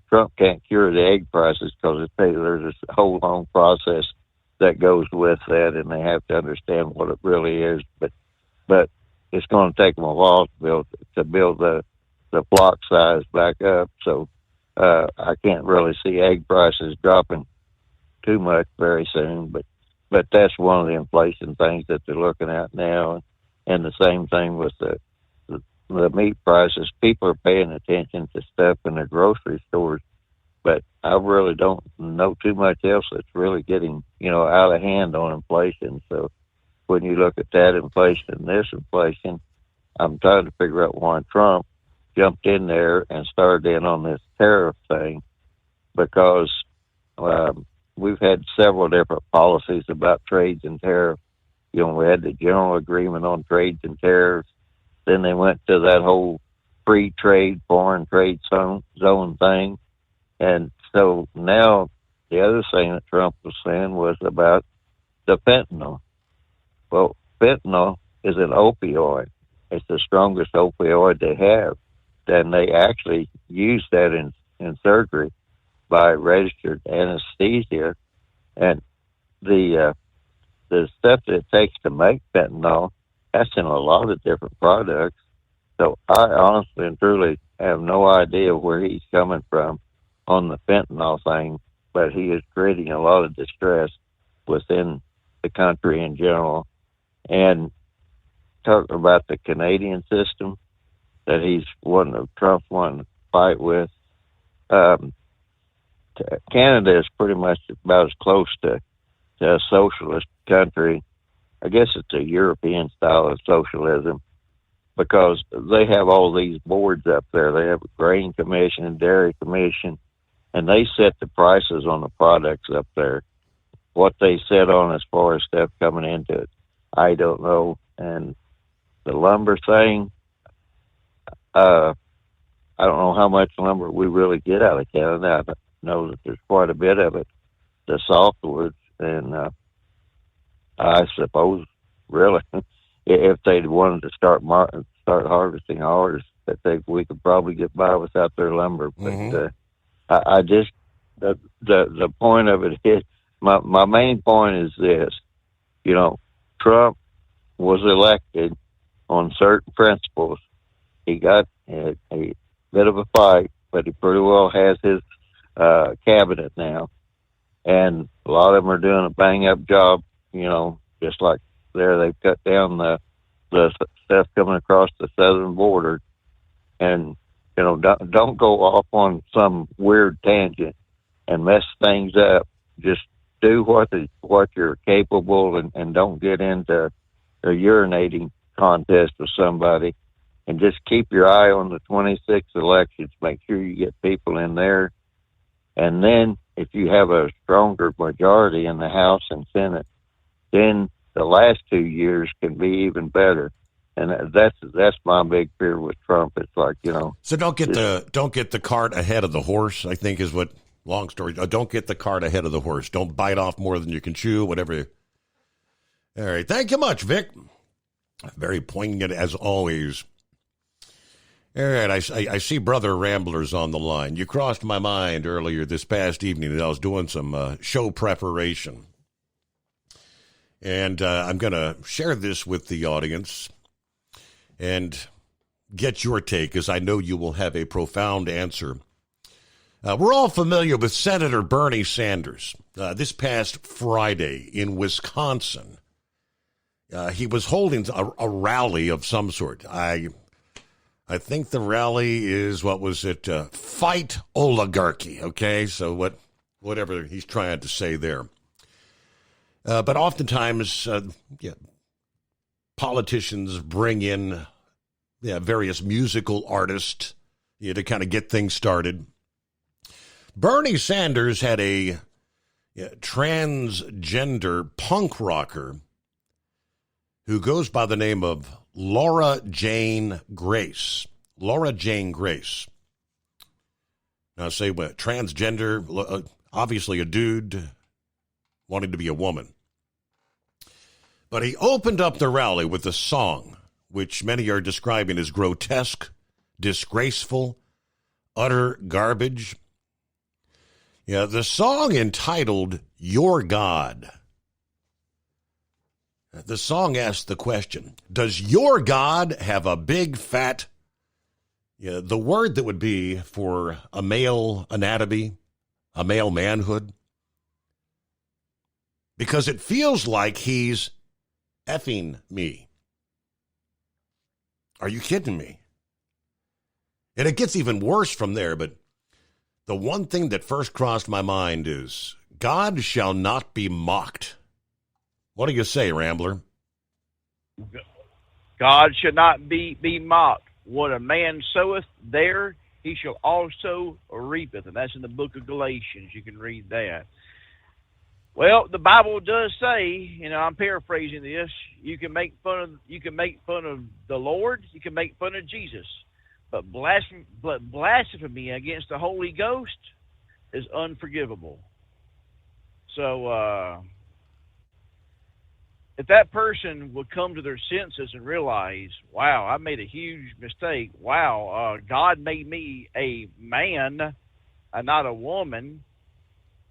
Trump can't cure the egg prices, because there's this whole long process that goes with that, and they have to understand what it really is. But it's going to take them a while to build the flock size back up. So I can't really see egg prices dropping too much very soon. But that's one of the inflation things that they're looking at now, and the same thing with the meat prices. People are paying attention to stuff in the grocery stores, but I really don't know too much else that's really getting, out of hand on inflation. So when you look at that inflation and this inflation, I'm trying to figure out why Trump jumped in there and started in on this tariff thing, because we've had several different policies about trades and tariffs. We had the general agreement on trades and tariffs. Then they went to that whole free trade, foreign trade zone thing. And so now the other thing that Trump was saying was about the fentanyl. Well, fentanyl is an opioid. It's the strongest opioid they have. And they actually use that in surgery by registered anesthesia. And the stuff that it takes to make fentanyl, that's in a lot of different products. So I honestly and truly have no idea where he's coming from on the fentanyl thing, but he is creating a lot of distress within the country in general. And talking about the Canadian system that Trump wanted to fight with, Canada is pretty much about as close to a socialist country. I guess it's a European style of socialism, because they have all these boards up there. They have a grain commission and dairy commission, and they set the prices on the products up there. What they set on as far as stuff coming into it, I don't know. And the lumber thing, I don't know how much lumber we really get out of Canada. I know that there's quite a bit of it, the softwoods, and I suppose, really, if they'd wanted to start harvesting ours, we could probably get by without their lumber. But I just the point of it is, my main point is this: Trump was elected on certain principles. He got a bit of a fight, but he pretty well has his cabinet now. And a lot of them are doing a bang-up job, just like there. They've cut down the stuff coming across the southern border. And, don't go off on some weird tangent and mess things up. Just do what you're capable and don't get into a urinating contest with somebody. And just keep your eye on the 26 elections. Make sure you get people in there. And then if you have a stronger majority in the House and Senate, then the last 2 years can be even better. And that's my big fear with Trump. It's like, So don't get the cart ahead of the horse, I think is what, long story. Don't get the cart ahead of the horse. Don't bite off more than you can chew, whatever. All right. Thank you much, Vic. Very poignant as always. All right, I see Brother Rambler's on the line. You crossed my mind earlier this past evening that I was doing some show preparation. And I'm going to share this with the audience and get your take, as I know you will have a profound answer. We're all familiar with Senator Bernie Sanders. This past Friday in Wisconsin, he was holding a rally of some sort. I think the rally is, what was it? Fight oligarchy. Okay, so whatever he's trying to say there. But oftentimes, politicians bring in various musical artists to kind of get things started. Bernie Sanders had a transgender punk rocker who goes by the name of Laura Jane Grace. Laura Jane Grace. Now, say what? Transgender, obviously a dude wanting to be a woman. But he opened up the rally with a song, which many are describing as grotesque, disgraceful, utter garbage. Yeah, the song entitled Your God. The song asks the question, does your God have a big fat, the word that would be for a male anatomy, a male manhood? Because it feels like he's effing me. Are you kidding me? And it gets even worse from there, but the one thing that first crossed my mind is, God shall not be mocked. What do you say, Rambler? God shall not be mocked. What a man soweth, there he shall also reapeth. And that's in the book of Galatians. You can read that. Well, the Bible does say, I'm paraphrasing this, you can make fun of the Lord, you can make fun of Jesus. But blasphemy against the Holy Ghost is unforgivable. So, if that person would come to their senses and realize, wow, I made a huge mistake. Wow, God made me a man and not a woman,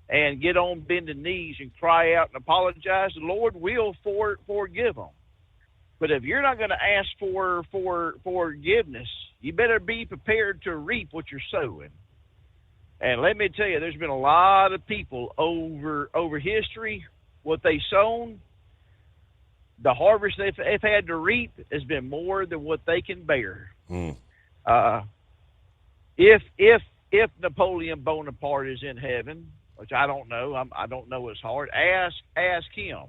and get on bending knees and cry out and apologize, the Lord will forgive them. But if you're not going to ask for forgiveness, you better be prepared to reap what you're sowing. And let me tell you, there's been a lot of people over history, what they sown, the harvest they've had to reap has been more than what they can bear. If Napoleon Bonaparte is in heaven, which I don't know, I don't know his heart, ask him.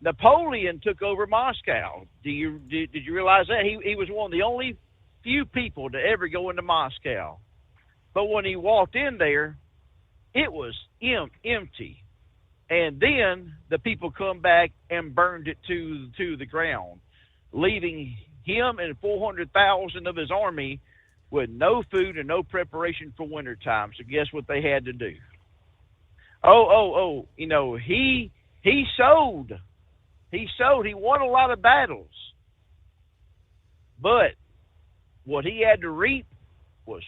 Napoleon took over Moscow. Did you realize that? He was one of the only few people to ever go into Moscow. But when he walked in there, it was empty. And then the people come back and burned it to the ground, leaving him and 400,000 of his army with no food and no preparation for wintertime. So guess what they had to do? He sowed. He won a lot of battles. But what he had to reap was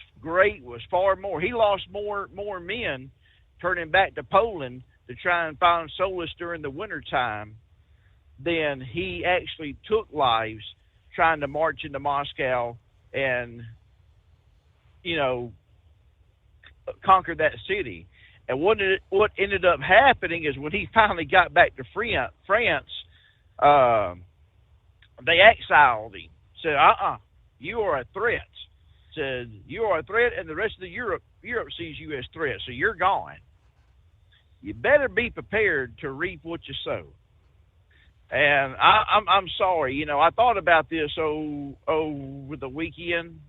far more. He lost more men turning back to Poland to try and find solace during the wintertime then he actually took lives trying to march into Moscow and, conquer that city. And what ended up happening is when he finally got back to France, they exiled him. Said, you are a threat. Said, you are a threat, and the rest of the Europe sees you as threat, so you're gone. You better be prepared to reap what you sow. And I'm sorry, I thought about this over the weekend.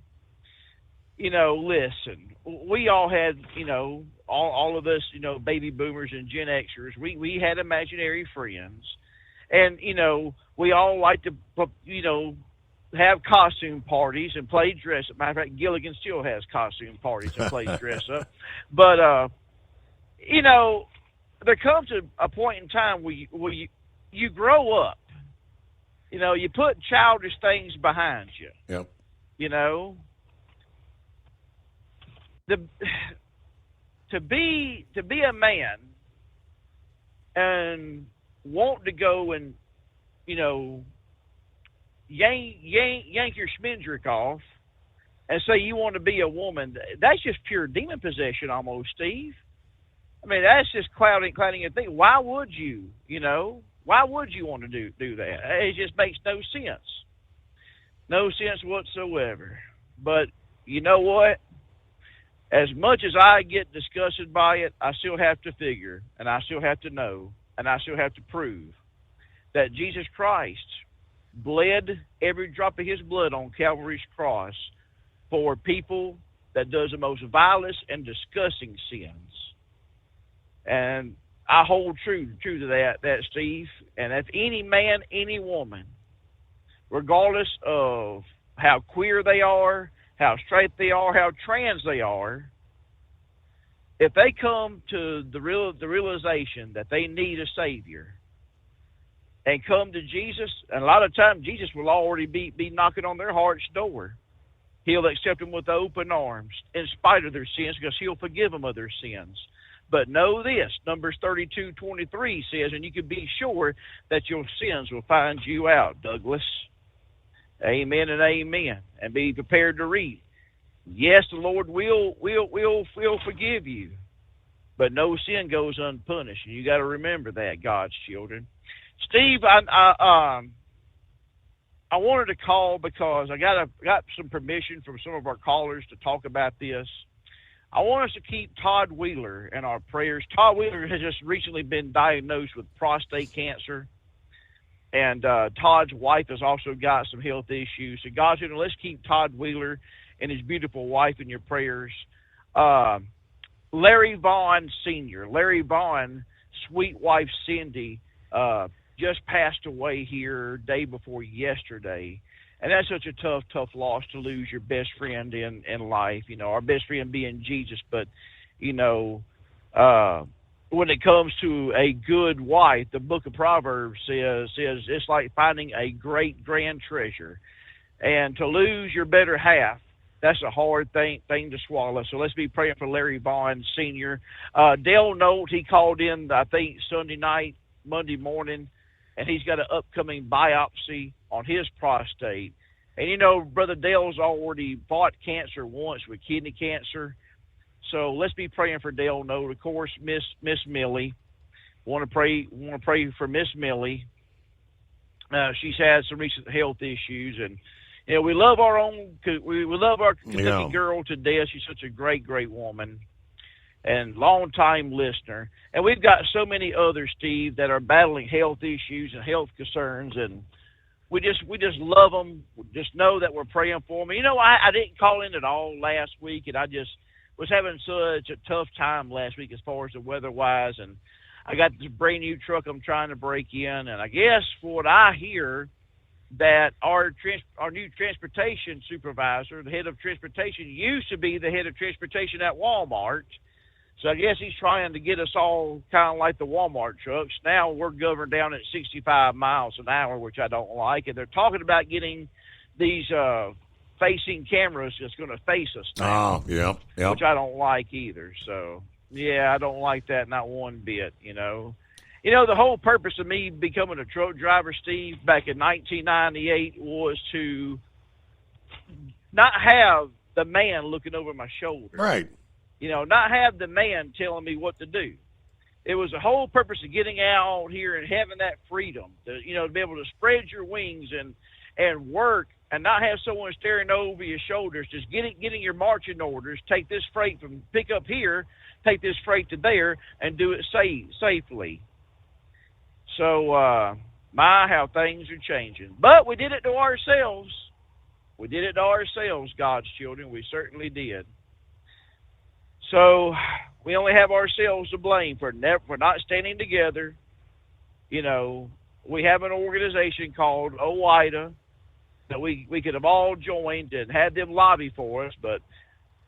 Listen, we all had, all of us, baby boomers and Gen Xers, we had imaginary friends. And, we all like to, have costume parties and play dress up. Matter of fact, Gilligan still has costume parties and plays dress up. But, there comes a point in time where you grow up. You put childish things behind you. Yep. To be a man and want to go and yank your schmendrick off and say you want to be a woman, that's just pure demon possession almost, Steve. I mean, that's just clouding your thing. Why would you? Why would you want to do that? It just makes no sense. No sense whatsoever. But you know what? As much as I get disgusted by it, I still have to figure, and I still have to know, and I still have to prove that Jesus Christ bled every drop of his blood on Calvary's cross for people that does the most vilest and disgusting sins. And I hold true to that, Steve. And if any man, any woman, regardless of how queer they are, how straight they are, how trans they are, if they come to the realization that they need a Savior and come to Jesus, and a lot of times Jesus will already be knocking on their heart's door. He'll accept them with open arms in spite of their sins because he'll forgive them of their sins. But know this, Numbers 32:23 says, and you can be sure that your sins will find you out, Douglas. Amen and amen. And be prepared to read. Yes, the Lord will forgive you, but no sin goes unpunished. And you got to remember that, God's children. Steve, I wanted to call because I got some permission from some of our callers to talk about this. I want us to keep Todd Wheeler in our prayers. Todd Wheeler has just recently been diagnosed with prostate cancer. And Todd's wife has also got some health issues. So, God's children, let's keep Todd Wheeler and his beautiful wife in your prayers. Larry Vaughn Sr., Larry Vaughn, sweet wife Cindy, just passed away here day before yesterday. And that's such a tough loss to lose your best friend in life. Our best friend being Jesus. But, when it comes to a good wife, the book of Proverbs says it's like finding a great grand treasure. And to lose your better half, that's a hard thing to swallow. So let's be praying for Larry Vaughn Sr. Dale Nolt, he called in, I think, Sunday night, Monday morning, and he's got an upcoming biopsy on his prostate. And, Brother Dale's already fought cancer once with kidney cancer. So let's be praying for Dale Nolt. Of course, Miss Millie. Want to pray for Miss Millie. She's had some recent health issues, and we love our Kentucky girl to death. She's such a great woman and long-time listener. And we've got so many others, Steve, that are battling health issues and health concerns, and we just love them. Just know that we're praying for them. I didn't call in at all last week, and I just was having such a tough time last week as far as the weather-wise, and I got this brand new truck I'm trying to break in, and I guess what I hear that our new transportation supervisor, the head of transportation, used to be the head of transportation at Walmart. So I guess he's trying to get us all kind of like the Walmart trucks. Now we're governed down at 65 miles an hour, which I don't like. And they're talking about getting these facing cameras that's going to face us now. Oh, yep. Which I don't like either. So, yeah, I don't like that, not one bit, You know, the whole purpose of me becoming a truck driver, Steve, back in 1998 was to not have the man looking over my shoulder. Right. You know, not have the man telling me what to do. It was the whole purpose of getting out here and having that freedom to, you know, to be able to spread your wings and work and not have someone staring over your shoulders, just getting your marching orders, take this freight from pick up here, take this freight to there, and do it safely. So, how things are changing. But we did it to ourselves. We did it to ourselves, God's children. We certainly did. So we only have ourselves to blame for not standing together. You know, we have an organization called OOIDA that we could have all joined and had them lobby for us, but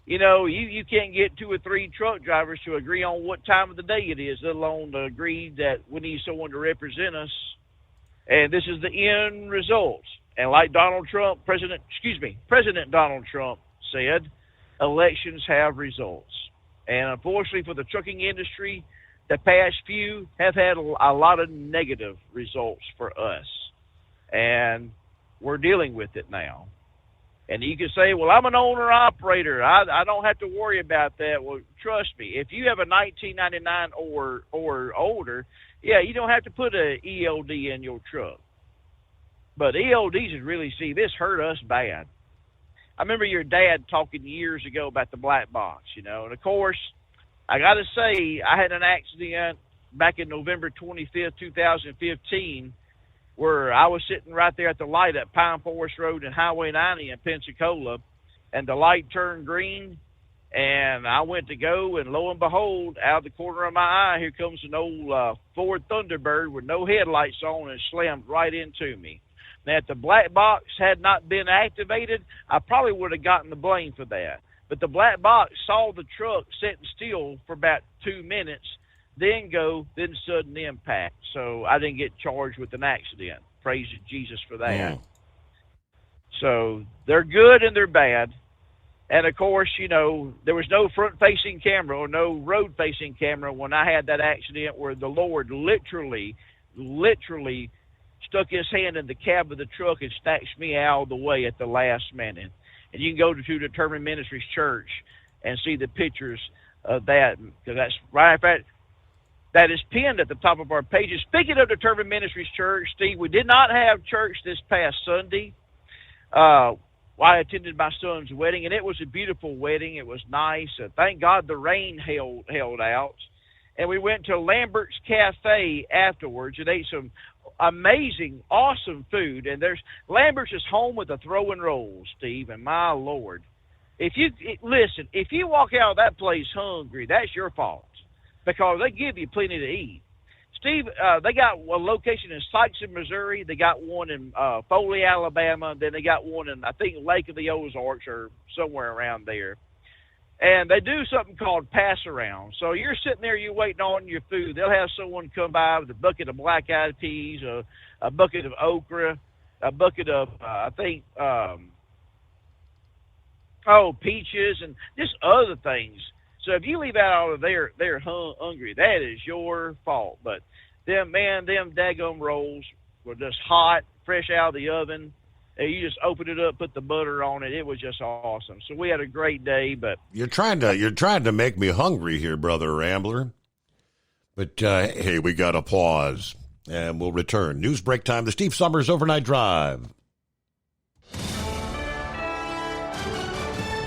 you know, you can't get 2 or 3 truck drivers to agree on what time of the day it is, let alone to agree that we need someone to represent us. And this is the end result. And like President Donald Trump said, elections have results. And unfortunately for the trucking industry, the past few have had a lot of negative results for us. And we're dealing with it now. And you can say, well, I'm an owner-operator. I don't have to worry about that. Well, trust me, if you have a 1999 or older, yeah, you don't have to put a ELD in your truck. But ELDs really, this hurt us bad. I remember your dad talking years ago about the black box, you know. And, of course, I got to say, I had an accident back in November 25th, 2015, where I was sitting right there at the light at Pine Forest Road and Highway 90 in Pensacola, and the light turned green, and I went to go, and lo and behold, out of the corner of my eye, here comes an old Ford Thunderbird with no headlights on and slammed right into me. Now, if the black box had not been activated, I probably would have gotten the blame for that. But the black box saw the truck sitting still for about 2 minutes, then sudden impact. So I didn't get charged with an accident. Praise Jesus for that. Yeah. So they're good and they're bad. And, of course, you know, there was no front-facing camera or no road-facing camera when I had that accident where the Lord literally stuck his hand in the cab of the truck and snatched me out of the way at the last minute. And you can go to Determined Ministries Church and see the pictures of that, because that's right. That is pinned at the top of our pages. Speaking of Determined Ministries Church, Steve, we did not have church this past Sunday. I attended my son's wedding, and it was a beautiful wedding. It was nice. Thank God the rain held out. And we went to Lambert's Cafe afterwards and ate some amazing, awesome food. And Lambert's is home with the throwing rolls, Steve, and my Lord. If you walk out of that place hungry, that's your fault, because they give you plenty to eat. Steve, they got a location in Sikeston, Missouri. They got one in Foley, Alabama. Then they got one in, I think, Lake of the Ozarks or somewhere around there. And they do something called pass around. So you're sitting there, you're waiting on your food. They'll have someone come by with a bucket of black-eyed peas, a bucket of okra, a bucket of, peaches, and just other things. So if you leave out of there, they're hungry. That is your fault. But them daggum rolls were just hot, fresh out of the oven. And you just open it up, put the butter on it. It was just awesome. So we had a great day. But you're trying to make me hungry here, Brother Rambler. But hey, we got to pause, and we'll return. News break time. The Steve Summers Overnight Drive.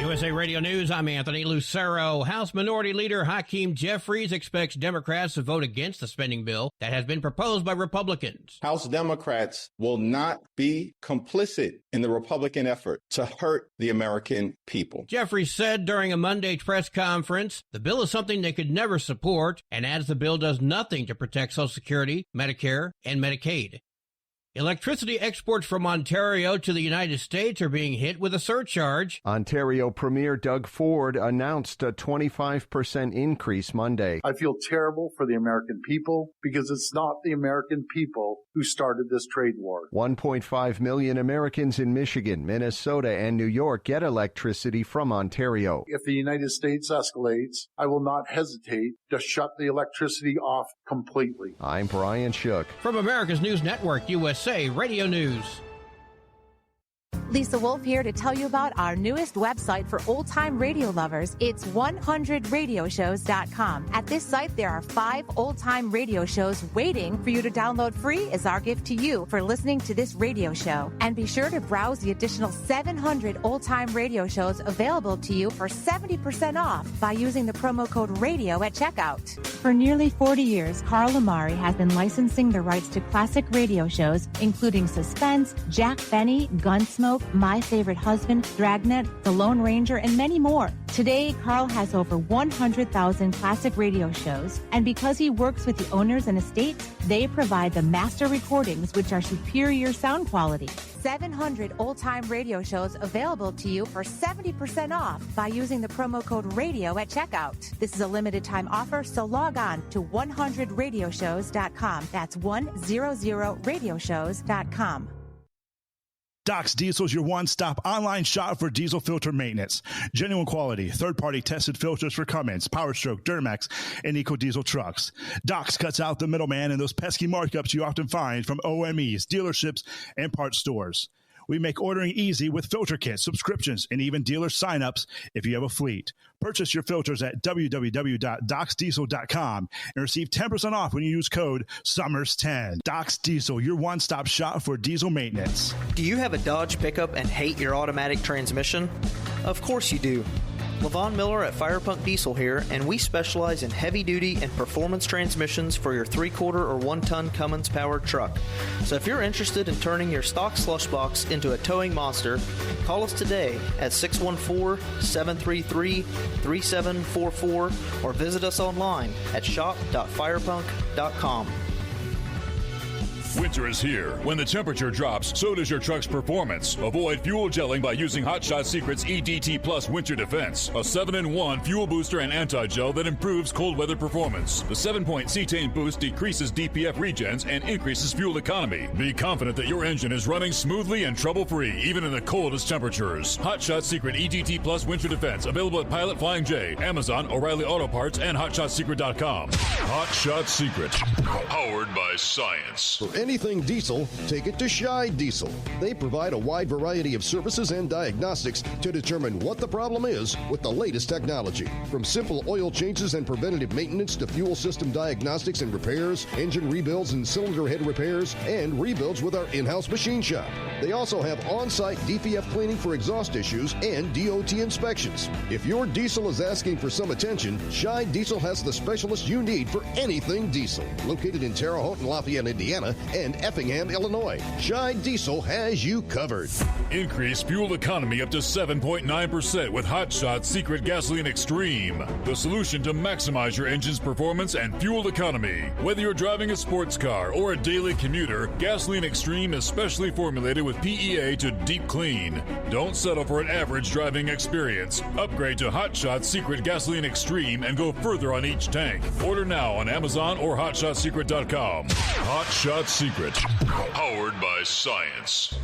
USA Radio News, I'm Anthony Lucero. House Minority Leader Hakeem Jeffries expects Democrats to vote against the spending bill that has been proposed by Republicans. House Democrats will not be complicit in the Republican effort to hurt the American people. Jeffries said during a Monday press conference, the bill is something they could never support, and adds the bill does nothing to protect Social Security, Medicare, and Medicaid. Electricity exports from Ontario to the United States are being hit with a surcharge. Ontario Premier Doug Ford announced a 25% increase Monday. I feel terrible for the American people because it's not the American people who started this trade war. 1.5 million Americans in Michigan, Minnesota, and New York get electricity from Ontario. If the United States escalates, I will not hesitate to shut the electricity off completely. I'm Brian Shook. From America's News Network, USA Radio News. Lisa Wolf here to tell you about our newest website for old-time radio lovers. It's 100radioshows.com. At this site, there are 5 old-time radio shows waiting for you to download free as our gift to you for listening to this radio show. And be sure to browse the additional 700 old-time radio shows available to you for 70% off by using the promo code RADIO at checkout. For nearly 40 years, Carl Amari has been licensing the rights to classic radio shows, including Suspense, Jack Benny, Gunsmoke, My Favorite Husband, Dragnet, The Lone Ranger, and many more. Today, Carl has over 100,000 classic radio shows, and because he works with the owners and estates, they provide the master recordings, which are superior sound quality. 700 old-time radio shows available to you for 70% off by using the promo code RADIO at checkout. This is a limited-time offer, so log on to 100radioshows.com. That's 100radioshows.com. Doc's Diesel is your one-stop online shop for diesel filter maintenance. Genuine quality, third-party tested filters for Cummins, PowerStroke, Duramax, and EcoDiesel trucks. Doc's cuts out the middleman and those pesky markups you often find from OMEs, dealerships, and parts stores. We make ordering easy with filter kits, subscriptions, and even dealer sign-ups if you have a fleet. Purchase your filters at www.docsdiesel.com and receive 10% off when you use code SUMMERS10. Doc's Diesel, your one-stop shop for diesel maintenance. Do you have a Dodge pickup and hate your automatic transmission? Of course you do. LaVon Miller at Firepunk Diesel here, and we specialize in heavy-duty and performance transmissions for your 3-quarter or 1-ton Cummins-powered truck. So if you're interested in turning your stock slush box into a towing monster, call us today at 614-733-3744 or visit us online at shop.firepunk.com. Winter is here. When the temperature drops, so does your truck's performance. Avoid fuel gelling by using Hot Shot Secret's EDT Plus Winter Defense, a 7-in-1 fuel booster and anti-gel that improves cold weather performance. The 7-point cetane boost decreases DPF regens and increases fuel economy. Be confident that your engine is running smoothly and trouble-free, even in the coldest temperatures. Hot Shot Secret EDT Plus Winter Defense, available at Pilot Flying J, Amazon, O'Reilly Auto Parts, and HotShotSecret.com. Hot Shot Secret, powered by science. For anything diesel, take it to Scheid Diesel. They provide a wide variety of services and diagnostics to determine what the problem is with the latest technology. From simple oil changes and preventative maintenance to fuel system diagnostics and repairs, engine rebuilds and cylinder head repairs, and rebuilds with our in-house machine shop. They also have on-site DPF cleaning for exhaust issues and DOT inspections. If your diesel is asking for some attention, Scheid Diesel has the specialist you need for anything diesel. Located in Terre Haute and Lafayette, Indiana, and Effingham, Illinois, Scheid Diesel has you covered. Increase fuel economy up to 7.9% with Hot Shot Secret Gasoline Extreme, the solution to maximize your engine's performance and fuel economy. Whether you're driving a sports car or a daily commuter, Gasoline Extreme is specially formulated with PEA to deep clean. Don't settle for an average driving experience. Upgrade to Hot Shot Secret Gasoline Extreme and go further on each tank. Order now on Amazon or HotShotSecret.com. Hot Shot Secret, powered by science.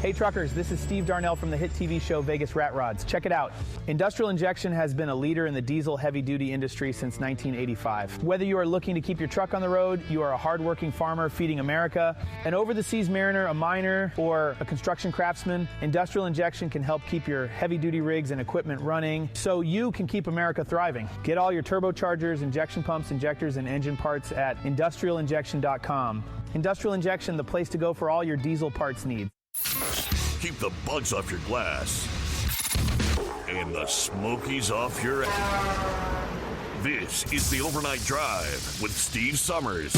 Hey truckers, this is Steve Darnell from the hit TV show Vegas Rat Rods. Check it out. Industrial Injection has been a leader in the diesel heavy-duty industry since 1985. Whether you are looking to keep your truck on the road, you are a hard-working farmer feeding America, an over-the-seas mariner, a miner, or a construction craftsman, Industrial Injection can help keep your heavy-duty rigs and equipment running so you can keep America thriving. Get all your turbochargers, injection pumps, injectors, and engine parts at industrialinjection.com. Industrial Injection, the place to go for all your diesel parts needs. Keep the bugs off your glass and the smokies off your ass. This is the Overnight Drive with Steve Summers.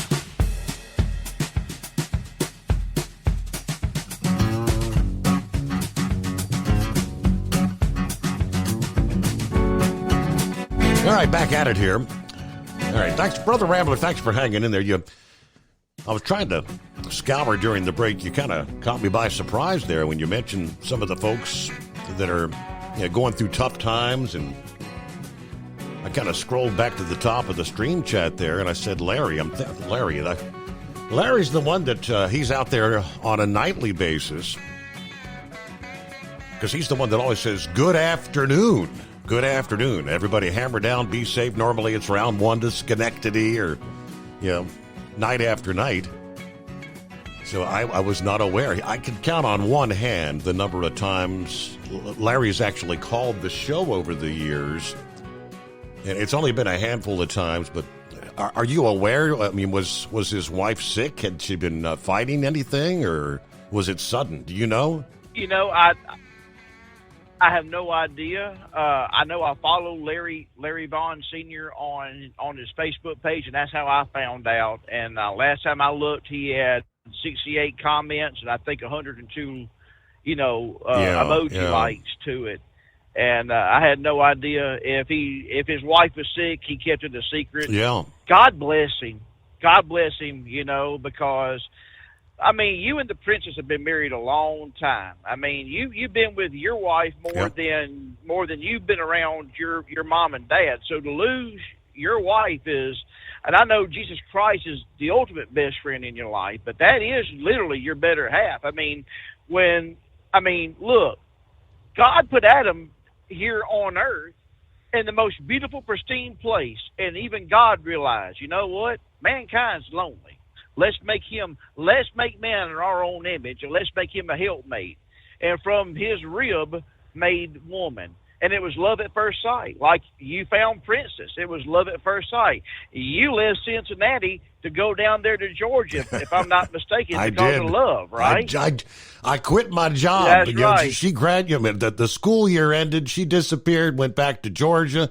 All right, back at it here. All right, thanks, Brother Rambler. Thanks for hanging in there. I was trying to Scour, during the break, you kind of caught me by surprise there when you mentioned some of the folks that are going through tough times, and I kind of scrolled back to the top of the stream chat there, and I said, Larry. Larry's the one that he's out there on a nightly basis, because he's the one that always says, good afternoon. Good afternoon. Everybody hammer down, be safe. Normally it's round one to Schenectady or, night after night. So I was not aware. I could count on one hand the number of times Larry's actually called the show over the years. And it's only been a handful of times, but are you aware? I mean, was his wife sick? Had she been fighting anything, or was it sudden? Do you know? I have no idea. I know I follow Larry Vaughn Sr. on his Facebook page, and that's how I found out. And last time I looked, he had 68 comments and I think 102, emoji likes to it. And I had no idea if his wife was sick, he kept it a secret. Yeah. God bless him. God bless him, because I mean, you and the princess have been married a long time. I mean, you've been with your wife more than you've been around your mom and dad. So to lose your wife is, and I know Jesus Christ is the ultimate best friend in your life, but that is literally your better half. Look, God put Adam here on earth in the most beautiful, pristine place, and even God realized, you know what? Mankind's lonely. Let's make man in our own image, and let's make him a helpmate. And from his rib made woman. And it was love at first sight. Like you found Princess. It was love at first sight. You left Cincinnati to go down there to Georgia, if I'm not mistaken, because of love, right? I quit my job. That's right. She graduated. The school year ended. She disappeared, went back to Georgia.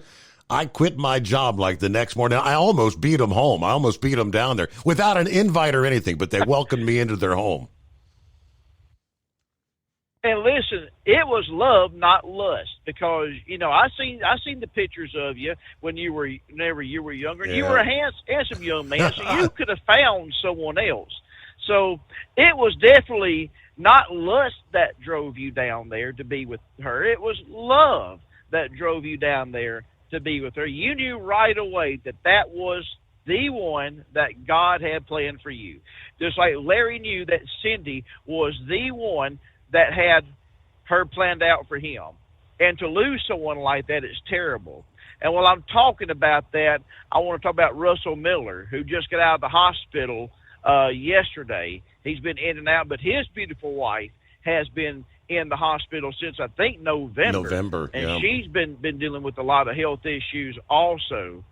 I quit my job like the next morning. I almost beat them home. I almost beat them down there without an invite or anything, but they welcomed me into their home. And listen, it was love, not lust, because I seen the pictures of you whenever you were younger, and you were a handsome young man, so you could have found someone else. So it was definitely not lust that drove you down there to be with her. It was love that drove you down there to be with her. You knew right away that was the one that God had planned for you. Just like Larry knew that Cindy was the one that had her planned out for him. And to lose someone like that is terrible. And while I'm talking about that, I want to talk about Russell Miller, who just got out of the hospital yesterday. He's been in and out, but his beautiful wife has been in the hospital since, I think, November. And she's been dealing with a lot of health issues also.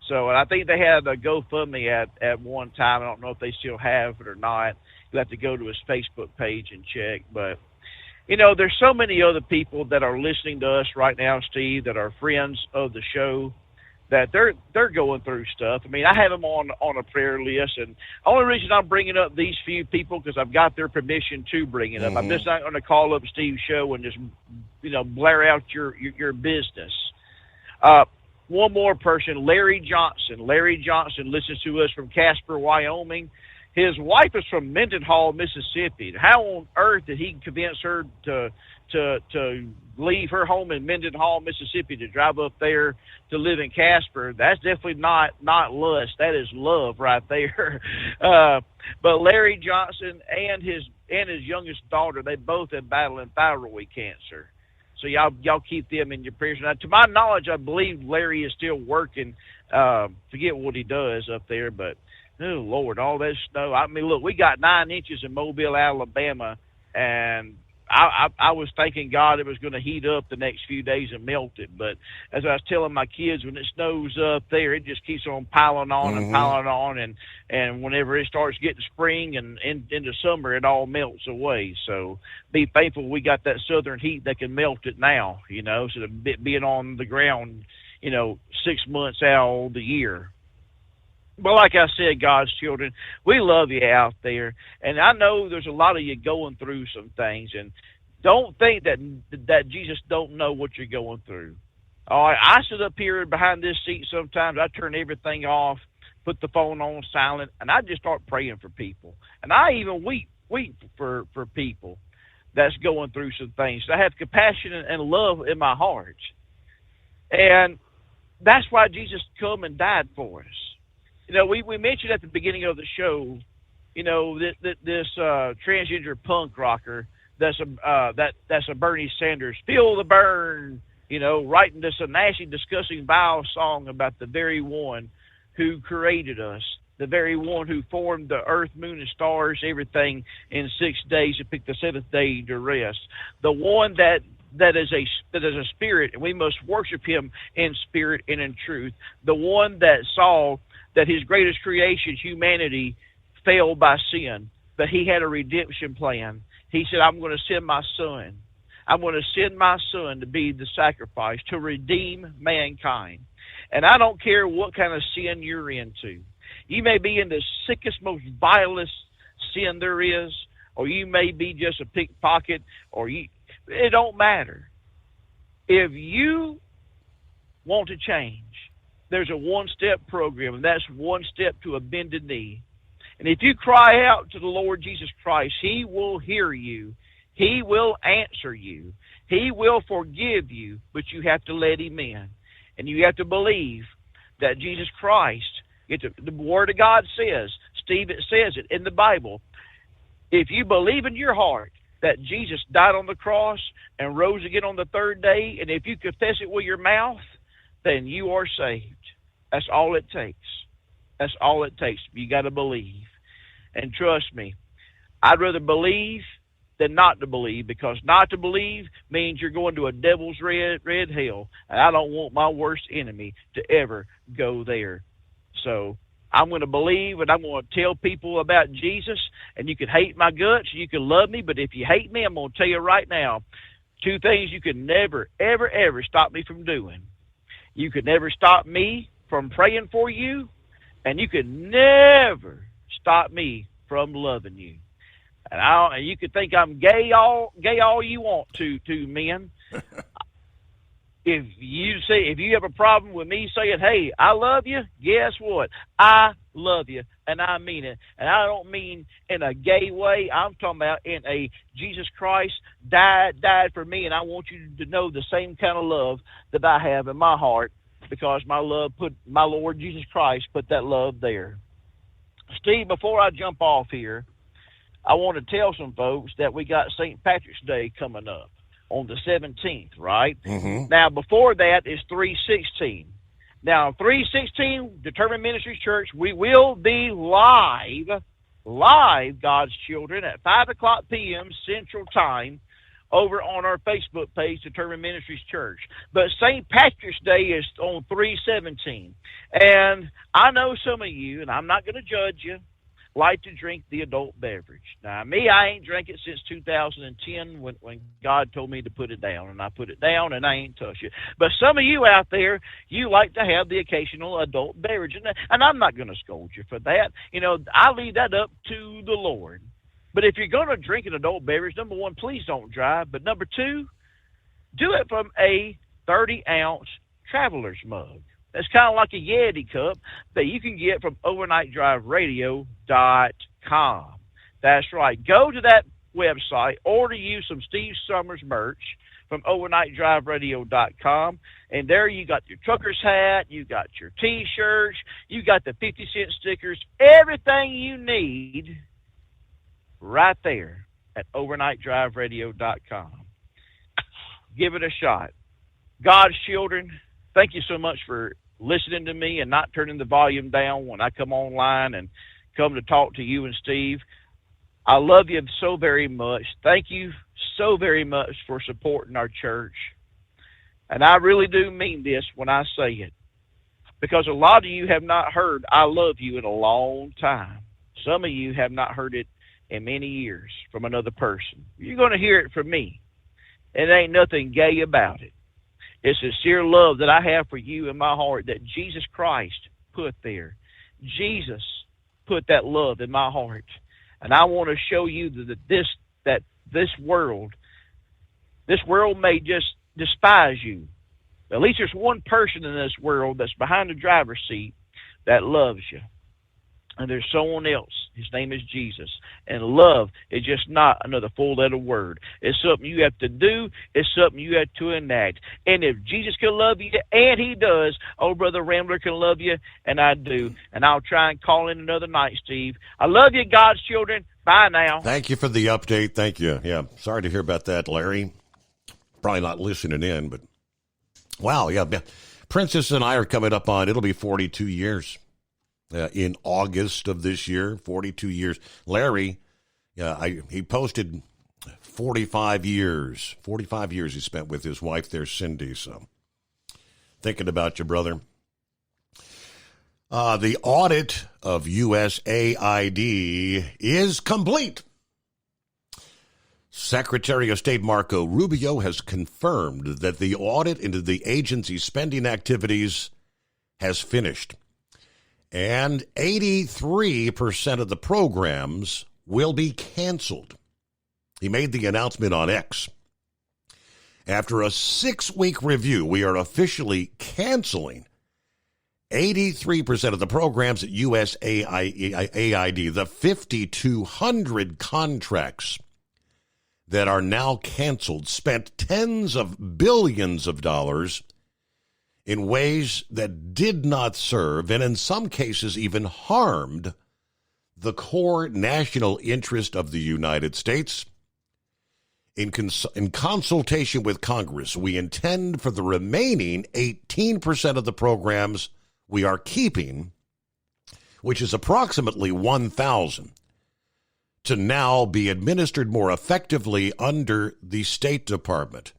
So, and I think they had a GoFundMe at one time. I don't know if they still have it or not. You have to go to his Facebook page and check. But, there's so many other people that are listening to us right now, Steve, that are friends of the show, that they're going through stuff. I mean, I have them on a prayer list, and the only reason I'm bringing up these few people because I've got their permission to bring it up. I'm just not going to call up Steve's show and just, blare out your business. One more person, Larry Johnson. Larry Johnson listens to us from Casper, Wyoming. His wife is from Mendenhall, Mississippi. How on earth did he convince her to leave her home in Mendenhall, Mississippi, to drive up there to live in Casper? That's definitely not lust. That is love right there. But Larry Johnson and his youngest daughter, they both have battling thyroid cancer. So y'all keep them in your prayers. Now, to my knowledge, I believe Larry is still working. Forget what he does up there, but oh Lord, all that snow. I mean, look, we got 9 inches in Mobile, Alabama, and I was thanking God it was going to heat up the next few days and melt it. But as I was telling my kids, when it snows up there, it just keeps on piling on and piling on. And whenever it starts getting spring and into summer, it all melts away. So be thankful we got that southern heat that can melt it now, instead of being on the ground, 6 months out of the year. But like I said, God's children, we love you out there. And I know there's a lot of you going through some things. And don't think that Jesus don't know what you're going through. All right, I sit up here behind this seat sometimes. I turn everything off put the phone on silent, and I just start praying for people. And I even weep for people that's going through some things. I have compassion and love in my heart. And that's why Jesus come and died for us. You know, we mentioned at the beginning of the show, you know, this transgender punk rocker that's a Bernie Sanders, feel the burn, you know, writing this a nasty, disgusting, vile song about the very one who created us, the very one who formed the earth, moon, and stars, everything in 6 days, and picked the seventh day to rest. The one that is a spirit, and we must worship him in spirit and in truth. The one that saw that his greatest creation, humanity, fell by sin, but he had a redemption plan. He said, I'm going to send my son. I'm going to send my son to be the sacrifice, to redeem mankind. And I don't care what kind of sin you're into. You may be in the sickest, most vilest sin there is, or you may be just a pickpocket, it don't matter. If you want to change, there's a one-step program, and that's one step to a bended knee. And if you cry out to the Lord Jesus Christ, he will hear you. He will answer you. He will forgive you, but you have to let him in. And you have to believe that Jesus Christ, the Word of God says, Steve, it says it in the Bible, if you believe in your heart that Jesus died on the cross and rose again on the third day, and if you confess it with your mouth, then you are saved. That's all it takes. That's all it takes. You got to believe. And trust me, I'd rather believe than not to believe, because not to believe means you're going to a devil's red hell, and I don't want my worst enemy to ever go there. So I'm going to believe, and I'm going to tell people about Jesus, and you can hate my guts, you can love me, but if you hate me, I'm going to tell you right now, two things you can never, ever, ever stop me from doing. You can never stop me from praying for you, and you can never stop me from loving you. And you can think I'm gay all you want to men. If you have a problem with me saying, hey, I love you, guess what? I love you, and I mean it. And I don't mean in a gay way. I'm talking about in a Jesus Christ died for me, and I want you to know the same kind of love that I have in my heart, because my Lord Jesus Christ put that love there. Steve, before I jump off here, I want to tell some folks that we got St. Patrick's Day coming up on the 17th, right? Mm-hmm. Now, before that is 3/16. Now, 3/16, Determined Ministries Church, we will be live, God's children, at 5 o'clock p.m. Central Time over on our Facebook page, Determined Ministries Church. But St. Patrick's Day is on 3/17. And I know some of you, and I'm not going to judge you, like to drink the adult beverage. Now, me, I ain't drank it since 2010 when God told me to put it down, and I put it down, and I ain't touched it. But some of you out there, you like to have the occasional adult beverage, and I'm not going to scold you for that. You know, I leave that up to the Lord. But if you're going to drink an adult beverage, number one, please don't drive. But number two, do it from a 30-ounce traveler's mug. That's kind of like a Yeti cup that you can get from overnightdriveradio.com. That's right. Go to that website, order you some Steve Summers merch from overnightdriveradio.com, and there you got your trucker's hat, you got your T-shirts, you got the 50-cent stickers, everything you need right there at overnightdriveradio.com. Give it a shot. God's children, thank you so much for listening to me and not turning the volume down when I come online and come to talk to you and Steve. I love you so very much. Thank you so very much for supporting our church. And I really do mean this when I say it, because a lot of you have not heard I love you in a long time. Some of you have not heard it in many years from another person. You're going to hear it from me. It ain't nothing gay about it. It's sincere love that I have for you in my heart that Jesus Christ put there. Jesus put that love in my heart. And I want to show you that this world may just despise you. At least there's one person in this world that's behind the driver's seat that loves you. And there's someone else. His name is Jesus. And love is just not another four-letter word. It's something you have to do. It's something you have to enact. And if Jesus can love you, and he does, old Brother Rambler can love you, and I do. And I'll try and call in another night, Steve. I love you, God's children. Bye now. Thank you for the update. Thank you. Yeah, sorry to hear about that, Larry. Probably not listening in, but wow, yeah. Princess and I are coming up on, it'll be 42 years. In August of this year, 42 years. Larry, he posted 45 years. 45 years he spent with his wife there, Cindy. So, thinking about you, brother. The audit of USAID is complete. Secretary of State Marco Rubio has confirmed that the audit into the agency's spending activities has finished. And 83% of the programs will be canceled. He made the announcement on X. After a 6-week review, we are officially canceling 83% of the programs at USAID, the 5,200 contracts that are now canceled, spent tens of billions of dollars in ways that did not serve, and in some cases even harmed, the core national interest of the United States. In consultation with Congress, we intend for the remaining 18% of the programs we are keeping, which is approximately 1,000, to now be administered more effectively under the State Department.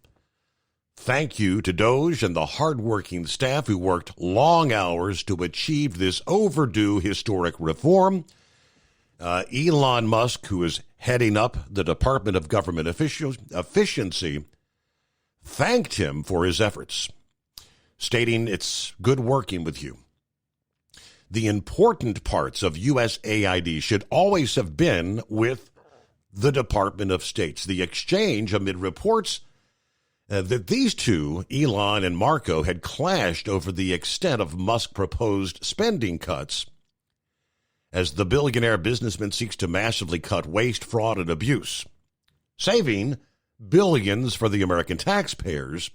Thank you to DOGE and the hardworking staff who worked long hours to achieve this overdue historic reform. Elon Musk, who is heading up the Department of Government Efficiency, thanked him for his efforts, stating it's good working with you. The important parts of USAID should always have been with the Department of State. The exchange amid reports that these two, Elon and Marco, had clashed over the extent of Musk's proposed spending cuts as the billionaire businessman seeks to massively cut waste, fraud, and abuse, saving billions for the American taxpayers.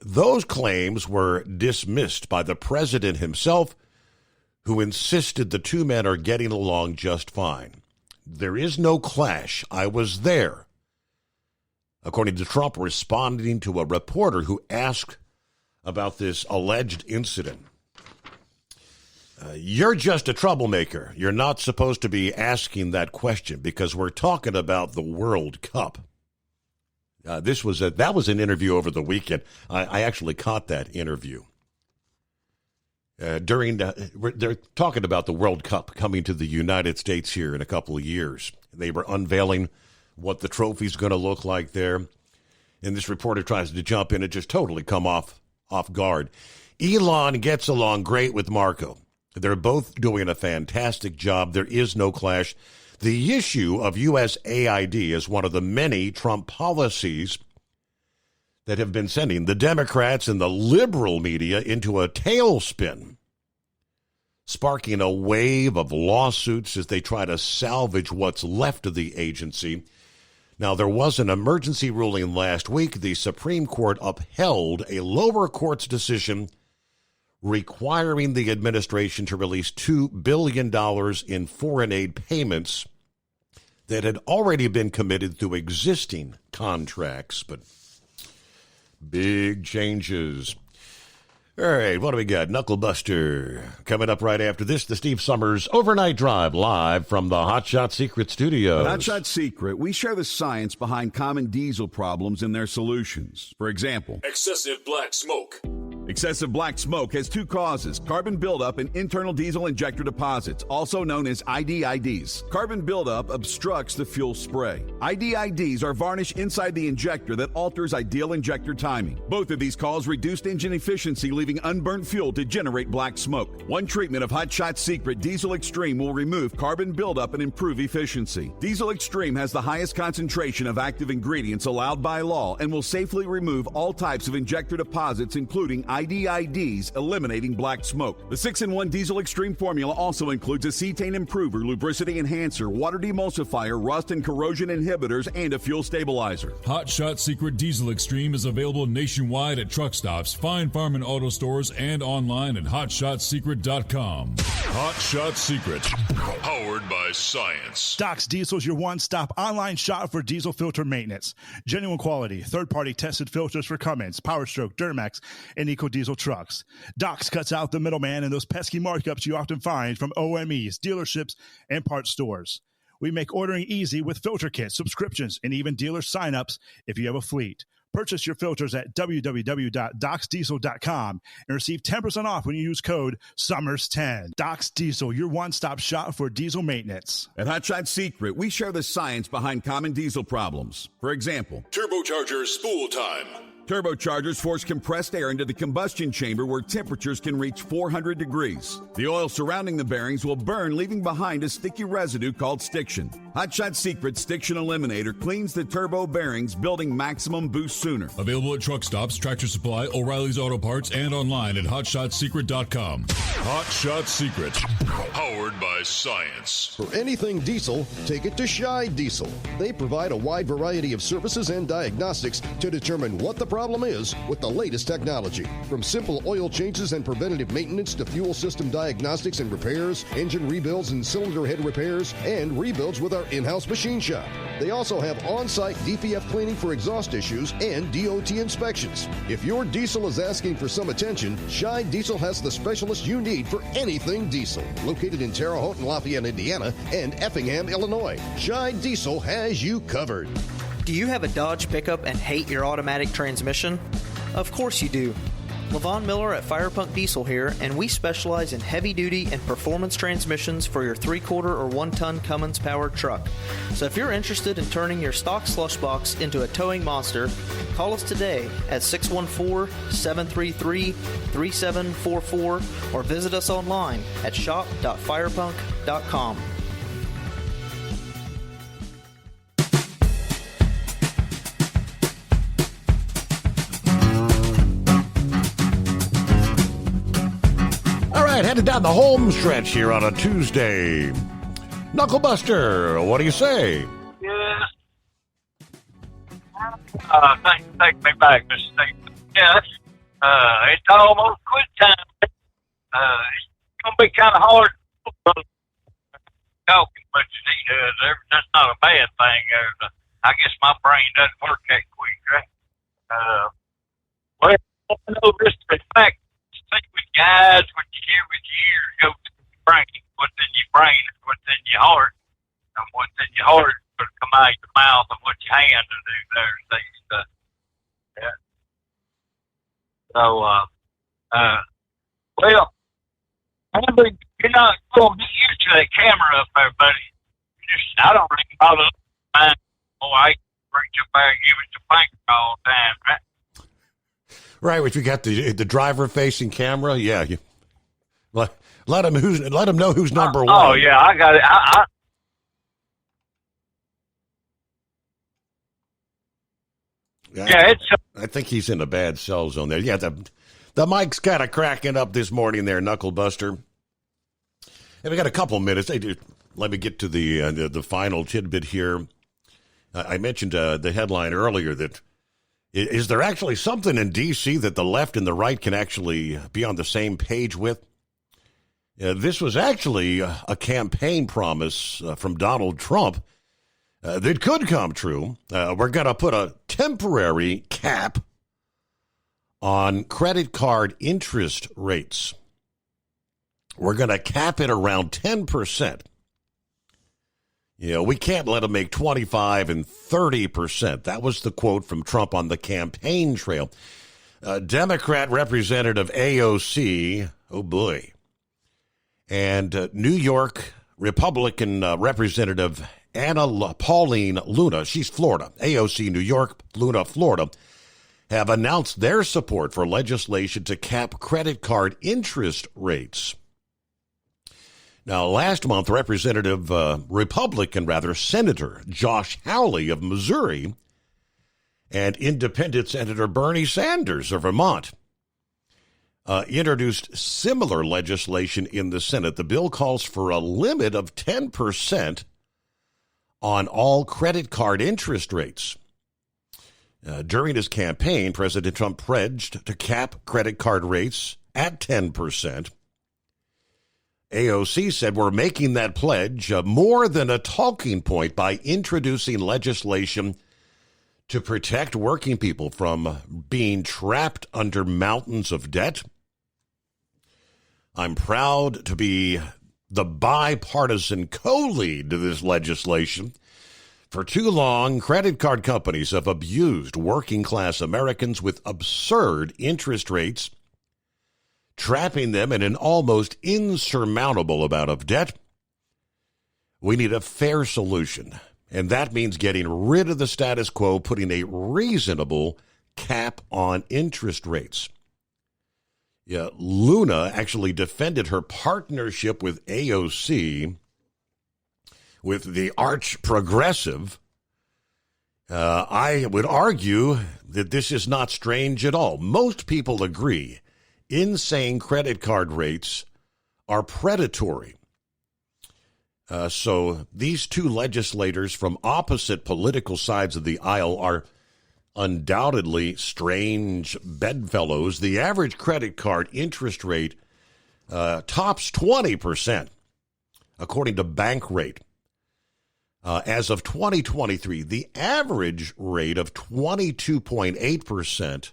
Those claims were dismissed by the president himself, who insisted the two men are getting along just fine. There is no clash. I was there. According to Trump, responding to a reporter who asked about this alleged incident. You're just a troublemaker. You're not supposed to be asking that question because we're talking about the World Cup. That was an interview over the weekend. I actually caught that interview. They're talking about the World Cup coming to the United States here in a couple of years. They were unveiling what the trophy's going to look like there. And this reporter tries to jump in and just totally come off guard. Elon gets along great with Marco. They're both doing a fantastic job. There is no clash. The issue of USAID is one of the many Trump policies that have been sending the Democrats and the liberal media into a tailspin, sparking a wave of lawsuits as they try to salvage what's left of the agency. Now, there was an emergency ruling last week. The Supreme Court upheld a lower court's decision requiring the administration to release $2 billion in foreign aid payments that had already been committed through existing contracts. But big changes. All right, what do we got? Knucklebuster coming up right after this. The Steve Summers Overnight Drive live from the Hot Shot Secret Studios. At Hot Shot Secret, we share the science behind common diesel problems and their solutions. For example, excessive black smoke. Excessive black smoke has two causes: carbon buildup and internal diesel injector deposits, also known as IDIDs. Carbon buildup obstructs the fuel spray. IDIDs are varnish inside the injector that alters ideal injector timing. Both of these cause reduced engine efficiency, leaving unburnt fuel to generate black smoke. One treatment of Hot Shot Secret Diesel Extreme will remove carbon buildup and improve efficiency. Diesel Extreme has the highest concentration of active ingredients allowed by law and will safely remove all types of injector deposits, including IDIDs, eliminating black smoke. The 6-in-1 Diesel Extreme formula also includes a cetane improver, lubricity enhancer, water demulsifier, rust and corrosion inhibitors, and a fuel stabilizer. Hot Shot Secret Diesel Extreme is available nationwide at truck stops, fine farm and auto stores, and online at hotshotsecret.com. Hot Shot Secret, powered by science. Doc's Diesel is your one-stop online shop for diesel filter maintenance. Genuine quality, third-party tested filters for Cummins, Powerstroke, Duramax, and EcoDiesel trucks. Doc's cuts out the middleman and those pesky markups you often find from OMEs, dealerships, and parts stores. We make ordering easy with filter kits, subscriptions, and even dealer sign-ups if you have a fleet. Purchase your filters at www.docsdiesel.com and receive 10% off when you use code SUMMERS10. Doc's Diesel, your one-stop shop for diesel maintenance. At Hot Shot Secret, we share the science behind common diesel problems. For example, turbocharger spool time. Turbochargers force compressed air into the combustion chamber where temperatures can reach 400 degrees. The oil surrounding the bearings will burn, leaving behind a sticky residue called stiction. Hot Shot Secret Stiction Eliminator cleans the turbo bearings, building maximum boost sooner. Available at truck stops, Tractor Supply, O'Reilly's Auto Parts, and online at hotshotsecret.com. Hot Shot Secret, powered by science. For anything diesel, take it to Scheid Diesel. They provide a wide variety of services and diagnostics to determine what the problem is with the latest technology. From simple oil changes and preventative maintenance to fuel system diagnostics and repairs, engine rebuilds and cylinder head repairs, and rebuilds with our in-house machine shop. They also have on-site DPF cleaning for exhaust issues and DOT inspections. If your diesel is asking for some attention, Scheid Diesel has the specialist you need for anything diesel. Located in Terre Haute and Lafayette, Indiana, and Effingham, Illinois, Scheid Diesel has you covered. Do you have a Dodge pickup and hate your automatic transmission? Of course you do. Levon Miller at Firepunk Diesel here, and we specialize in heavy-duty and performance transmissions for your 3-quarter or 1-ton Cummins-powered truck. So if you're interested in turning your stock slush box into a towing monster, call us today at 614-733-3744 or visit us online at shop.firepunk.com. Headed down the home stretch here on a Tuesday. Knucklebuster, what do you say? Yes. Take me back, Mr. Steve. Yes. It's almost quit time. It's going to be kind of hard talking much as he does. That's not a bad thing. I guess my brain doesn't work that quick, right? Well, I know this is fact. With guys, what you hear with your ears goes to your brain. What's in your brain is what's in your heart. And what's in your heart is going to come out of your mouth, and what your hands will do there. Yeah. So, well, you're not going to get used to that camera up there, buddy. I don't really bother mine. Oh, I reach up there and give it your finger all the time, right? Right, which we got the driver-facing camera. Yeah, let him know who's number one. Oh yeah, I got it. I think he's in a bad cell zone there. Yeah, the mic's kind of cracking up this morning there, Knucklebuster. And we got a couple minutes. Let me get to the final tidbit here. I mentioned the headline earlier that. Is there actually something in D.C. that the left and the right can actually be on the same page with? This was actually a campaign promise from Donald Trump that could come true. We're going to put a temporary cap on credit card interest rates. We're going to cap it around 10%. We can't let them make 25 and 30%. That was the quote from Trump on the campaign trail. Democrat Representative AOC, oh boy, and New York Republican Representative Pauline Luna, she's Florida, AOC New York, Luna Florida, have announced their support for legislation to cap credit card interest rates. Now, last month, Republican Senator Josh Hawley of Missouri and Independent Senator Bernie Sanders of Vermont introduced similar legislation in the Senate. The bill calls for a limit of 10% on all credit card interest rates. During his campaign, President Trump pledged to cap credit card rates at 10%. AOC said, we're making that pledge more than a talking point by introducing legislation to protect working people from being trapped under mountains of debt. I'm proud to be the bipartisan co-lead to this legislation. For too long, credit card companies have abused working-class Americans with absurd interest rates, trapping them in an almost insurmountable amount of debt. We need a fair solution, and that means getting rid of the status quo, putting a reasonable cap on interest rates. Yeah, Luna actually defended her partnership with AOC with the arch progressive. I would argue that this is not strange at all. Most people agree insane credit card rates are predatory. So these two legislators from opposite political sides of the aisle are undoubtedly strange bedfellows. The average credit card interest rate tops 20%, according to Bankrate. As of 2023, the average rate of 22.8%,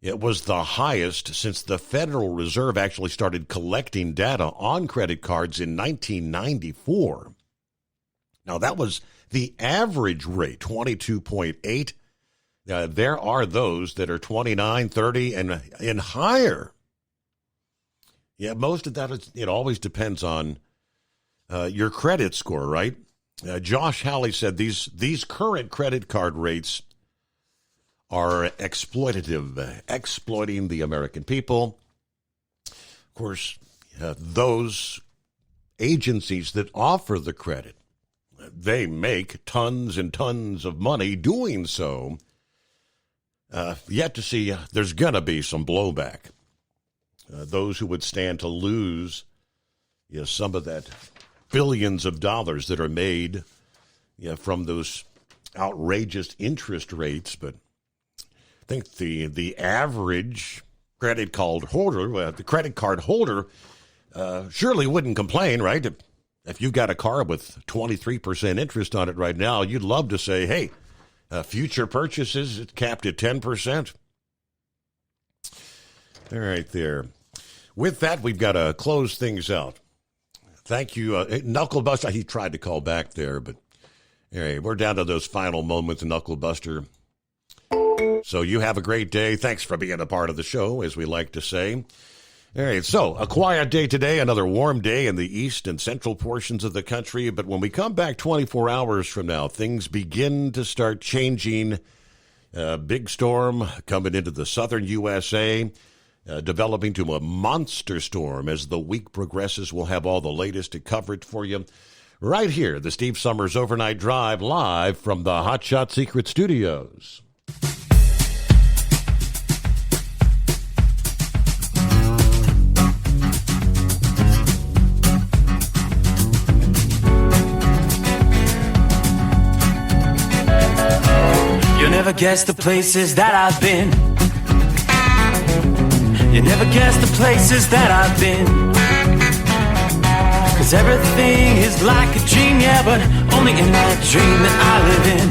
it was the highest since the Federal Reserve actually started collecting data on credit cards in 1994. Now, that was the average rate, 22.8. There are those that are 29, 30, and higher. Yeah, most of that, it always depends on your credit score, right? Josh Halley said these current credit card rates are exploitative, exploiting the American people. Of course, those agencies that offer the credit, they make tons and tons of money doing so. Yet to see, there's going to be some blowback. Those who would stand to lose some of that billions of dollars that are made from those outrageous interest rates. But I think the average credit card holder, surely wouldn't complain, right? If you got a car with 23% interest on it right now, you'd love to say, hey, future purchases, it's capped at 10%. All right there. With that, we've got to close things out. Thank you, Knuckle Buster. He tried to call back there, but anyway, we're down to those final moments, Knuckle Buster. So you have a great day. Thanks for being a part of the show, as we like to say. All right, so a quiet day today, another warm day in the east and central portions of the country. But when we come back 24 hours from now, things begin to start changing. Big storm coming into the southern USA. Developing to a monster storm as the week progresses. We'll have all the latest coverage for you right here, the Steve Summers Overnight Drive, live from the Hot Shot Secret Studios. You'll never guess the places that I've been. You never guess the places that I've been. Cause everything is like a dream, yeah, but only in that dream that I live in.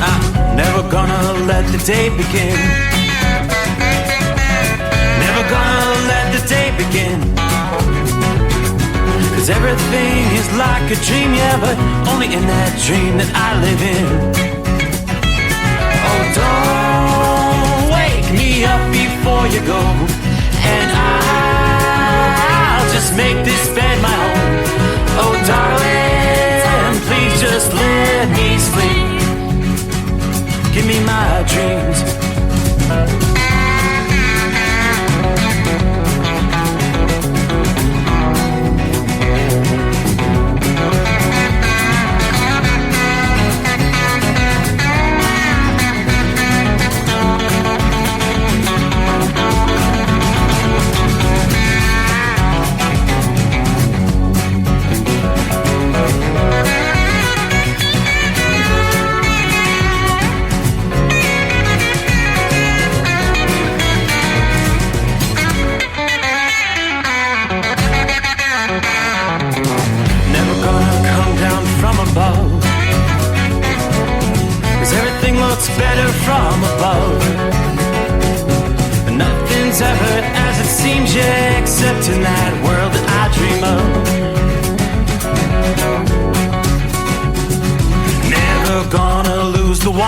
I'm never gonna let the day begin. Never gonna let the day begin. Cause everything is like a dream, yeah, but only in that dream that I live in. Oh, don't wake me up before you go, and I'll just make this bed my home. Oh, darling, please just let me sleep. Give me my dreams.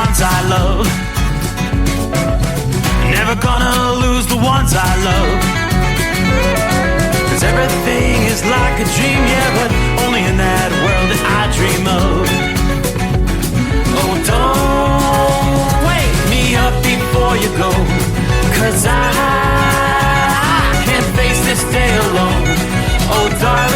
ones I love. Never gonna lose the ones I love. 'Cause everything is like a dream, yeah, but only in that world that I dream of. Oh, don't wake me up before you go, 'cause I can't face this day alone. Oh, darling,